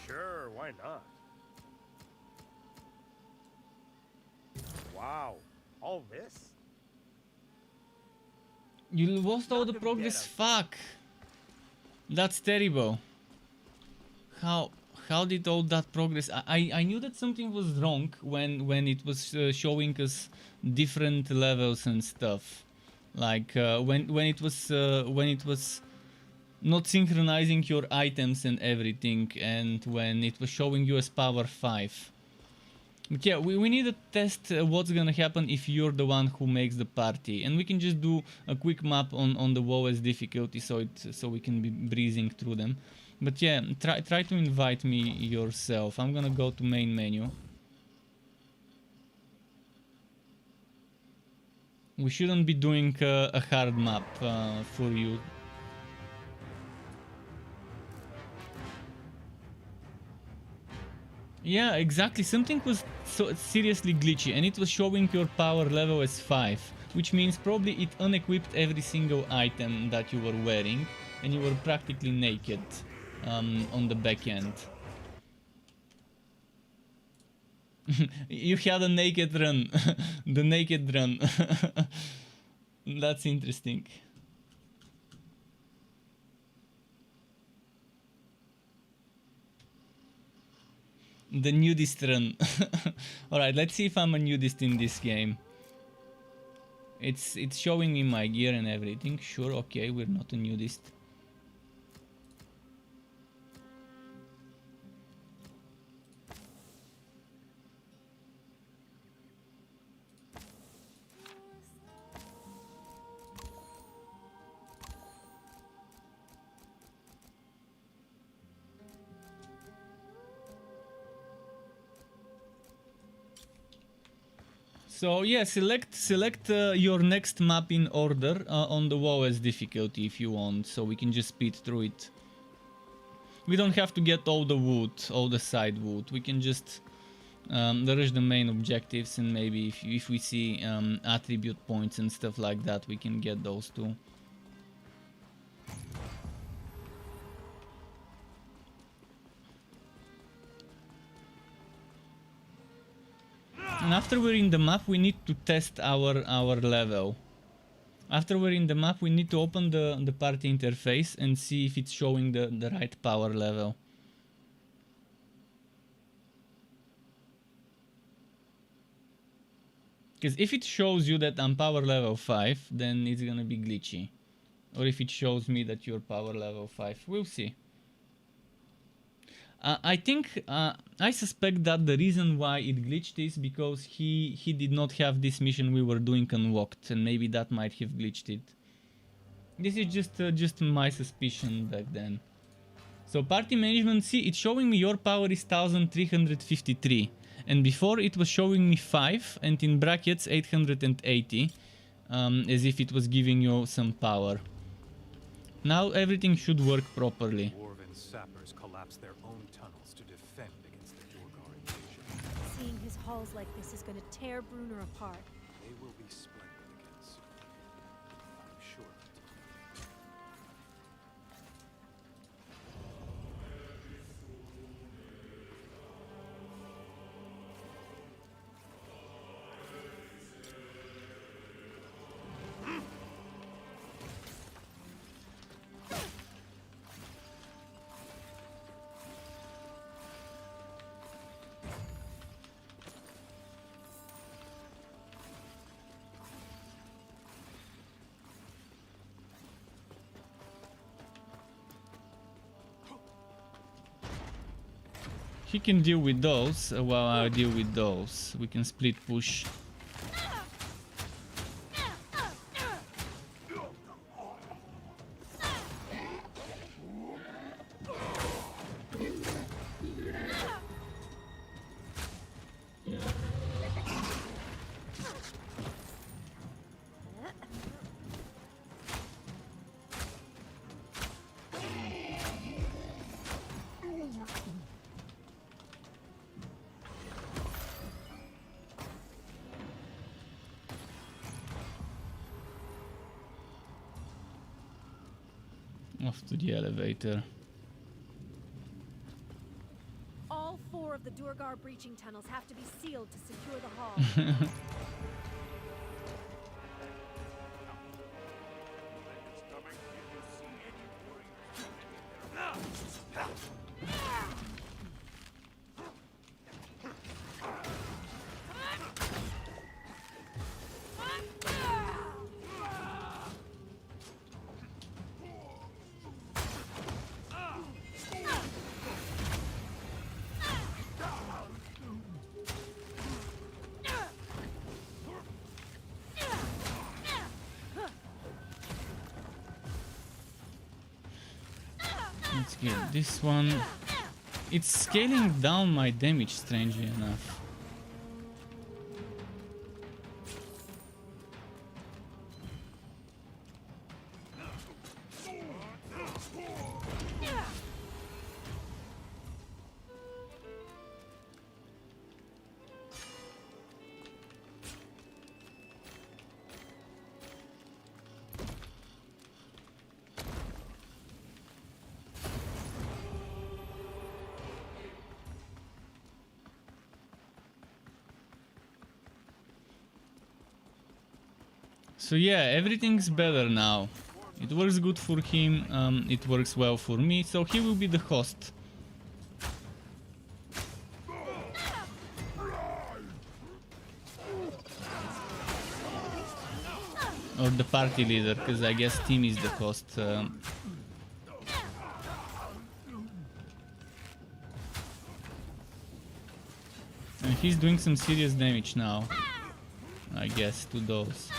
Sure, why not? Wow, all this? You lost all the Not gonna progress. get us. Fuck. That's terrible. How did all that progress? I knew that something was wrong when it was showing us different levels and stuff. Like when it was not synchronizing your items and everything, and when it was showing you as power 5. But yeah, we need to test what's gonna happen if you're the one who makes the party, and we can just do a quick map on the lowest difficulty, so we can be breezing through them. But yeah, try to invite me yourself. I'm gonna go to main menu. We shouldn't be doing a hard map for you. Yeah, exactly. Something was so seriously glitchy, and it was showing your power level as 5, which means probably it unequipped every single item that you were wearing, and you were practically naked on the back end. You had a naked run. The naked run. That's interesting. The nudist run. Alright, let's see if I'm a nudist in this game. It's showing me my gear and everything. Sure, okay, we're not a nudist. So yeah, select your next map in order on the lowest difficulty if you want, so we can just speed through it. we don't have to get all the wood, all the side wood. We can just rush the main objectives, and maybe if we see attribute points and stuff like that, we can get those too. And after we're in the map, we need to test our level. After we're in the map, we need to open the party interface and see if it's showing the right power level. Because if it shows you that I'm power level 5, then it's gonna be glitchy. Or if it shows me that you're power level 5, we'll see. I think, I suspect that the reason why it glitched is because he did not have this mission we were doing unlocked, and maybe that might have glitched it. This is just my suspicion back then. So party management, see, it's showing me your power is 1353, and before it was showing me 5 and in brackets 880, as if it was giving you some power. Now everything should work properly. Dwarven sappers collapse their own tunnels to defend against the Durgar invasion. Seeing his halls like this is gonna tear Bruner apart. They will be splendid again soon. I'm sure of it. He can deal with those while I deal with those. We can split push. Off to the elevator. All 4 of the Durgar breaching tunnels have to be sealed to secure the hall. Let's get this one. It's scaling down my damage, strangely enough. So yeah, everything's better now. It works good for him, it works well for me, so he will be the host. Or the party leader, because I guess Tim is the host. And he's doing some serious damage now, I guess, to those.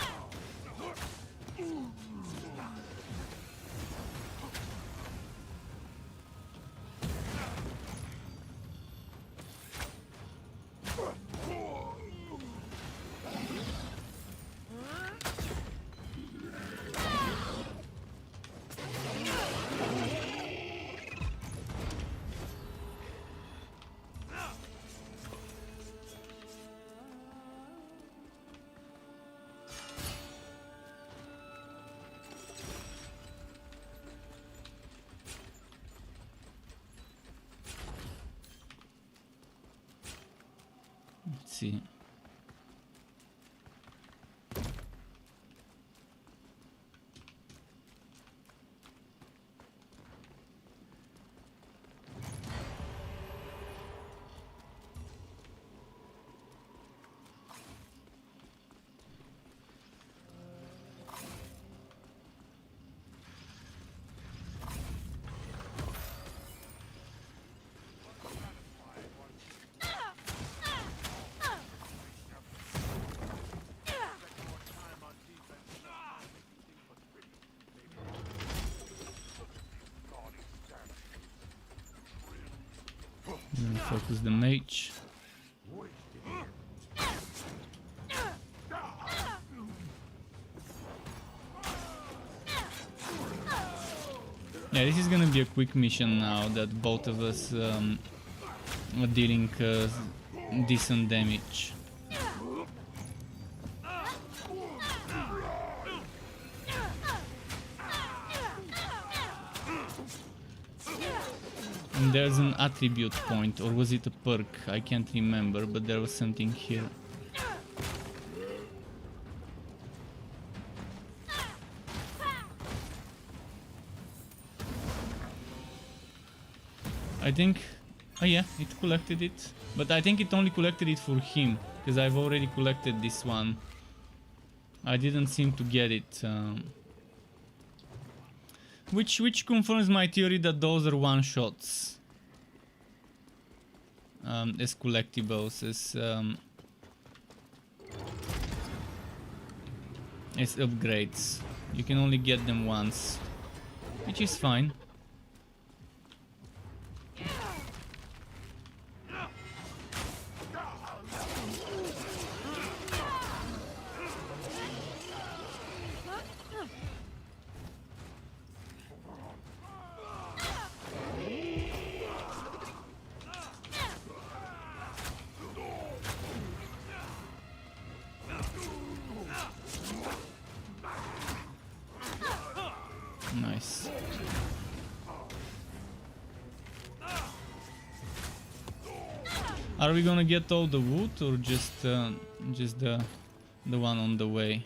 Let's see. Focus the mage. Yeah, this is gonna be a quick mission now that both of us are dealing decent damage. And there's an attribute point, or was it a perk? I can't remember, but there was something here. I think... oh yeah, it collected it. But I think it only collected it for him, because I've already collected this one. I didn't seem to get it. Which confirms my theory that those are one-shots. As collectibles, as upgrades. You can only get them once, which is fine. Nice. Are we gonna get all the wood or just the one on the way?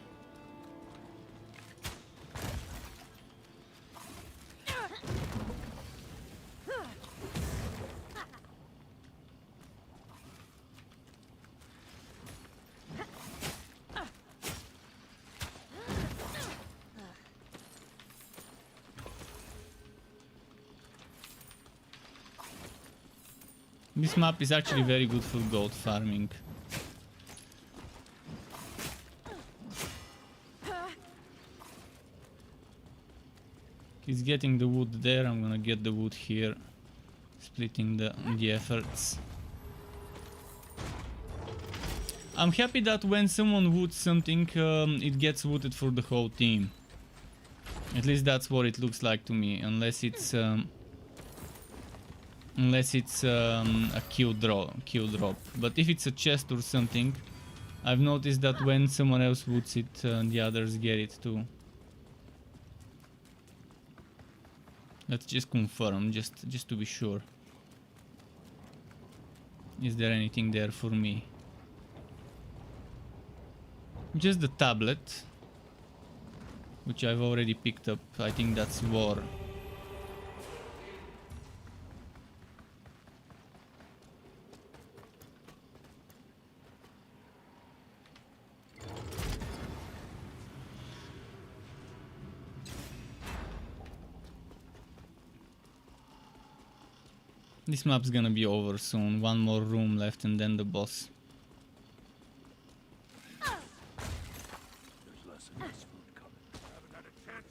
This map is actually very good for gold farming. He's getting the wood there, I'm gonna get the wood here. Splitting the efforts. I'm happy that when someone woods something, it gets wooded for the whole team. At least that's what it looks like to me, unless it's a kill drop. But if it's a chest or something, I've noticed that when someone else woods it, the others get it too. Let's just confirm, just to be sure. Is there anything there for me? Just the tablet, which I've already picked up. I think that's war. This map's gonna be over soon. One more room left and then the boss. There's less of this food coming. I haven't had a chance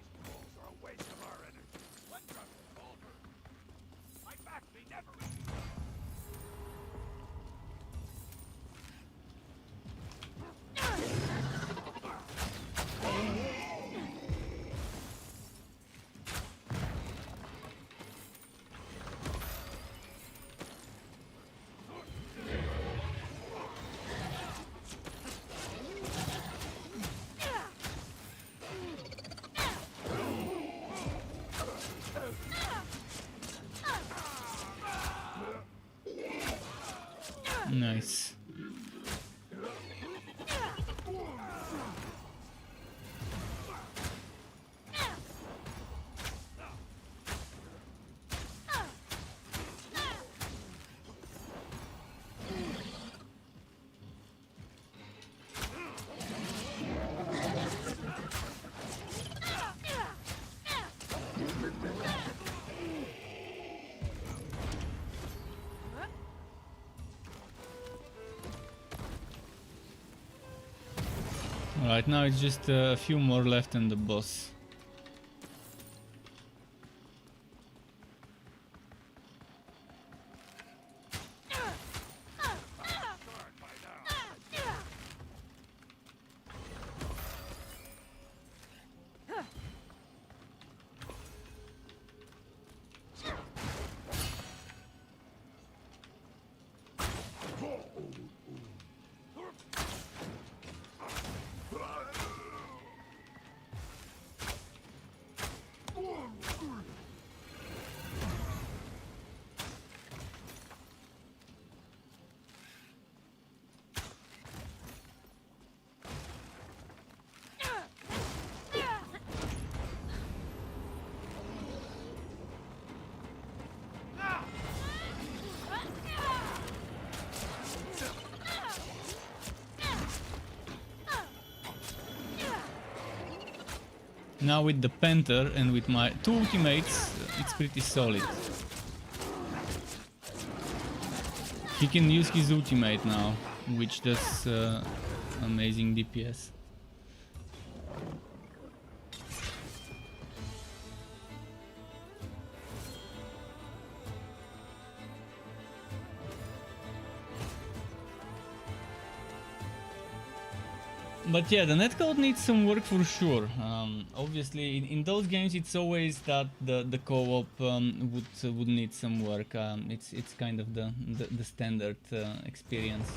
These walls are a waste of our energy. Let them falter. My back may never. Nice. Alright, now it's just a few more left and the boss. Now with the Panther and with my 2 ultimates, it's pretty solid. He can use his ultimate now, which does amazing DPS. But yeah, the netcode needs some work for sure. Obviously, in those games, it's always that the co-op would need some work. It's kind of the standard experience.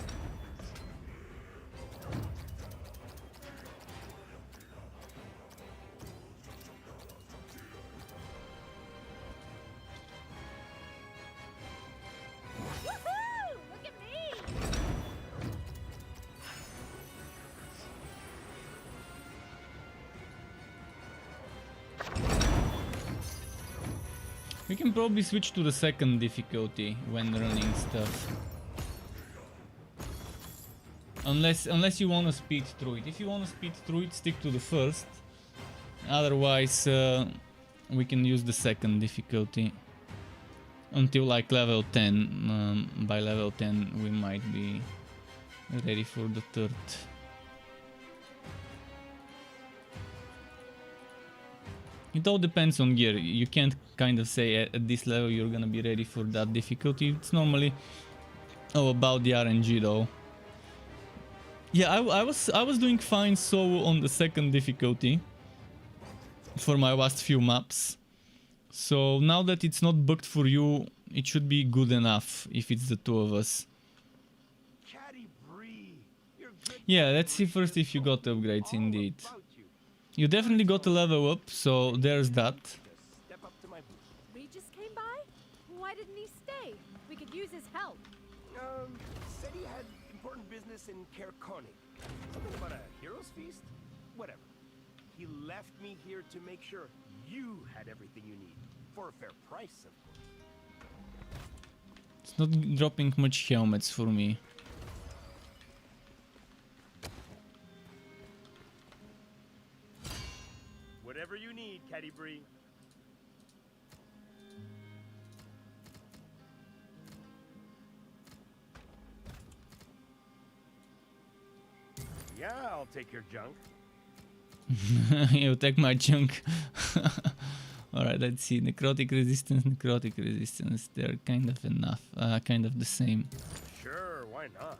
Woohoo! Look at me! We can probably switch to the second difficulty when running stuff. Unless you want to speed through it. If you want to speed through it, stick to the first. Otherwise, we can use the second difficulty. Until like level 10. By level 10 we might be ready for the third. It all depends on gear. You can't kind of say at this level you're gonna be ready for that difficulty. It's normally about the RNG though. Yeah, I was doing fine solo on the second difficulty for my last few maps. So now that it's not bugged for you, it should be good enough if it's the two of us. Yeah, let's see first if you got upgrades indeed. You definitely got a level up, so there's that. Regis came by? Why didn't he stay? We could use his help. Said he had important business in Caer Konig. Something about a hero's feast? Whatever. He left me here to make sure you had everything you need. For a fair price, of course. It's not dropping much helmets for me. Whatever you need, Caddy Bree. Yeah, I'll take your junk. You take my junk. Alright, let's see. Necrotic resistance. They're kind of enough. Kind of the same. Sure, why not?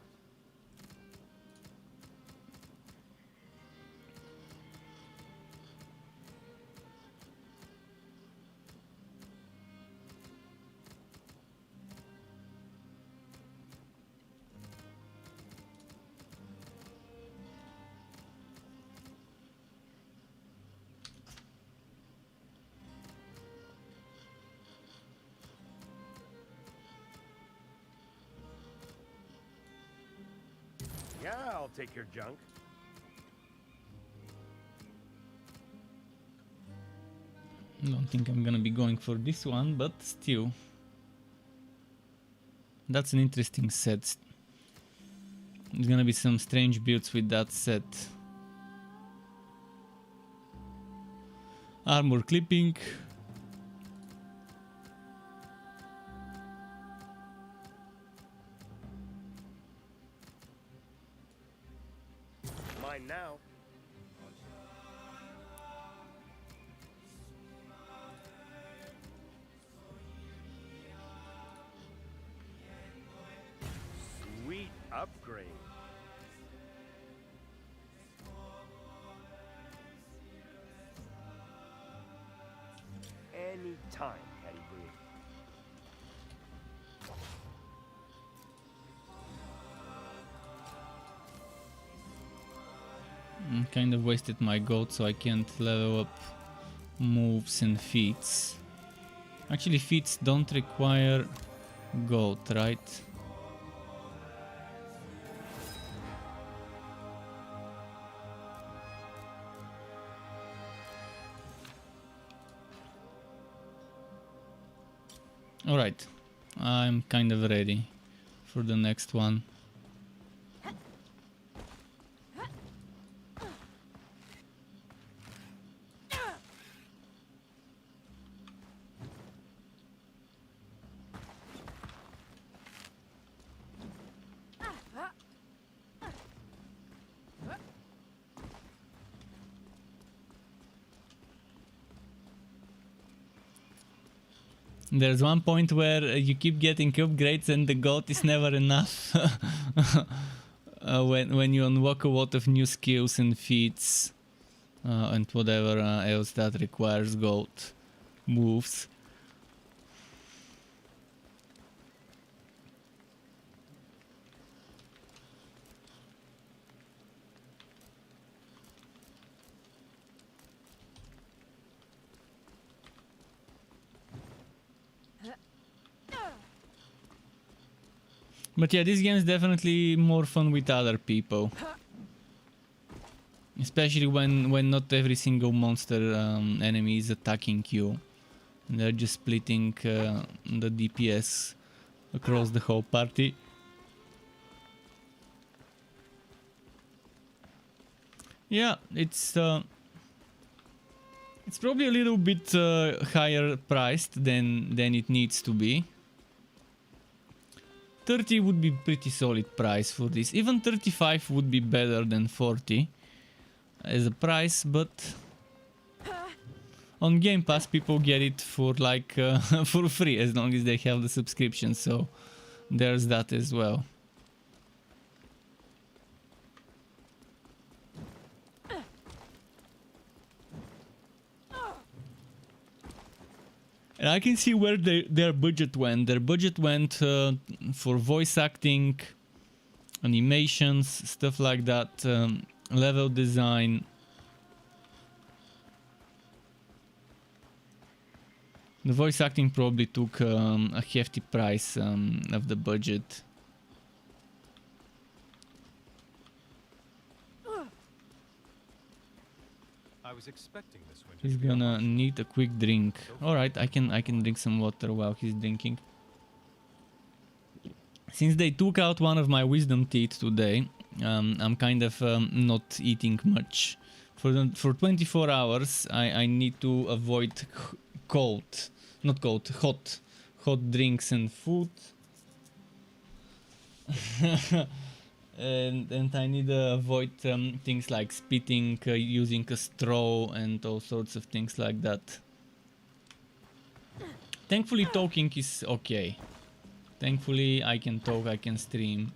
I'll take your junk. Don't think I'm gonna be going for this one, but still. That's an interesting set. There's gonna be some strange builds with that set. Armor clipping. Mine now. Sweet upgrade. Anytime, Caddy Boo. Kind of wasted my gold, so I can't level up moves and feats. Actually, feats don't require gold, right? Alright, I'm kind of ready for the next one. There's one point where you keep getting upgrades and the gold is never enough. When you unlock a lot of new skills and feats and whatever else that requires gold moves. But yeah, this game is definitely more fun with other people. Especially when not every single monster enemy is attacking you. They're just splitting the DPS across the whole party. Yeah, it's probably a little bit higher priced than it needs to be. 30 would be pretty solid price for this. Even 35 would be better than 40 as a price, but on Game Pass people get it for like for free as long as they have the subscription, so there's that as well. And I can see where their budget went. Their budget went for voice acting, animations, stuff like that, level design. The voice acting probably took a hefty price of the budget. I was expecting this winter. He's gonna need a quick drink. Alright, I can drink some water while he's drinking. Since they took out one of my wisdom teeth today, I'm kind of not eating much. For 24 hours I need to avoid hot drinks and food. And I need to avoid things like spitting, using a straw and all sorts of things like that. Thankfully talking is okay. Thankfully I can talk, I can stream.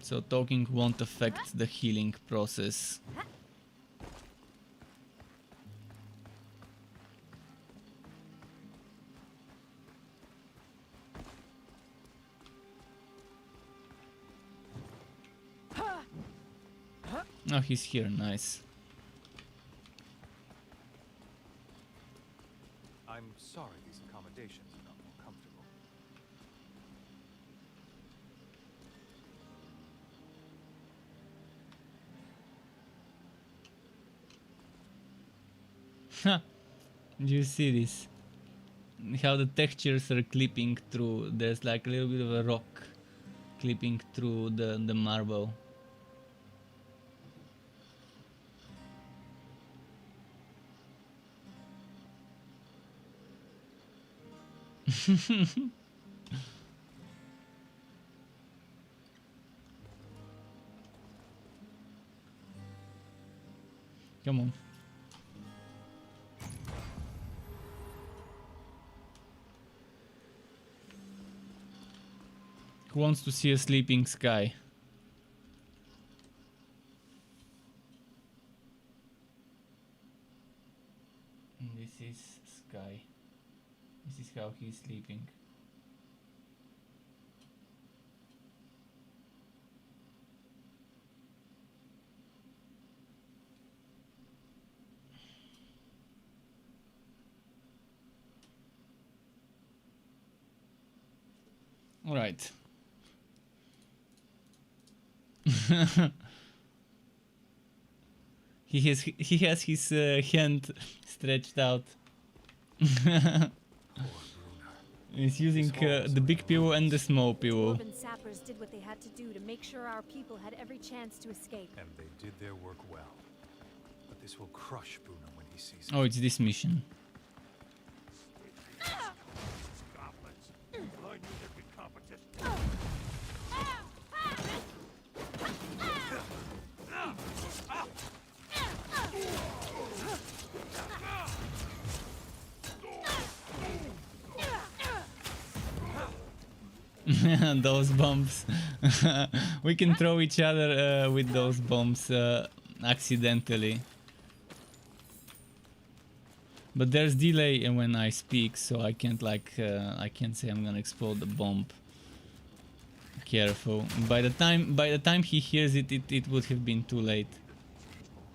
So talking won't affect the healing process. Oh, he's here, nice. I'm sorry these accommodations are not more comfortable. Do you see this? How the textures are clipping through. There's like a little bit of a rock clipping through the marble. Come on. Who wants to see a sleeping sky? This is sky. This is how he's sleeping. All right. He has his hand stretched out. He's using the big pillow and the small pillow. Urban sappers did what they had to do to make sure our people had every chance to escape. And they did their work well. But this will crush Bruno when he sees it. Oh, it's this mission. Goblins. I knew there'd be competition. Those bombs. We can throw each other with those bombs accidentally. But there's delay when I speak, so I can't I can't say I'm gonna explode the bomb. Careful. By the time he hears it, it would have been too late.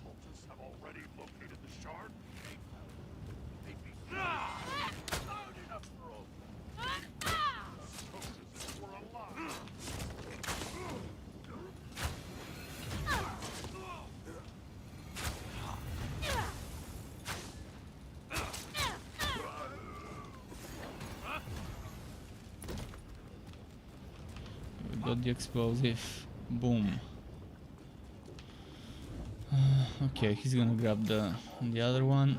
Cultists have already located the shard. They'd be not enough room. Cultists were alive. We got the explosive. Boom. Okay, he's gonna grab the other one.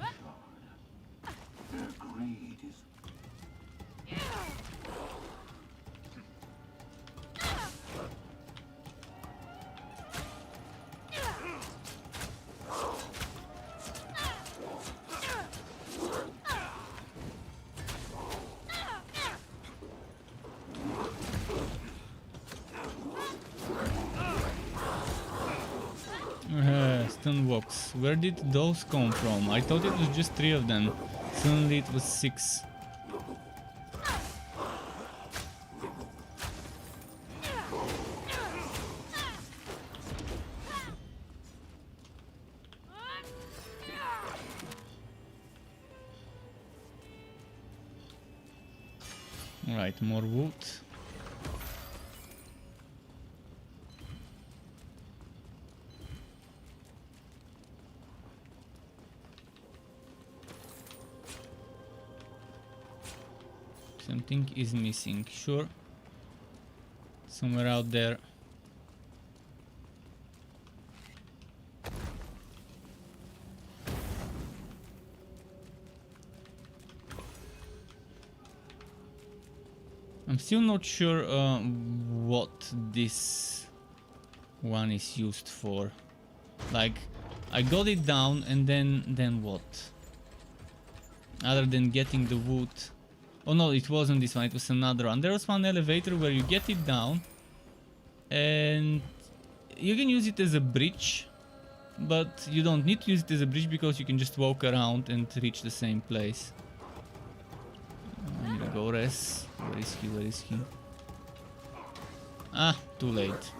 Stun walks. Where did those come from? I thought it was just 3 of them. Suddenly it was 6. Alright, more wood. Something is missing, sure. Somewhere out there. I'm still not sure what this one is used for. Like, I got it down and then what? Other than getting the wood. Oh no, it wasn't this one, it was another one. There was one elevator where you get it down and you can use it as a bridge, but you don't need to use it as a bridge because you can just walk around and reach the same place. I'm gonna go rest. Where is he? Where is he? Ah, too late.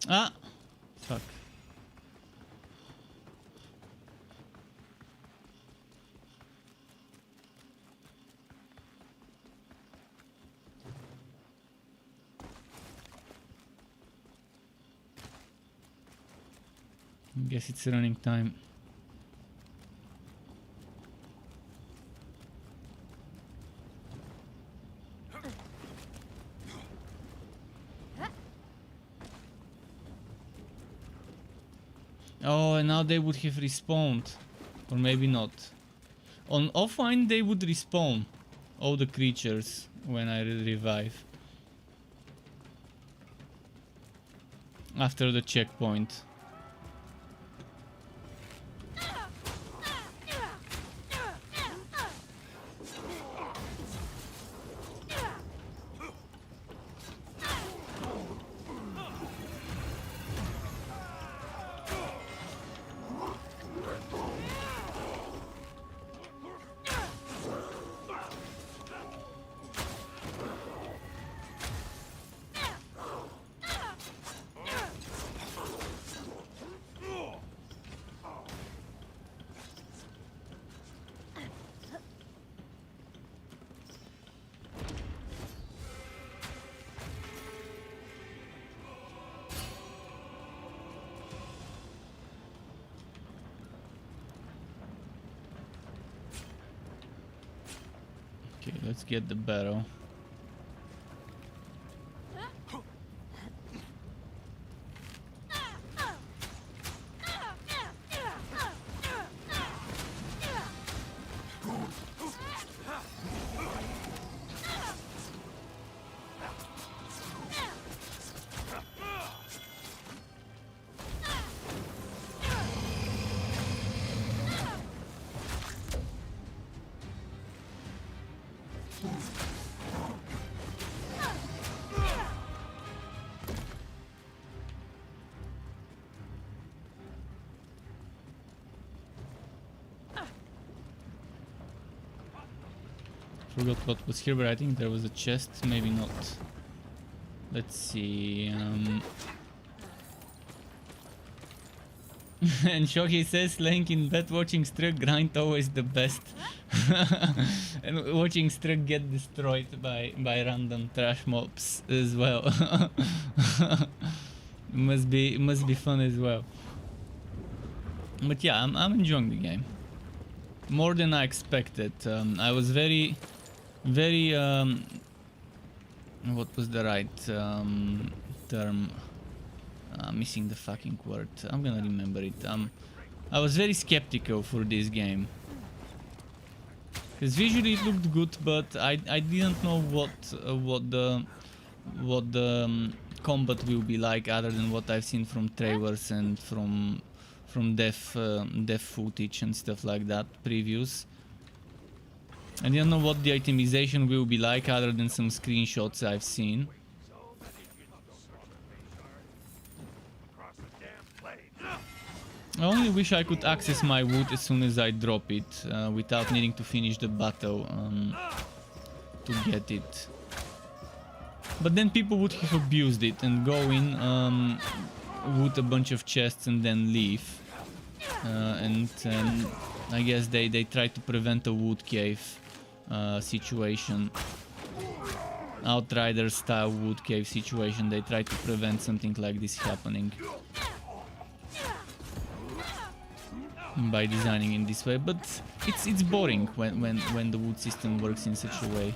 Ah, fuck. Guess it's running time. Oh, and now they would have respawned. Or maybe not. On offline they would respawn. All the creatures when I revive. After the checkpoint. Okay, let's get the barrel. Forgot what was here, but I think there was a chest, maybe not. Let's see. And Shogi says, laying in bed watching Strug grind always the best. And watching Strug get destroyed by random trash mobs as well. must be fun as well. But yeah, I'm enjoying the game. More than I expected. I was very what was the right term? Missing the fucking word. I'm gonna remember it. I was very skeptical for this game. Because visually it looked good, but I didn't know what the combat will be like, other than what I've seen from trailers and from dev footage and stuff like that, previews. I didn't know what the itemization will be like, other than some screenshots I've seen. I only wish I could access my wood as soon as I drop it, without needing to finish the battle to get it. But then people would have abused it and go in, wood a bunch of chests and then leave. And I guess they try to prevent a wood cave situation. Outrider style wood cave situation. They try to prevent something like this happening by designing in this way, but it's boring when the wood system works in such a way.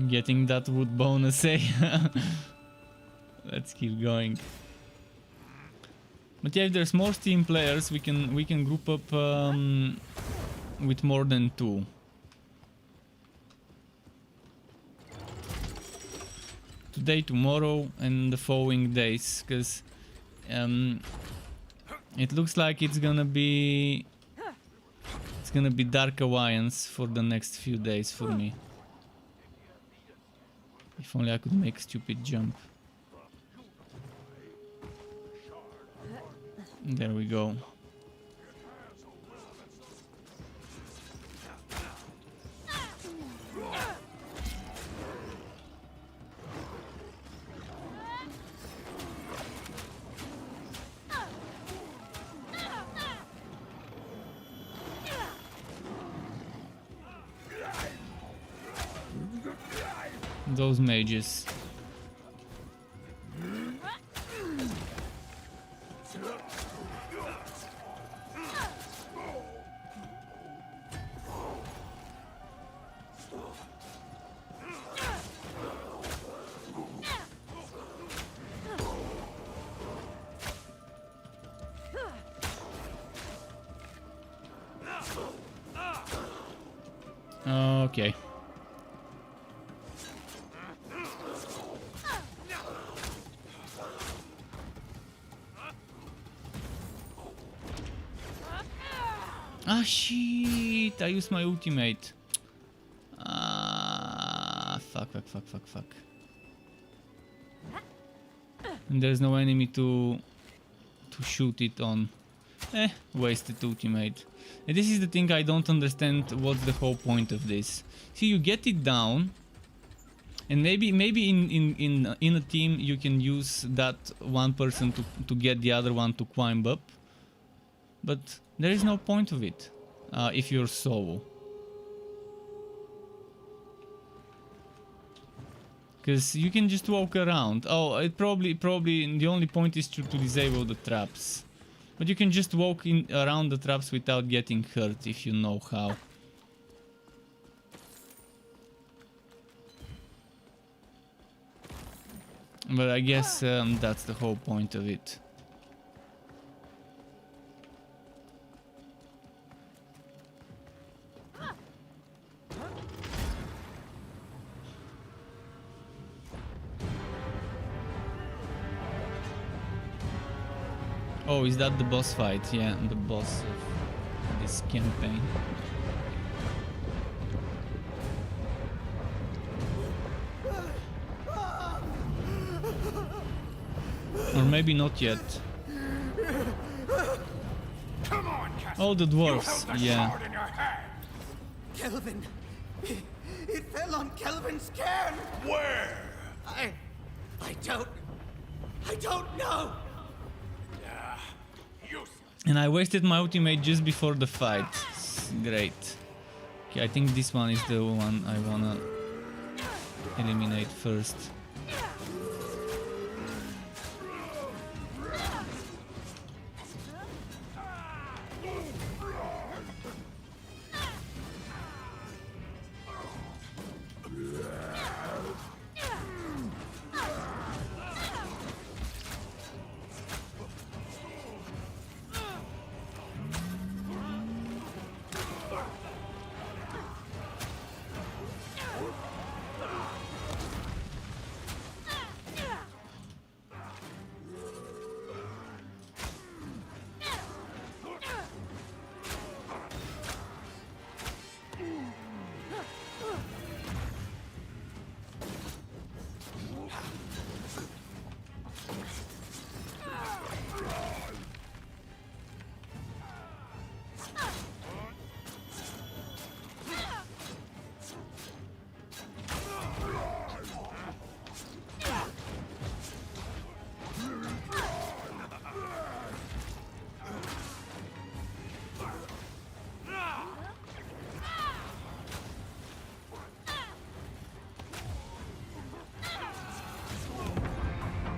Getting that wood bonus, eh? Let's keep going. But yeah, if there's more Steam players, we can group up with more than 2. Today, tomorrow, and the following days, because it looks like it's gonna be Dark Alliance for the next few days for me. If only I could make a stupid jump. There we go. those mages. Okay. Ah shit! I used my ultimate. Ah, fuck. And there's no enemy to shoot it on. Wasted ultimate. And this is the thing I don't understand. What's the whole point of this? See, you get it down, and maybe in a team you can use that one person to get the other one to climb up, but there is no point of it if you're solo. Because you can just walk around. Oh, it probably the only point is to disable the traps. But you can just walk around the traps without getting hurt if you know how. But I guess that's the whole point of it. Oh, is that the boss fight? Yeah, the boss of this campaign. Or maybe not yet. Come on, Castle. Oh, the dwarves. Yeah. Sword in your hand. Kelvin! It fell on Kelvin's cairn! Where? I don't know! And I wasted my ultimate just before the fight. Great. Okay, I think this one is the one I wanna eliminate first.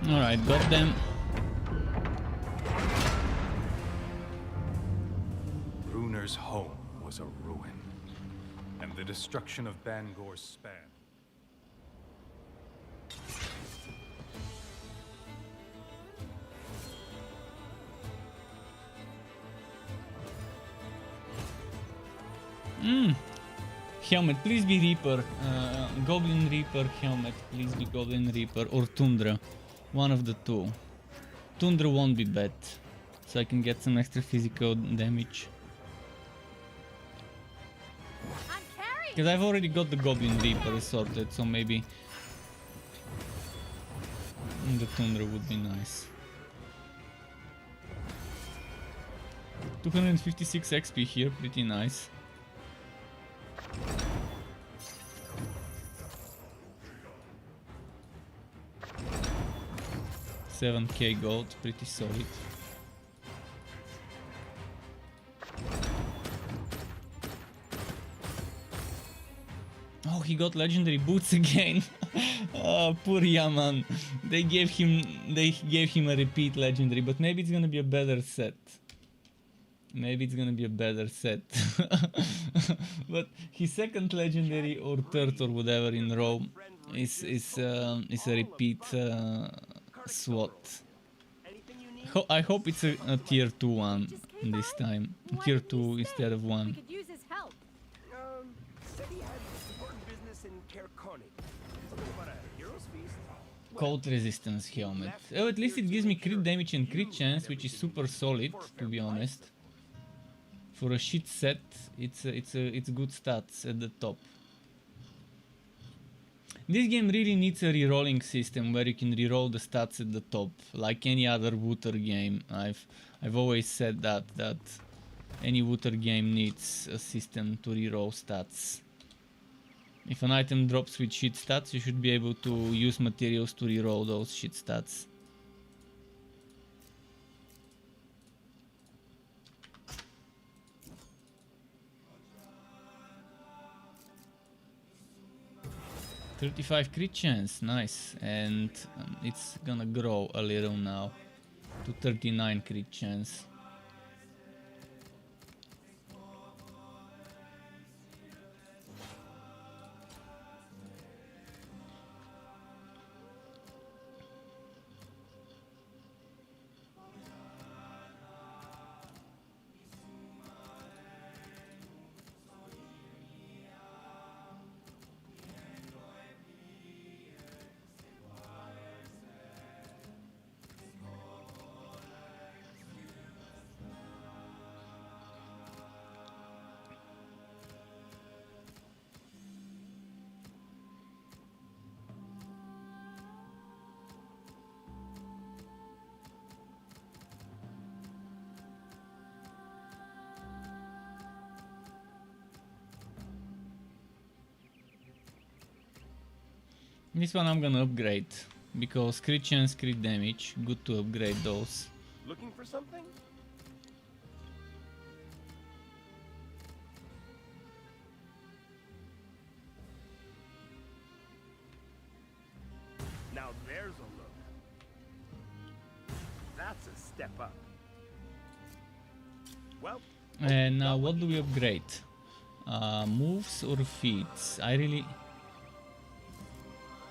Alright, got them. Bruner's home was a ruin, and the destruction of Bangor's span. Helmet, please be Reaper. Goblin Reaper helmet, please be Goblin Reaper or Tundra. One of the two. Tundra won't be bad, so I can get some extra physical damage. I'm carrying. Because I've already got the Goblin Reaper sorted, so maybe the Tundra would be nice. 256 XP here, pretty nice. 7k gold, pretty solid. Oh, he got legendary boots again. Oh, poor Yaman. They gave him a repeat legendary, but maybe it's gonna be a better set. Maybe it's gonna be a better set. But his second legendary or third or whatever in row is a repeat SWAT. Anything you need? I hope it's a tier 2 one Just came this by? time. Why Tier didn't he 2 stay? instead of We 1. could use his help. Said he had important business in Care Konig. Something about a hero's feast? Cold resistance helmet. Oh, at least it gives me crit damage and crit chance, which is super solid, to be honest. For a shit set, it's good stats at the top. This game really needs a rerolling system where you can reroll the stats at the top, like any other Wooter game. I've always said that any Wooter game needs a system to reroll stats. If an item drops with shit stats, you should be able to use materials to reroll those shit stats. .35 crit chance, nice, and it's gonna grow a little now to 39 crit chance. This one I'm gonna upgrade, because crit chance, crit damage, good to upgrade those. Looking for something? Now there's a look. That's a step up. Well, And now what do we upgrade? Moves or feats? I really...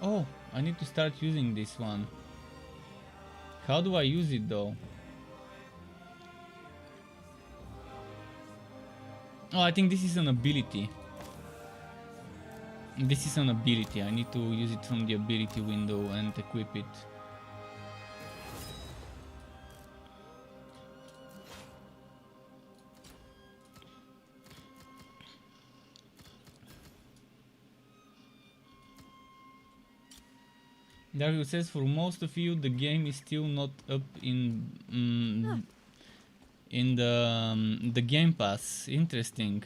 Oh, I need to start using this one. How do I use it though? Oh, I think this is an ability. This is an ability. I need to use it from the ability window and equip it. Dario says for most of you the game is still not up in the Game Pass. Interesting.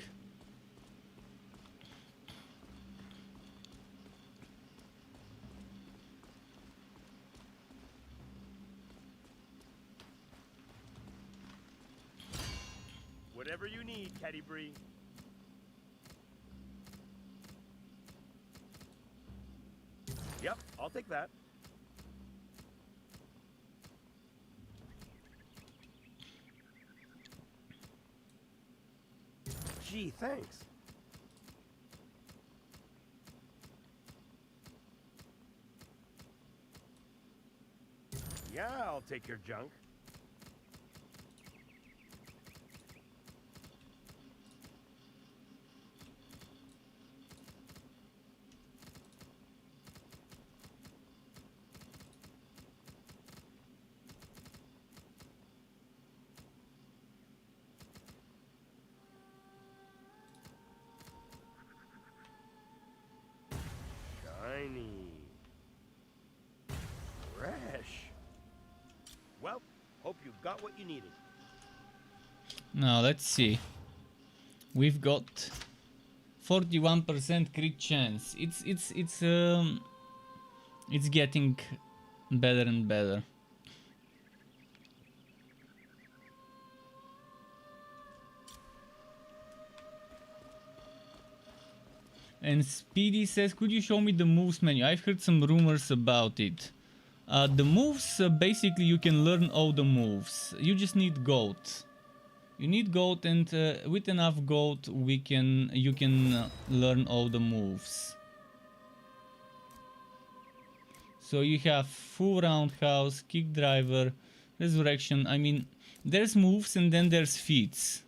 whatever you need, Teddy Bree. Yep, I'll take that. Gee, thanks. Yeah, I'll take your junk. Shiny. Fresh. Well, hope you got what you needed. Now let's see. We've got 41% crit chance. It's getting better and better. And Speedy says, could you show me the moves menu? I've heard some rumors about it. The moves, basically you can learn all the moves. You just need gold. You need gold, and with enough gold you can learn all the moves. So you have full roundhouse, kick driver, resurrection. I mean, there's moves and then there's feats.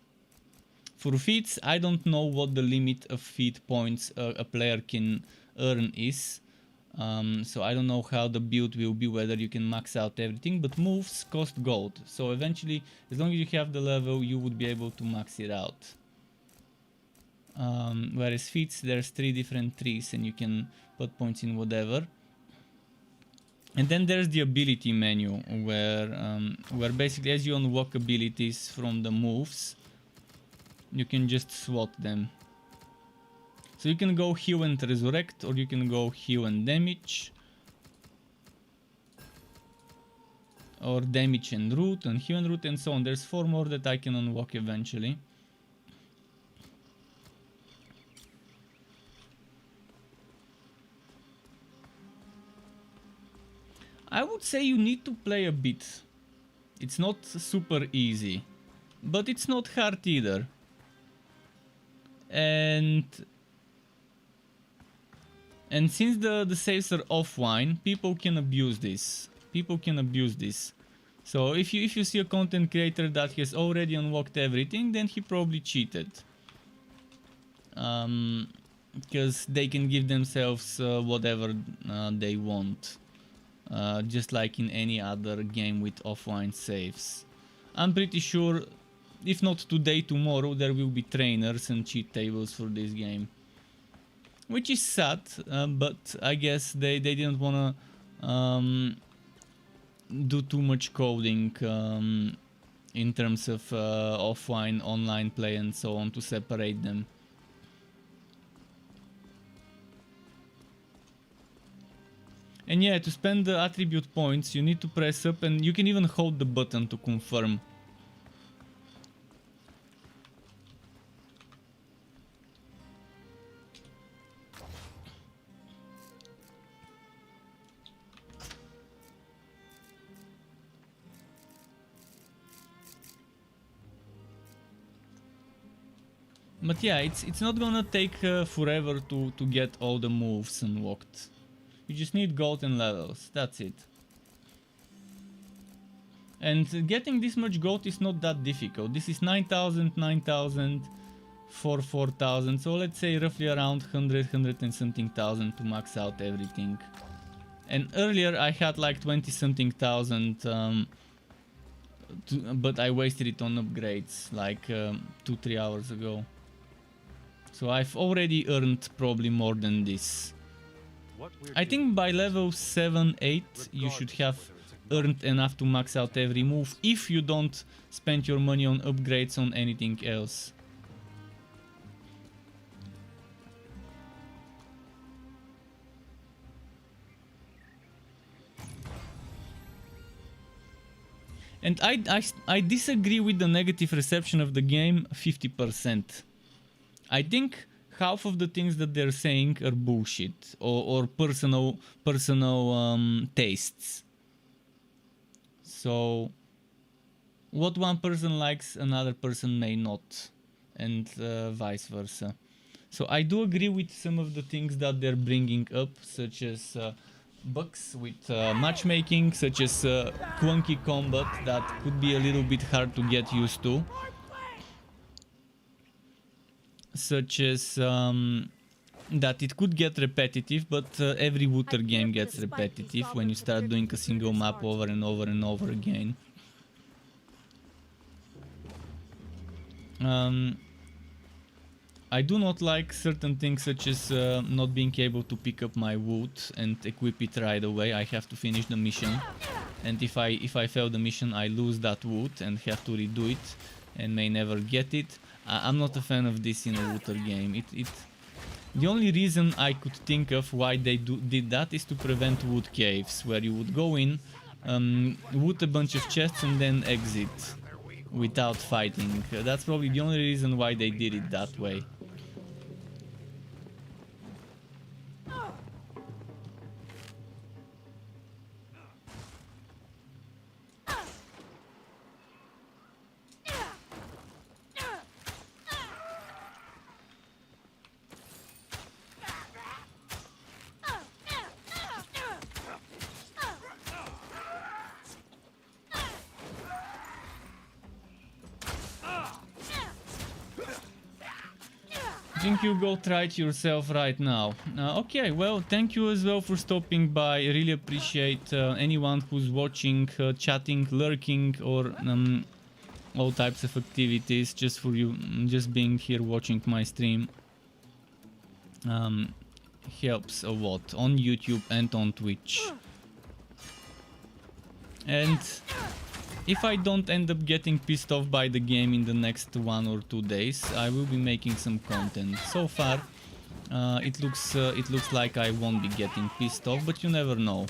For feats, I don't know what the limit of feat points a player can earn is. So I don't know how the build will be, whether you can max out everything, but moves cost gold. So eventually, as long as you have the level, you would be able to max it out. Whereas feats, there's 3 different trees and you can put points in whatever. And then there's the ability menu, where basically as you unlock abilities from the moves, you can just swap them. So you can go heal and resurrect, or you can go heal and damage, or damage and root, and heal and root, and so on. There's 4 more that I can unlock eventually. I would say you need to play a bit. It's not super easy, but it's not hard either. And since the saves are offline, people can abuse this. So if you see a content creator that has already unlocked everything, then he probably cheated. Because they can give themselves whatever they want. Just like in any other game with offline saves. I'm pretty sure, if not today, tomorrow, there will be trainers and cheat tables for this game. Which is sad, but I guess they didn't wanna do too much coding in terms of offline, online play and so on, to separate them. And yeah, to spend the attribute points, you need to press up, and you can even hold the button to confirm. But yeah, it's not gonna take forever to get all the moves unlocked. You just need gold and levels, that's it. And getting this much gold is not that difficult. This is 9,000, 9,000, 4,000, so let's say roughly around 100 and something thousand to max out everything. And earlier I had like 20 something thousand, but I wasted it on upgrades like 2-3 hours ago. So I've already earned probably more than this. I think by level 7-8 you should have earned enough to max out every move, if you don't spend your money on upgrades on anything else. And I disagree with the negative reception of the game 50%. I think half of the things that they're saying are bullshit or personal tastes. So what one person likes, another person may not, and vice versa. So I do agree with some of the things that they're bringing up, such as bugs with matchmaking, such as clunky combat that could be a little bit hard to get used to. Such as that it could get repetitive, but every Wooter game gets repetitive when you start doing a single map over and over and over again. I do not like certain things, such as not being able to pick up my wood and equip it right away. I have to finish the mission, and if I fail the mission, I lose that wood and have to redo it and may never get it. I'm not a fan of this in a Wooter game. The only reason I could think of why they did that is to prevent wood caves, where you would go in, wood a bunch of chests and then exit without fighting. That's probably the only reason why they did it that way. think you go try it yourself right now. Okay, well, thank you as well for stopping by. I really appreciate anyone who's watching, chatting, lurking, or all types of activities just for you, just being here watching my stream. Helps a lot on YouTube and on Twitch. And if I don't end up getting pissed off by the game in the next 1 or 2 days, I will be making some content. So far, it looks like I won't be getting pissed off, but you never know.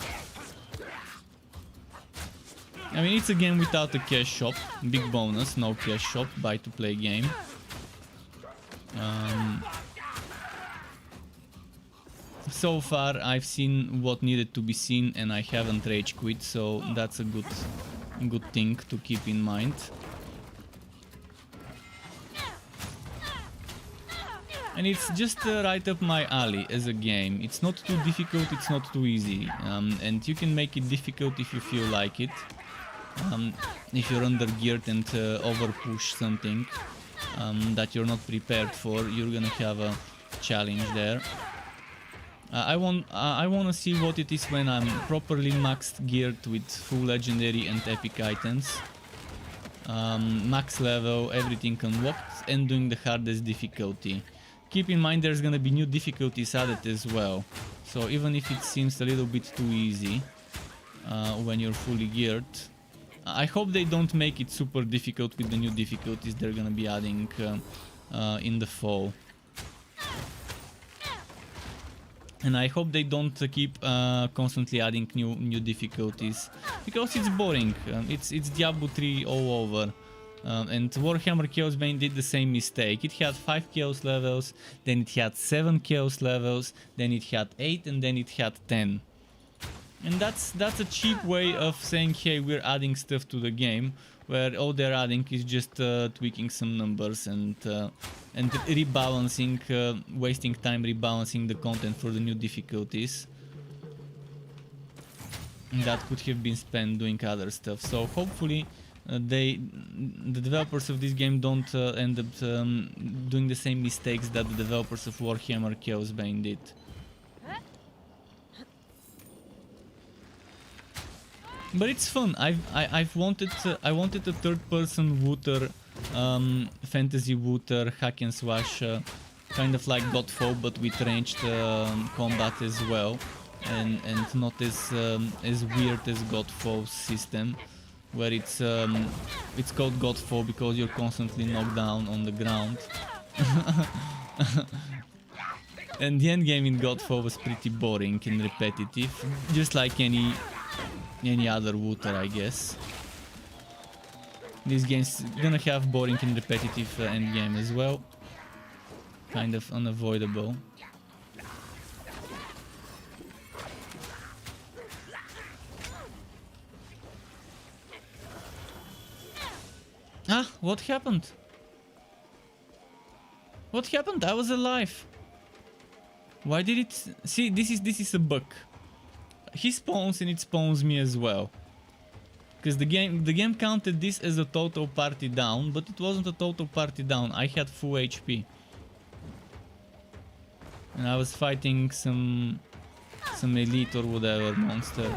I mean, it's a game without a cash shop. Big bonus, no cash shop, buy to play game. So far, I've seen what needed to be seen, and I haven't rage quit, so that's a good thing to keep in mind. And it's just right up my alley as a game. It's not too difficult, it's not too easy, and you can make it difficult if you feel like it. If you're undergeared and overpush something that you're not prepared for, you're gonna have a challenge there. I want to see what it is when I'm properly maxed geared with full legendary and epic items. Max level, everything unlocked, and doing the hardest difficulty. Keep in mind there's gonna be new difficulties added as well. So even if it seems a little bit too easy when you're fully geared, I hope they don't make it super difficult with the new difficulties they're gonna be adding in the fall. And I hope they don't keep constantly adding new difficulties, because it's boring. It's Diablo 3 all over. And Warhammer Chaos Bane did the same mistake. It had 5 Chaos levels, then it had 7 Chaos levels, then it had 8, and then it had 10. And that's a cheap way of saying, hey, we're adding stuff to the game, where all they're adding is just tweaking some numbers and rebalancing, wasting time rebalancing the content for the new difficulties. That could have been spent doing other stuff. So hopefully the developers of this game don't end up doing the same mistakes that the developers of Warhammer Chaos Bane did. But it's fun. I wanted a third-person looter, fantasy looter, hack and slash, kind of like Godfall, but with ranged combat as well, and not as weird as Godfall's system, where it's called Godfall because you're constantly knocked down on the ground. And the endgame in Godfall was pretty boring and repetitive, just like any other looter, I guess. This game's gonna have boring and repetitive endgame as well. Kind of unavoidable. Ah, what happened? What happened? I was alive. Why did it... See, this is a bug. He spawns and it spawns me as well. Because the game counted this as a total party down, but it wasn't a total party down. I had full HP. And I was fighting some elite or whatever monster.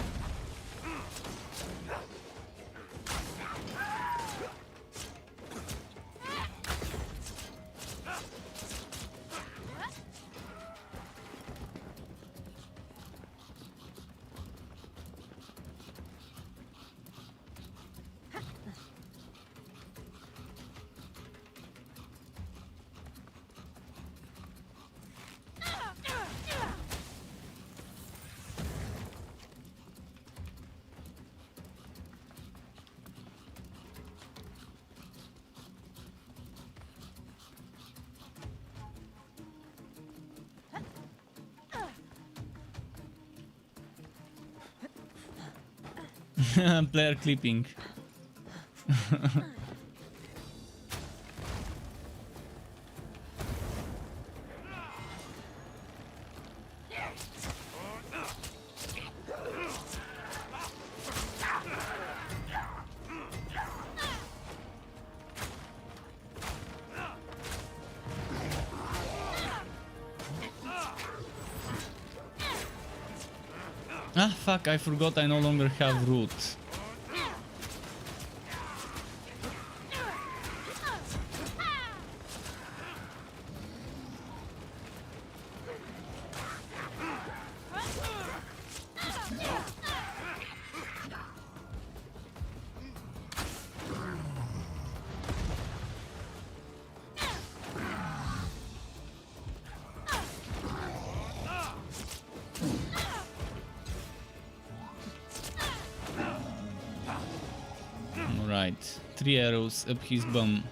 Player clipping. Ah, fuck, I forgot I no longer have root. Alright, 3 arrows up his bum.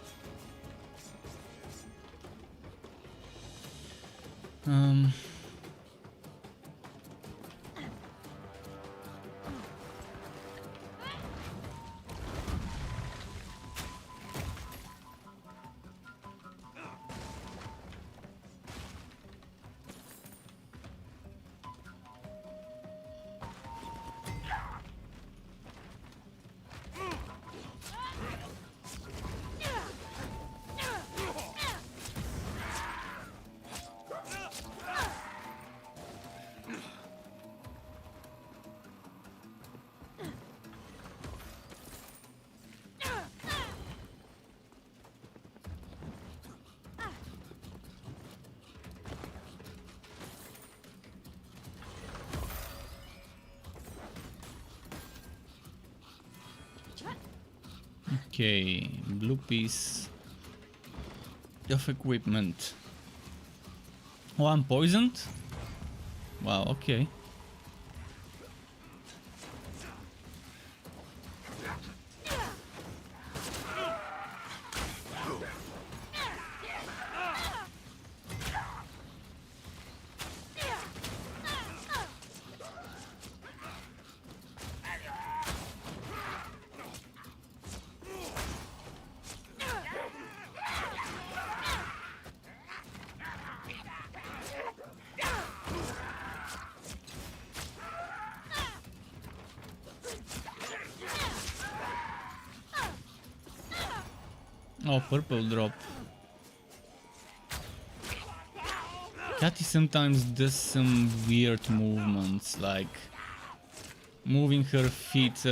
Okay, blue piece of equipment. Oh, I'm poisoned? Wow, okay. Oh, purple drop. Cathy sometimes does some weird movements, like moving her feet,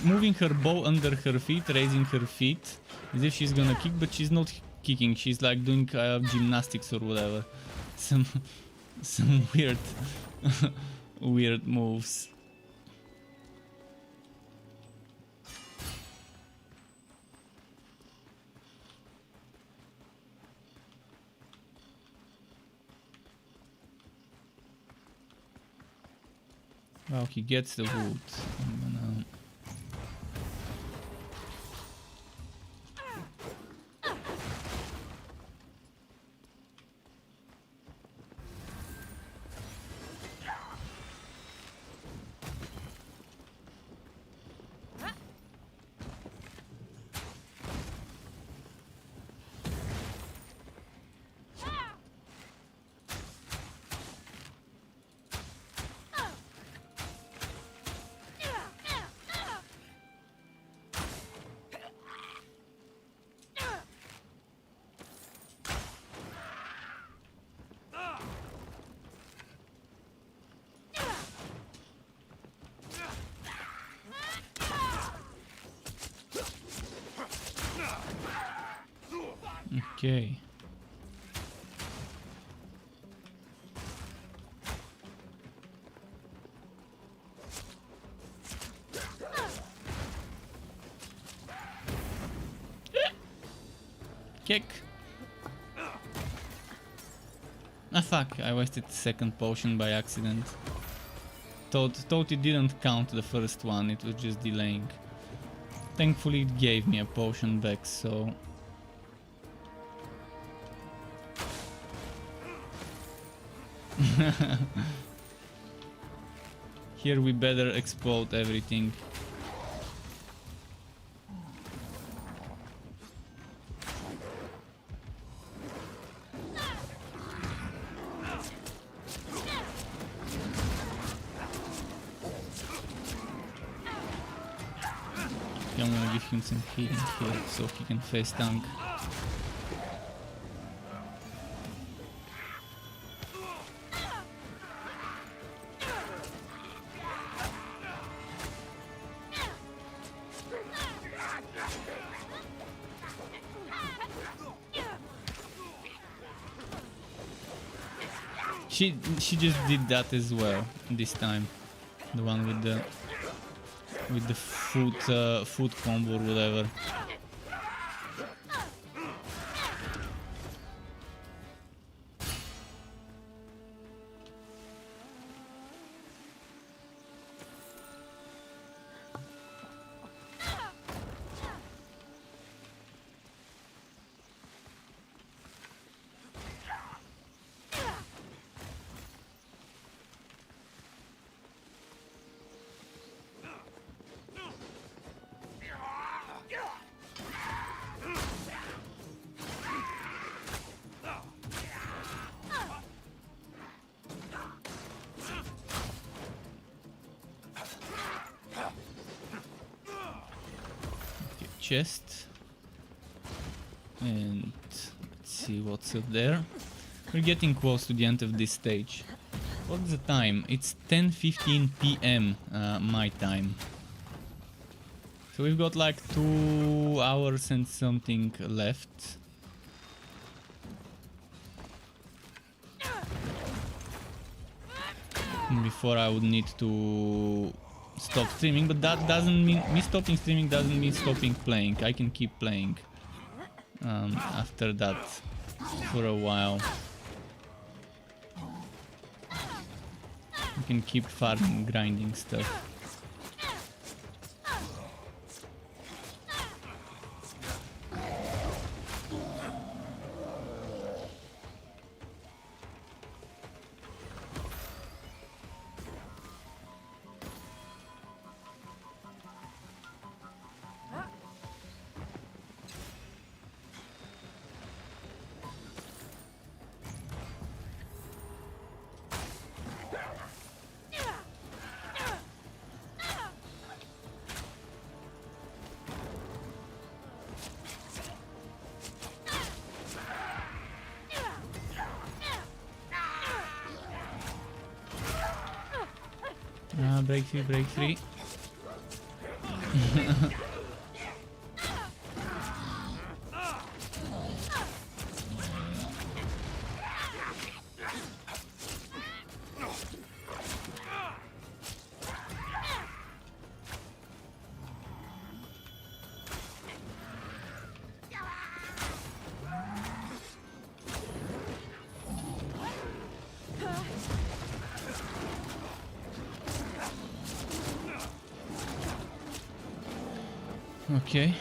moving her bow under her feet, raising her feet, as if she's gonna kick, but she's not kicking. She's like doing gymnastics or whatever. Some weird, weird moves. Wow, he gets the wood. I'm gonna... Okay. Kick. Ah fuck, I wasted the second potion by accident. Thought it didn't count the first one, it was just delaying. Thankfully it gave me a potion back, so... Here we better explode everything. I'm gonna give him some healing here so he can face tank. She just did that as well this time. The one with the foot combo or whatever. Chest, and let's see what's up there. We're getting close to the end of this stage. What's the time? It's 10:15 p.m. My time. So we've got like 2 hours and something left. Before I would need to stop streaming, but that doesn't mean me stopping streaming doesn't mean stopping playing. I can keep playing after that for a while. You can keep farming, grinding stuff. Break free, break free. Okay.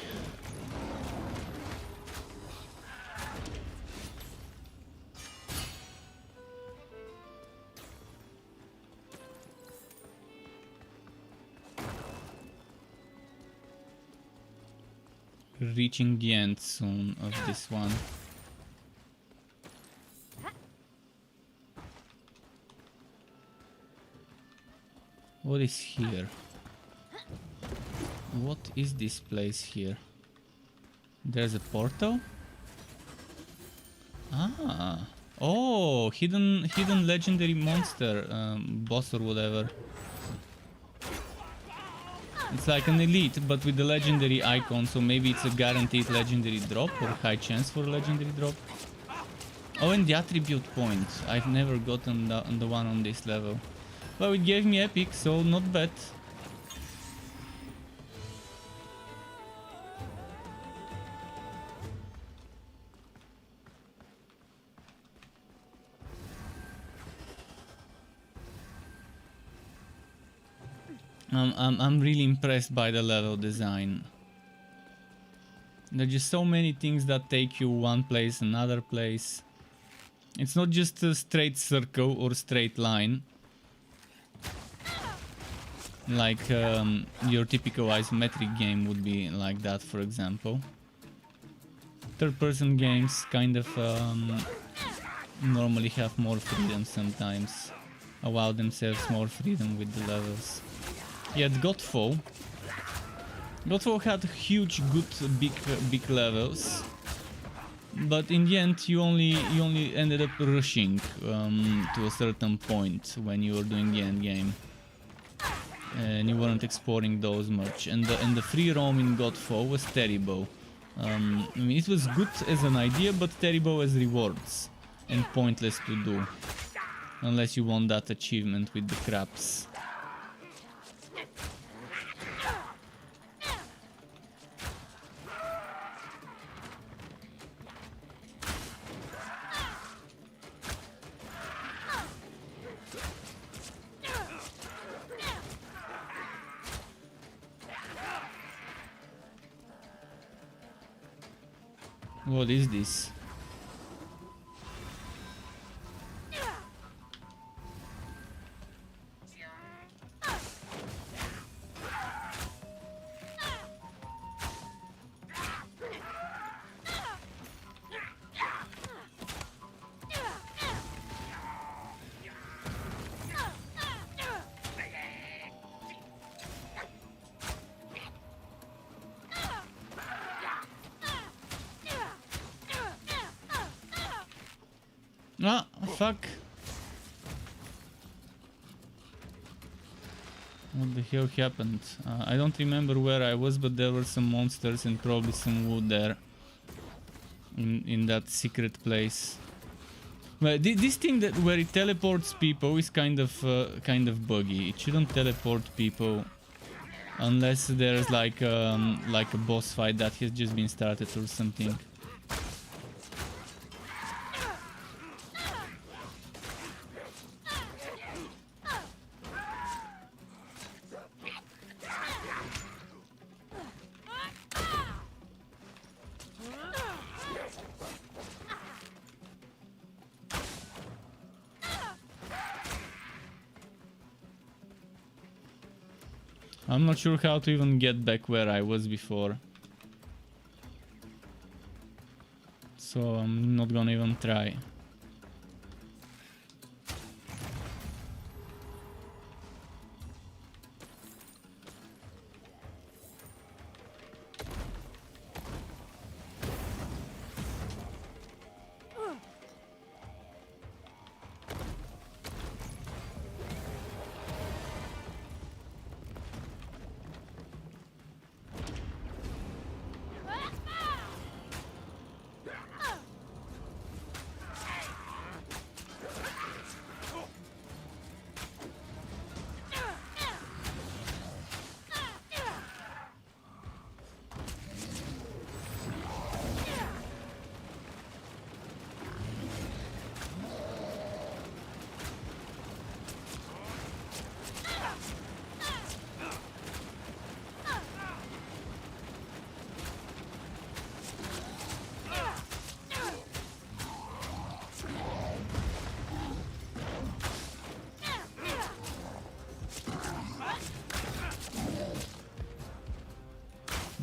Reaching the end soon of this one. What is here? What is this place here? There's a portal? Ah! Oh! Hidden legendary monster boss or whatever. It's like an elite, but with the legendary icon, so maybe it's a guaranteed legendary drop or high chance for a legendary drop. Oh, and the attribute point. I've never gotten the one on this level. Well, it gave me epic, so not bad. I'm really impressed by the level design. There are just so many things that take you one place, another place. It's not just a straight circle or straight line. Like your typical isometric game would be like that, for example. Third-person games kind of normally have more freedom sometimes. Allow themselves more freedom with the levels. Yet Godfall had huge, good, big levels, but in the end you only ended up rushing to a certain point when you were doing the end game, and you weren't exploring those much. And the free roam in Godfall was terrible. I mean, it was good as an idea, but terrible as rewards and pointless to do. Unless you want that achievement with the crabs. What is this? Ah, fuck. What the hell happened? I don't remember where I was, but there were some monsters and probably some wood there. In that secret place. Well, this thing that where it teleports people is kind of buggy. It shouldn't teleport people unless there's like a boss fight that has just been started or something. I'm not sure how to even get back where I was before. So I'm not gonna even try.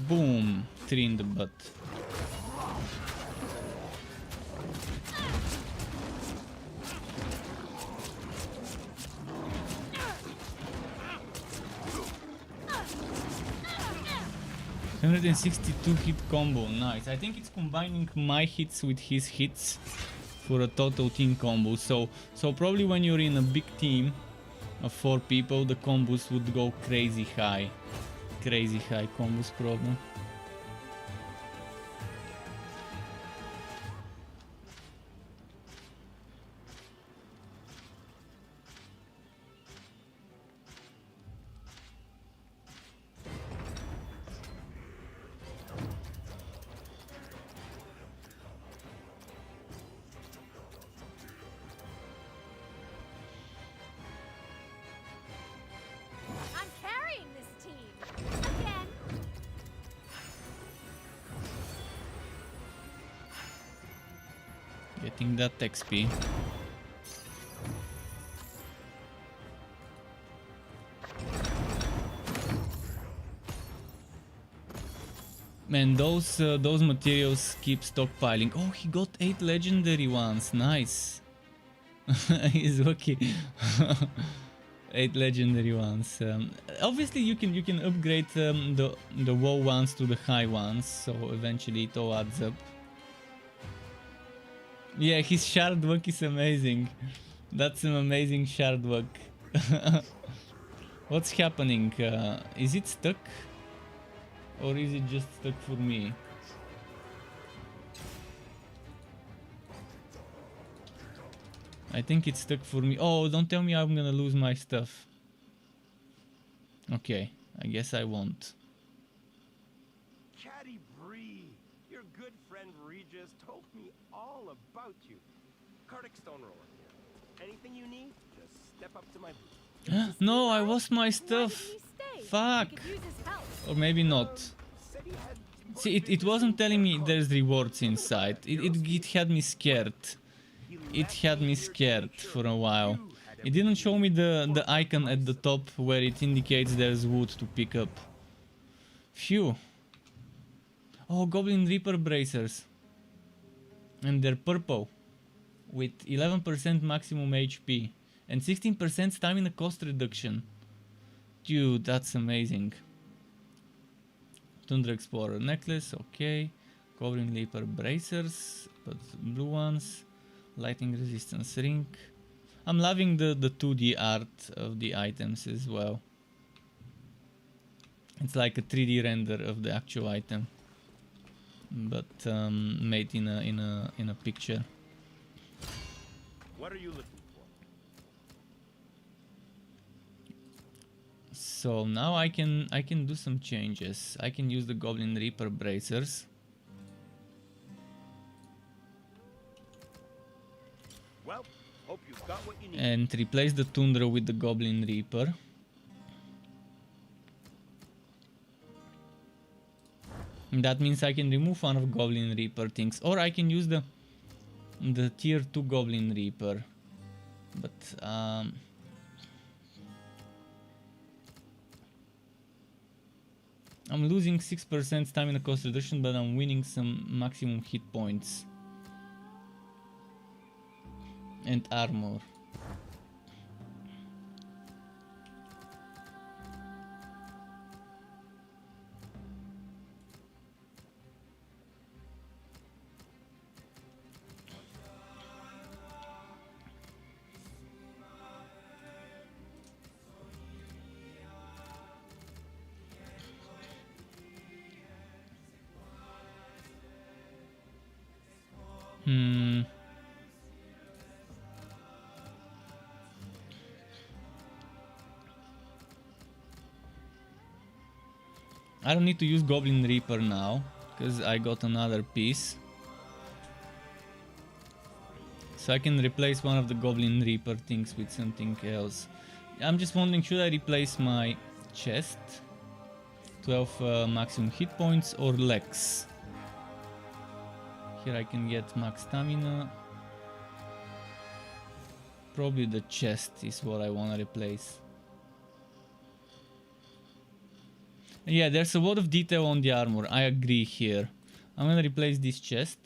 Boom! 3 in the butt. $162 hit combo, nice. I think it's combining my hits with his hits for a total team combo. So probably when you're in a big team of 4 people, the combos would go crazy high. Crazy high combos probably. I'm carrying this team. Again. Getting that XP. Man, those materials keep stockpiling. Oh, he got 8 legendary ones. Nice. He's lucky. 8 legendary ones. Obviously, you can upgrade the low ones to the high ones, so eventually it all adds up. Yeah, his shard work is amazing. That's some amazing shard work. What's happening? Is it stuck? Or is it just stuck for me? I think it's stuck for me. Oh, don't tell me I'm gonna lose my stuff. Okay, I guess I won't. Caddy Bree, your good friend Regis told me all about you. Cardic Stone Roller here. Anything you need, just step up to my booth. No, I lost my Why stuff. didn't he stay? Fuck. We could use his help. Or maybe not. Said he had See, it wasn't telling me there's rewards inside. It had me scared. It had me scared for a while. It didn't show me the icon at the top where it indicates there's wood to pick up. Phew. Oh, Goblin Reaper bracers. And they're purple. With 11% maximum HP. And 16% stamina cost reduction. Dude, that's amazing. Tundra Explorer necklace, okay. Goblin Reaper bracers, but blue ones. Lightning resistance ring. I'm loving the 2D art of the items as well. It's like a 3D render of the actual item, but made in a picture. What are you looking for? So now I can do some changes. I can use the Goblin Reaper bracers. Well, hope you've got what you need. And replace the Tundra with the Goblin Reaper. That means I can remove one of Goblin Reaper things, or I can use the tier 2 Goblin Reaper. But I'm losing 6% stamina cost reduction, but I'm winning some maximum hit points and armor. I don't need to use Goblin Reaper now, because I got another piece. So I can replace one of the Goblin Reaper things with something else. I'm just wondering, should I replace my chest? 12 maximum hit points or legs? Here I can get max stamina. Probably the chest is what I want to replace. Yeah, there's a lot of detail on the armor, I agree here. I'm gonna replace this chest.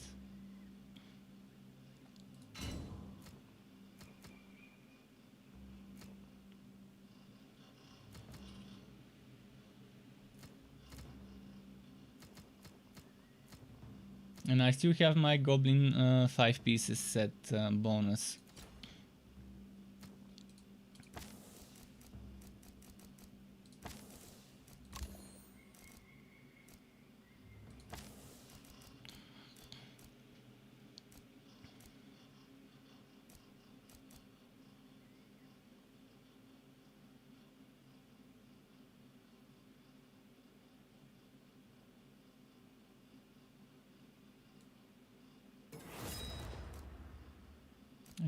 And I still have my Goblin 5 pieces set bonus.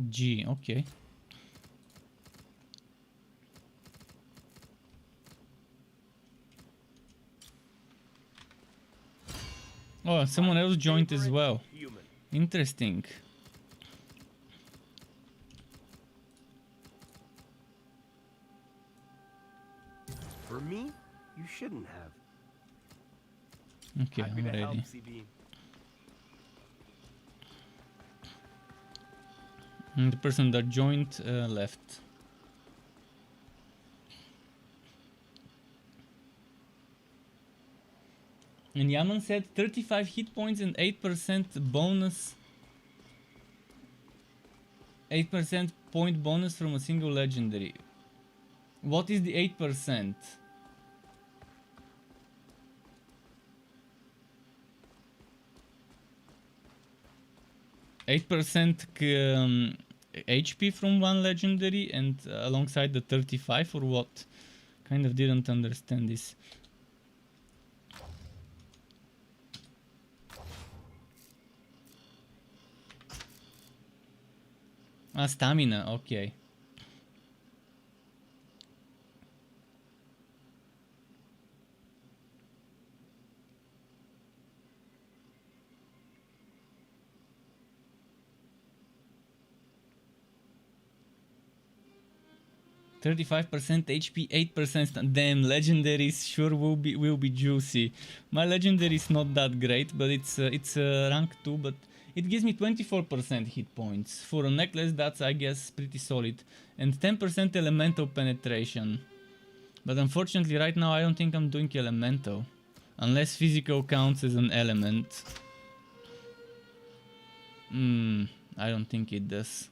G, okay. Oh, someone else joined as well. Interesting. For me, you shouldn't have. Okay, Happy I'm to help, ready. CB. And the person that joined left. And Yaman said 35 hit points and 8% bonus. 8% point bonus from a single legendary. What is the 8%? Eight percent HP from one legendary and alongside the 35 or what? Kind of didn't understand this. Ah, stamina, okay. %35% HP, 8% damn, legendaries sure will be juicy. My legendary is not that great, but it's rank 2, but it gives me 24% hit points. For a necklace that's I guess pretty solid. And 10% elemental penetration. But unfortunately right now I don't think I'm doing elemental. Unless physical counts as an element. I don't think it does.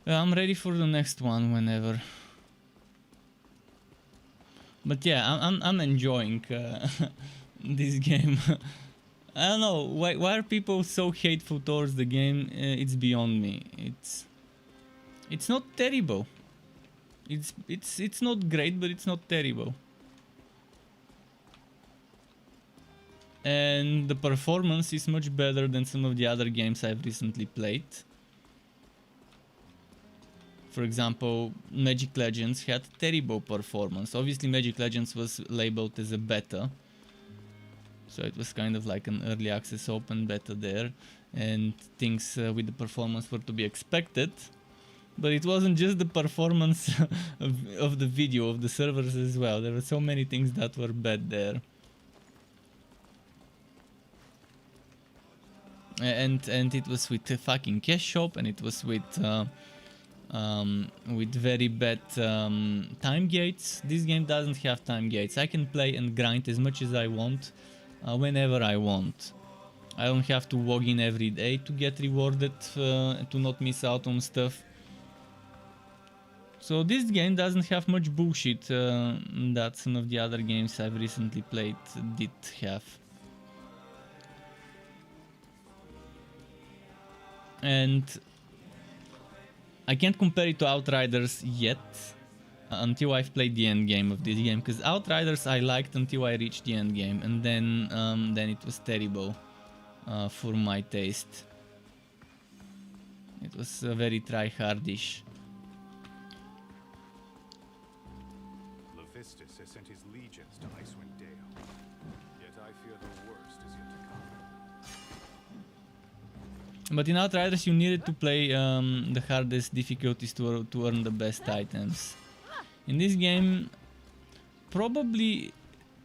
I'm ready for the next one whenever. But yeah, I'm enjoying this game. I don't know why are people so hateful towards the game. It's beyond me. It's not terrible. It's not great, but it's not terrible. And the performance is much better than some of the other games I've recently played. For example, Magic Legends had terrible performance. Obviously Magic Legends was labeled as a beta. So it was kind of like an early access open beta there. And things with the performance were to be expected. But it wasn't just the performance of the video, of the servers as well. There were so many things that were bad there. And it was with a fucking cash shop, and it was with very bad time gates. This game doesn't have time gates. I can play and grind as much as I want, whenever I want. I don't have to log in every day to get rewarded, to not miss out on stuff. So this game doesn't have much bullshit that some of the other games I've recently played did have. And I can't compare it to Outriders yet, until I've played the end game of this game, because Outriders I liked until I reached the end game, and then it was terrible for my taste. It was very try-hardish. Levistus has sent his legions to Icewind Dale, yet I fear the worst is yet to come. But in Outriders you needed to play the hardest difficulties to earn the best items. In this game, probably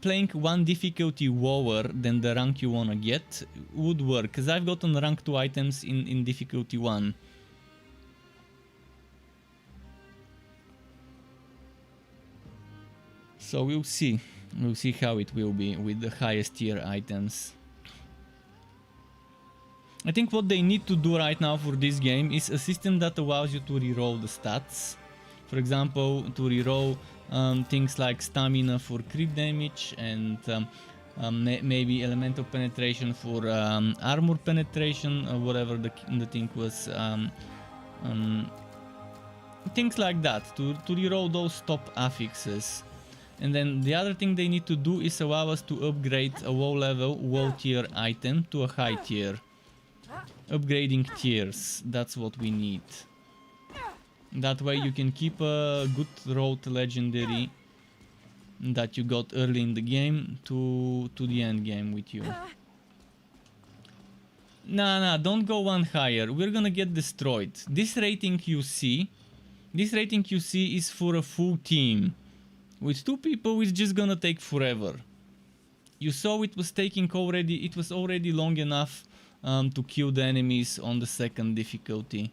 playing one difficulty lower than the rank you wanna get would work, because I've gotten rank 2 items in difficulty 1. So we'll see how it will be with the highest tier items. I think what they need to do right now for this game is a system that allows you to reroll the stats. For example, to reroll things like stamina for crit damage and maybe elemental penetration for armor penetration or whatever the thing was. Things like that, to reroll those top affixes. And then the other thing they need to do is allow us to upgrade a low level, low tier item to a high tier. Upgrading tiers, that's what we need. That way you can keep a good rolled legendary that you got early in the game to the end game with you. Nah, don't go one higher, we're gonna get destroyed. This rating you see is for a full team. With 2 people it's just gonna take forever. You saw it was already long enough to kill the enemies on the 2nd difficulty.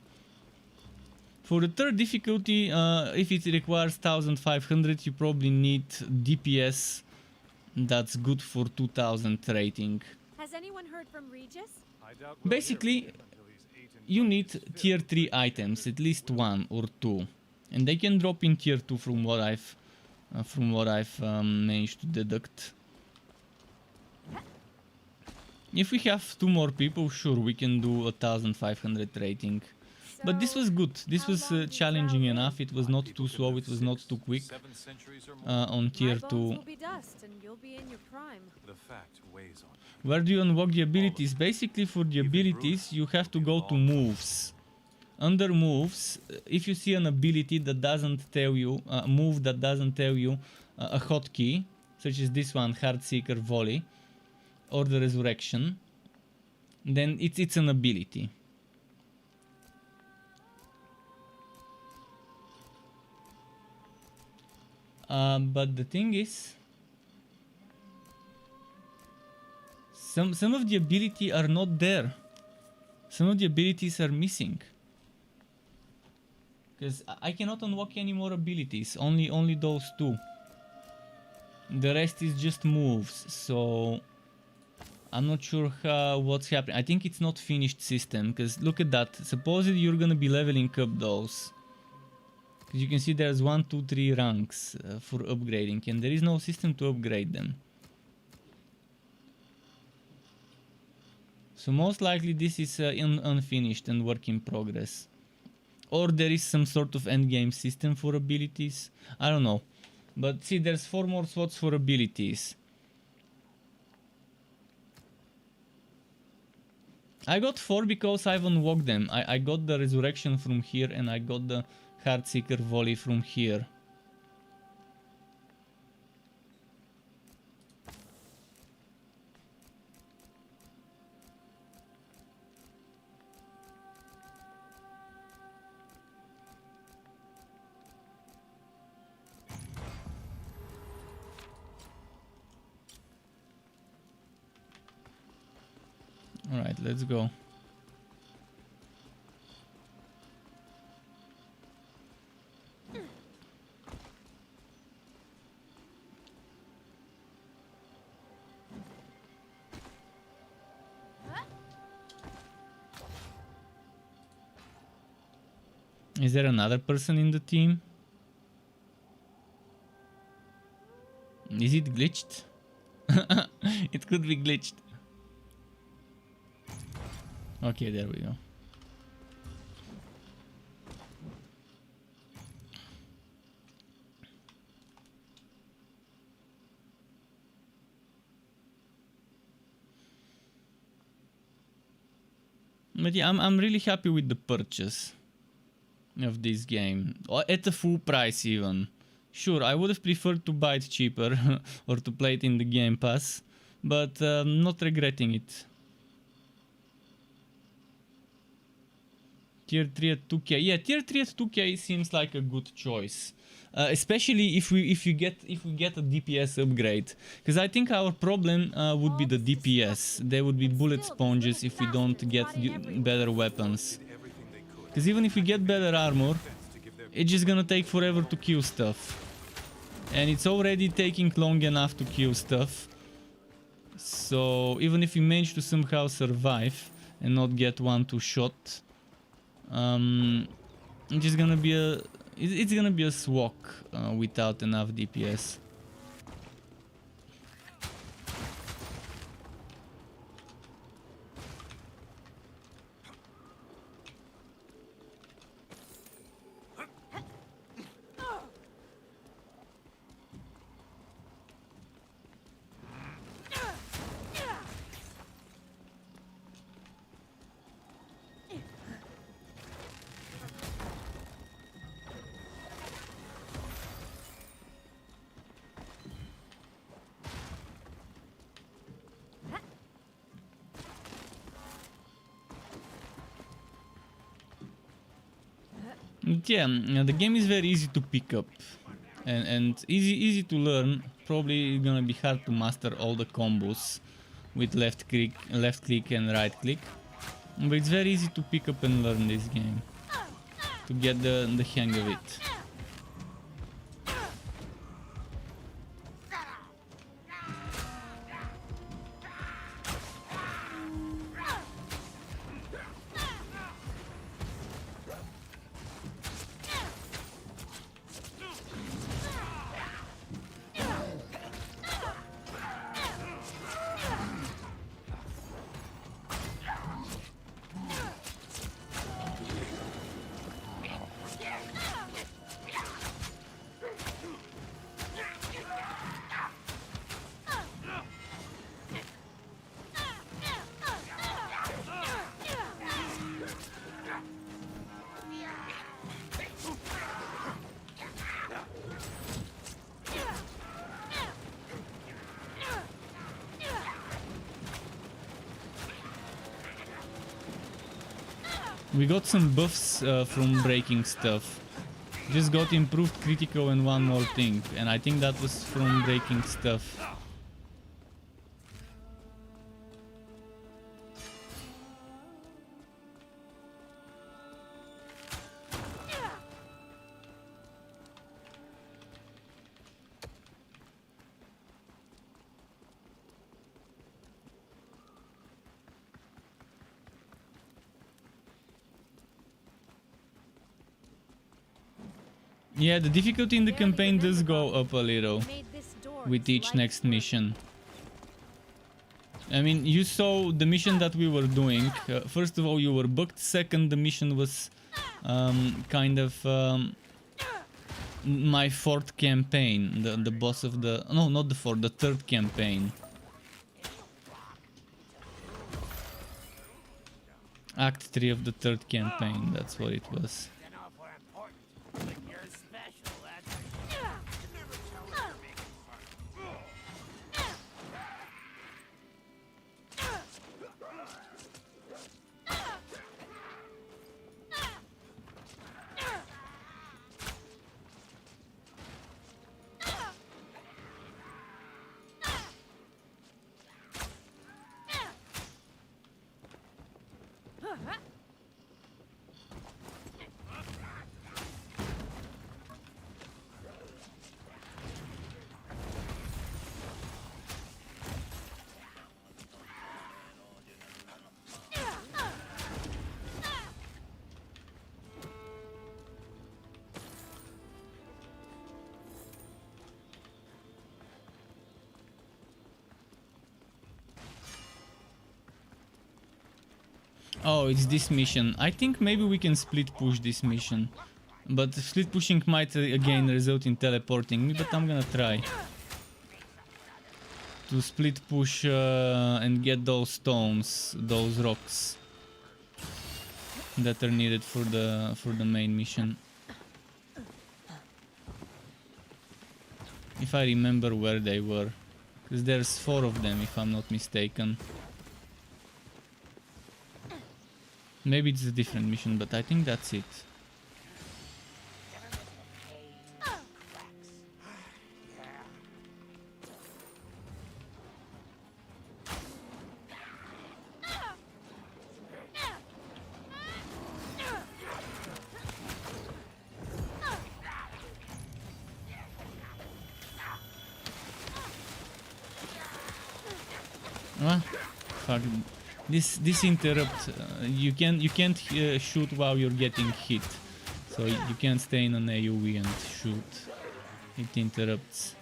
For the 3rd difficulty, if it requires 1500, you probably need DPS that's good for 2000 rating. Has anyone heard from Regis? Basically, you need tier 3 items, at least 1 or 2. And they can drop in tier 2 from what I've from what I've managed to deduct. If we have 2 more people, sure, we can do 1500 rating. But this was good. This was challenging enough. It was not too slow. It was not too quick. 7 centuries or more. On tier My bones 2. will be dust, and you'll be in your prime. The fact weighs on you. Where do you unlock the abilities? Basically, for the abilities, you have to go to moves. Under moves, if you see an ability that doesn't tell you, a move that doesn't tell you a hotkey, such as this one, Heartseeker Volley, or the Resurrection, then it's an ability. But the thing is, some of the ability are not there. Some of the abilities are missing. Because I cannot unlock any more abilities, only those 2. The rest is just moves, so I'm not sure what's happening. I think it's not finished system, because look at that. Supposedly you're gonna be leveling up those. Because you can see there's 1, 2, 3 ranks for upgrading, and there is no system to upgrade them. So most likely this is unfinished and work in progress. Or there is some sort of endgame system for abilities. I don't know. But see, there's 4 more slots for abilities. I got 4 because I've unlocked them. I got the Resurrection from here, and I got the Heartseeker Volley from here. Alright, let's go. Is there another person in the team? Is it glitched? It could be glitched. Okay, there we go. But yeah, I'm really happy with the purchase of this game, at a full price even. Sure, I would have preferred to buy it cheaper or to play it in the Game Pass, but not regretting it. Tier 3 at 2k. Yeah, tier 3 at 2k seems like a good choice. Especially if we get a DPS upgrade, because I think our problem would be the DPS. There would be bullet sponges if we don't get better weapons. Because even if we get better armor, it's just gonna take forever to kill stuff. And it's already taking long enough to kill stuff. So even if we manage to somehow survive and not get 1-2 shot, it's just gonna be a swag without enough DPS. Yeah, the game is very easy to pick up and easy to learn. Probably gonna be hard to master all the combos with left click and right click, but it's very easy to pick up and learn this game to get the hang of it. We got some buffs from breaking stuff. Just got improved critical and one more thing, and I think that was from breaking stuff. Yeah, the difficulty in the campaign does go up a little with each next mission. I mean, you saw the mission that we were doing. First of all, you were booked. Second, the mission was kind of my fourth campaign. The boss of the... No, not the fourth, the third campaign. Act 3 of the third campaign, that's what it was. Oh, it's this mission. I think maybe we can split push this mission. But split pushing might again result in teleporting me, but I'm gonna try to split push and get those stones, those rocks that are needed for the main mission. If I remember where they were, because there's 4 of them if I'm not mistaken. Maybe it's a different mission, but I think that's it. Fuck. This interrupt. You can't shoot while you're getting hit, so you can't stay in an AoE and shoot. It interrupts.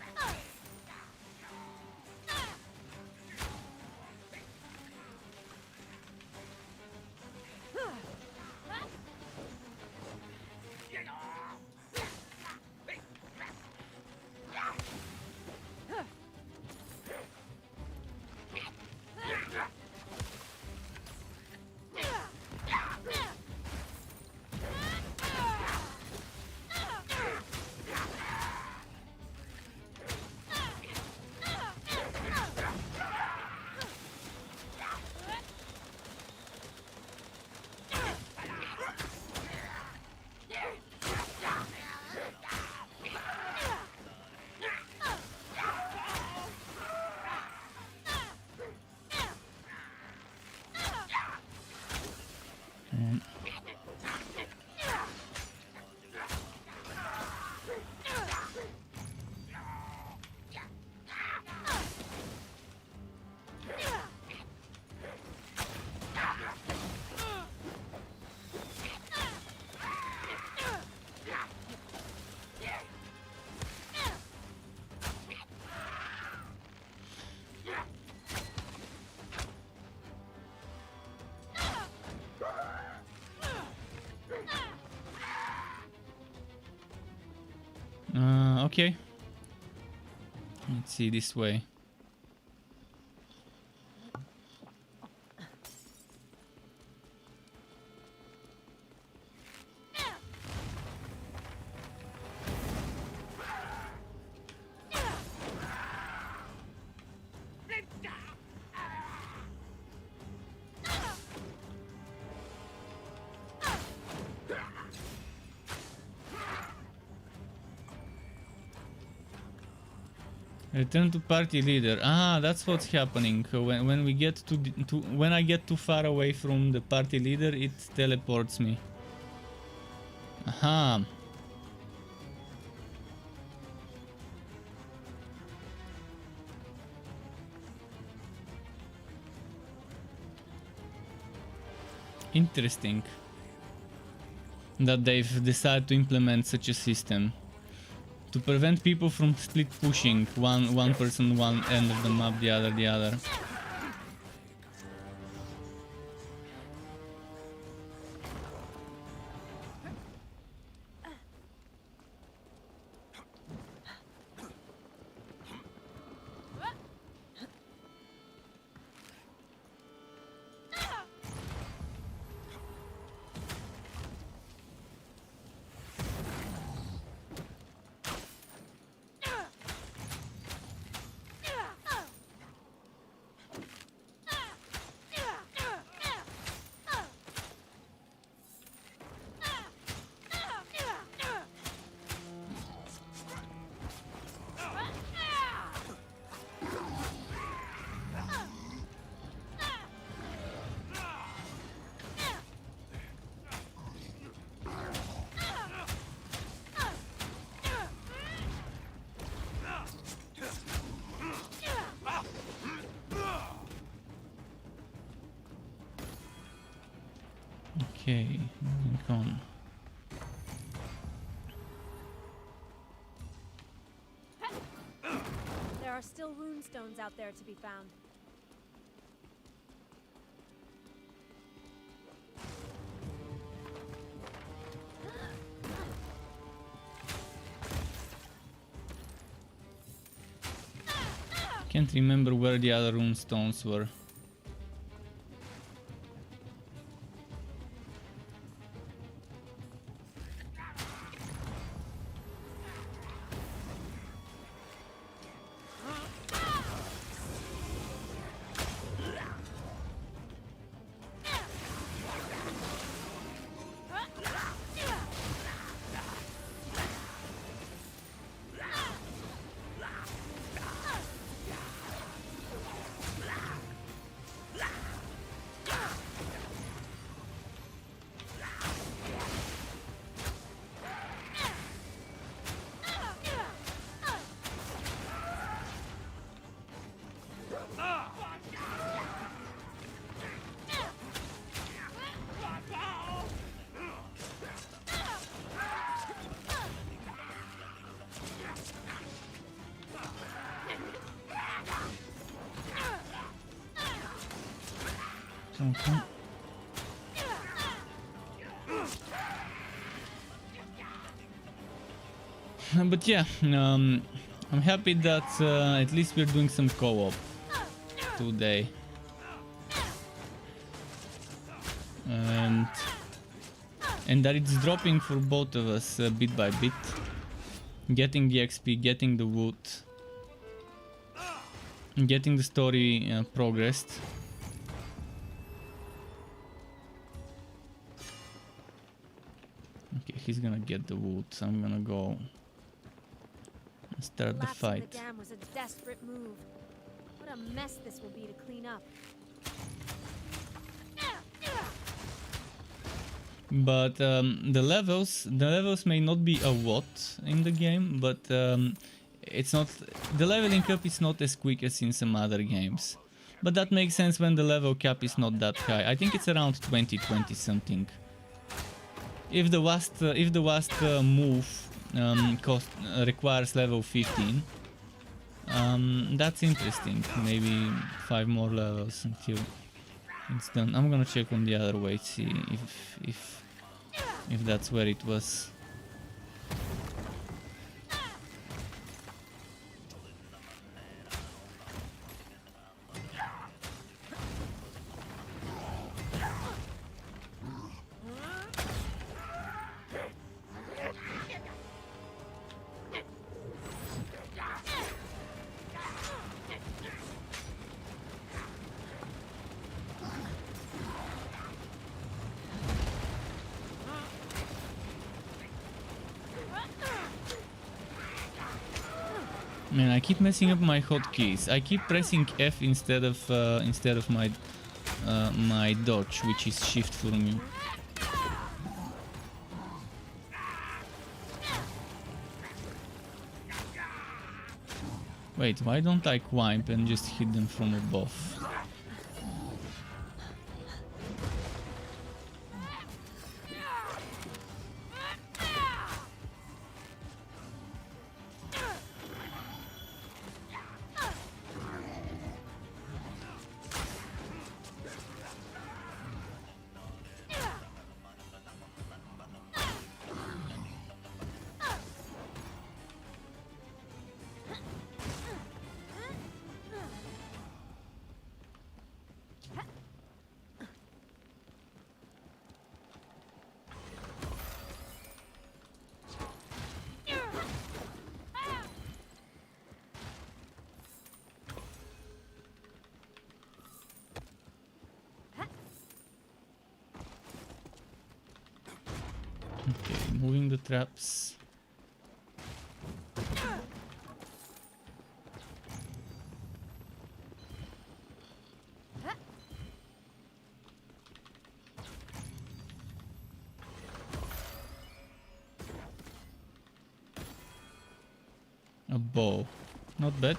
Okay. Let's see this way. Return to party leader. Ah, that's what's happening. When we get when I get too far away from the party leader, it teleports me. Aha. Interesting that they've decided to implement such a system to prevent people from split pushing one person one end of the map, the other. Okay, moving on. There are still rune stones out there to be found. Can't remember where the other rune stones were. Okay. But yeah, I'm happy that at least we're doing some co-op today. And that it's dropping for both of us bit by bit. Getting the XP, getting the wood, getting the story progressed. Okay, he's gonna get the wood, so I'm gonna go and start the fight. The dam was a desperate move. What a mess this will be to clean up. But the levels may not be a lot in the game, but it's not, the leveling up is not as quick as in some other games. But that makes sense when the level cap is not that high. I think it's around 20 something. If the last move requires level 15, that's interesting. Maybe 5 more levels until it's done. I'm gonna check on the other way, see if that's where it was. Man, I keep messing up my hotkeys. I keep pressing F instead of my my dodge, which is shift for me. Wait, why don't I wipe and just hit them from above? Okay, moving the traps. A bow. Not bad.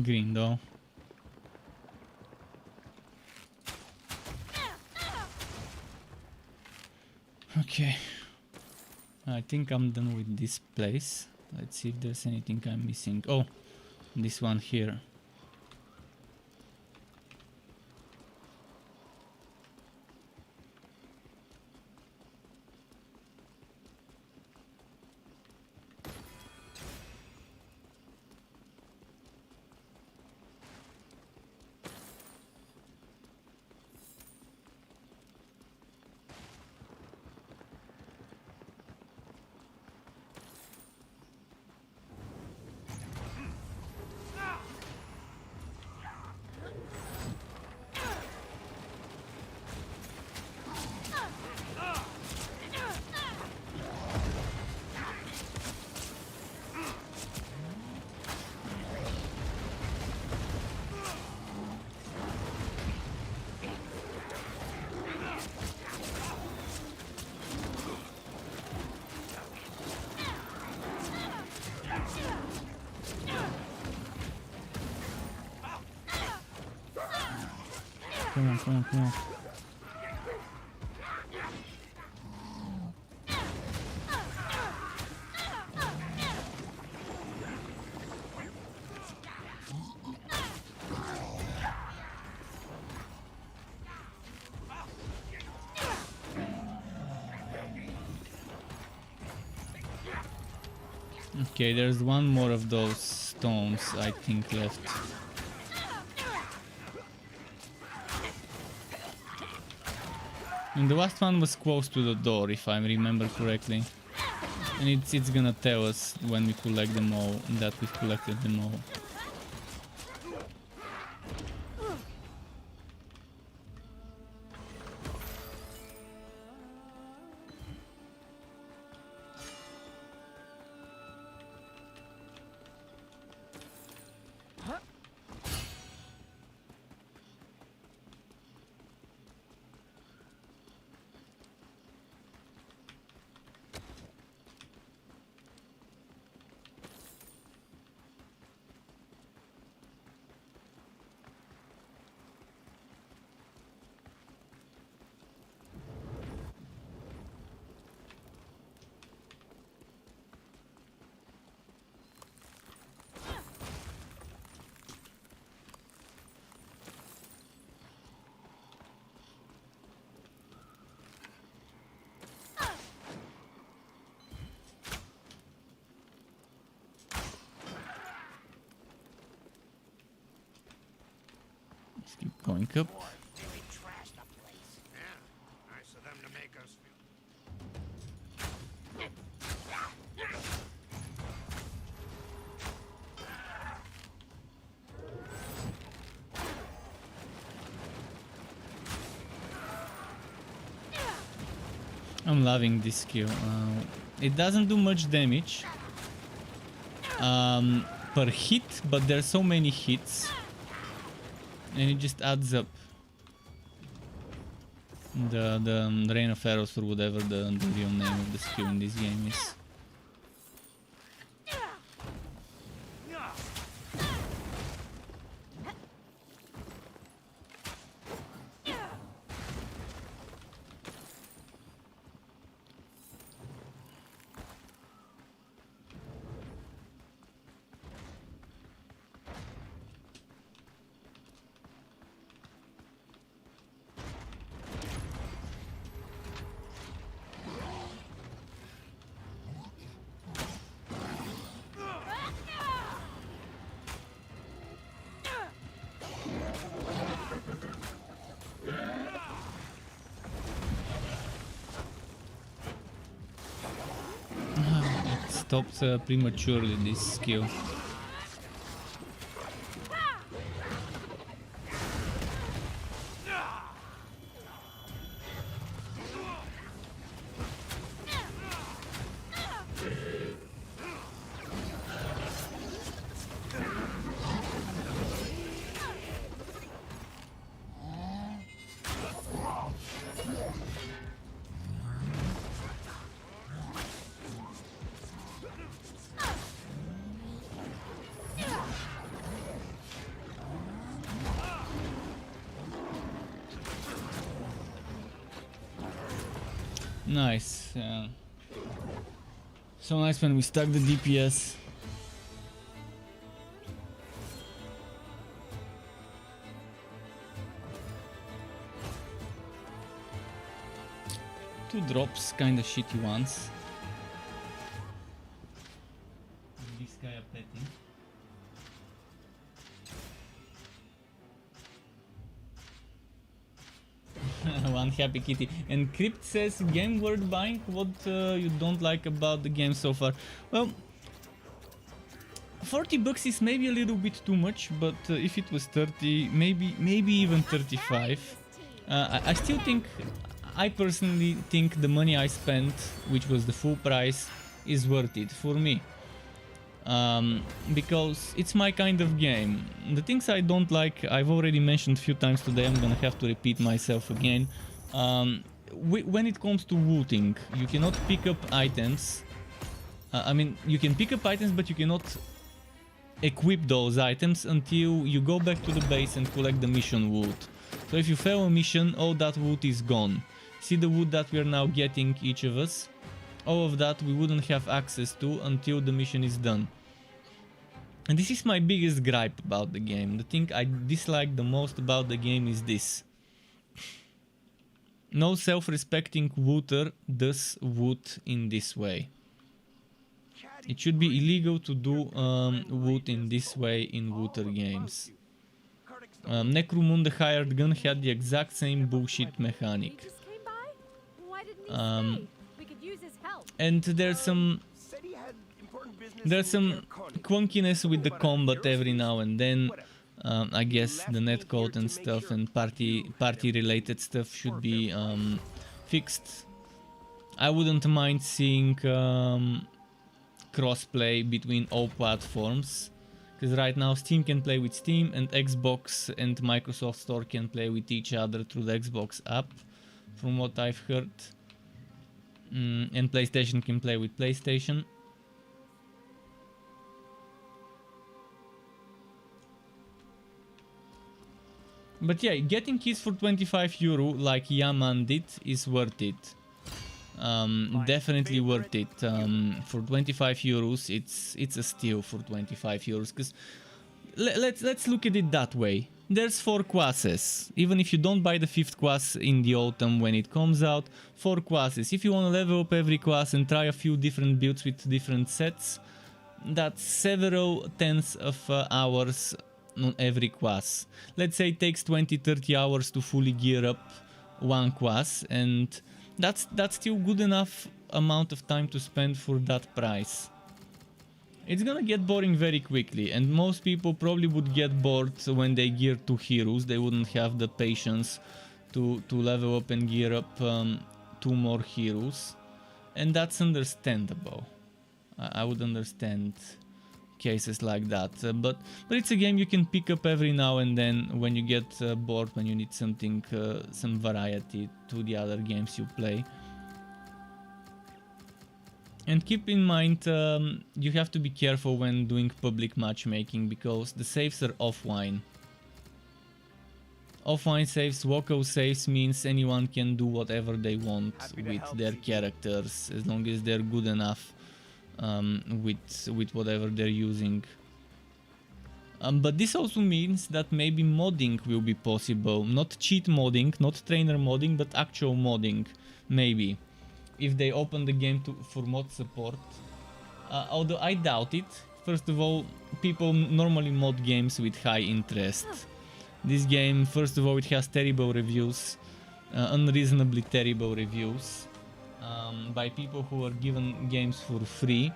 Green though. Okay. I think I'm done with this place. Let's see if there's anything I'm missing. Oh, this one here. Come on, come on, come on. Okay, there's one more of those stones, I think, left. And the last one was close to the door, if I remember correctly. And it's gonna tell us when we collect them all that we've collected them all. Let's keep going up. I'm loving this skill. It doesn't do much damage, per hit, but there's so many hits and it just adds up. The rain of arrows, or whatever the real name of the skill in this game is. Stopped prematurely, this skill. Nice. So nice when we stack the DPS. Two drops, kinda shitty ones. This guy updating. One happy kitty. And Crypt says, game worth buying? What you don't like about the game so far? Well, 40 bucks is maybe a little bit too much, but if it was 30, maybe even 35. I still think, I personally think the money I spent, which was the full price, is worth it for me. Because it's my kind of game. The things I don't like, I've already mentioned a few times today, I'm gonna have to repeat myself again. When it comes to looting, you cannot pick up items. I mean, you can pick up items, but you cannot equip those items until you go back to the base and collect the mission loot. So if you fail a mission, all that loot is gone. See the loot that we are now getting, each of us? All of that we wouldn't have access to until the mission is done. And this is my biggest gripe about the game. The thing I dislike the most about the game is this. No self-respecting looter does loot in this way. It should be illegal to do loot in this way in looter games. Necromunda Hired Gun had the exact same bullshit mechanic. And there's some clunkiness with the combat every now and then. I guess the netcode and stuff and party related stuff should be fixed. I wouldn't mind seeing crossplay between all platforms, because right now Steam can play with Steam and Xbox and Microsoft Store can play with each other through the Xbox app, from what I've heard. And PlayStation can play with PlayStation. But yeah, getting keys for 25 euro like Yaman did is worth it. Definitely worth it. For 25 euros, it's a steal for 25 euros. Because let's look at it that way. There's 4 classes. Even if you don't buy the 5th class in the autumn when it comes out, 4 classes. If you want to level up every class and try a few different builds with different sets, that's several tens of hours on every class. Let's say it takes 20-30 hours to fully gear up one class, and that's still good enough amount of time to spend for that price. It's gonna get boring very quickly, and most people probably would get bored when they gear 2 heroes. They wouldn't have the patience to level up and gear up 2 more heroes, and that's understandable. I would understand. cases like that. But it's a game you can pick up every now and then when you get bored, when you need something, some variety to the other games you play. And keep in mind, you have to be careful when doing public matchmaking because the saves are offline. Offline saves, walkout saves means anyone can do whatever they want with their characters as long as they're good enough with whatever they're using. But this also means that maybe modding will be possible. Not cheat modding, not trainer modding, but actual modding. Maybe. If they open the game for mod support. Although I doubt it. First of all, people normally mod games with high interest. This game, first of all, it has terrible reviews. Unreasonably terrible reviews. By people who are given games for free.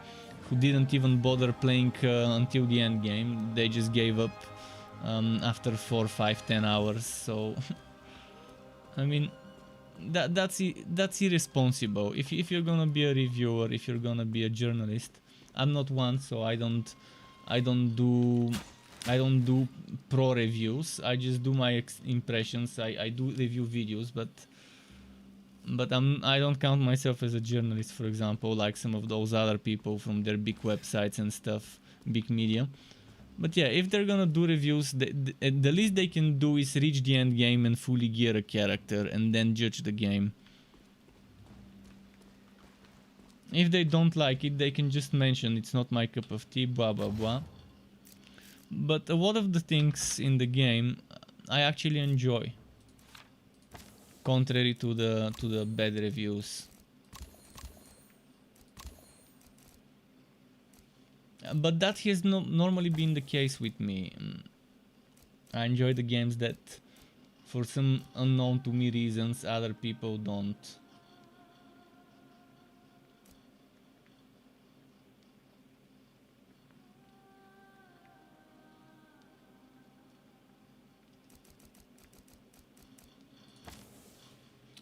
Who didn't even bother playing until the end game. They just gave up after 4, 5, 10 hours. So, I mean, that's irresponsible. If you're gonna be a reviewer, if you're gonna be a journalist, I'm not one, so I don't do pro reviews. I just do my impressions. I do review videos, but I don't count myself as a journalist, for example, like some of those other people from their big websites and stuff, big media. But yeah, if they're gonna do reviews, the least they can do is reach the end game and fully gear a character and then judge the game. If they don't like it, they can just mention it's not my cup of tea, blah blah blah. But a lot of the things in the game I actually enjoy. Contrary to the bad reviews. But that has normally been the case with me. I enjoy the games that, for some unknown to me reasons, other people don't.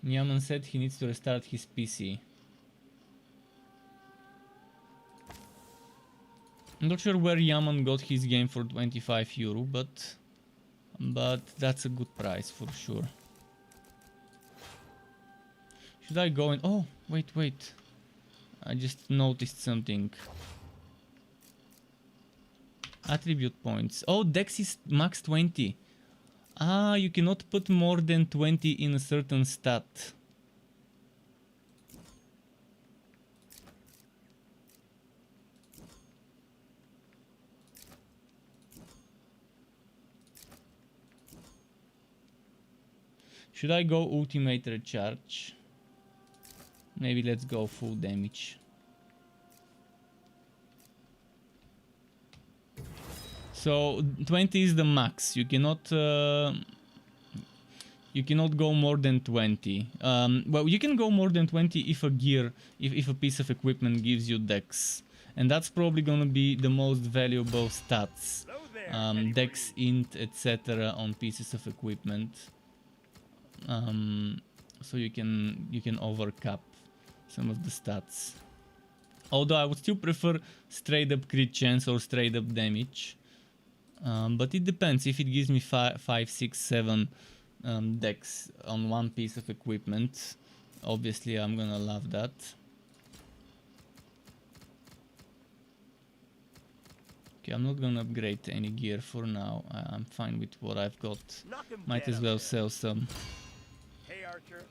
Yaman said he needs to restart his PC. I'm not sure where Yaman got his game for 25 euro, but that's a good price for sure. Should I go in? Oh, wait. I just noticed something. Attribute points. Oh, Dex is max 20. Ah, you cannot put more than 20 in a certain stat. Should I go ultimate recharge? Maybe let's go full damage. So 20 is the max. You cannot go more than 20. Well, you can go more than 20 if a gear, if a piece of equipment gives you dex, and that's probably gonna be the most valuable stats. Dex, int, etc. on pieces of equipment. So you can overcap some of the stats. Although I would still prefer straight up crit chance or straight up damage. But it depends. If it gives me 5, 6, 7 dex on one piece of equipment, obviously I'm gonna love that. Okay, I'm not gonna upgrade any gear for now. I'm fine with what I've got. Might as well sell some. Hey, Archer.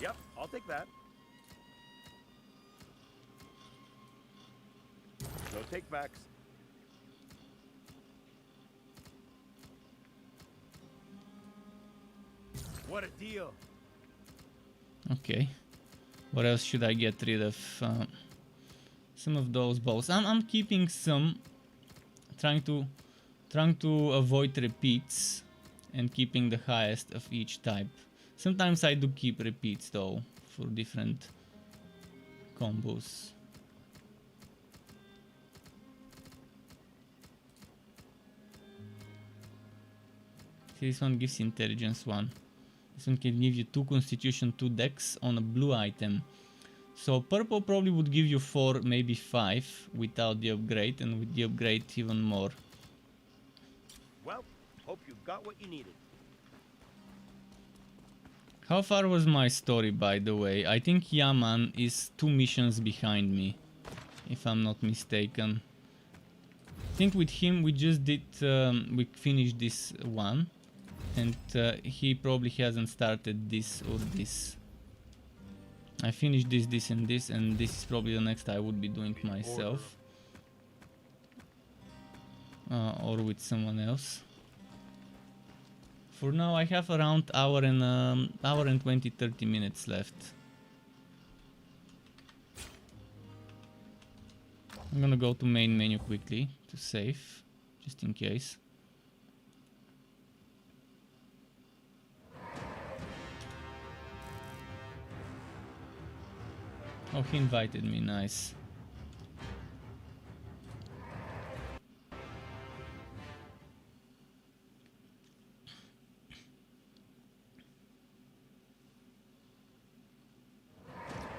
Yep, I'll take that. No takebacks. What a deal. Okay. What else should I get rid of? Some of those bows. I'm keeping some. Trying to avoid repeats and keeping the highest of each type. Sometimes I do keep repeats though for different combos. This one gives intelligence 1. This one can give you 2 constitution, 2 dex on a blue item. So purple probably would give you 4, maybe 5 without the upgrade, and with the upgrade even more. Well, hope you got what you needed. How far was my story, by the way? I think Yaman is 2 missions behind me, if I'm not mistaken. I think with him we just did, we finished this one, and he probably hasn't started this or this. I finished this, and this is probably the next I would be doing myself. Or with someone else. For now I have around hour and 20-30 minutes left. I'm gonna go to main menu quickly to save, just in case. Oh, he invited me, nice.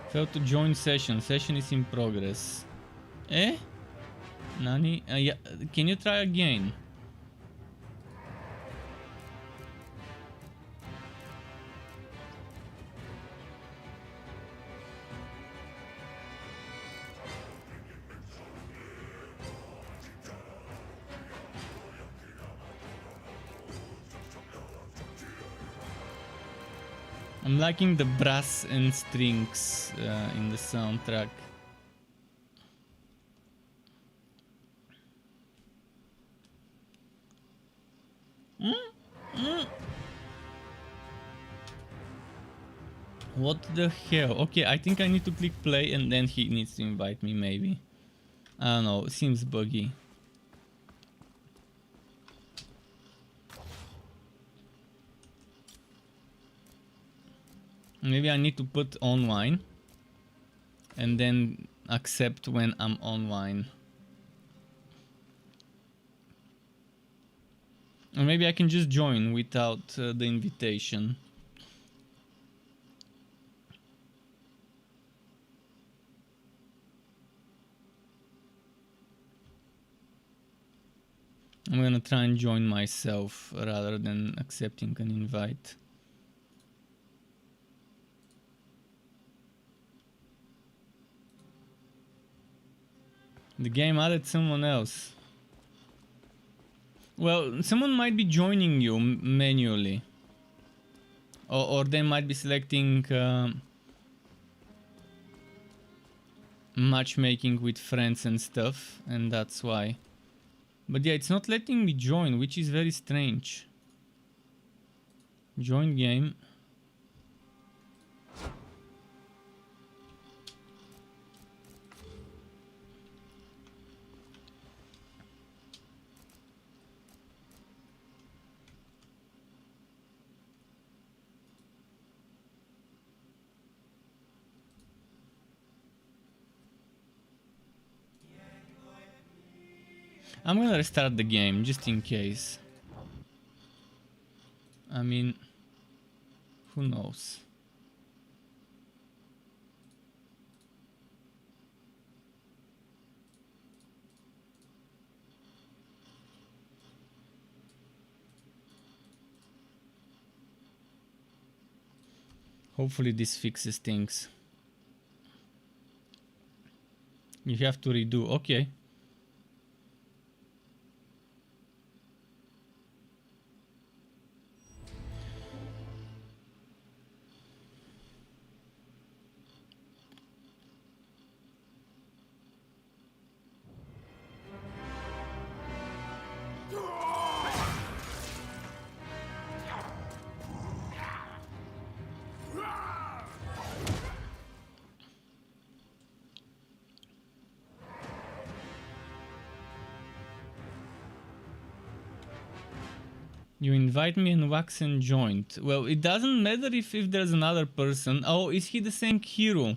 Failed to join session. Session is in progress. Eh? Nani? Yeah, can you try again? I'm liking the brass and strings in the soundtrack. What the hell? Okay, I think I need to click play and then he needs to invite me, maybe. I don't know, it seems buggy. Maybe I need to put online and then accept when I'm online. Or maybe I can just join without the invitation. I'm gonna try and join myself rather than accepting an invite. The game added someone else. Well, someone might be joining you manually. Or they might be selecting matchmaking with friends and stuff, and that's why. But yeah, it's not letting me join, which is very strange. Join game. I'm gonna restart the game just in case. I mean, who knows? Hopefully this fixes things. You have to redo, okay. You invite me and wax and joint. Well, it doesn't matter if there's another person. Oh, is he the same hero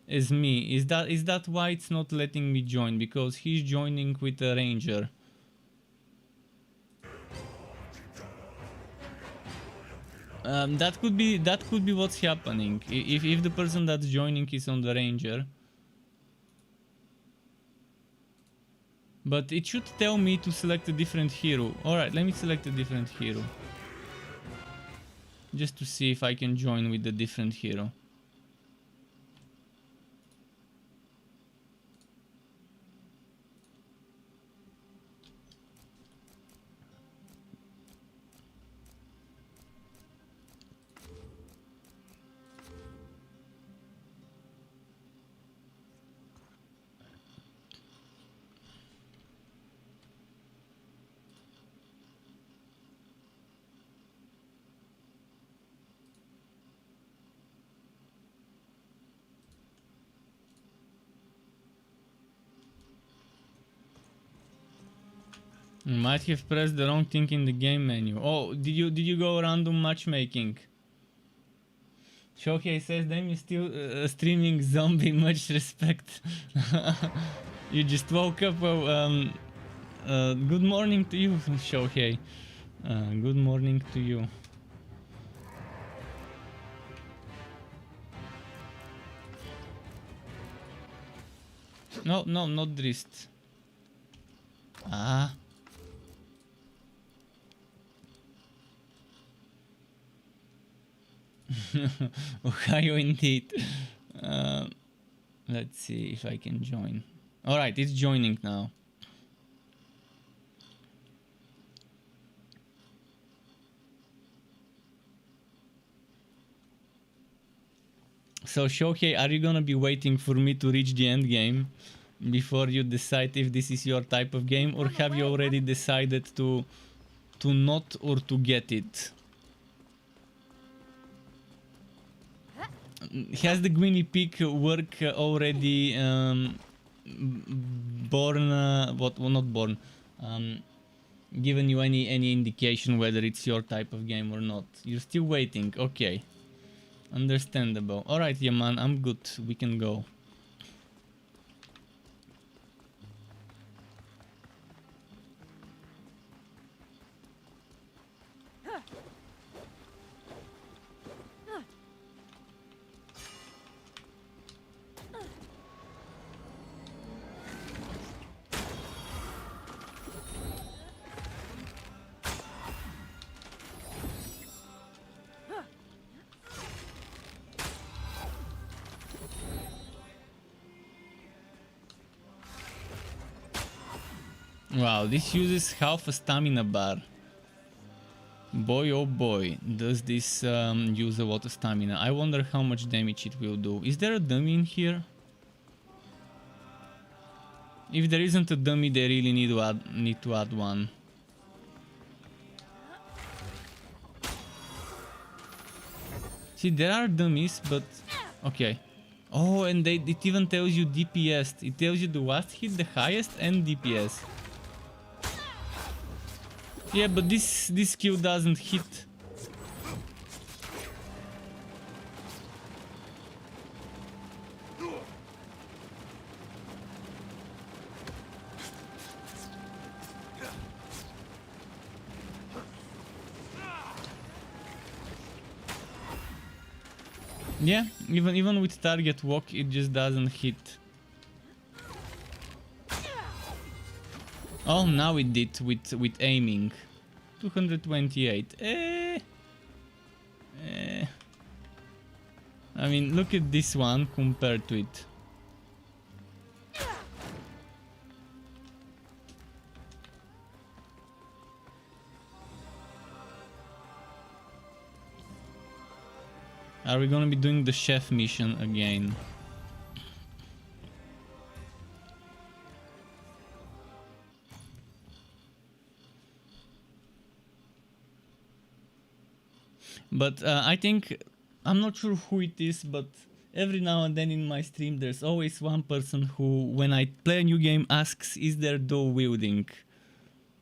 as me? Is that why it's not letting me join? Because he's joining with a ranger. That could be what's happening. If the person that's joining is on the ranger. But it should tell me to select a different hero. Alright, let me select a different hero. Just to see if I can join with the different hero. You might have pressed the wrong thing in the game menu. Oh, did you go random matchmaking? Shohei says, "Damn, you still streaming zombie? Much respect." You just woke up. Well, good morning to you, Shohei. Good morning to you. No, not Drist. Ah. Ohio indeed. Let's see if I can join. Alright, it's joining now. So Shohei, are you gonna be waiting for me to reach the end game before you decide if this is your type of game, or have you already decided to not or to get it? Has the guinea pig work already born? Not born. Given you any indication whether it's your type of game or not? You're still waiting. Okay, understandable. All right, yeah, man, I'm good. We can go. Wow, this uses half a stamina bar. Boy oh boy, does this use a lot of stamina. I wonder how much damage it will do. Is there a dummy in here? If there isn't a dummy, they really need to add one. See, there are dummies, but okay. Oh, and it even tells you DPS. It tells you the last hit, the highest, and DPS. Yeah, but this skill doesn't hit. Yeah, even with target walk, it just doesn't hit. Oh, now it did with aiming. 228. I mean, look at this one compared to it. Are we gonna be doing the chef mission again? But I think, I'm not sure who it is, but every now and then in my stream there's always one person who, when I play a new game, asks, is there dual wielding?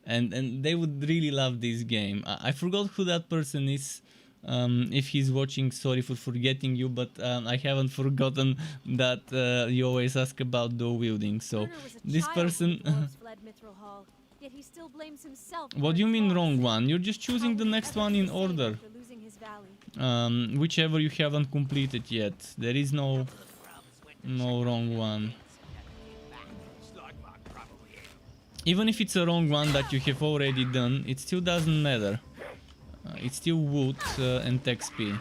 and they would really love this game. I forgot who that person is. If he's watching, sorry for forgetting you, but I haven't forgotten that you always ask about dual wielding. So Turner was a this child when person. the dwarves fled Mithril Hall, yet he still blames himself What for do you his mean loss. wrong one? You're just choosing the How would next ever one be in the same order. after losing his valley? Whichever you haven't completed yet. There is no wrong one. Even if it's a wrong one that you have already done, it still doesn't matter. It's still wood and XP.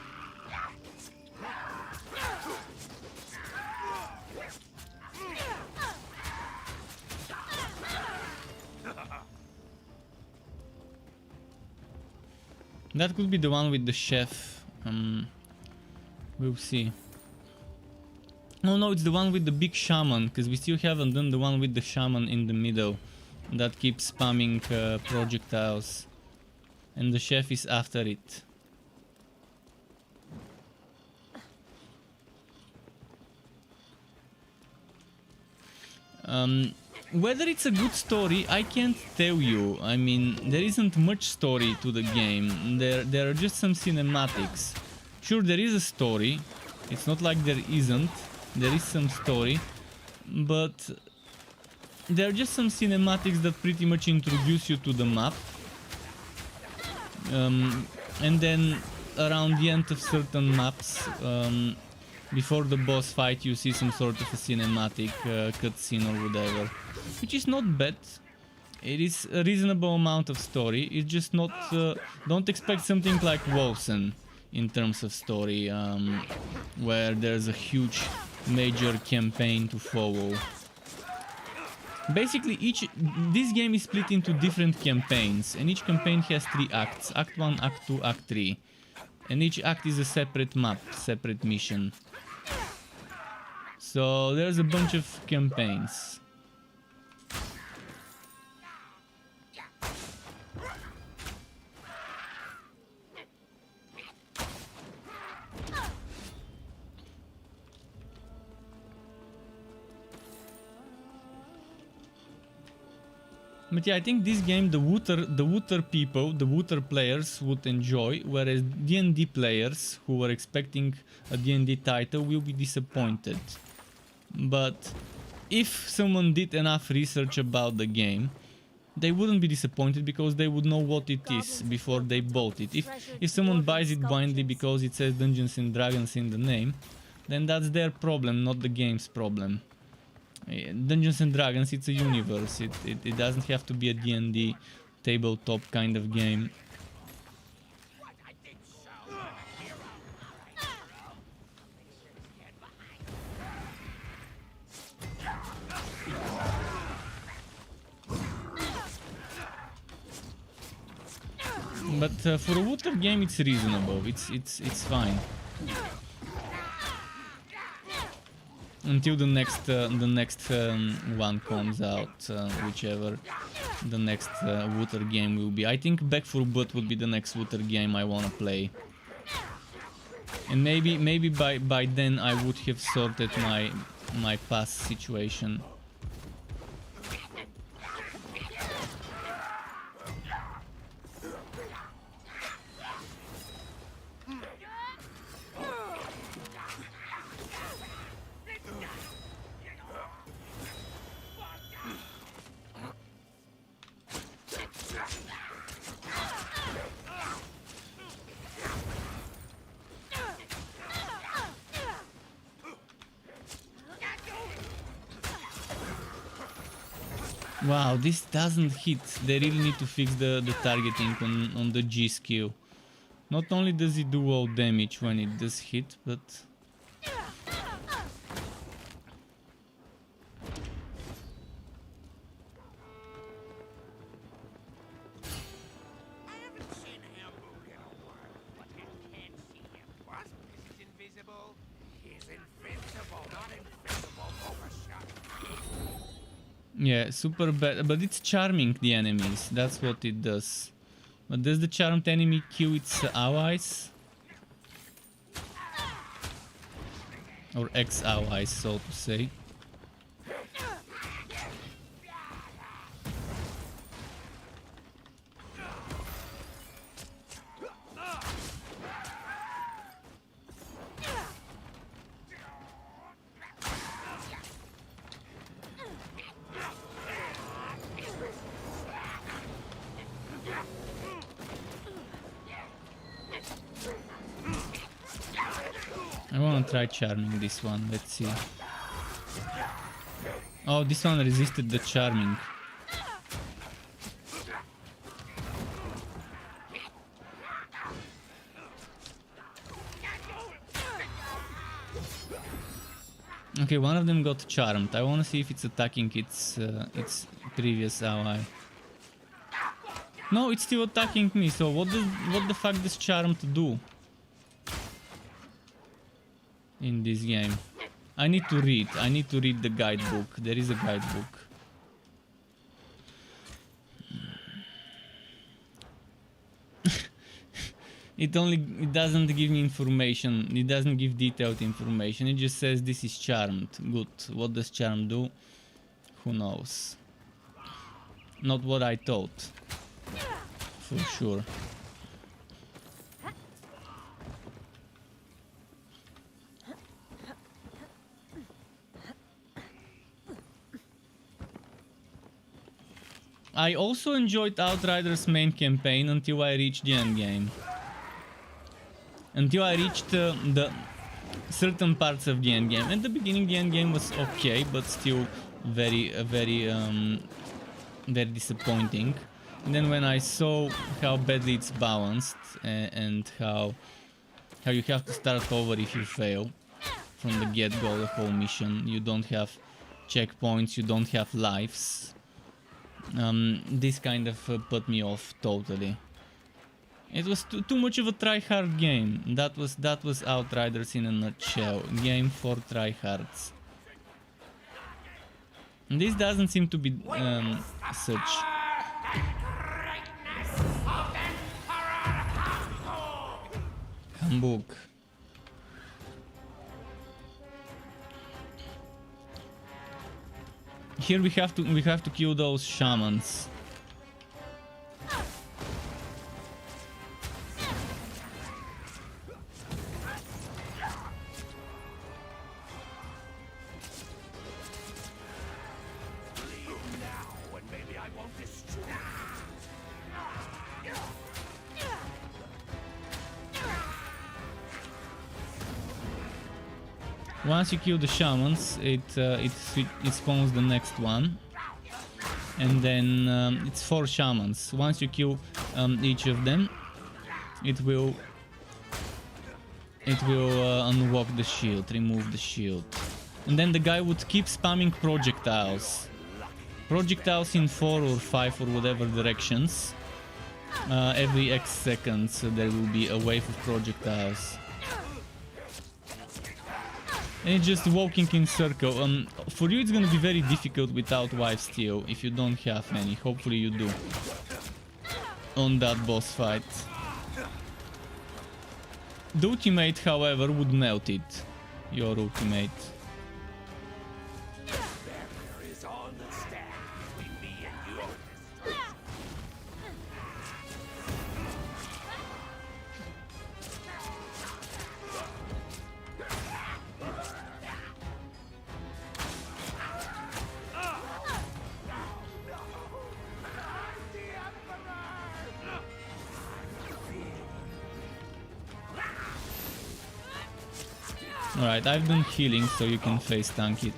That could be the one with the chef. We'll see. Oh no, it's the one with the big shaman, because we still haven't done the one with the shaman in the middle. That keeps spamming projectiles. And the chef is after it. Whether it's a good story, I can't tell you. I mean, there isn't much story to the game. There are just some cinematics. Sure, there is a story. It's not like there isn't. There is some story. But there are just some cinematics that pretty much introduce you to the map. And then around the end of certain maps, before the boss fight, you see some sort of a cinematic cutscene or whatever, which is not bad. It is a reasonable amount of story. It's just not. Don't expect something like Wolfsen in terms of story, where there's a huge major campaign to follow. Basically, this game is split into different campaigns, and each campaign has 3 acts: Act 1, Act 2, Act 3. And each act is a separate map, separate mission. So there's a bunch of campaigns. But yeah, I think this game the Wooter people, the Wooter players would enjoy, whereas D&D players who were expecting a D&D title will be disappointed. But if someone did enough research about the game, they wouldn't be disappointed because they would know what it is before they bought it. If someone buys it blindly because it says Dungeons and Dragons in the name, then that's their problem, not the game's problem. Dungeons and Dragons, it's a universe. It doesn't have to be a D&D tabletop kind of game. But for a Wooter game, it's reasonable. It's fine. Until the next one comes out, whichever the next Wooter game will be. I think Back 4 Blood would be the next Wooter game I wanna play. And maybe by then I would have sorted my past situation. Wow, this doesn't hit. They really need to fix the targeting on the G skill. Not only does it do all damage when it does hit, but... Yeah, super bad, but it's charming the enemies, that's what it does. But does the charmed enemy kill its allies? Or ex-allies, so to say. I wanna try charming this one, let's see. Oh, this one resisted the charming. Okay, one of them got charmed. I wanna see if it's attacking its previous ally. No, it's still attacking me, so what the fuck does charmed do in this game? I need to read the guidebook. There is a guidebook. It doesn't give me information. It doesn't give detailed information. It just says this is charmed. Good. What does charm do? Who knows? Not what I thought. For sure. I also enjoyed Outrider's main campaign until I reached the end game. Until I reached the certain parts of the end game. At the beginning, the end game was okay, but still very disappointing. And then when I saw how badly it's balanced and how you have to start over if you fail from the get-go, the whole mission, you don't have checkpoints, you don't have lives. This kind of put me off totally. It was too much of a try-hard game. That was Outriders in a nutshell. Game for tryhards. This doesn't seem to be such. Hamburg. Here we have to kill those shamans. Once you kill the shamans, it spawns the next one, and then it's 4 shamans. Once you kill each of them, it will unlock the shield, remove the shield, and then the guy would keep spamming projectiles in 4 or 5 or whatever directions. Every X seconds there will be a wave of projectiles. And it's just walking in circle. For you it's gonna be very difficult without wife steal if you don't have any. Hopefully you do. On that boss fight. The ultimate, however, would melt it. Your ultimate. Alright, I've done healing, so you can face tank it.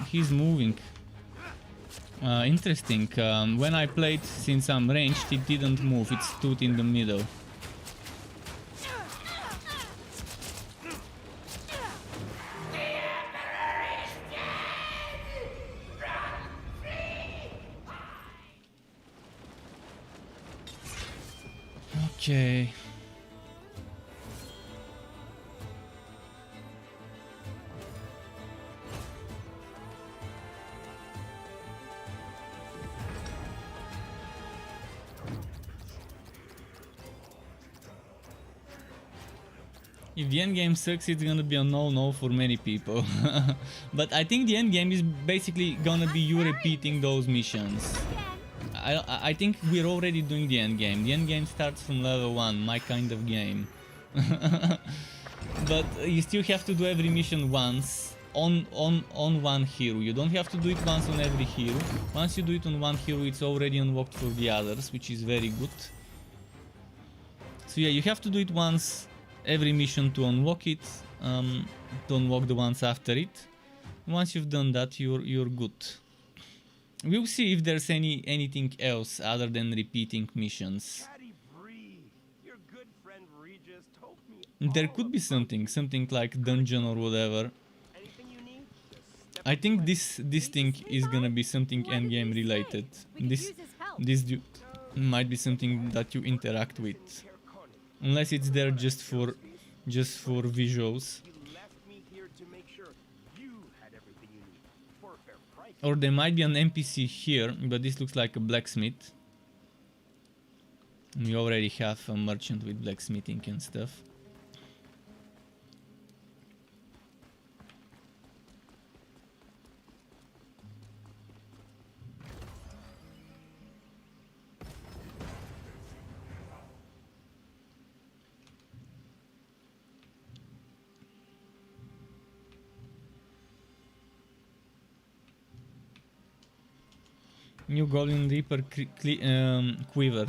He's moving. Interesting. When I played, since I'm ranged, it didn't move. It stood in the middle. Okay. If the endgame sucks, it's gonna be a no-no for many people. But I think the endgame is basically gonna be you repeating those missions. I think we're already doing the endgame. The endgame starts from level 1, my kind of game. But you still have to do every mission once on one hero. You don't have to do it once on every hero. Once you do it on one hero, it's already unlocked for the others, which is very good. So yeah, you have to do it once every mission to unlock it, to unlock the ones after it. Once you've done that, you're good. We'll see if there's anything else other than repeating missions. Your good friend Regis told me There could be something like dungeon or whatever. anything you need. Just step I think this thing is gonna be something What did endgame he say? related. We could This use his help. this dude might be something that you interact with, Care Conning. unless it's there just for visuals. He left me here to make sure you had everything you need for a fair price. Or there might be an NPC here, but this looks like a blacksmith. We already have a merchant with blacksmithing and stuff. New Golden Reaper quiver.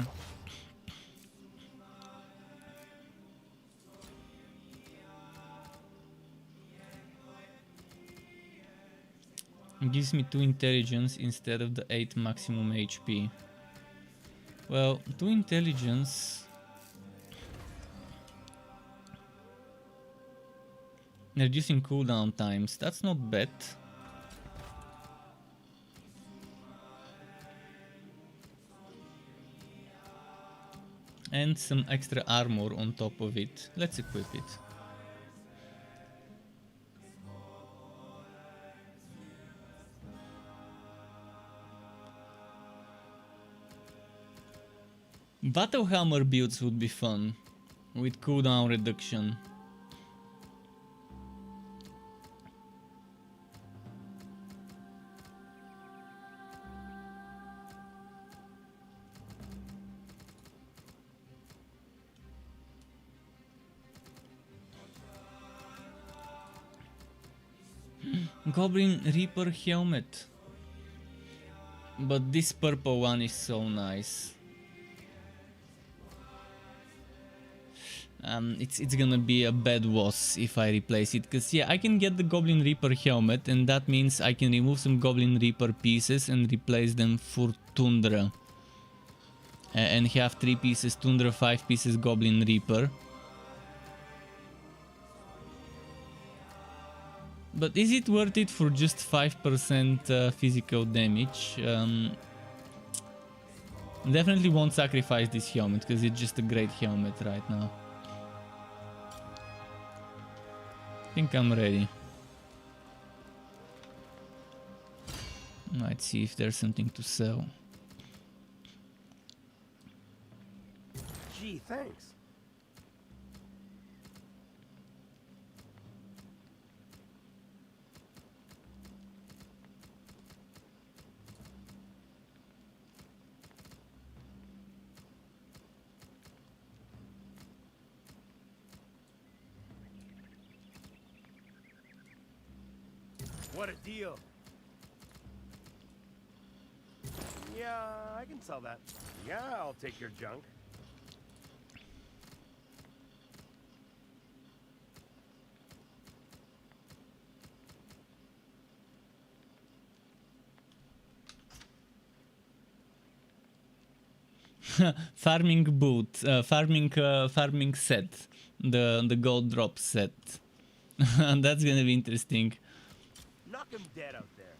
Gives me 2 intelligence instead of the 8 maximum HP. Well, 2 intelligence. Reducing cooldown times. That's not bad. And some extra armor on top of it. Let's equip it. Battle Hammer builds would be fun, with cooldown reduction. Goblin Reaper helmet. But this purple one is so nice. It's gonna be a bad loss if I replace it, cause yeah, I can get the Goblin Reaper helmet, and that means I can remove some Goblin Reaper pieces and replace them for Tundra. And have 3 pieces Tundra, 5 pieces Goblin Reaper. But is it worth it for just 5% physical damage? Definitely won't sacrifice this helmet, because it's just a great helmet right now. I think I'm ready. Let's see if there's something to sell. Gee, thanks. What a deal. Yeah, I can sell that. Yeah, I'll take your junk. Farming boot, farming set, the gold drop set. That's gonna be interesting. Knock him dead out there.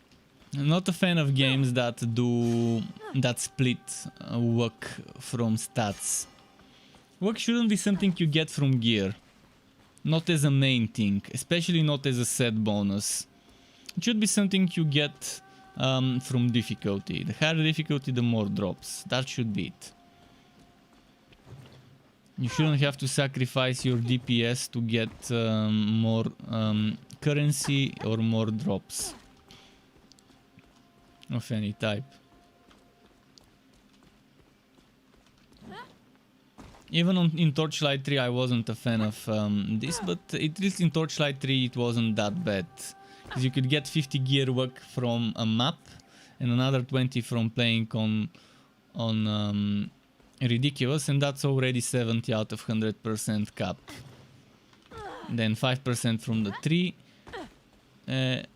I'm not a fan of games that split work from stats. Work shouldn't be something you get from gear, not as a main thing, especially not as a set bonus. It should be something you get from difficulty. The higher difficulty, the more drops. That should be it. You shouldn't have to sacrifice your DPS to get more currency or more drops of any type. Even in Torchlight 3 I wasn't a fan of this, but at least in Torchlight 3 it wasn't that bad. Because you could get 50 gear work from a map and another 20 from playing on Ridiculous, and that's already 70 out of 100% cap. Then 5% from the 3. And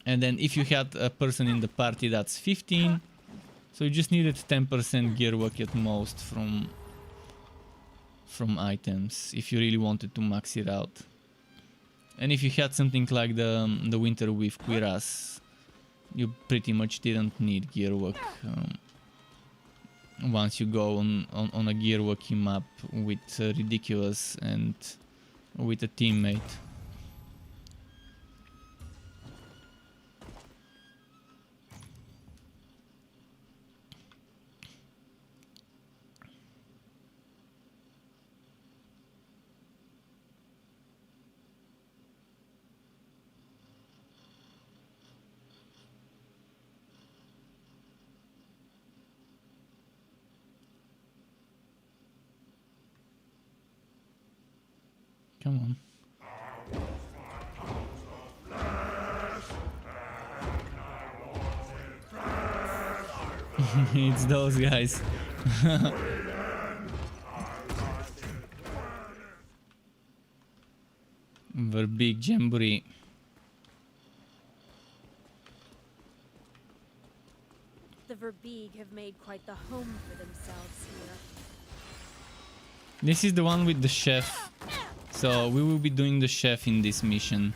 then if you had a person in the party, that's 15. So you just needed 10% gear work at most from items if you really wanted to max it out. And if you had something like the Winter with Cuirass, you pretty much didn't need gear work once you go on a gear working map with Ridiculous and with a teammate. Come on. It's those guys. We're big jamboree. The Verbeeg have made quite the home for themselves here. This is the one with the chef. So we will be doing the chef in this mission.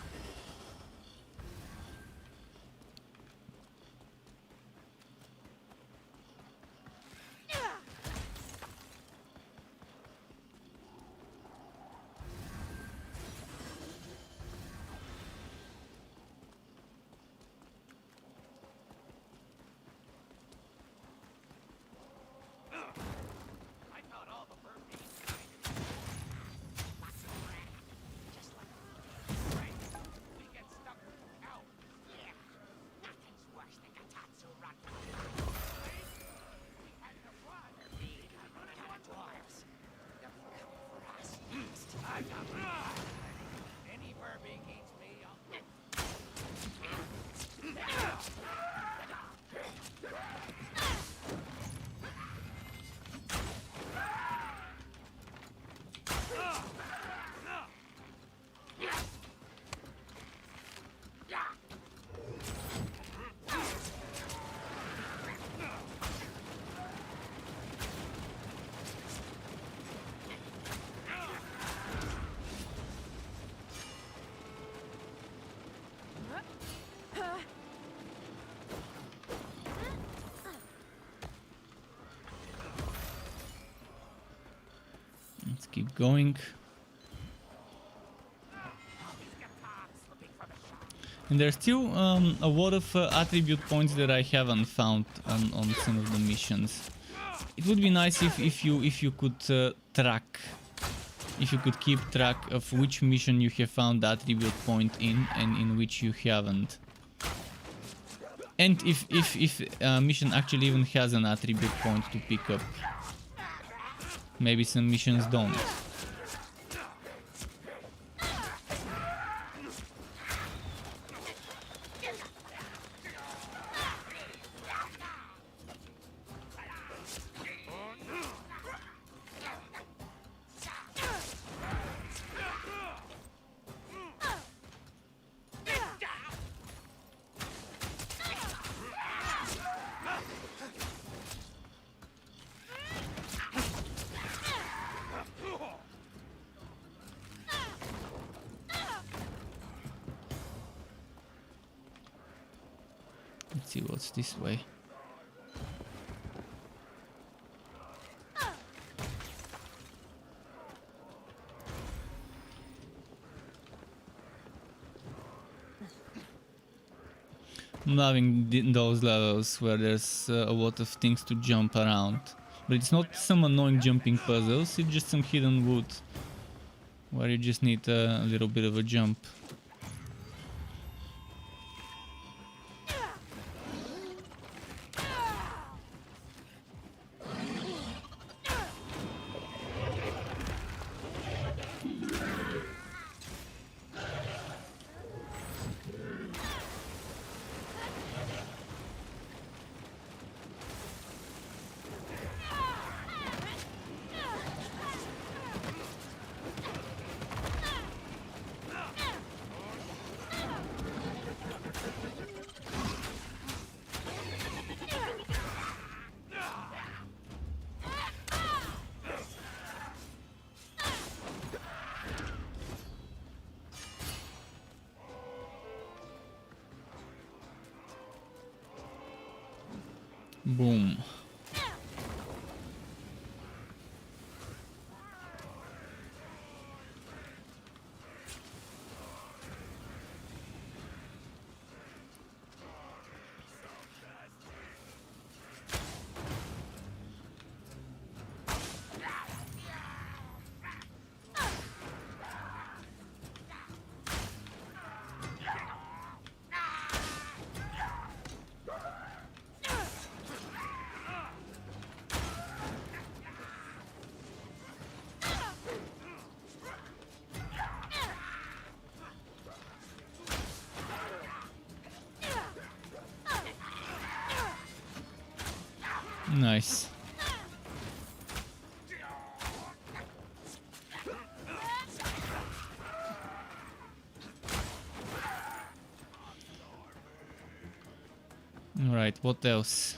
Let's keep going. And there's still a lot of attribute points that I haven't found on some of the missions. It would be nice if you could track, if you could keep track of which mission you have found the attribute point in and in which you haven't. And if a mission actually even has an attribute point to pick up. Maybe some missions don't. Let's see what's this way. I'm loving those levels where there's a lot of things to jump around. But it's not some annoying jumping puzzles, it's just some hidden wood where you just need a little bit of a jump. Boom. Nice. All right, what else?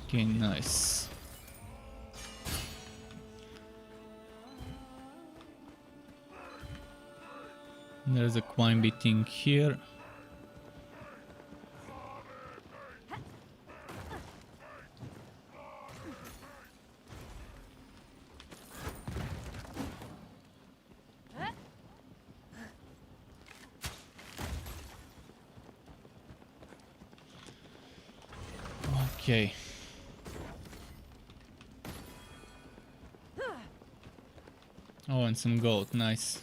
Okay, nice. There's a Quimby thing here. Okay. Oh, and some gold, nice.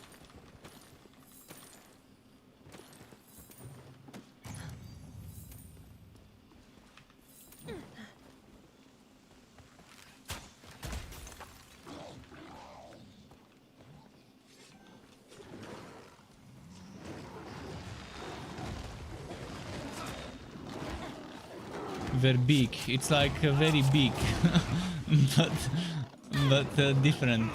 Very big. It's like very big, but different.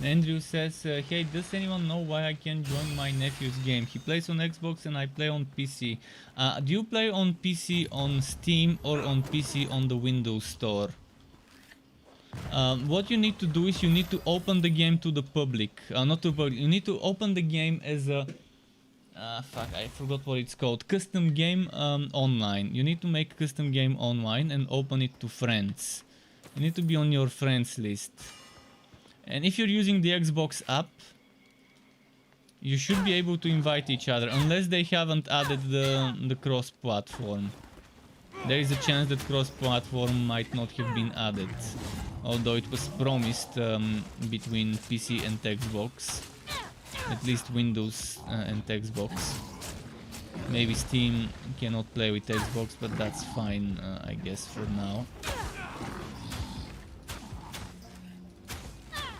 Andrew says, hey, does anyone know why I can't join my nephew's game? He plays on Xbox and I play on PC. Do you play on PC on Steam or on PC on the Windows Store? What you need to do is you need to open the game to the public. Not to the public, you need to open the game as a Fuck, I forgot what it's called. Custom game online. You need to make a custom game online and open it to friends. You need to be on your friends list. And if you're using the Xbox app, you should be able to invite each other, unless they haven't added the cross-platform. There is a chance that cross-platform might not have been added, although it was promised between PC and Xbox. At least Windows and Xbox. Maybe Steam cannot play with Xbox, but that's fine, I guess, for now.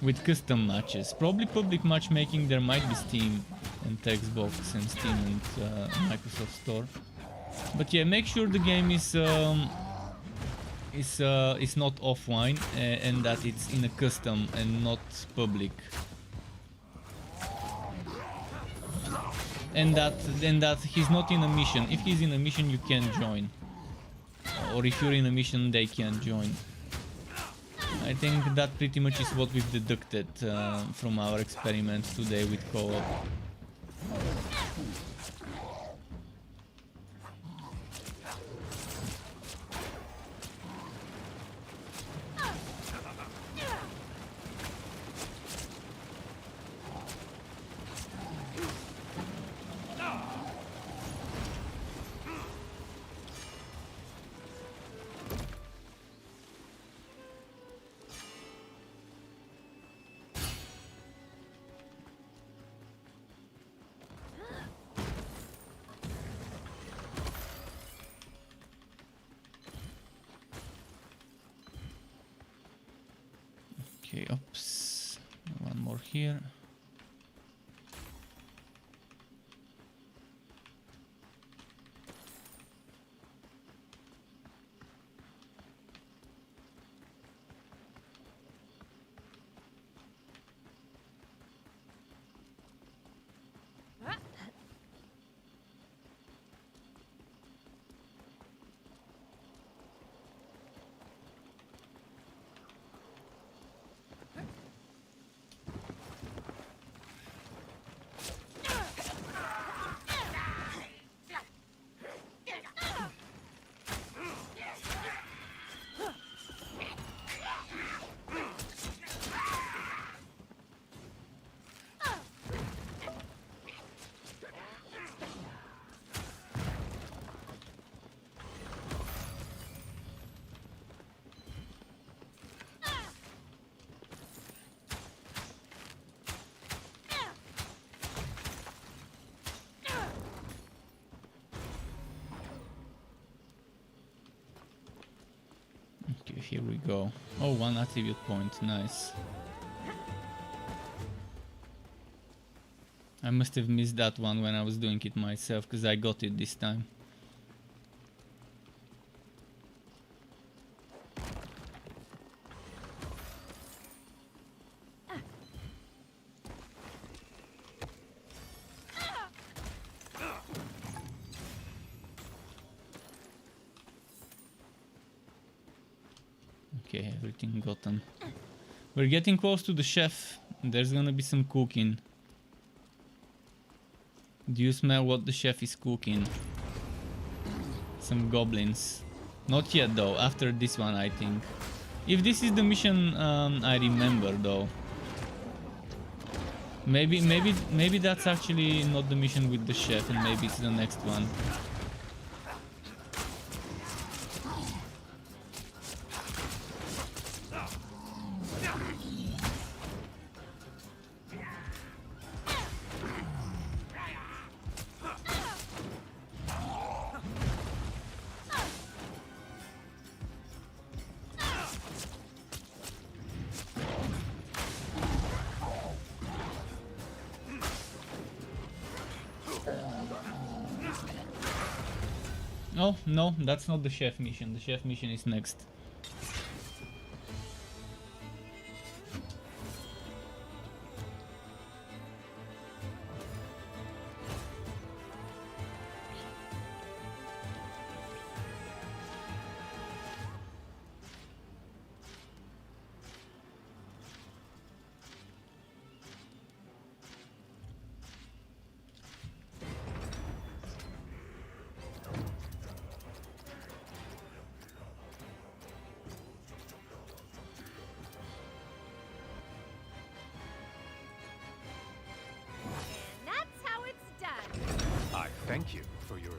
With custom matches. Probably public matchmaking, there might be Steam and Xbox and Steam and Microsoft Store. But yeah, make sure the game is not offline and that it's in a custom and not public. And that he's not in a mission. If he's in a mission, you can join. Or if you're in a mission, they can join. I think that pretty much is what we've deducted from our experiment today with co-op. Okay, oops. One more here. Okay, here we go. Oh, one attribute point, nice. I must have missed that one when I was doing it myself, because I got it this time. Okay, everything gotten. We're getting close to the chef. There's gonna be some cooking. Do you smell what the chef is cooking? Some goblins. Not yet though, after this one I think. If this is the mission I remember though. Maybe that's actually not the mission with the chef and maybe it's the next one. Oh, no, that's not the chef mission. The chef mission is next.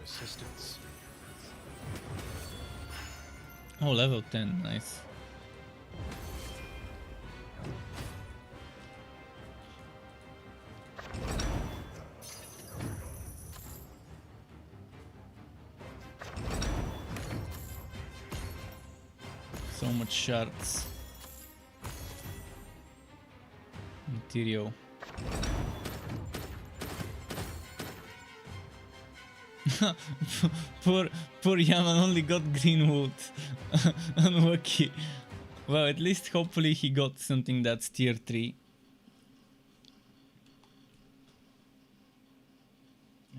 assistance. Oh, level 10, nice. So much shards. Material. poor Yaman only got green wood. Unlucky. Well, at least hopefully he got something that's tier 3.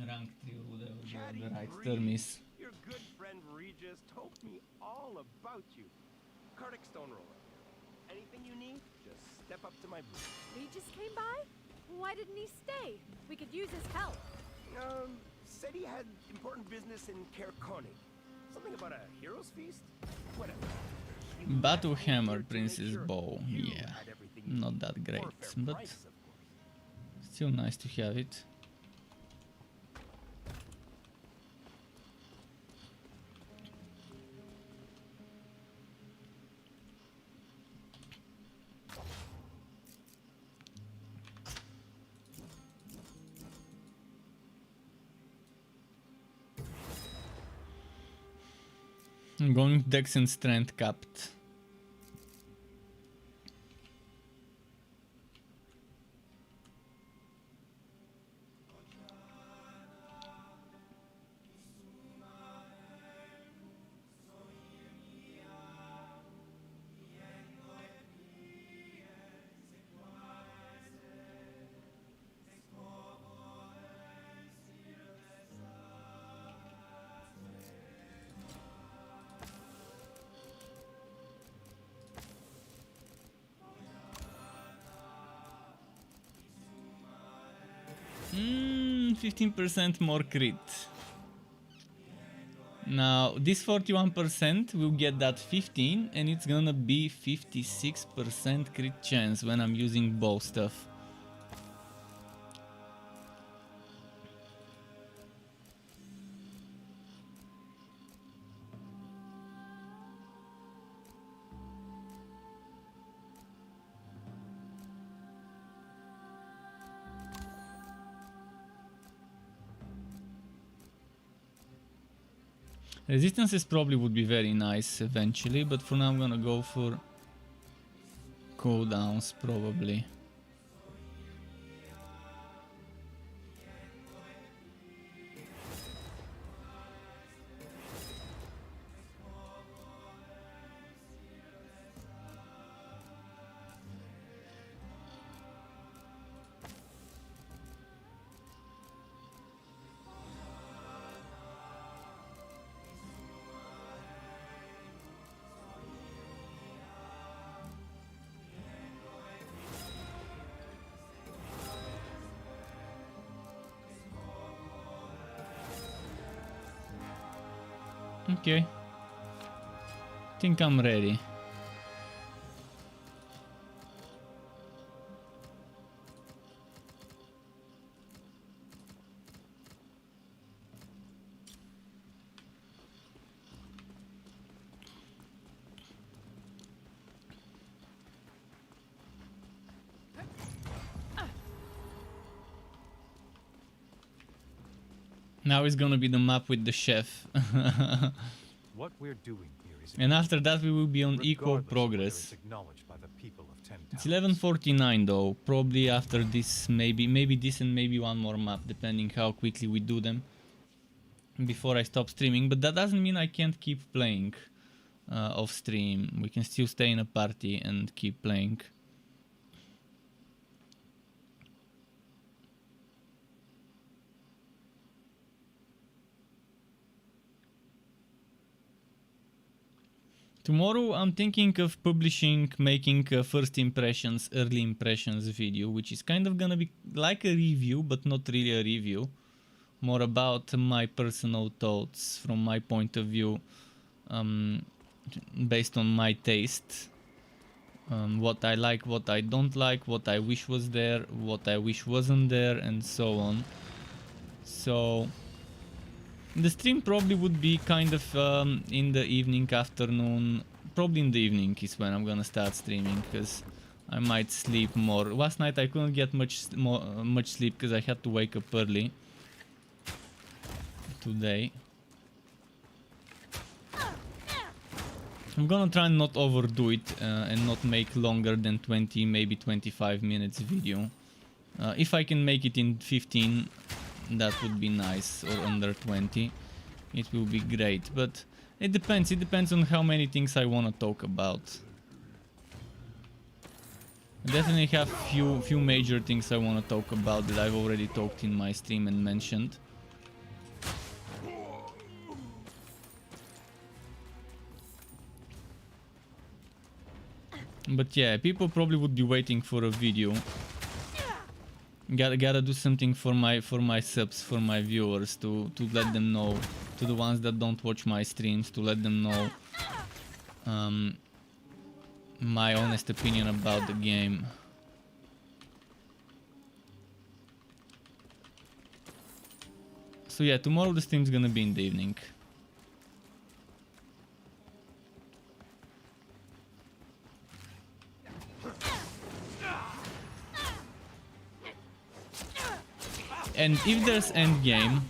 Rank 3 or whatever the right term is. Your good friend Regis told me all about you. Cardic Stone Roller. Anything you need, just step up to my booth. Regis came by? Why didn't he stay? We could use his help. Said he had important business in Caer Konig. Something about a hero's feast? Whatever. He Battle left me here Hammer, to make Princess sure Bow. you Yeah, had everything you not need. that great, For a fair but price, of course. still nice to have it. I'm going Dex and Strength capped. Mm, 15% more crit. Now this 41% will get that 15 and it's gonna be 56% crit chance when I'm using bow stuff. Resistances probably would be very nice eventually, but for now I'm gonna go for cooldowns probably. Okay. Think I'm ready. Now it's gonna be the map with the chef. What we're doing here is And after that we will be on equal regardless of whether progress. it's acknowledged by the people of Ten It's Towns. 11:49 though. Probably after this, maybe this and maybe one more map, depending how quickly we do them before I stop streaming. But that doesn't mean I can't keep playing off stream. We can still stay in a party and keep playing. Tomorrow I'm thinking of publishing, making first impressions, early impressions video, which is kind of gonna be like a review, but not really a review. More about my personal thoughts from my point of view, based on my taste. What I like, what I don't like, what I wish was there, what I wish wasn't there, and so on. So The stream probably would be kind of in the evening, afternoon. Probably in the evening is when I'm gonna start streaming, because I might sleep more. Last night I couldn't get much sleep because I had to wake up early today. I'm gonna try and not overdo it and not make longer than 20, maybe 25 minutes video. If I can make it in 15, that would be nice, or under 20. It will be great, but it depends on how many things I want to talk about. I definitely have few major things I want to talk about that I've already talked in my stream and mentioned. But yeah, people probably would be waiting for a video. Gotta do something for my subs, for my viewers, to let them know, to the ones that don't watch my streams, to let them know my honest opinion about the game. So yeah, tomorrow the stream's gonna be in the evening. And if there's endgame,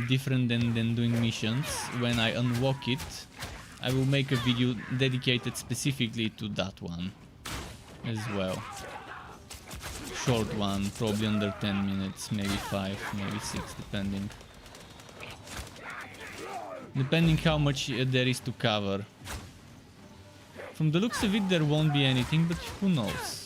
different than doing missions, when I unlock it, I will make a video dedicated specifically to that one as well. Short one, probably under 10 minutes, maybe 5, maybe 6, depending. Depending how much there is to cover. From the looks of it, there won't be anything, but who knows?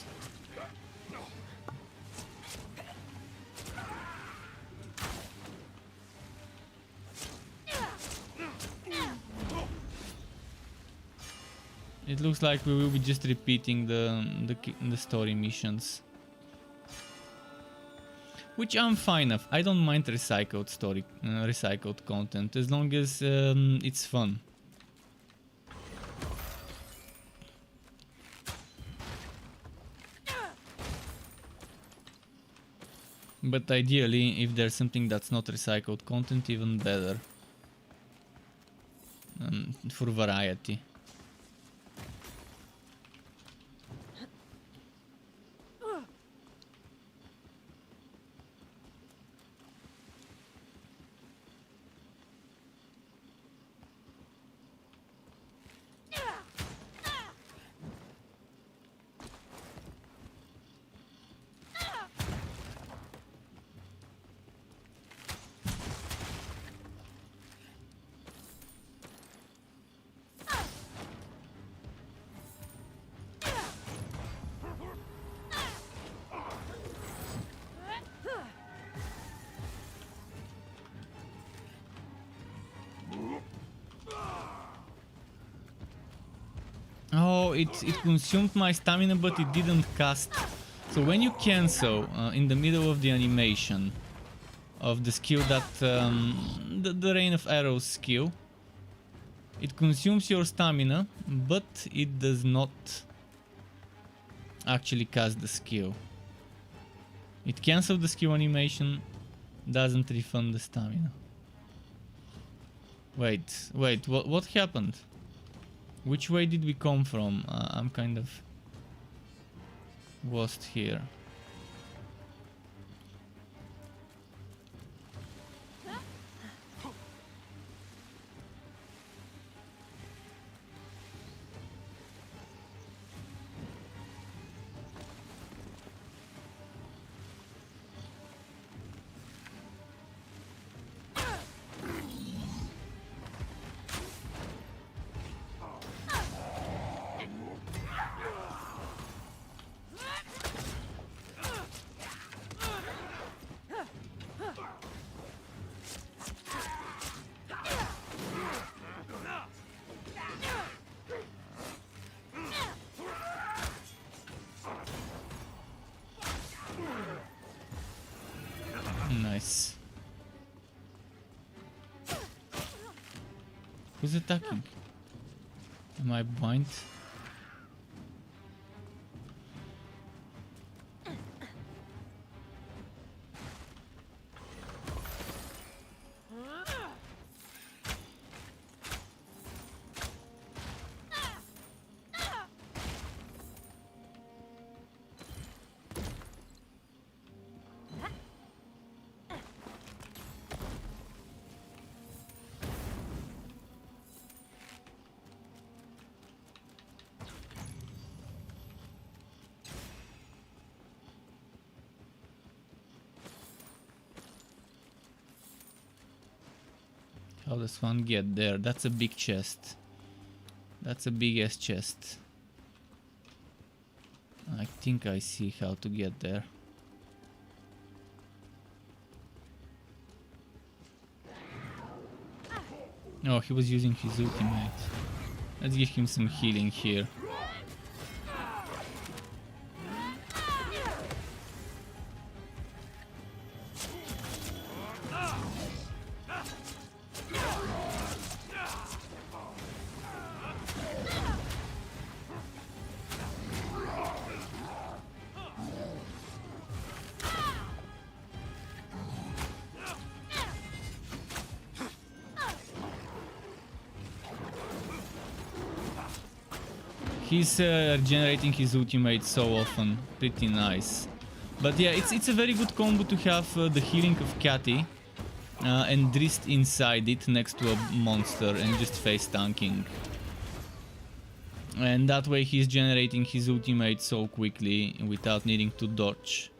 It looks like we will be just repeating the story missions, which I'm fine of. I don't mind recycled story, recycled content, as long as it's fun. But ideally, if there's something that's not recycled content, even better, for variety. Oh, it consumed my stamina, but it didn't cast. So when you cancel in the middle of the animation of the skill that the Rain of Arrows skill, it consumes your stamina, but it does not actually cast the skill. It cancels the skill animation, doesn't refund the stamina. Wait, what happened? Which way did we come from? I'm kind of lost here. Nice. Who's attacking? Am I blind? How does one get there? That's a big chest. That's a big ass chest. I think I see how to get there. Oh, he was using his ultimate. Let's give him some healing here. He's generating his ultimate so often, pretty nice. But yeah, it's a very good combo to have the healing of Cathy and Drist inside it next to a monster and just face tanking. And that way he's generating his ultimate so quickly without needing to dodge.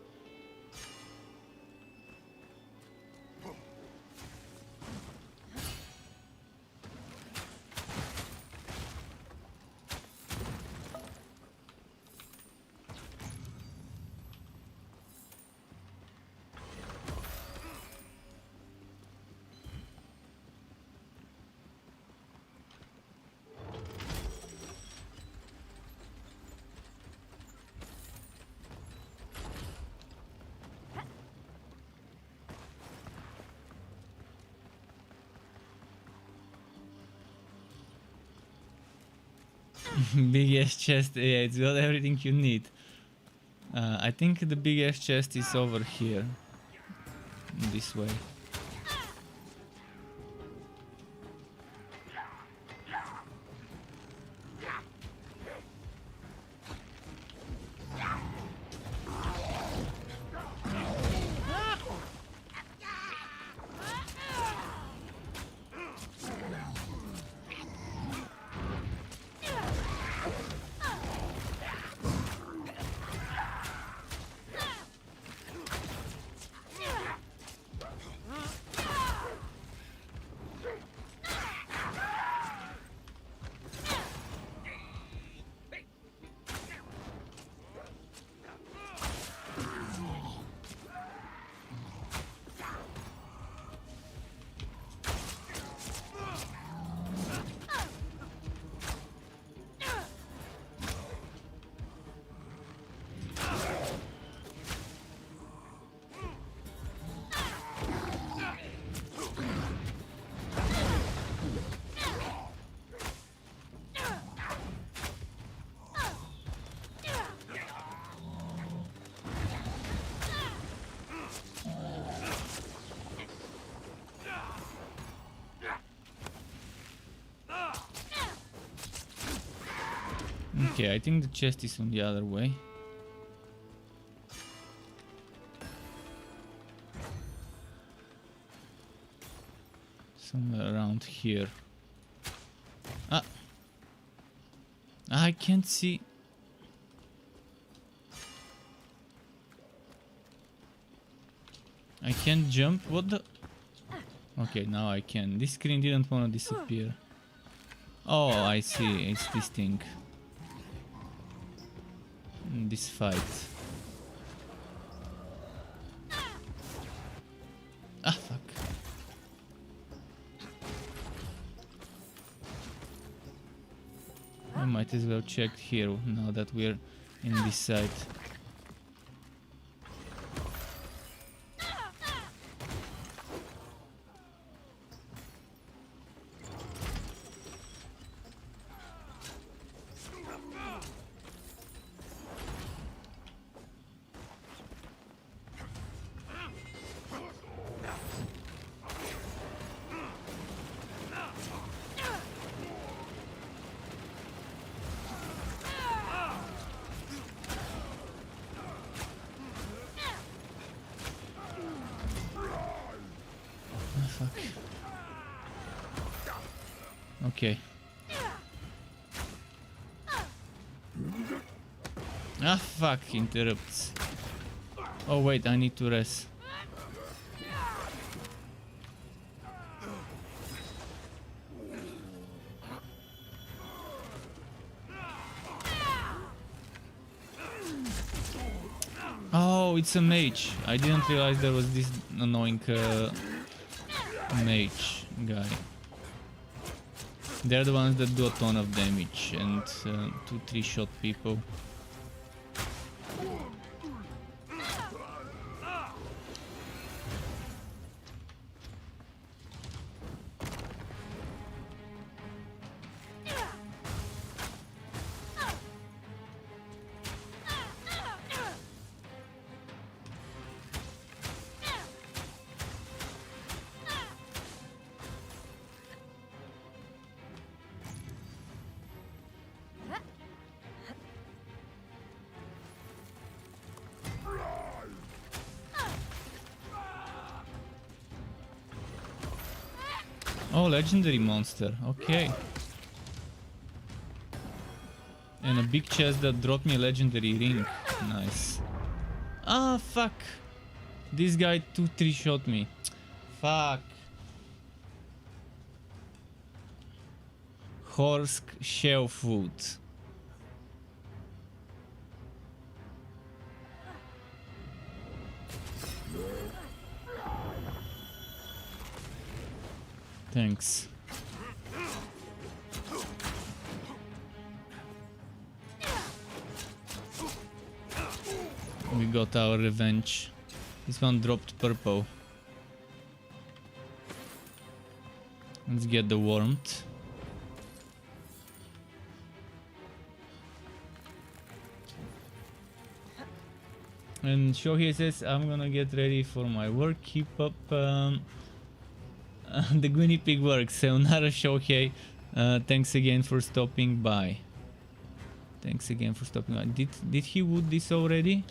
Big ass chest, yeah, it's got everything you need. I think the big ass chest is over here. This way. Okay, I think the chest is on the other way. Somewhere around here. Ah! I can't see. I can't jump. What the? Okay, now I can. This screen didn't want to disappear. Oh, I see. It's this thing. This fight. Ah, fuck. I might as well check here now that we're in this side. Okay. Ah, fuck, interrupts. Oh wait, I need to rest. Oh, it's a mage. I didn't realize there was this annoying mage guy. They're the ones that do a ton of damage and 2-3 shot people. Oh, legendary monster. Okay. And a big chest that dropped me a legendary ring. Nice. Ah, fuck. This guy 2-3 shot me. Fuck. Horsk shelf wood. Thanks. We got our revenge. This one dropped purple. Let's get the warmth. And Shohei says, I'm gonna get ready for my work. Keep up the guinea pig works. Sayonara Shohei. Thanks again for stopping by. Thanks again for stopping by. Did he wood this already?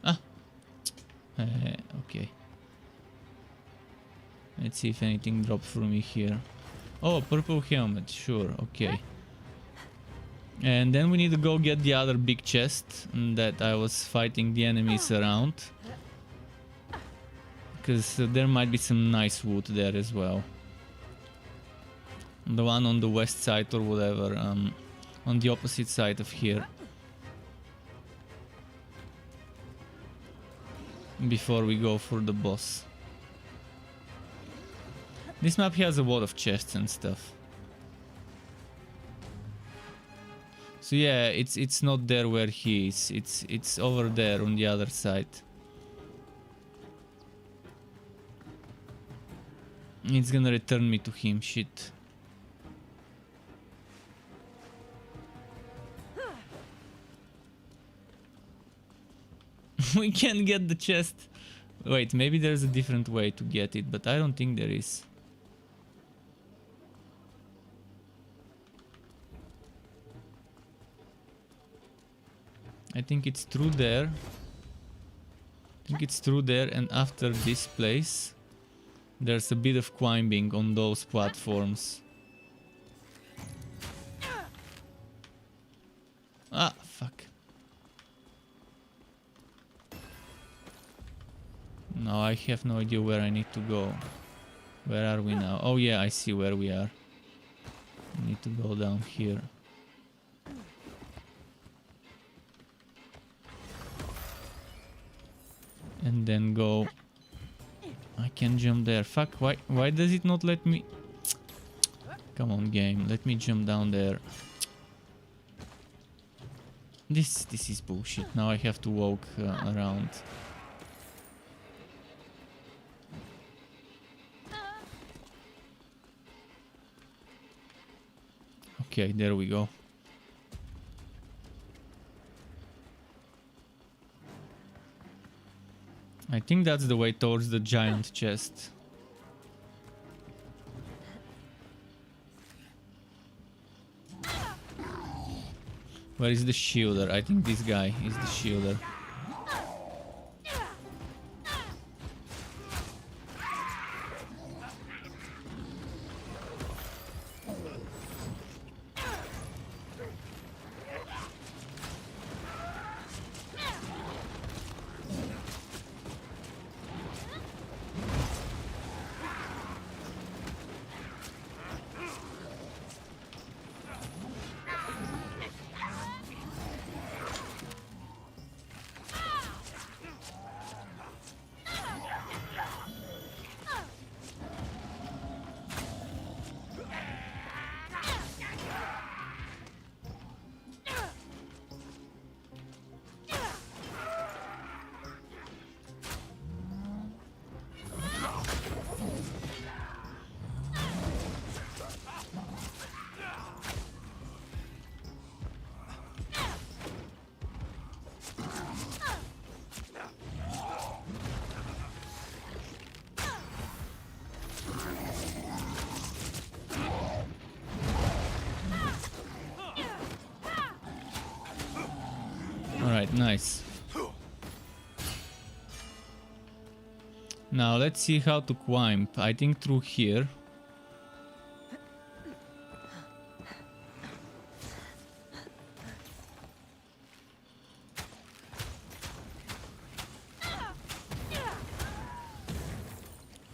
Ah. Okay. Let's see if anything dropped for me here. Oh, purple helmet. Sure. Okay. And then we need to go get the other big chest that I was fighting the enemies around. Because there might be some nice wood there as well. The one on the west side or whatever, on the opposite side of here. Before we go for the boss. This map has a lot of chests and stuff. So yeah, it's not there where he is. It's over there on the other side. It's gonna return me to him, shit. We can't get the chest. Wait, maybe there's a different way to get it, but I don't think there is. I think it's through there. And after this place, there's a bit of climbing on those platforms. Ah, fuck. No, I have no idea where I need to go. Where are we now? Oh yeah, I see where we are. I need to go down here. And then go. I can jump there. Fuck, why does it not let me? Come on, game, let me jump down there. This is bullshit. Now I have to walk around. Okay, there we go. I think that's the way towards the giant chest. Where is the shielder? I think this guy is the shielder. Alright, nice. Now let's see how to climb. I think through here.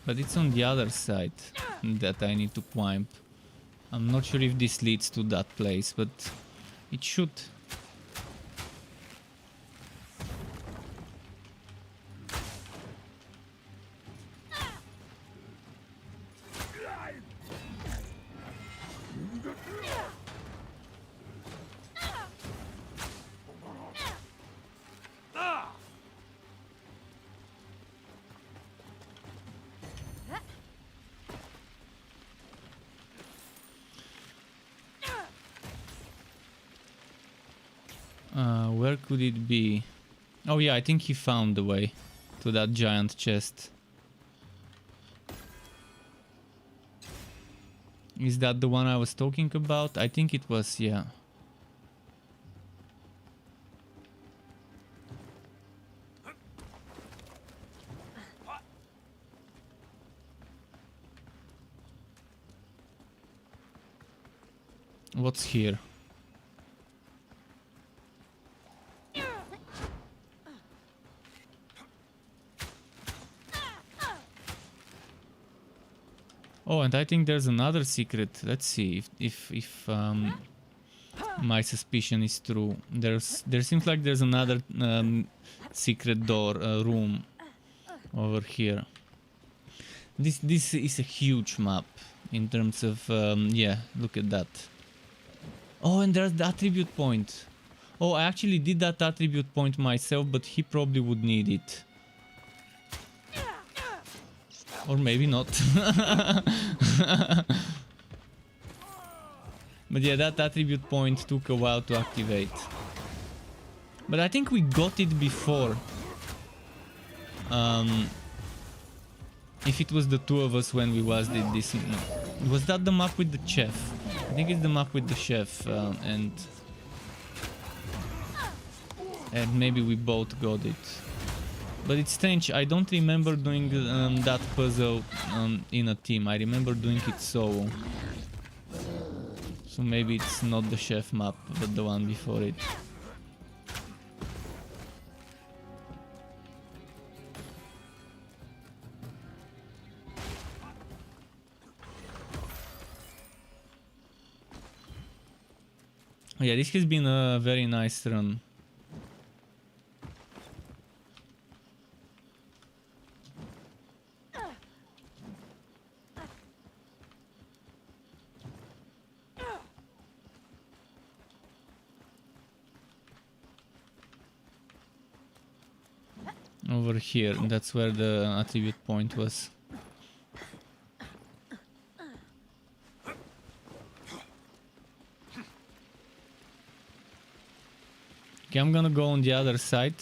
But it's on the other side that I need to climb. I'm not sure if this leads to that place, but it should. Where could it be? Oh yeah, I think he found the way to that giant chest. Is that the one I was talking about? I think it was, yeah. What's here? Oh, and I think there's another secret. Let's see if my suspicion is true. There seems like there's another secret door room over here. This is a huge map in terms of yeah. Look at that. Oh, and there's the attribute point. Oh, I actually did that attribute point myself, but he probably would need it. Or maybe not. But yeah, that attribute point took a while to activate. But I think we got it before. If it was the two of us when we did this. Was that the map with the chef? I think it's the map with the chef and maybe we both got it. But it's strange, I don't remember doing that puzzle in a team. I remember doing it solo. So maybe it's not the chef map, but the one before it. Yeah, this has been a very nice run. Over here, that's where the attribute point was. Okay, I'm gonna go on the other side,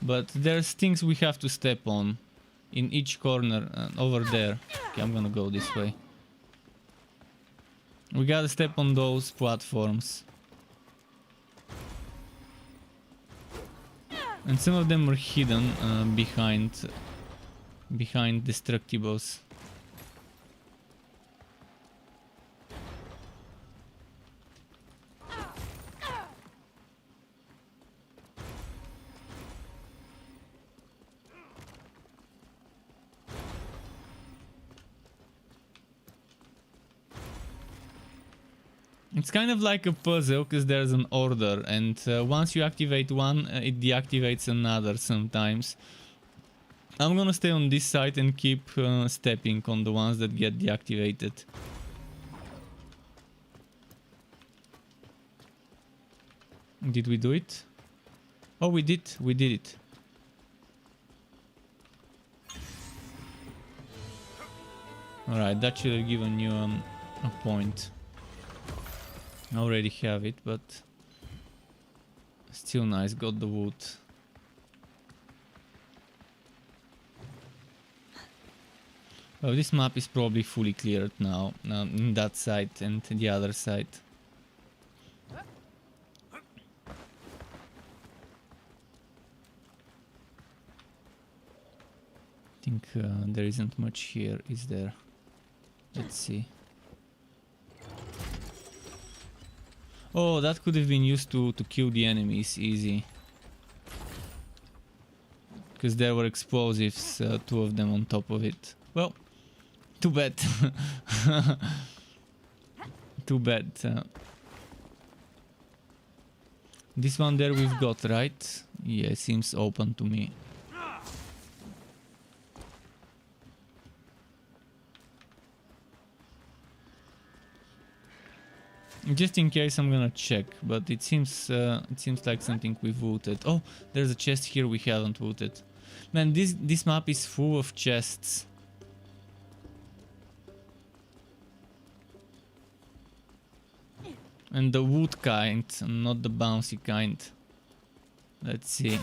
but there's things we have to step on in each corner over there. Okay, I'm gonna go this way. We gotta step on those platforms. And some of them are hidden behind destructibles. It's kind of like a puzzle because there's an order, and once you activate one, it deactivates another sometimes. I'm gonna stay on this side and keep stepping on the ones that get deactivated. Did we do it? Oh, we did it. Alright, that should have given you a point. I already have it, but still nice, got the wood. Oh, this map is probably fully cleared now, in that side and the other side. think there isn't much here, is there? Let's see. Oh, that could have been used to kill the enemies easy. Because there were explosives, 2 of them on top of it. Well, too bad. Too bad. This one there we've got, right? Yeah, seems open to me. Just in case, I'm gonna check, but it seems like something we've looted. Oh, there's a chest here we haven't looted. Man, this map is full of chests. And the wood kind, not the bouncy kind. Let's see.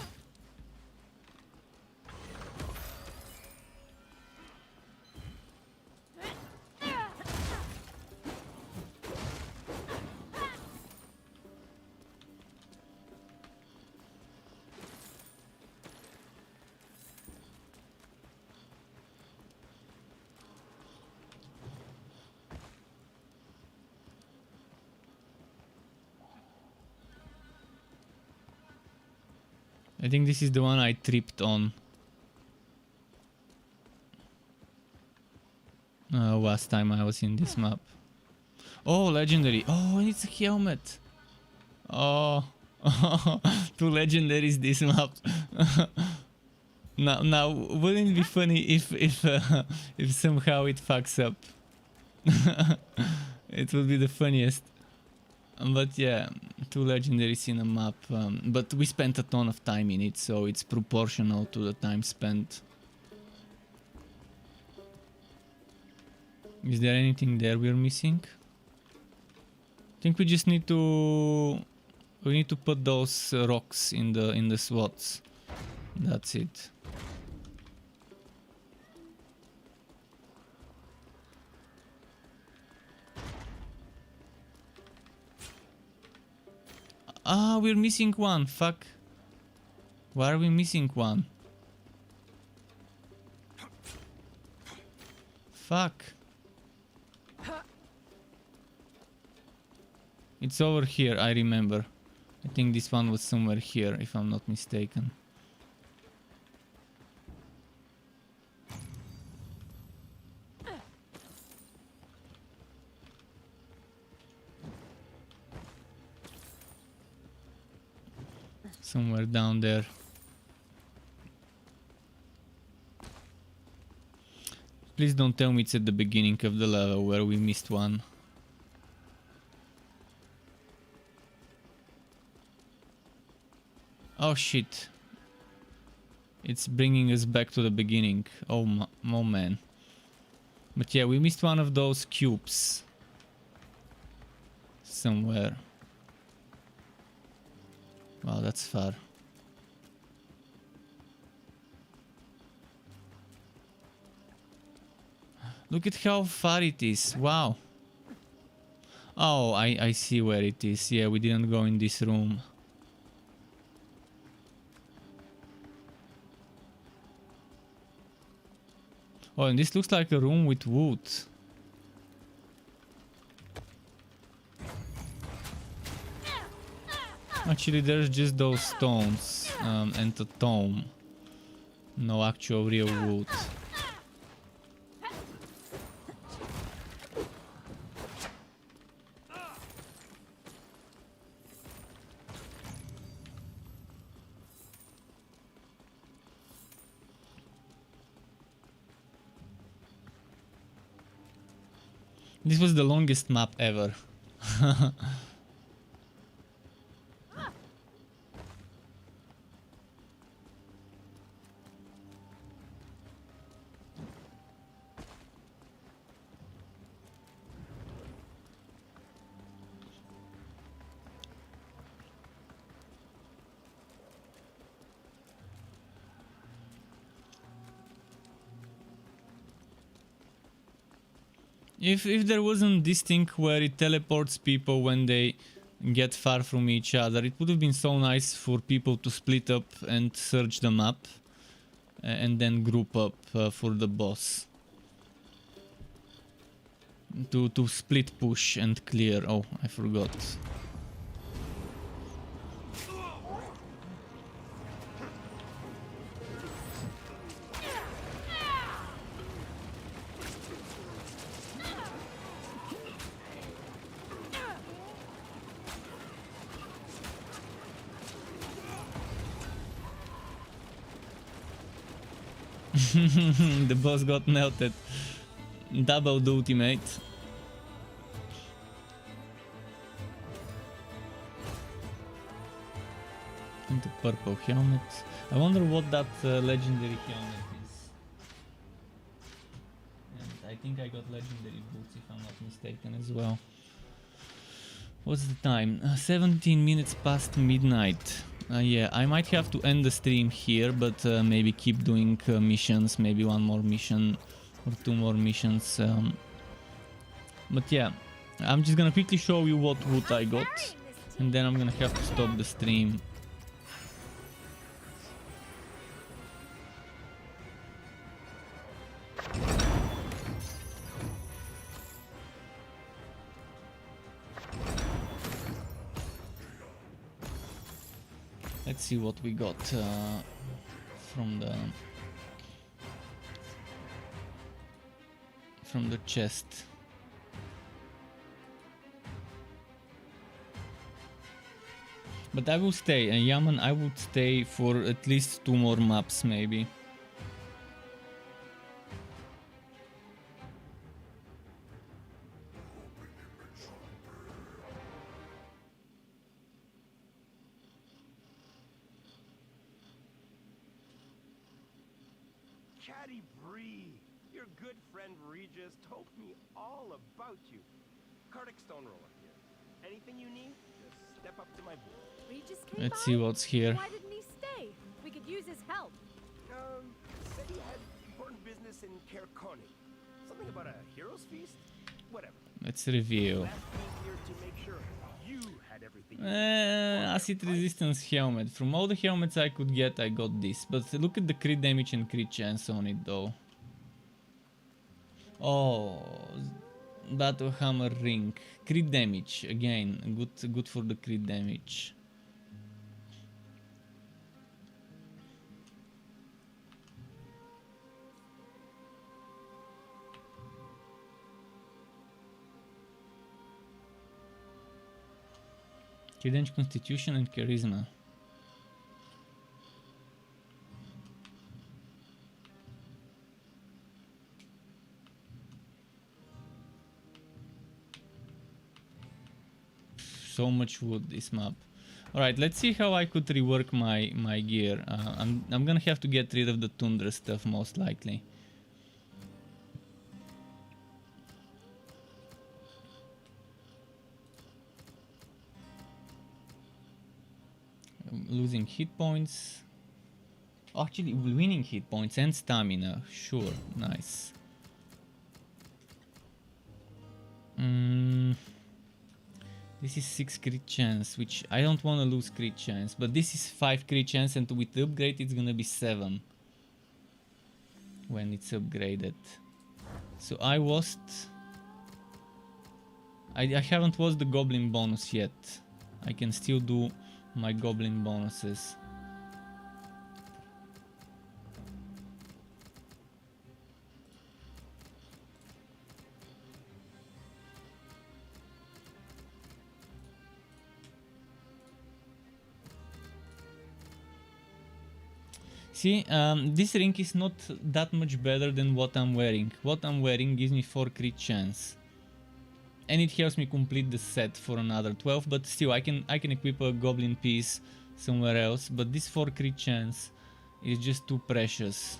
I think this is the one I tripped on. Last time I was in this map. Oh, legendary. Oh, it's a helmet. Oh, 2 legendaries this map. now, wouldn't it be funny if somehow it fucks up? It would be the funniest. But yeah, 2 legendaries in a map, but we spent a ton of time in it, so it's proportional to the time spent. Is there anything there we're missing? I think we just need to put those rocks in the slots. That's it. Ah, we're missing one. Fuck. Why are we missing one? Fuck. It's over here, I remember. I think this one was somewhere here, if I'm not mistaken. Somewhere down there. Please don't tell me it's at the beginning of the level where we missed one. Oh shit. It's bringing us back to the beginning. Oh man. But yeah, we missed one of those cubes. Somewhere. Wow, that's far. Look at how far it is. Wow. Oh, I see where it is. Yeah, we didn't go in this room. Oh, and this looks like a room with wood. Actually, there's just those stones and a tome. No actual real wood. This was the longest map ever. If there wasn't this thing where it teleports people when they get far from each other, it would have been so nice for people to split up and search the map. and then group up for the boss. To split push and clear. Oh, I forgot. The boss got melted. Double the ultimate. Into purple helmet. I wonder what that legendary helmet is. And I think I got legendary boots if I'm not mistaken as well. What's the time? 17 minutes past midnight. Yeah, I might have to end the stream here, but maybe keep doing missions, maybe one more mission or two more missions. But yeah, I'm just gonna quickly show you what wood I got, and then I'm gonna have to stop the stream. Let's see what we got from the chest. But I will stay, and Yaman, I would stay for at least 2 more maps maybe. Catty Bree, your good friend Regis told me all about you. Cardic Stoneroller here. Anything you need, just step up to my booth. Regis came Let's by? see what's here. Why didn't he stay? We could use his help. Said he had important business in Caer Konig. Something about a hero's feast? Whatever. Let's review. Left me here to make sure you had everything you needed. Acid resistance helmet. From all the helmets I could get, I got this. But look at the crit damage and crit chance on it though. Oh, Battle Hammer ring. Crit damage again. Good for the crit damage. Crit damage, constitution and charisma. So much wood this map. Alright, let's see how I could rework my gear. I'm gonna have to get rid of the tundra stuff most likely. Losing hit points. Actually, winning hit points and stamina. Sure, nice. This is 6 crit chance, which I don't want to lose crit chance, but this is 5 crit chance, and with the upgrade it's gonna be 7 when it's upgraded. So I lost. I haven't lost the goblin bonus yet. I can still do my goblin bonuses. See, this ring is not that much better than what I'm wearing. What I'm wearing gives me 4 crit chance. And it helps me complete the set for another 12, but still I can equip a goblin piece somewhere else, but this 4 crit chance is just too precious.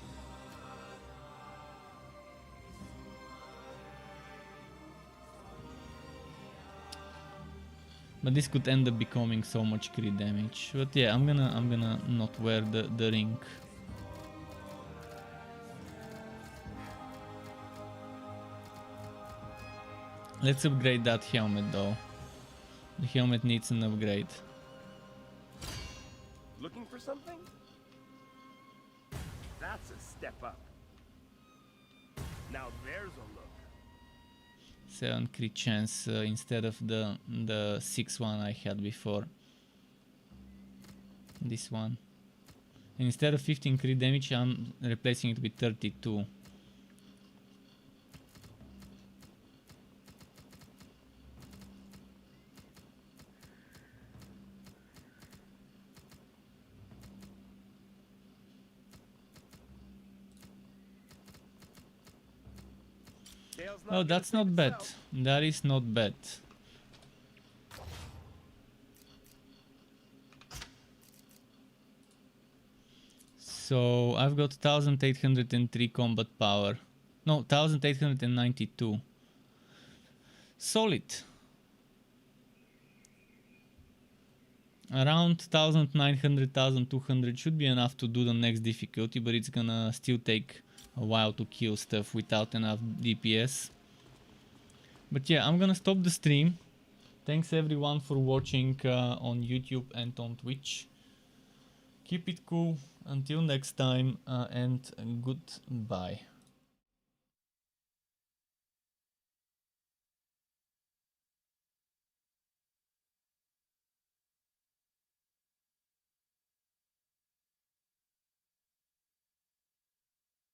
But this could end up becoming so much crit damage. But yeah, I'm gonna not wear the ring. Let's upgrade that helmet though. The helmet needs an upgrade. Looking for something? That's a step up. Now there's a look. 7 crit chance instead of the 6 one I had before. This one. And instead of 15 crit damage, I'm replacing it with 32. Oh, that's not bad. That is not bad. So I've got 1803 combat power. No, 1892. Solid. Around 1900, 1200 should be enough to do the next difficulty, but it's gonna still take a while to kill stuff without enough DPS. But yeah, I'm gonna stop the stream. Thanks everyone for watching on YouTube and on Twitch. Keep it cool until next time and goodbye.